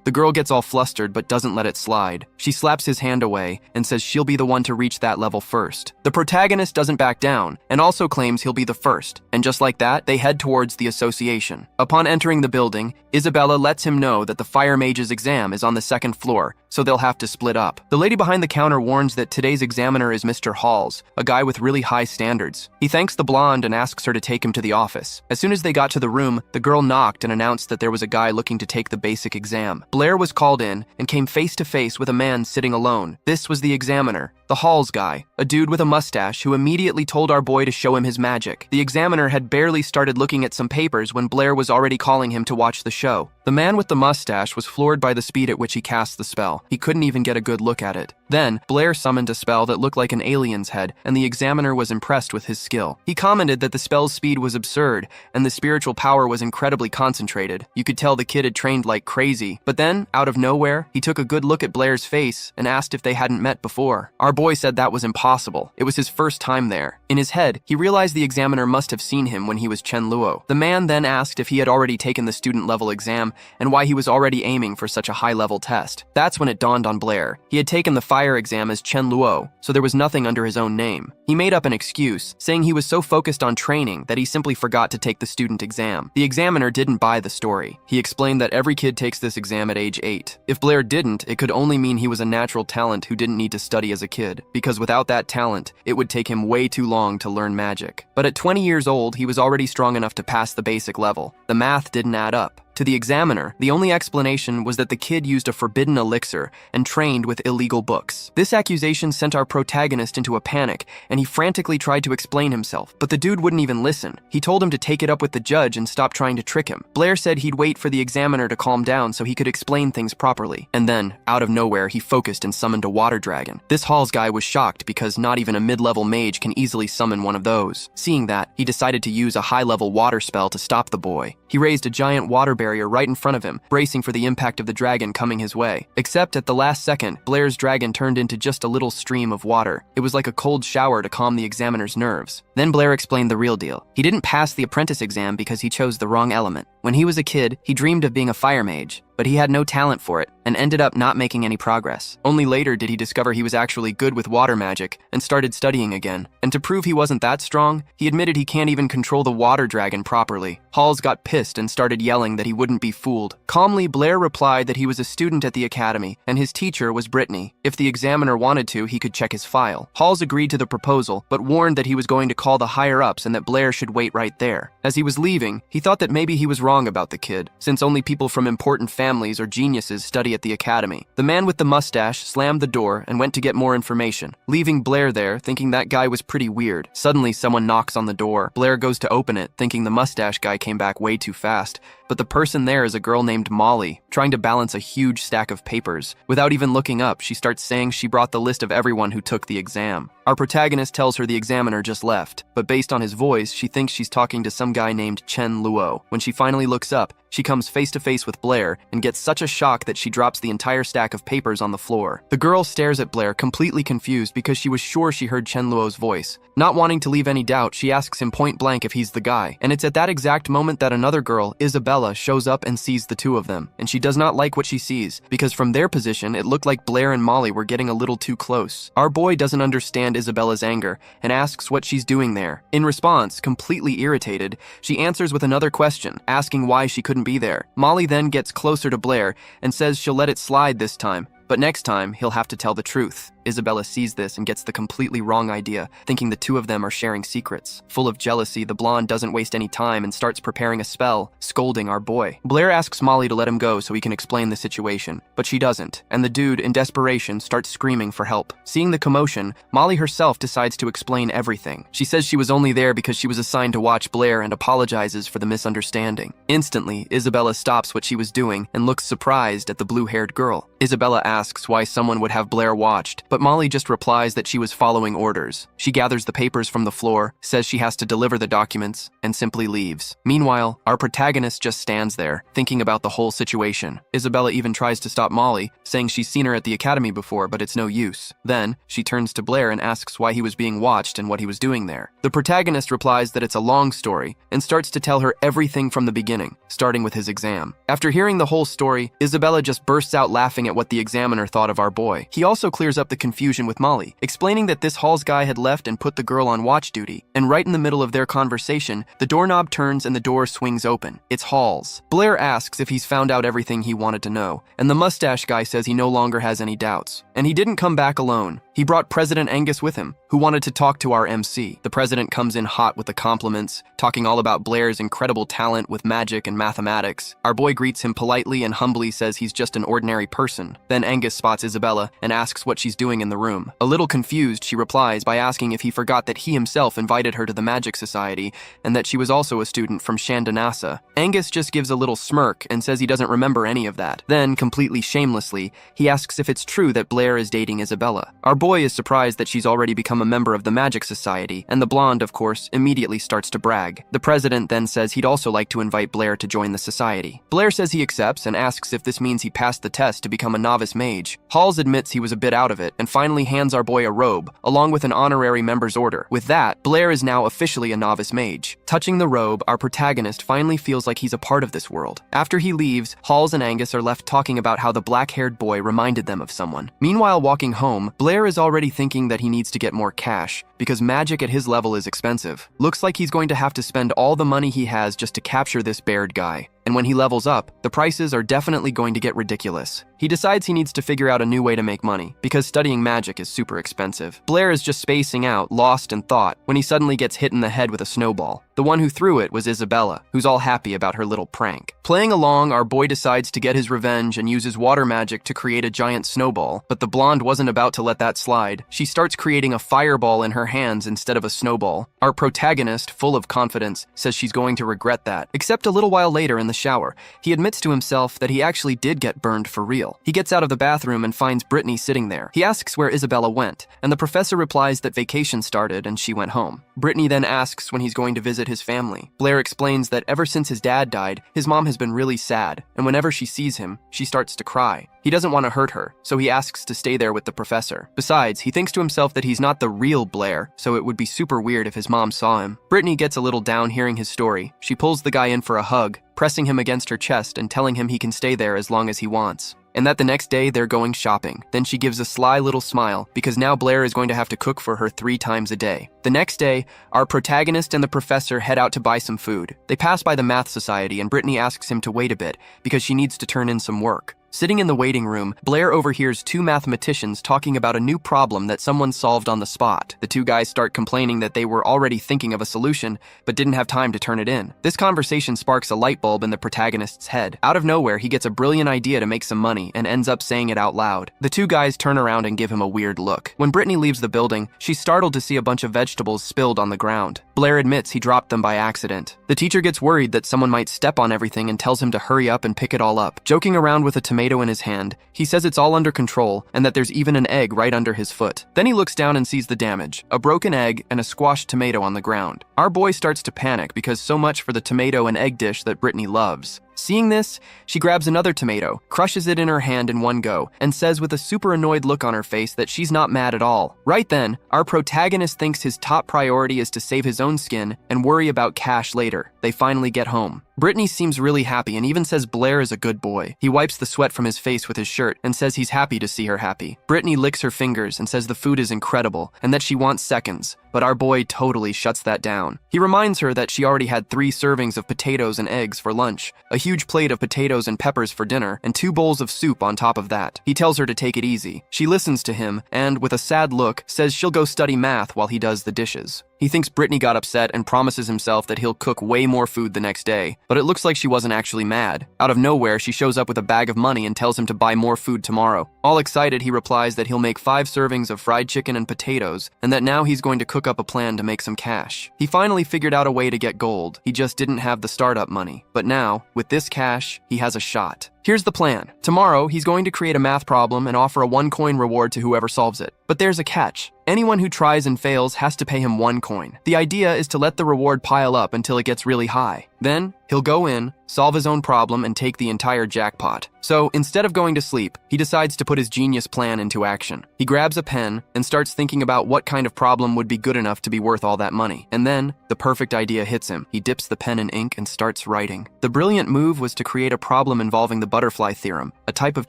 The girl gets all flustered but doesn't let it slide. She slaps his hand away and says she'll be the one to reach that level first. The protagonist doesn't back down and also claims he'll be the first, and just like that, they head towards the association. Upon entering the building, Isabella lets him know that the fire mage's exam is on the 2nd floor, so they'll have to split up. The lady behind the counter warns that today's examiner is Mr. Halls, a guy with really high standards. He thanks the blonde and asks her to take him to the office. As soon as they got to the room, the girl knocked and announced that there was a guy looking to take the basic exam. Blair was called in and came face to face with a man sitting alone. This was the examiner, the Halls guy, a dude with a mustache who immediately told our boy to show him his magic. The examiner had barely started looking at some papers when Blair was already calling him to watch the show. The man with the mustache was floored by the speed at which he cast the spell. He couldn't even get a good look at it. Then, Blair summoned a spell that looked like an alien's head, and the examiner was impressed with his skill. He commented that the spell's speed was absurd, and the spiritual power was incredibly concentrated. You could tell the kid had trained like crazy. But then, out of nowhere, he took a good look at Blair's face and asked if they hadn't met before. Our boy said that was impossible. It was his first time there. In his head, he realized the examiner must have seen him when he was Chen Luo. The man then asked if he had already taken the student-level exam and why he was already aiming for such a high-level test. That's when it dawned on Blair. He had taken the fire exam as Chen Luo, so there was nothing under his own name. He made up an excuse, saying he was so focused on training that he simply forgot to take the student exam. The examiner didn't buy the story. He explained that every kid takes this exam at age 8. If Blair didn't, it could only mean he was a natural talent who didn't need to study as a kid, because without that talent, it would take him way too long to learn magic. But at 20 years old, he was already strong enough to pass the basic level. The math didn't add up. To the examiner, the only explanation was that the kid used a forbidden elixir and trained with illegal books. This accusation sent our protagonist into a panic, and he frantically tried to explain himself, but the dude wouldn't even listen. He told him to take it up with the judge and stop trying to trick him. Blair said he'd wait for the examiner to calm down so he could explain things properly. And then, out of nowhere, he focused and summoned a water dragon. This Halls guy was shocked because not even a mid-level mage can easily summon one of those. Seeing that, he decided to use a high-level water spell to stop the boy. He raised a giant water barrier right in front of him, bracing for the impact of the dragon coming his way. Except at the last second, Blair's dragon turned into just a little stream of water. It was like a cold shower to calm the examiner's nerves. Then Blair explained the real deal. He didn't pass the apprentice exam because he chose the wrong element. When he was a kid, he dreamed of being a fire mage, but he had no talent for it and ended up not making any progress. Only later did he discover he was actually good with water magic and started studying again. And to prove he wasn't that strong, he admitted he can't even control the water dragon properly. Halls got pissed and started yelling that he wouldn't be fooled. Calmly, Blair replied that he was a student at the academy and his teacher was Brittany. If the examiner wanted to, he could check his file. Halls agreed to the proposal, but warned that he was going to call the higher-ups and that Blair should wait right there. As he was leaving, he thought that maybe he was wrong about the kid, since only people from important families or geniuses study at the academy. The man with the mustache slammed the door and went to get more information, leaving Blair there thinking that guy was pretty weird. Suddenly, someone knocks on the door. Blair goes to open it, thinking the mustache guy came back way too fast, but the person there is a girl named Molly, trying to balance a huge stack of papers. Without even looking up, she starts saying she brought the list of everyone who took the exam. Our protagonist tells her the examiner just left, but based on his voice, she thinks she's talking to some guy named Chen Luo. When she finally looks up, she comes face to face with Blair and gets such a shock that she drops the entire stack of papers on the floor. The girl stares at Blair, completely confused because she was sure she heard Chen Luo's voice. Not wanting to leave any doubt, she asks him point blank if he's the guy. And it's at that exact moment that another girl, Isabella, shows up and sees the two of them. And she does not like what she sees, because from their position, it looked like Blair and Molly were getting a little too close. Our boy doesn't understand Isabella's anger and asks what she's doing there. In response, completely irritated, she answers with another question, asking why she couldn't be there. Molly then gets closer to Blair and says she'll let it slide this time, but next time he'll have to tell the truth. Isabella sees this and gets the completely wrong idea, thinking the two of them are sharing secrets. Full of jealousy, the blonde doesn't waste any time and starts preparing a spell, scolding our boy. Blair asks Molly to let him go so he can explain the situation, but she doesn't, and the dude, in desperation, starts screaming for help. Seeing the commotion, Molly herself decides to explain everything. She says she was only there because she was assigned to watch Blair and apologizes for the misunderstanding. Instantly, Isabella stops what she was doing and looks surprised at the blue-haired girl. Isabella asks why someone would have Blair watched, but Molly just replies that she was following orders. She gathers the papers from the floor, says she has to deliver the documents, and simply leaves. Meanwhile, our protagonist just stands there, thinking about the whole situation. Isabella even tries to stop Molly, saying she's seen her at the academy before, but it's no use. Then, she turns to Blair and asks why he was being watched and what he was doing there. The protagonist replies that it's a long story, and starts to tell her everything from the beginning, starting with his exam. After hearing the whole story, Isabella just bursts out laughing at what the examiner thought of our boy. He also clears up the confusion with Molly, explaining that this Hall's guy had left and put the girl on watch duty, and right in the middle of their conversation, the doorknob turns and the door swings open. It's Hall's. Blair asks if he's found out everything he wanted to know, and the mustache guy says he no longer has any doubts. And he didn't come back alone. He brought President Angus with him, who wanted to talk to our MC. The president comes in hot with the compliments, talking all about Blair's incredible talent with magic and mathematics. Our boy greets him politely and humbly says he's just an ordinary person. Then Angus spots Isabella and asks what she's doing in the room. A little confused, she replies by asking if he forgot that he himself invited her to the Magic Society and that she was also a student from Shandanasa. Angus just gives a little smirk and says he doesn't remember any of that. Then, completely shamelessly, he asks if it's true that Blair is dating Isabella. Our boy is surprised that she's already become a member of the Magic Society, and the blonde, of course, immediately starts to brag. The president then says he'd also like to invite Blair to join the society. Blair says he accepts and asks if this means he passed the test to become a novice mage. Halls admits he was a bit out of it and finally hands our boy a robe, along with an honorary member's order. With that, Blair is now officially a novice mage. Touching the robe, our protagonist finally feels like he's a part of this world. After he leaves, Halls and Angus are left talking about how the black-haired boy reminded them of someone. Meanwhile, walking home, Blair is already thinking that he needs to get more cash, because magic at his level is expensive. Looks like he's going to have to spend all the money he has just to capture this Baird guy. And when he levels up, the prices are definitely going to get ridiculous. He decides he needs to figure out a new way to make money, because studying magic is super expensive. Blair is just spacing out, lost in thought, when he suddenly gets hit in the head with a snowball. The one who threw it was Isabella, who's all happy about her little prank. Playing along, our boy decides to get his revenge and uses water magic to create a giant snowball, but the blonde wasn't about to let that slide. She starts creating a fireball in her hands instead of a snowball. Our protagonist, full of confidence, says she's going to regret that. Except a little while later in the shower, he admits to himself that he actually did get burned for real. He gets out of the bathroom and finds Brittany sitting there. He asks where Isabella went, and the professor replies that vacation started and she went home. Brittany then asks when he's going to visit his family. Blair explains that ever since his dad died, his mom has been really sad, and whenever she sees him, she starts to cry. He doesn't want to hurt her, so he asks to stay there with the professor. Besides, he thinks to himself that he's not the real Blair, so it would be super weird if his mom saw him. Brittany gets a little down hearing his story. She pulls the guy in for a hug, pressing him against her chest and telling him he can stay there as long as he wants. And that the next day they're going shopping. Then she gives a sly little smile, because now Blair is going to have to cook for her 3 times a day. The next day, our protagonist and the professor head out to buy some food. They pass by the math society and Brittany asks him to wait a bit, because she needs to turn in some work. Sitting in the waiting room, Blair overhears 2 mathematicians talking about a new problem that someone solved on the spot. The 2 guys start complaining that they were already thinking of a solution, but didn't have time to turn it in. This conversation sparks a light bulb in the protagonist's head. Out of nowhere, he gets a brilliant idea to make some money and ends up saying it out loud. The 2 guys turn around and give him a weird look. When Brittany leaves the building, she's startled to see a bunch of vegetables spilled on the ground. Blair admits he dropped them by accident. The teacher gets worried that someone might step on everything and tells him to hurry up and pick it all up. Joking around with a tomato in his hand, he says it's all under control and that there's even an egg right under his foot. Then he looks down and sees the damage, a broken egg and a squashed tomato on the ground. Our boy starts to panic because so much for the tomato and egg dish that Brittany loves. Seeing this, she grabs another tomato, crushes it in her hand in one go, and says with a super annoyed look on her face that she's not mad at all. Right then, our protagonist thinks his top priority is to save his own skin and worry about cash later. They finally get home. Brittany seems really happy and even says Blair is a good boy. He wipes the sweat from his face with his shirt and says he's happy to see her happy. Brittany licks her fingers and says the food is incredible and that she wants seconds, but our boy totally shuts that down. He reminds her that she already had 3 servings of potatoes and eggs for lunch, a huge plate of potatoes and peppers for dinner, and 2 bowls of soup on top of that. He tells her to take it easy. She listens to him and, with a sad look, says she'll go study math while he does the dishes. He thinks Brittany got upset and promises himself that he'll cook way more food the next day, but it looks like she wasn't actually mad. Out of nowhere, she shows up with a bag of money and tells him to buy more food tomorrow. All excited, he replies that he'll make 5 servings of fried chicken and potatoes, and that now he's going to cook up a plan to make some cash. He finally figured out a way to get gold. He just didn't have the startup money. But now, with this cash, he has a shot. Here's the plan. Tomorrow, he's going to create a math problem and offer a 1-coin reward to whoever solves it. But there's a catch. Anyone who tries and fails has to pay him 1 coin. The idea is to let the reward pile up until it gets really high. Then, he'll go in, solve his own problem, and take the entire jackpot. So, instead of going to sleep, he decides to put his genius plan into action. He grabs a pen and starts thinking about what kind of problem would be good enough to be worth all that money. And then, the perfect idea hits him. He dips the pen in ink and starts writing. The brilliant move was to create a problem involving the butterfly theorem, a type of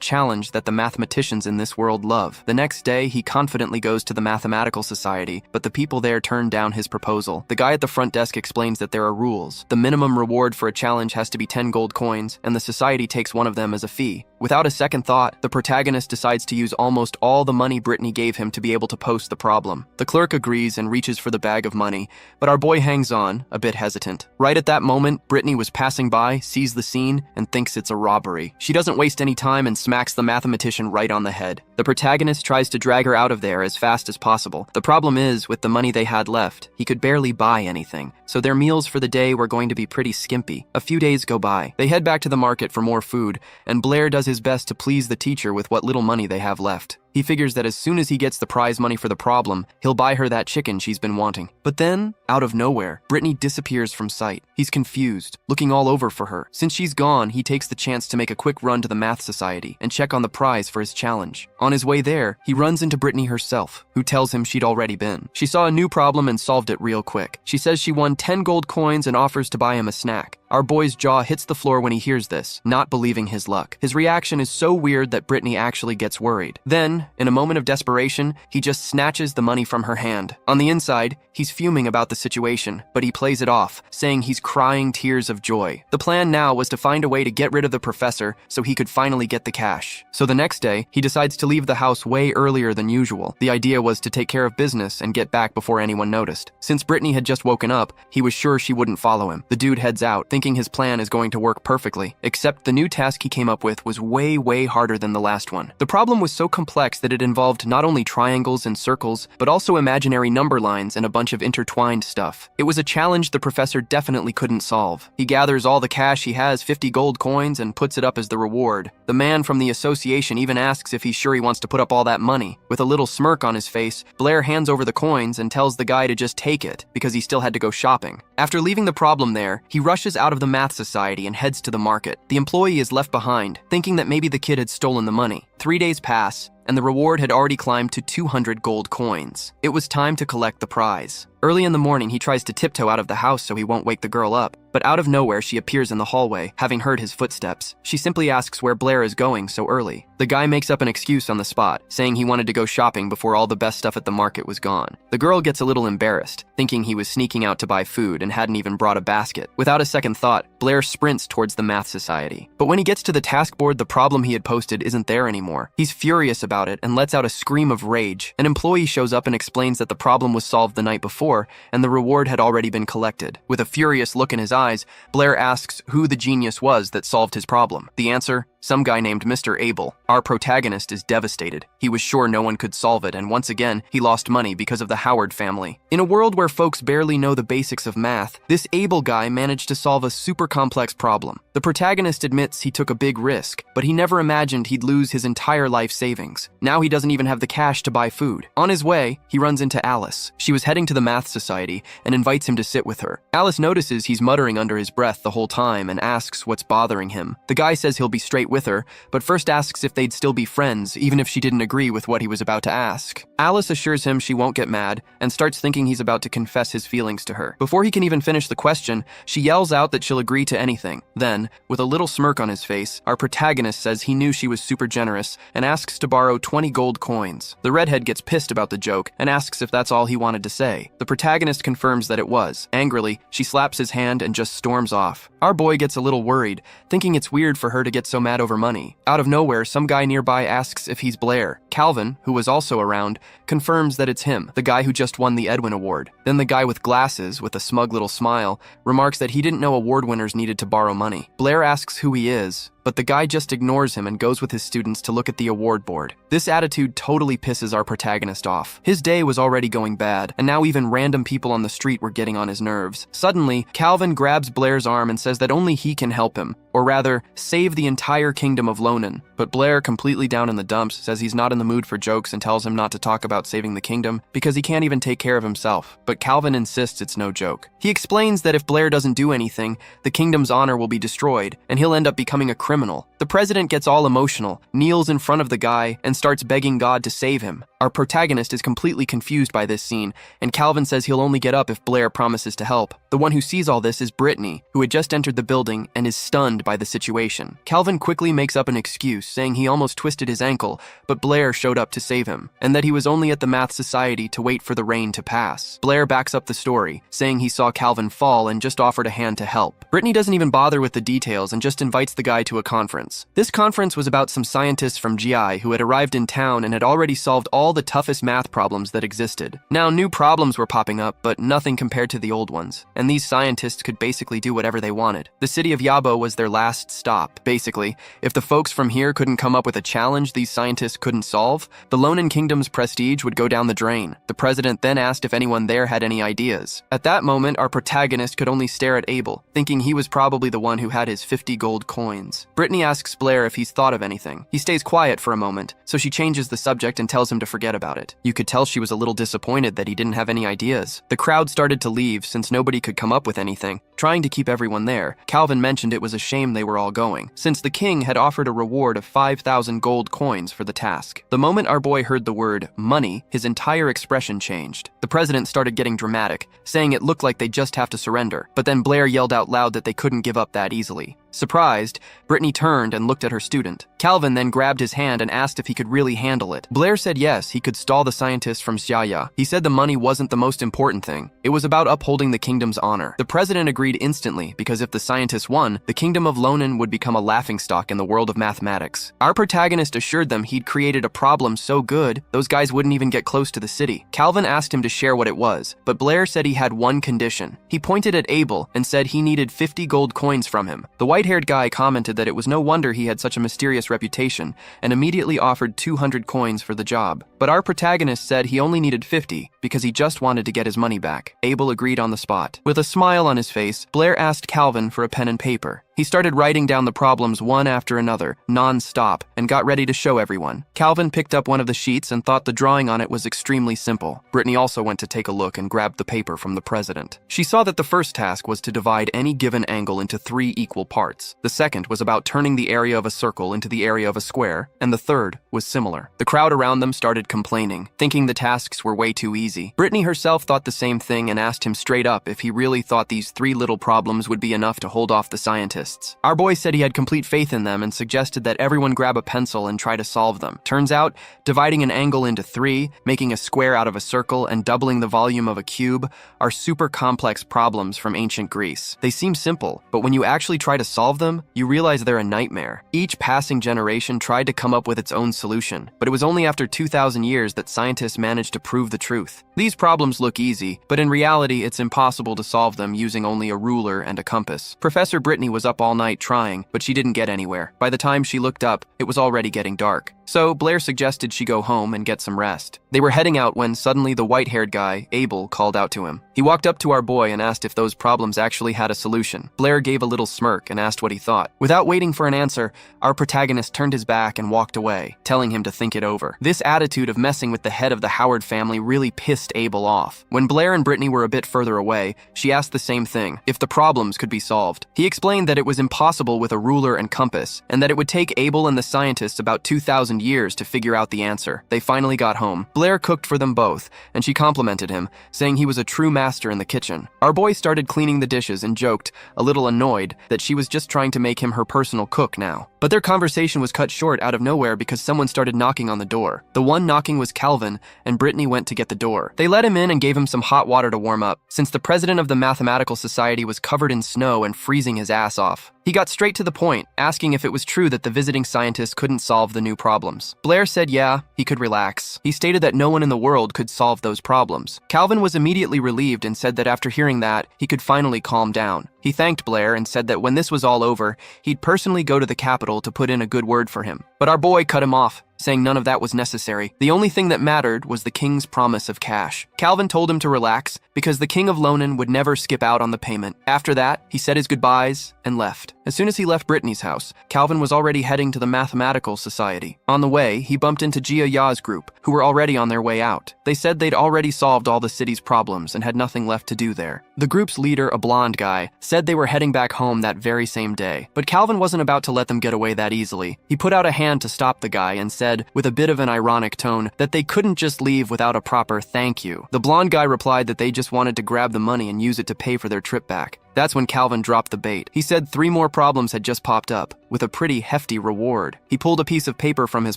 challenge that the mathematicians in this world love. The next day, he confidently goes to the Mathematical Society, but the people there turn down his proposal. The guy at the front desk explains that there are rules. The minimum reward for a challenge has to be 10 gold coins, and the society takes one of them as a fee. Without a second thought, the protagonist decides to use almost all the money Brittany gave him to be able to post the problem. The clerk agrees and reaches for the bag of money, but our boy hangs on, a bit hesitant. Right at that moment, Brittany was passing by, sees the scene, and thinks it's a robbery. She doesn't waste any time and smacks the mathematician right on the head. The protagonist tries to drag her out of there as fast as possible. The problem is, with the money they had left, he could barely buy anything, so their meals for the day were going to be pretty skimpy. A few days go by. They head back to the market for more food, and Blair does his best to please the teacher with what little money they have left. He figures that as soon as he gets the prize money for the problem, he'll buy her that chicken she's been wanting. But then, out of nowhere, Brittany disappears from sight. He's confused, looking all over for her. Since she's gone, he takes the chance to make a quick run to the Math Society and check on the prize for his challenge. On his way there, he runs into Brittany herself, who tells him she'd already been. She saw a new problem and solved it real quick. She says she won 10 gold coins and offers to buy him a snack. Our boy's jaw hits the floor when he hears this, not believing his luck. His reaction is so weird that Brittany actually gets worried. Then, in a moment of desperation, he just snatches the money from her hand. On the inside, he's fuming about the situation, but he plays it off, saying he's crying tears of joy. The plan now was to find a way to get rid of the professor so he could finally get the cash. So the next day, he decides to leave the house way earlier than usual. The idea was to take care of business and get back before anyone noticed. Since Brittany had just woken up, he was sure she wouldn't follow him. The dude heads out, thinking his plan is going to work perfectly, except the new task he came up with was way harder than the last one. The problem was so complex that it involved not only triangles and circles, but also imaginary number lines and a bunch of intertwined stuff. It was a challenge the professor definitely couldn't solve. He gathers all the cash he has, 50 gold coins, and puts it up as the reward. The man from the association even asks if he's sure he wants to put up all that money. With a little smirk on his face, Blair hands over the coins and tells the guy to just take it, because he still had to go shopping. After leaving the problem there, he rushes out of the Math Society and heads to the market. The employee is left behind, thinking that maybe the kid had stolen the money. 3 days pass, and the reward had already climbed to 200 gold coins. It was time to collect the prize. Early in the morning, he tries to tiptoe out of the house so he won't wake the girl up, but out of nowhere, she appears in the hallway, having heard his footsteps. She simply asks where Blair is going so early. The guy makes up an excuse on the spot, saying he wanted to go shopping before all the best stuff at the market was gone. The girl gets a little embarrassed, thinking he was sneaking out to buy food and hadn't even brought a basket. Without a second thought, Blair sprints towards the Math Society. But when he gets to the task board, the problem he had posted isn't there anymore. He's furious about it and lets out a scream of rage. An employee shows up and explains that the problem was solved the night before, and the reward had already been collected. With a furious look in his eyes, Blair asks who the genius was that solved his problem. The answer? some guy named Mr. Abel. Our protagonist is devastated. He was sure no one could solve it, and once again, he lost money because of the Howard family. In a world where folks barely know the basics of math, this Abel guy managed to solve a super complex problem. The protagonist admits he took a big risk, but he never imagined he'd lose his entire life savings. Now he doesn't even have the cash to buy food. On his way, he runs into Alice. She was heading to the math society and invites him to sit with her. Alice notices he's muttering under his breath the whole time and asks what's bothering him. The guy says he'll be straight with her, but first asks if they'd still be friends, even if she didn't agree with what he was about to ask. Alice assures him she won't get mad and starts thinking he's about to confess his feelings to her. Before he can even finish the question, she yells out that she'll agree to anything. Then, with a little smirk on his face, our protagonist says he knew she was super generous and asks to borrow 20 gold coins. The redhead gets pissed about the joke and asks if that's all he wanted to say. The protagonist confirms that it was. Angrily, she slaps his hand and just storms off. Our boy gets a little worried, thinking it's weird for her to get so mad over money. Out of nowhere, some guy nearby asks if he's Blair. Calvin, who was also around, confirms that it's him, the guy who just won the Edwin Award. Then the guy with glasses, with a smug little smile, remarks that he didn't know award winners needed to borrow money. Blair asks who he is, but the guy just ignores him and goes with his students to look at the award board. This attitude totally pisses our protagonist off. His day was already going bad, and now even random people on the street were getting on his nerves. Suddenly, Calvin grabs Blair's arm and says that only he can help him, or rather, save the entire kingdom of Lonen. But Blair, completely down in the dumps, says he's not in the mood for jokes and tells him not to talk about saving the kingdom because he can't even take care of himself. But Calvin insists it's no joke. He explains that if Blair doesn't do anything, the kingdom's honor will be destroyed, and he'll end up becoming a criminal. The president gets all emotional, kneels in front of the guy, and starts begging God to save him. Our protagonist is completely confused by this scene, and Calvin says he'll only get up if Blair promises to help. The one who sees all this is Brittany, who had just entered the building and is stunned by the situation. Calvin quickly makes up an excuse, saying he almost twisted his ankle, but Blair showed up to save him, and that he was only at the math society to wait for the rain to pass. Blair backs up the story, saying he saw Calvin fall and just offered a hand to help. Brittany doesn't even bother with the details and just invites the guy to a conference. This conference was about some scientists from GI who had arrived in town and had already solved all the toughest math problems that existed. Now, new problems were popping up, but nothing compared to the old ones, and these scientists could basically do whatever they wanted. The city of Yabo was their last stop. Basically, if the folks from here couldn't come up with a challenge these scientists couldn't solve, the Lonen Kingdom's prestige would go down the drain. The president then asked if anyone there had any ideas. At that moment, our protagonist could only stare at Abel, thinking he was probably the one who had his 50 gold coins. Brittany asks Blair if he's thought of anything. He stays quiet for a moment, so she changes the subject and tells him to forget about it. You could tell she was a little disappointed that he didn't have any ideas. The crowd started to leave since nobody could come up with anything. Trying to keep everyone there, Calvin mentioned it was a shame they were all going, since the king had offered a reward of 5,000 gold coins for the task. The moment our boy heard the word money, his entire expression changed. The president started getting dramatic, saying it looked like they'd just have to surrender, but then Blair yelled out loud that they couldn't give up that easily. Surprised, Brittany turned and looked at her student. Calvin then grabbed his hand and asked if he could really handle it. Blair said yes, he could stall the scientists from Xiaya. He said the money wasn't the most important thing. It was about upholding the kingdom's honor. The president agreed instantly because if the scientists won, the kingdom of Lonen would become a laughingstock in the world of mathematics. Our protagonist assured them he'd created a problem so good, those guys wouldn't even get close to the city. Calvin asked him to share what it was, but Blair said he had one condition. He pointed at Abel and said he needed 50 gold coins from him. The white-haired guy commented that it was no wonder he had such a mysterious reputation and immediately offered 200 coins for the job. But our protagonist said he only needed 50 because he just wanted to get his money back. Abel agreed on the spot. With a smile on his face, Blair asked Calvin for a pen and paper. He started writing down the problems one after another, non-stop, and got ready to show everyone. Calvin picked up one of the sheets and thought the drawing on it was extremely simple. Brittany also went to take a look and grabbed the paper from the president. She saw that the first task was to divide any given angle into 3 equal parts. The second was about turning the area of a circle into the area of a square, and the third was similar. The crowd around them started complaining, thinking the tasks were way too easy. Brittany herself thought the same thing and asked him straight up if he really thought these 3 little problems would be enough to hold off the scientists. Our boy said he had complete faith in them and suggested that everyone grab a pencil and try to solve them. Turns out, dividing an angle into 3, making a square out of a circle, and doubling the volume of a cube are super complex problems from ancient Greece. They seem simple, but when you actually try to solve them, you realize they're a nightmare. Each passing generation tried to come up with its own solution, but it was only after 2,000 years that scientists managed to prove the truth. These problems look easy, but in reality, it's impossible to solve them using only a ruler and a compass. Professor Brittany was up up all night trying, but she didn't get anywhere. By the time she looked up, it was already getting dark. So Blair suggested she go home and get some rest. They were heading out when suddenly the white-haired guy, Abel, called out to him. He walked up to our boy and asked if those problems actually had a solution. Blair gave a little smirk and asked what he thought. Without waiting for an answer, our protagonist turned his back and walked away, telling him to think it over. This attitude of messing with the head of the Howard family really pissed Abel off. When Blair and Brittany were a bit further away, she asked the same thing, if the problems could be solved. He explained that it was impossible with a ruler and compass, and that it would take Abel and the scientists about 2,000 years to figure out the answer. They finally got home. Blair cooked for them both, and she complimented him, saying he was a true master in the kitchen. Our boy started cleaning the dishes and joked, a little annoyed, that she was just trying to make him her personal cook now. But their conversation was cut short out of nowhere because someone started knocking on the door. The one knocking was Calvin, and Brittany went to get the door. They let him in and gave him some hot water to warm up, since the president of the Mathematical Society was covered in snow and freezing his ass off. He got straight to the point, asking if it was true that the visiting scientist couldn't solve the new problems. Blair said yeah, he could relax. He stated that no one in the world could solve those problems. Calvin was immediately relieved and said that after hearing that, he could finally calm down. He thanked Blair and said that when this was all over, he'd personally go to the capital to put in a good word for him. But our boy cut him off, saying none of that was necessary. The only thing that mattered was the king's promise of cash. Calvin told him to relax because the king of Lonen would never skip out on the payment. After that, he said his goodbyes and left. As soon as he left Brittany's house, Calvin was already heading to the Mathematical Society. On the way, he bumped into Jia Ya's group, who were already on their way out. They said they'd already solved all the city's problems and had nothing left to do there. The group's leader, a blonde guy, said they were heading back home that very same day. But Calvin wasn't about to let them get away that easily. He put out a hand to stop the guy and said, with a bit of an ironic tone, that they couldn't just leave without a proper thank you. The blonde guy replied that they just wanted to grab the money and use it to pay for their trip back. That's when Calvin dropped the bait. He said 3 more problems had just popped up, with a pretty hefty reward. He pulled a piece of paper from his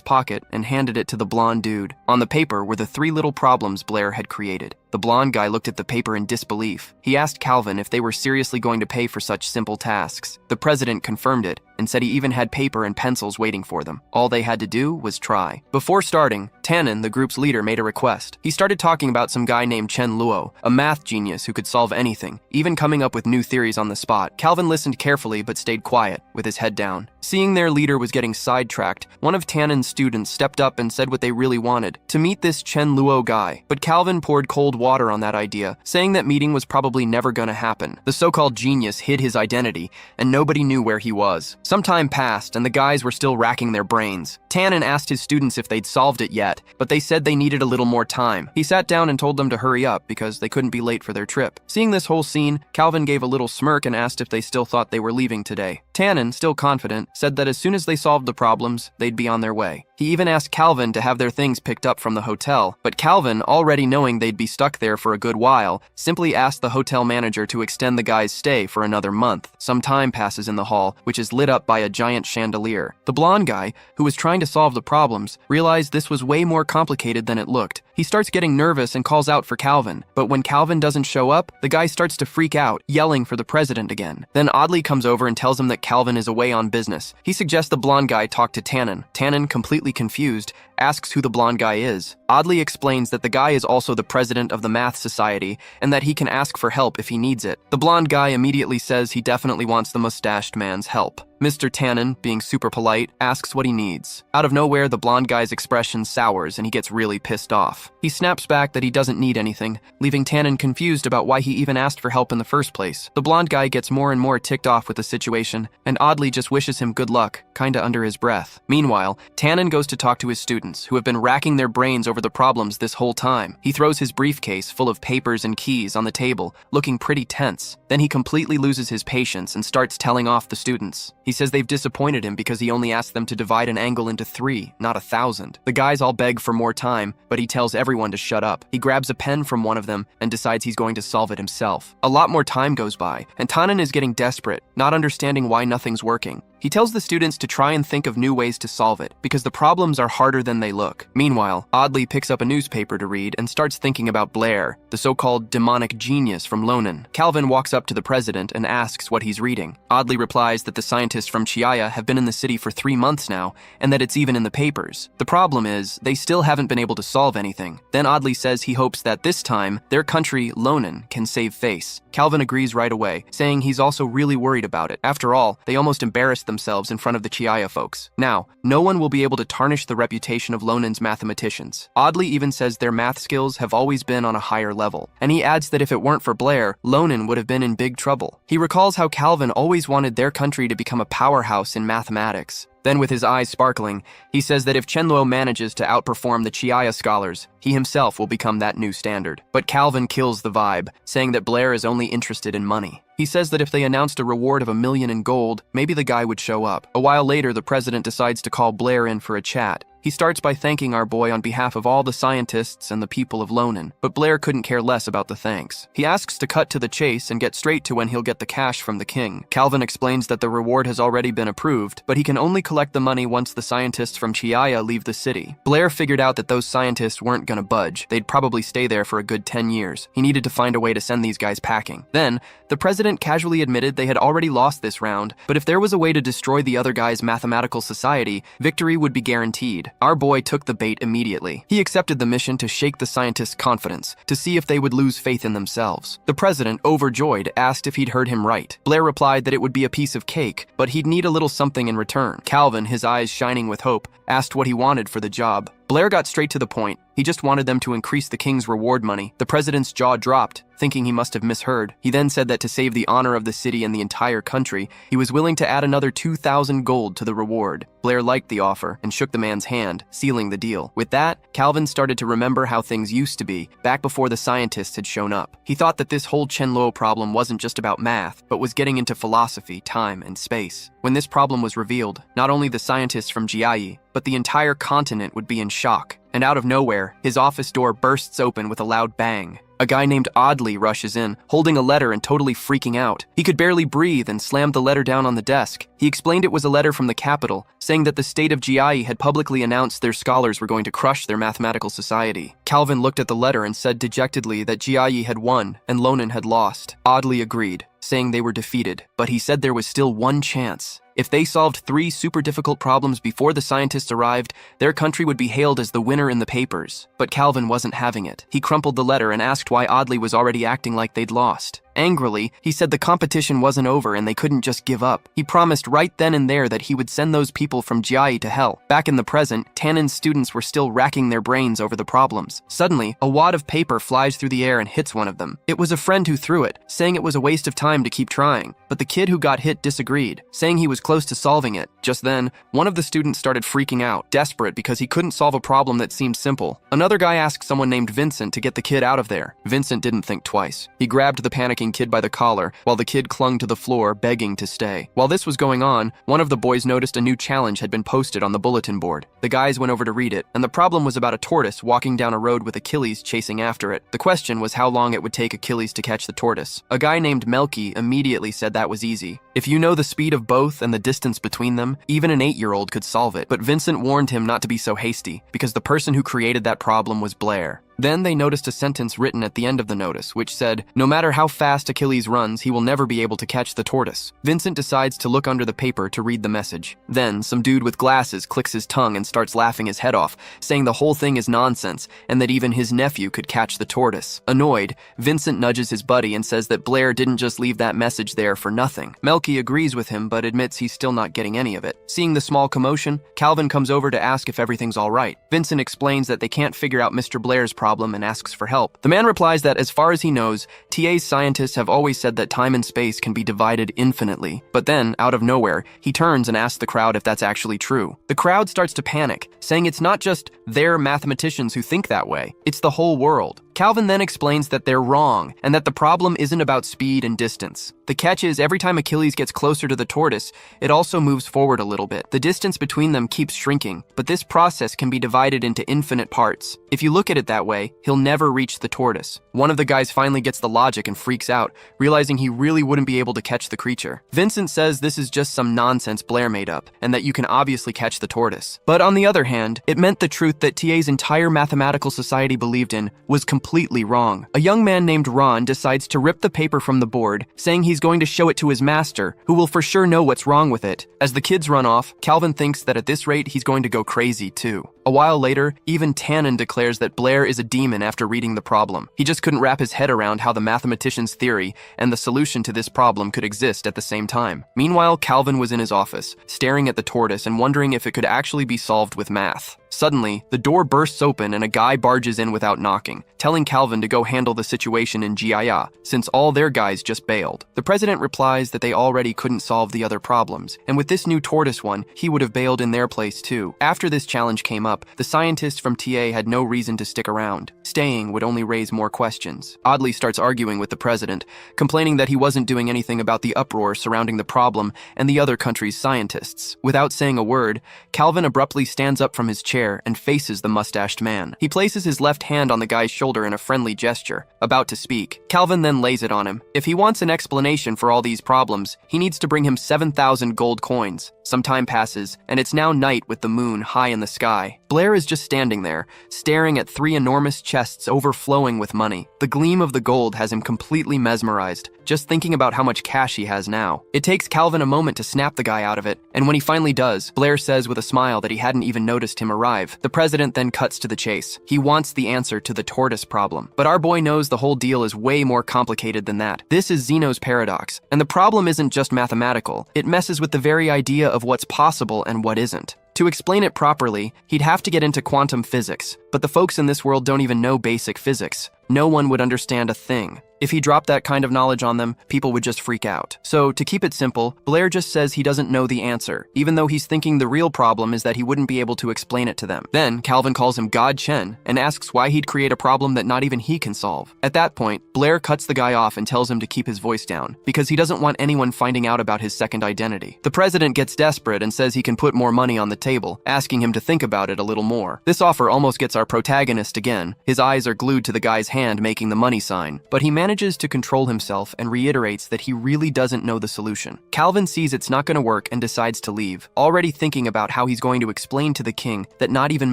pocket and handed it to the blonde dude. On the paper were the 3 little problems Blair had created. The blonde guy looked at the paper in disbelief. He asked Calvin if they were seriously going to pay for such simple tasks. The president confirmed it and said he even had paper and pencils waiting for them. All they had to do was try. Before starting, Tannen, the group's leader, made a request. He started talking about some guy named Chen Luo, a math genius who could solve anything, even coming up with new theories on the spot. Calvin listened carefully but stayed quiet, with his head down. Seeing their leader was getting sidetracked, one of Tannen's students stepped up and said what they really wanted, to meet this Chen Luo guy. But Calvin poured cold water on that idea, saying that meeting was probably never gonna happen. The so-called genius hid his identity, and nobody knew where he was. Some time passed, and the guys were still racking their brains. Tannen asked his students if they'd solved it yet, but they said they needed a little more time. He sat down and told them to hurry up because they couldn't be late for their trip. Seeing this whole scene, Calvin gave a little smirk and asked if they still thought they were leaving today. Tannen, still confident, said that as soon as they solved the problems, they'd be on their way. He even asked Calvin to have their things picked up from the hotel, but Calvin, already knowing they'd be stuck there for a good while, simply asked the hotel manager to extend the guy's stay for another month. Some time passes in the hall, which is lit up by a giant chandelier. The blonde guy, who was trying to solve the problems, realized this was way more complicated than it looked. He starts getting nervous and calls out for Calvin, but when Calvin doesn't show up, the guy starts to freak out, yelling for the president again. Then Audley comes over and tells him that Calvin is away on business. He suggests the blonde guy talk to Tannen. Tannen, completely confused, asks who the blonde guy is. Audley explains that the guy is also the president of the Math Society and that he can ask for help if he needs it. The blonde guy immediately says he definitely wants the mustached man's help. Mr. Tannen, being super polite, asks what he needs. Out of nowhere, the blonde guy's expression sours and he gets really pissed off. He snaps back that he doesn't need anything, leaving Tannen confused about why he even asked for help in the first place. The blonde guy gets more and more ticked off with the situation, and Audley just wishes him good luck, kinda under his breath. Meanwhile, Tannen goes to talk to his students, who have been racking their brains over the problems this whole time. He throws his briefcase full of papers and keys on the table, looking pretty tense. Then he completely loses his patience and starts telling off the students. He says they've disappointed him because he only asked them to divide an angle into 3, not 1,000. The guys all beg for more time, but he tells everyone to shut up. He grabs a pen from one of them and decides he's going to solve it himself. A lot more time goes by, and Tannen is getting desperate, not understanding why nothing's working. He tells the students to try and think of new ways to solve it, because the problems are harder than they look. Meanwhile, Audley picks up a newspaper to read and starts thinking about Blair, the so-called demonic genius from Lonen. Calvin walks up to the president and asks what he's reading. Audley replies that the scientists from Chiaya have been in the city for 3 months now, and that it's even in the papers. The problem is, they still haven't been able to solve anything. Then Audley says he hopes that this time, their country, Lonen, can save face. Calvin agrees right away, saying he's also really worried about it. After all, they almost embarrassed themselves in front of the Chiaya folks. Now, no one will be able to tarnish the reputation of Lonen's mathematicians. Audley even says their math skills have always been on a higher level, and he adds that if it weren't for Blair, Lonen would have been in big trouble. He recalls how Calvin always wanted their country to become a powerhouse in mathematics. Then, with his eyes sparkling, he says that if Chenluo manages to outperform the Chiaya scholars, he himself will become that new standard. But Calvin kills the vibe, saying that Blair is only interested in money. He says that if they announced a reward of $1 million in gold, maybe the guy would show up. A while later, the president decides to call Blair in for a chat. He starts by thanking our boy on behalf of all the scientists and the people of Lonen, but Blair couldn't care less about the thanks. He asks to cut to the chase and get straight to when he'll get the cash from the king. Calvin explains that the reward has already been approved, but he can only collect the money once the scientists from Chiaya leave the city. Blair figured out that those scientists weren't gonna budge. They'd probably stay there for a good 10 years. He needed to find a way to send these guys packing. Then, the president casually admitted they had already lost this round, but if there was a way to destroy the other guy's mathematical society, victory would be guaranteed. Our boy took the bait immediately. He accepted the mission to shake the scientists' confidence, to see if they would lose faith in themselves. The president, overjoyed, asked if he'd heard him right. Blair replied that it would be a piece of cake, but he'd need a little something in return. Calvin, his eyes shining with hope, asked what he wanted for the job. Blair got straight to the point. He just wanted them to increase the king's reward money. The president's jaw dropped, thinking he must have misheard. He then said that to save the honor of the city and the entire country, he was willing to add another 2,000 gold to the reward. Blair liked the offer and shook the man's hand, sealing the deal. With that, Calvin started to remember how things used to be, back before the scientists had shown up. He thought that this whole Chenluo problem wasn't just about math, but was getting into philosophy, time, and space. When this problem was revealed, not only the scientists from Jiayi, but the entire continent would be in shock. And out of nowhere, his office door bursts open with a loud bang. A guy named Audley rushes in, holding a letter and totally freaking out. He could barely breathe and slammed the letter down on the desk. He explained it was a letter from the capital, saying that the state of Jiayi had publicly announced their scholars were going to crush their mathematical society. Calvin looked at the letter and said dejectedly that Jiayi had won and Lonen had lost. Audley agreed, saying they were defeated, but he said there was still one chance. If they solved 3 super difficult problems before the scientists arrived, their country would be hailed as the winner in the papers. But Calvin wasn't having it. He crumpled the letter and asked why Audley was already acting like they'd lost. Angrily, he said the competition wasn't over and they couldn't just give up. He promised right then and there that he would send those people from Jiayi to hell. Back in the present, Tannen's students were still racking their brains over the problems. Suddenly, a wad of paper flies through the air and hits one of them. It was a friend who threw it, saying it was a waste of time to keep trying. But the kid who got hit disagreed, saying he was close to solving it. Just then, one of the students started freaking out, desperate because he couldn't solve a problem that seemed simple. Another guy asked someone named Vincent to get the kid out of there. Vincent didn't think twice. He grabbed the panicking kid by the collar, while the kid clung to the floor, begging to stay. While this was going on, one of the boys noticed a new challenge had been posted on the bulletin board. The guys went over to read it, and the problem was about a tortoise walking down a road with Achilles chasing after it. The question was how long it would take Achilles to catch the tortoise. A guy named Melky immediately said that was easy. If you know the speed of both and the distance between them, even an 8-year-old could solve it. But Vincent warned him not to be so hasty, because the person who created that problem was Blair. Then they noticed a sentence written at the end of the notice, which said, "No matter how fast Achilles runs, he will never be able to catch the tortoise." Vincent decides to look under the paper to read the message. Then, some dude with glasses clicks his tongue and starts laughing his head off, saying the whole thing is nonsense, and that even his nephew could catch the tortoise. Annoyed, Vincent nudges his buddy and says that Blair didn't just leave that message there for nothing. Melky agrees with him, but admits he's still not getting any of it. Seeing the small commotion, Calvin comes over to ask if everything's all right. Vincent explains that they can't figure out Mr. Blair's problem and asks for help. The man replies that as far as he knows, TA's scientists have always said that time and space can be divided infinitely. But then, out of nowhere, he turns and asks the crowd if that's actually true. The crowd starts to panic, saying it's not just their mathematicians who think that way, it's the whole world. Calvin then explains that they're wrong and that the problem isn't about speed and distance. The catch is every time Achilles gets closer to the tortoise, it also moves forward a little bit. The distance between them keeps shrinking, but this process can be divided into infinite parts. If you look at it that way, he'll never reach the tortoise. One of the guys finally gets the logic and freaks out, realizing he really wouldn't be able to catch the creature. Vincent says this is just some nonsense Blair made up, and that you can obviously catch the tortoise. But on the other hand, it meant the truth that TA's entire mathematical society believed in was completely wrong. A young man named Ron decides to rip the paper from the board, saying he's going to show it to his master, who will for sure know what's wrong with it. As the kids run off, Calvin thinks that at this rate he's going to go crazy too. A while later, even Tannen declares that Blair is a demon after reading the problem. He just couldn't wrap his head around how the mathematician's theory and the solution to this problem could exist at the same time. Meanwhile, Calvin was in his office, staring at the tortoise and wondering if it could actually be solved with math. Suddenly, the door bursts open and a guy barges in without knocking, telling Calvin to go handle the situation in Jiaya, since all their guys just bailed. The president replies that they already couldn't solve the other problems, and with this new tortoise one, he would have bailed in their place too. After this challenge came up, the scientist from TA had no reason to stick around. Staying would only raise more questions. Audley starts arguing with the president, complaining that he wasn't doing anything about the uproar surrounding the problem and the other country's scientists. Without saying a word, Calvin abruptly stands up from his chair and faces the mustached man. He places his left hand on the guy's shoulder in a friendly gesture, about to speak. Calvin then lays it on him. If he wants an explanation for all these problems, he needs to bring him 7,000 gold coins. Some time passes, and it's now night with the moon high in the sky. Blair is just standing there, staring at 3 enormous chests overflowing with money. The gleam of the gold has him completely mesmerized, just thinking about how much cash he has now. It takes Calvin a moment to snap the guy out of it, and when he finally does, Blair says with a smile that he hadn't even noticed him arrive. The president then cuts to the chase. He wants the answer to the tortoise problem. But our boy knows the whole deal is way more complicated than that. This is Zeno's paradox, and the problem isn't just mathematical. It messes with the very idea of what's possible and what isn't. To explain it properly, he'd have to get into quantum physics, but the folks in this world don't even know basic physics. No one would understand a thing. If he dropped that kind of knowledge on them, people would just freak out. So, to keep it simple, Blair just says he doesn't know the answer, even though he's thinking the real problem is that he wouldn't be able to explain it to them. Then, Calvin calls him God Chen and asks why he'd create a problem that not even he can solve. At that point, Blair cuts the guy off and tells him to keep his voice down, because he doesn't want anyone finding out about his second identity. The president gets desperate and says he can put more money on the table, asking him to think about it a little more. This offer almost gets our protagonist again. His eyes are glued to the guy's hand making the money sign, but he manages to control himself and reiterates that he really doesn't know the solution. Calvin sees it's not going to work and decides to leave, already thinking about how he's going to explain to the king that not even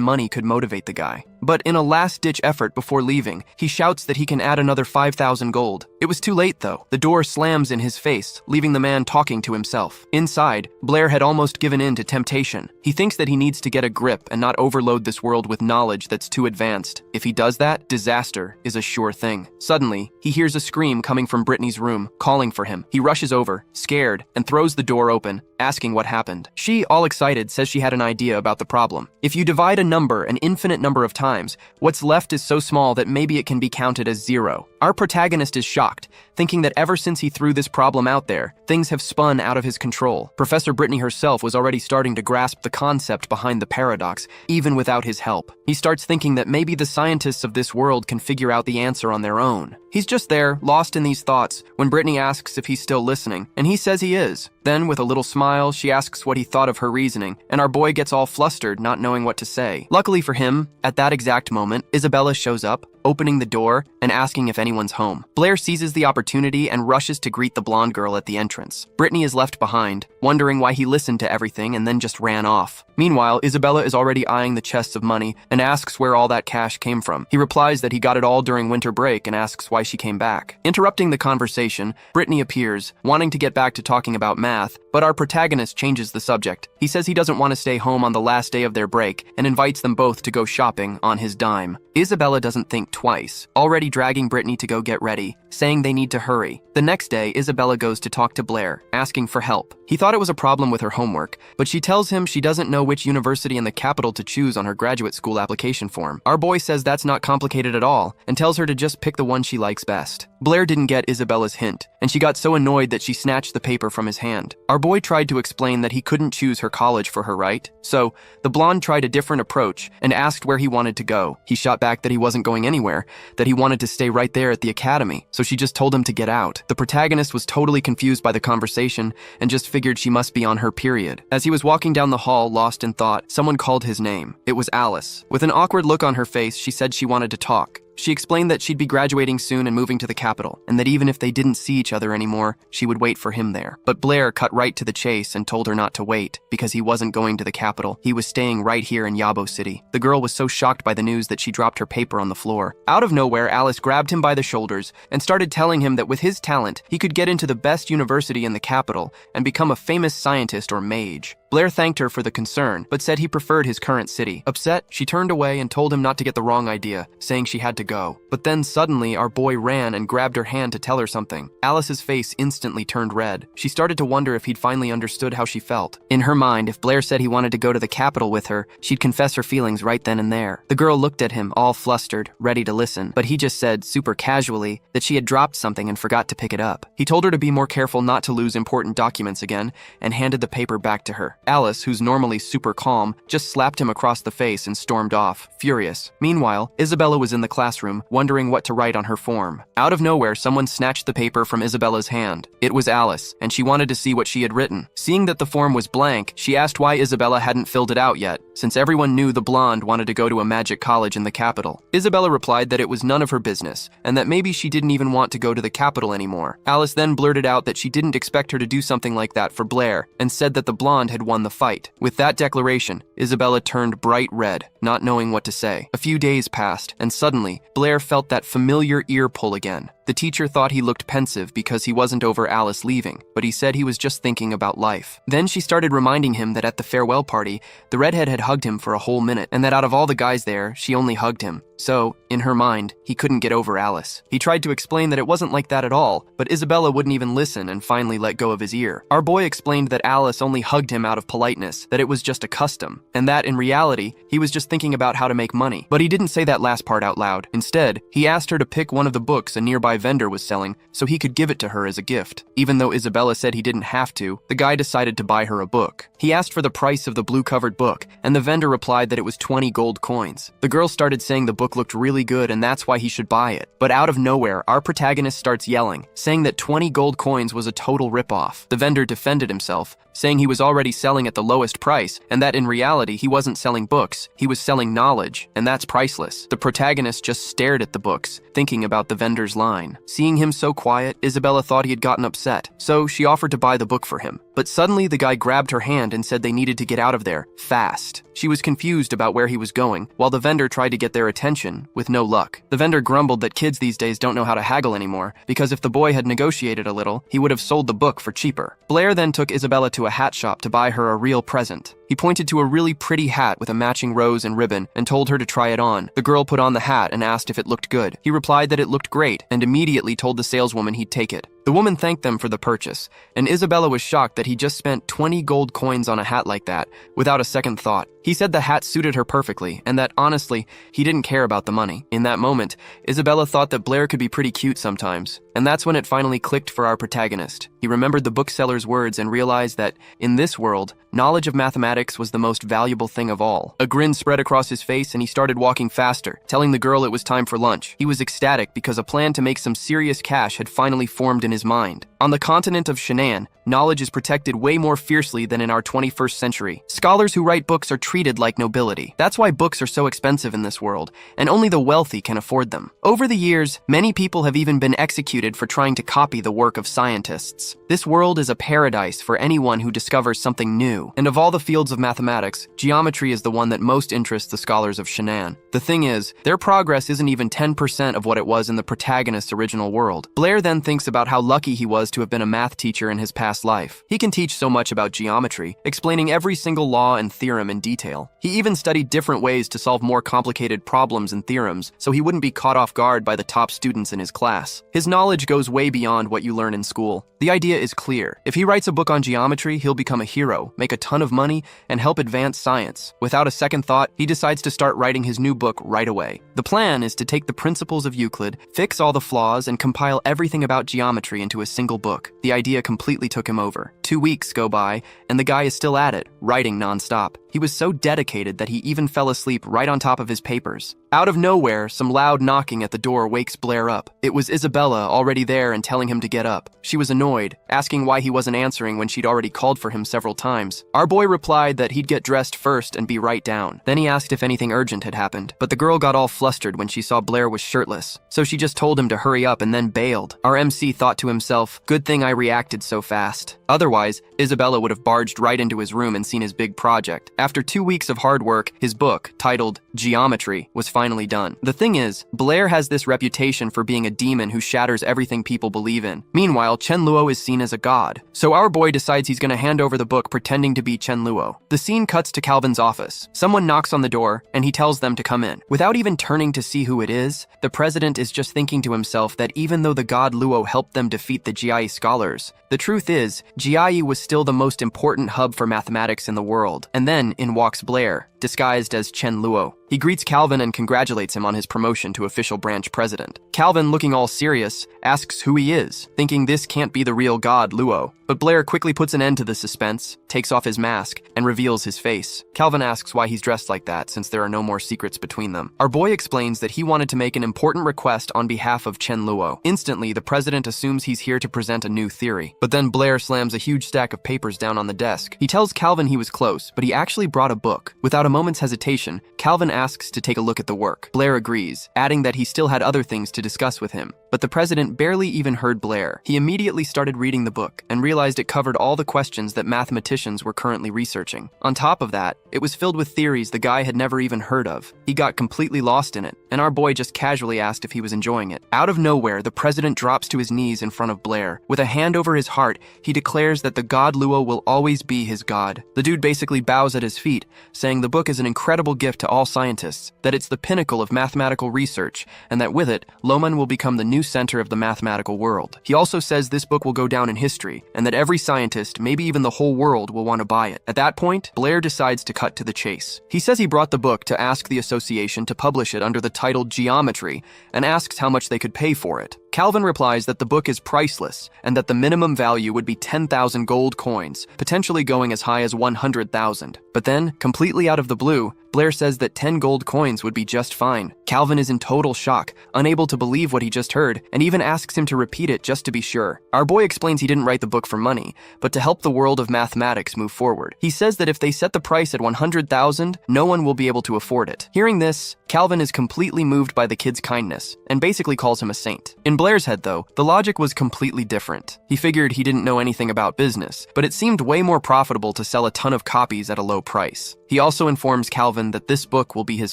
money could motivate the guy. But in a last-ditch effort before leaving, he shouts that he can add another 5,000 gold. It was too late though. The door slams in his face, leaving the man talking to himself. Inside, Blair had almost given in to temptation. He thinks that he needs to get a grip and not overload this world with knowledge that's too advanced. If he does that, disaster is a sure thing. Suddenly, he hears a scream coming from Brittany's room, calling for him. He rushes over, scared, and throws the door open, asking what happened. She, all excited, says she had an idea about the problem. If you divide a number an infinite number of times, what's left is so small that maybe it can be counted as 0. Our protagonist is shocked, thinking that ever since he threw this problem out there, things have spun out of his control. Professor Brittany herself was already starting to grasp the concept behind the paradox, even without his help. He starts thinking that maybe the scientists of this world can figure out the answer on their own. He's just there, lost in these thoughts, when Brittany asks if he's still listening, and he says he is. Then, with a little smile, she asks what he thought of her reasoning, and our boy gets all flustered, not knowing what to say. Luckily for him, at that exact moment, Isabella shows up, opening the door and asking if anyone's home. Blair seizes the opportunity and rushes to greet the blonde girl at the entrance. Brittany is left behind, wondering why he listened to everything and then just ran off. Meanwhile, Isabella is already eyeing the chests of money and asks where all that cash came from. He replies that he got it all during winter break and asks why she came back. Interrupting the conversation, Brittany appears, wanting to get back to talking about math, but our protagonist changes the subject. He says he doesn't want to stay home on the last day of their break and invites them both to go shopping on his dime. Isabella doesn't think twice, already dragging Brittany to go get ready, saying they need to hurry. The next day, Isabella goes to talk to Blair, asking for help. He thought it was a problem with her homework, but she tells him she doesn't know which university in the capital to choose on her graduate school application form. Our boy says that's not complicated at all and tells her to just pick the one she likes best. Blair didn't get Isabella's hint, and she got so annoyed that she snatched the paper from his hand. Our boy tried to explain that he couldn't choose her college for her, right? So, the blonde tried a different approach and asked where he wanted to go. He shot back that he wasn't going anywhere, that he wanted to stay right there at the academy, so she just told him to get out. The protagonist was totally confused by the conversation and just figured she must be on her period. As he was walking down the hall, lost in thought, someone called his name. It was Alice. With an awkward look on her face, she said she wanted to talk. She explained that she'd be graduating soon and moving to the capital, and that even if they didn't see each other anymore, she would wait for him there. But Blair cut right to the chase and told her not to wait, because he wasn't going to the capital. He was staying right here in Yabo City. The girl was so shocked by the news that she dropped her paper on the floor. Out of nowhere, Alice grabbed him by the shoulders and started telling him that with his talent, he could get into the best university in the capital and become a famous scientist or mage. Blair thanked her for the concern, but said he preferred his current city. Upset, she turned away and told him not to get the wrong idea, saying she had to go. But then suddenly, our boy ran and grabbed her hand to tell her something. Alice's face instantly turned red. She started to wonder if he'd finally understood how she felt. In her mind, if Blair said he wanted to go to the capital with her, she'd confess her feelings right then and there. The girl looked at him, all flustered, ready to listen, but he just said, super casually, that she had dropped something and forgot to pick it up. He told her to be more careful not to lose important documents again, and handed the paper back to her. Alice, who's normally super calm, just slapped him across the face and stormed off, furious. Meanwhile, Isabella was in the classroom, wondering what to write on her form. Out of nowhere, someone snatched the paper from Isabella's hand. It was Alice, and she wanted to see what she had written. Seeing that the form was blank, she asked why Isabella hadn't filled it out yet, since everyone knew the blonde wanted to go to a magic college in the capital. Isabella replied that it was none of her business, and that maybe she didn't even want to go to the capital anymore. Alice then blurted out that she didn't expect her to do something like that for Blair, and said that the blonde had won the fight. With that declaration, Isabella turned bright red, not knowing what to say. A few days passed, and suddenly, Blair felt that familiar ear pull again. The teacher thought he looked pensive because he wasn't over Alice leaving, but he said he was just thinking about life. Then she started reminding him that at the farewell party, the redhead had hugged him for a whole minute, and that out of all the guys there, she only hugged him. So, in her mind, he couldn't get over Alice. He tried to explain that it wasn't like that at all, but Isabella wouldn't even listen and finally let go of his ear. Our boy explained that Alice only hugged him out of politeness, that it was just a custom, and that, in reality, he was just thinking about how to make money. But he didn't say that last part out loud. Instead, he asked her to pick one of the books a nearby vendor was selling so he could give it to her as a gift. Even though Isabella said he didn't have to, the guy decided to buy her a book. He asked for the price of the blue-covered book, and the vendor replied that it was 20 gold coins. The girl started saying the book looked really good and that's why he should buy it. But out of nowhere, our protagonist starts yelling, saying that 20 gold coins was a total ripoff. The vendor defended himself, saying he was already selling at the lowest price, and that in reality he wasn't selling books, he was selling knowledge, and that's priceless. The protagonist just stared at the books, thinking about the vendor's line. Seeing him so quiet, Isabella thought he had gotten upset, so she offered to buy the book for him. But suddenly the guy grabbed her hand and said they needed to get out of there, fast. She was confused about where he was going, while the vendor tried to get their attention, with no luck. The vendor grumbled that kids these days don't know how to haggle anymore, because if the boy had negotiated a little, he would have sold the book for cheaper. Blair then took Isabella to a hat shop to buy her a real present. He pointed to a really pretty hat with a matching rose and ribbon and told her to try it on. The girl put on the hat and asked if it looked good. He replied that it looked great and immediately told the saleswoman he'd take it. The woman thanked them for the purchase, and Isabella was shocked that he just spent 20 gold coins on a hat like that, without a second thought. He said the hat suited her perfectly, and that, honestly, he didn't care about the money. In that moment, Isabella thought that Blair could be pretty cute sometimes, and that's when it finally clicked for our protagonist. He remembered the bookseller's words and realized that, in this world, knowledge of mathematics was the most valuable thing of all. A grin spread across his face and he started walking faster, telling the girl it was time for lunch. He was ecstatic because a plan to make some serious cash had finally formed in his mind. On the continent of Shounen, knowledge is protected way more fiercely than in our 21st century. Scholars who write books are treated like nobility. That's why books are so expensive in this world, and only the wealthy can afford them. Over the years, many people have even been executed for trying to copy the work of scientists. This world is a paradise for anyone who discovers something new, and of all the fields of mathematics, geometry is the one that most interests the scholars of Shounen. The thing is, their progress isn't even 10% of what it was in the protagonist's original world. Blair then thinks about how lucky he was was to have been a math teacher in his past life. He can teach so much about geometry, explaining every single law and theorem in detail. He even studied different ways to solve more complicated problems and theorems, so he wouldn't be caught off guard by the top students in his class. His knowledge goes way beyond what you learn in school. The idea is clear. If he writes a book on geometry, he'll become a hero, make a ton of money, and help advance science. Without a second thought, he decides to start writing his new book right away. The plan is to take the principles of Euclid, fix all the flaws, and compile everything about geometry into a single book. The idea completely took him over. 2 weeks go by, and the guy is still at it, writing nonstop. He was so dedicated that he even fell asleep right on top of his papers. Out of nowhere, some loud knocking at the door wakes Blair up. It was Isabella, already there and telling him to get up. She was annoyed, asking why he wasn't answering when she'd already called for him several times. Our boy replied that he'd get dressed first and be right down. Then he asked if anything urgent had happened, but the girl got all flustered when she saw Blair was shirtless, so she just told him to hurry up and then bailed. Our MC thought to himself, good thing I reacted so fast. Otherwise, Isabella would have barged right into his room and seen his big project. After 2 weeks of hard work, his book, titled Geometry, was finally done. The thing is, Blair has this reputation for being a demon who shatters everything people believe in. Meanwhile, Chen Luo is seen as a god. So our boy decides he's going to hand over the book pretending to be Chen Luo. The scene cuts to Calvin's office. Someone knocks on the door, and he tells them to come in. Without even turning to see who it is, the president is just thinking to himself that even though the god Luo helped them defeat the Jiai scholars, the truth is, Jiai was still the most important hub for mathematics in the world. And then in walks Blair, disguised as Chen Luo. He greets Calvin and congratulates him on his promotion to official branch president. Calvin, looking all serious, asks who he is, thinking this can't be the real god Luo. But Blair quickly puts an end to the suspense, takes off his mask, and reveals his face. Calvin asks why he's dressed like that since there are no more secrets between them. Our boy explains that he wanted to make an important request on behalf of Chen Luo. Instantly, the president assumes he's here to present a new theory. But then Blair slams a huge stack of papers down on the desk. He tells Calvin he was close, but he actually brought a book. Without a moment's hesitation, Calvin asks to take a look at the work. Blair agrees, adding that he still had other things to discuss with him. But the president barely even heard Blair. He immediately started reading the book and realized it covered all the questions that mathematicians were currently researching. On top of that, it was filled with theories the guy had never even heard of. He got completely lost in it, and our boy just casually asked if he was enjoying it. Out of nowhere, the president drops to his knees in front of Blair. With a hand over his heart, he declares that the god Luo will always be his god. The dude basically bows at his feet, saying the book is an incredible gift to all scientists, that it's the pinnacle of mathematical research, and that with it, Loman will become the new center of the mathematical world. He also says this book will go down in history, and that every scientist, maybe even the whole world, will want to buy it. At that point, Blair decides to cut to the chase. He says he brought the book to ask the association to publish it under the title Geometry, and asks how much they could pay for it. Calvin replies that the book is priceless, and that the minimum value would be 10,000 gold coins, potentially going as high as 100,000. But then, completely out of the blue, Blair says that 10 gold coins would be just fine. Calvin is in total shock, unable to believe what he just heard, and even asks him to repeat it just to be sure. Our boy explains he didn't write the book for money, but to help the world of mathematics move forward. He says that if they set the price at 100,000, no one will be able to afford it. Hearing this, Calvin is completely moved by the kid's kindness, and basically calls him a saint. In Blair's head, though, the logic was completely different. He figured he didn't know anything about business, but it seemed way more profitable to sell a ton of copies at a low price. He also informs Calvin that this book will be his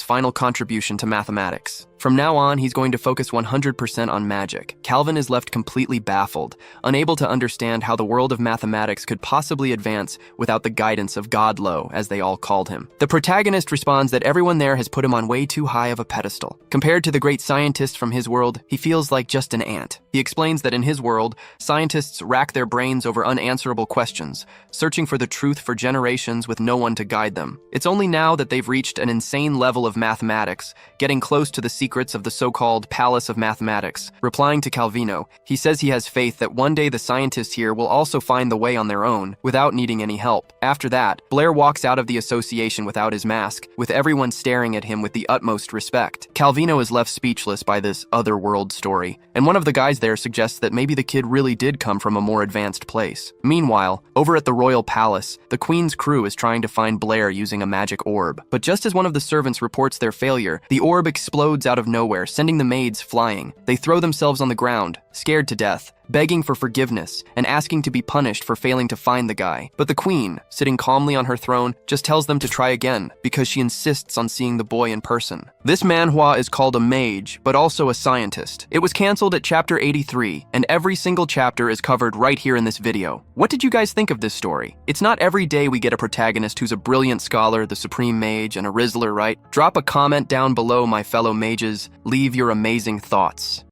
final contribution to mathematics. From now on, he's going to focus 100% on magic. Calvin is left completely baffled, unable to understand how the world of mathematics could possibly advance without the guidance of God Lo, as they all called him. The protagonist responds that everyone there has put him on way too high of a pedestal. Compared to the great scientists from his world, he feels like just an ant. He explains that in his world, scientists rack their brains over unanswerable questions, searching for the truth for generations with no one to guide them. It's only now that they've reached an insane level of mathematics, getting close to the secrets of the so-called Palace of Mathematics. Replying to Calvino, he says he has faith that one day the scientists here will also find the way on their own, without needing any help. After that, Blair walks out of the association without his mask, with everyone staring at him with the utmost respect. Calvino is left speechless by this other-world story, and one of the guys there suggests that maybe the kid really did come from a more advanced place. Meanwhile, over at the royal palace, the queen's crew is trying to find Blair using a magic orb. But just as one of the servants reports their failure, the orb explodes out of nowhere, sending the maids flying. They throw themselves on the ground, scared to death, begging for forgiveness and asking to be punished for failing to find the guy. But the queen, sitting calmly on her throne, just tells them to try again because she insists on seeing the boy in person. This manhwa is called a mage, but also a scientist. It was canceled at chapter 83, and every single chapter is covered right here in this video. What did you guys think of this story? It's not every day we get a protagonist who's a brilliant scholar, the supreme mage, and a Rizzler, right? Drop a comment down below, my fellow mages. Leave your amazing thoughts.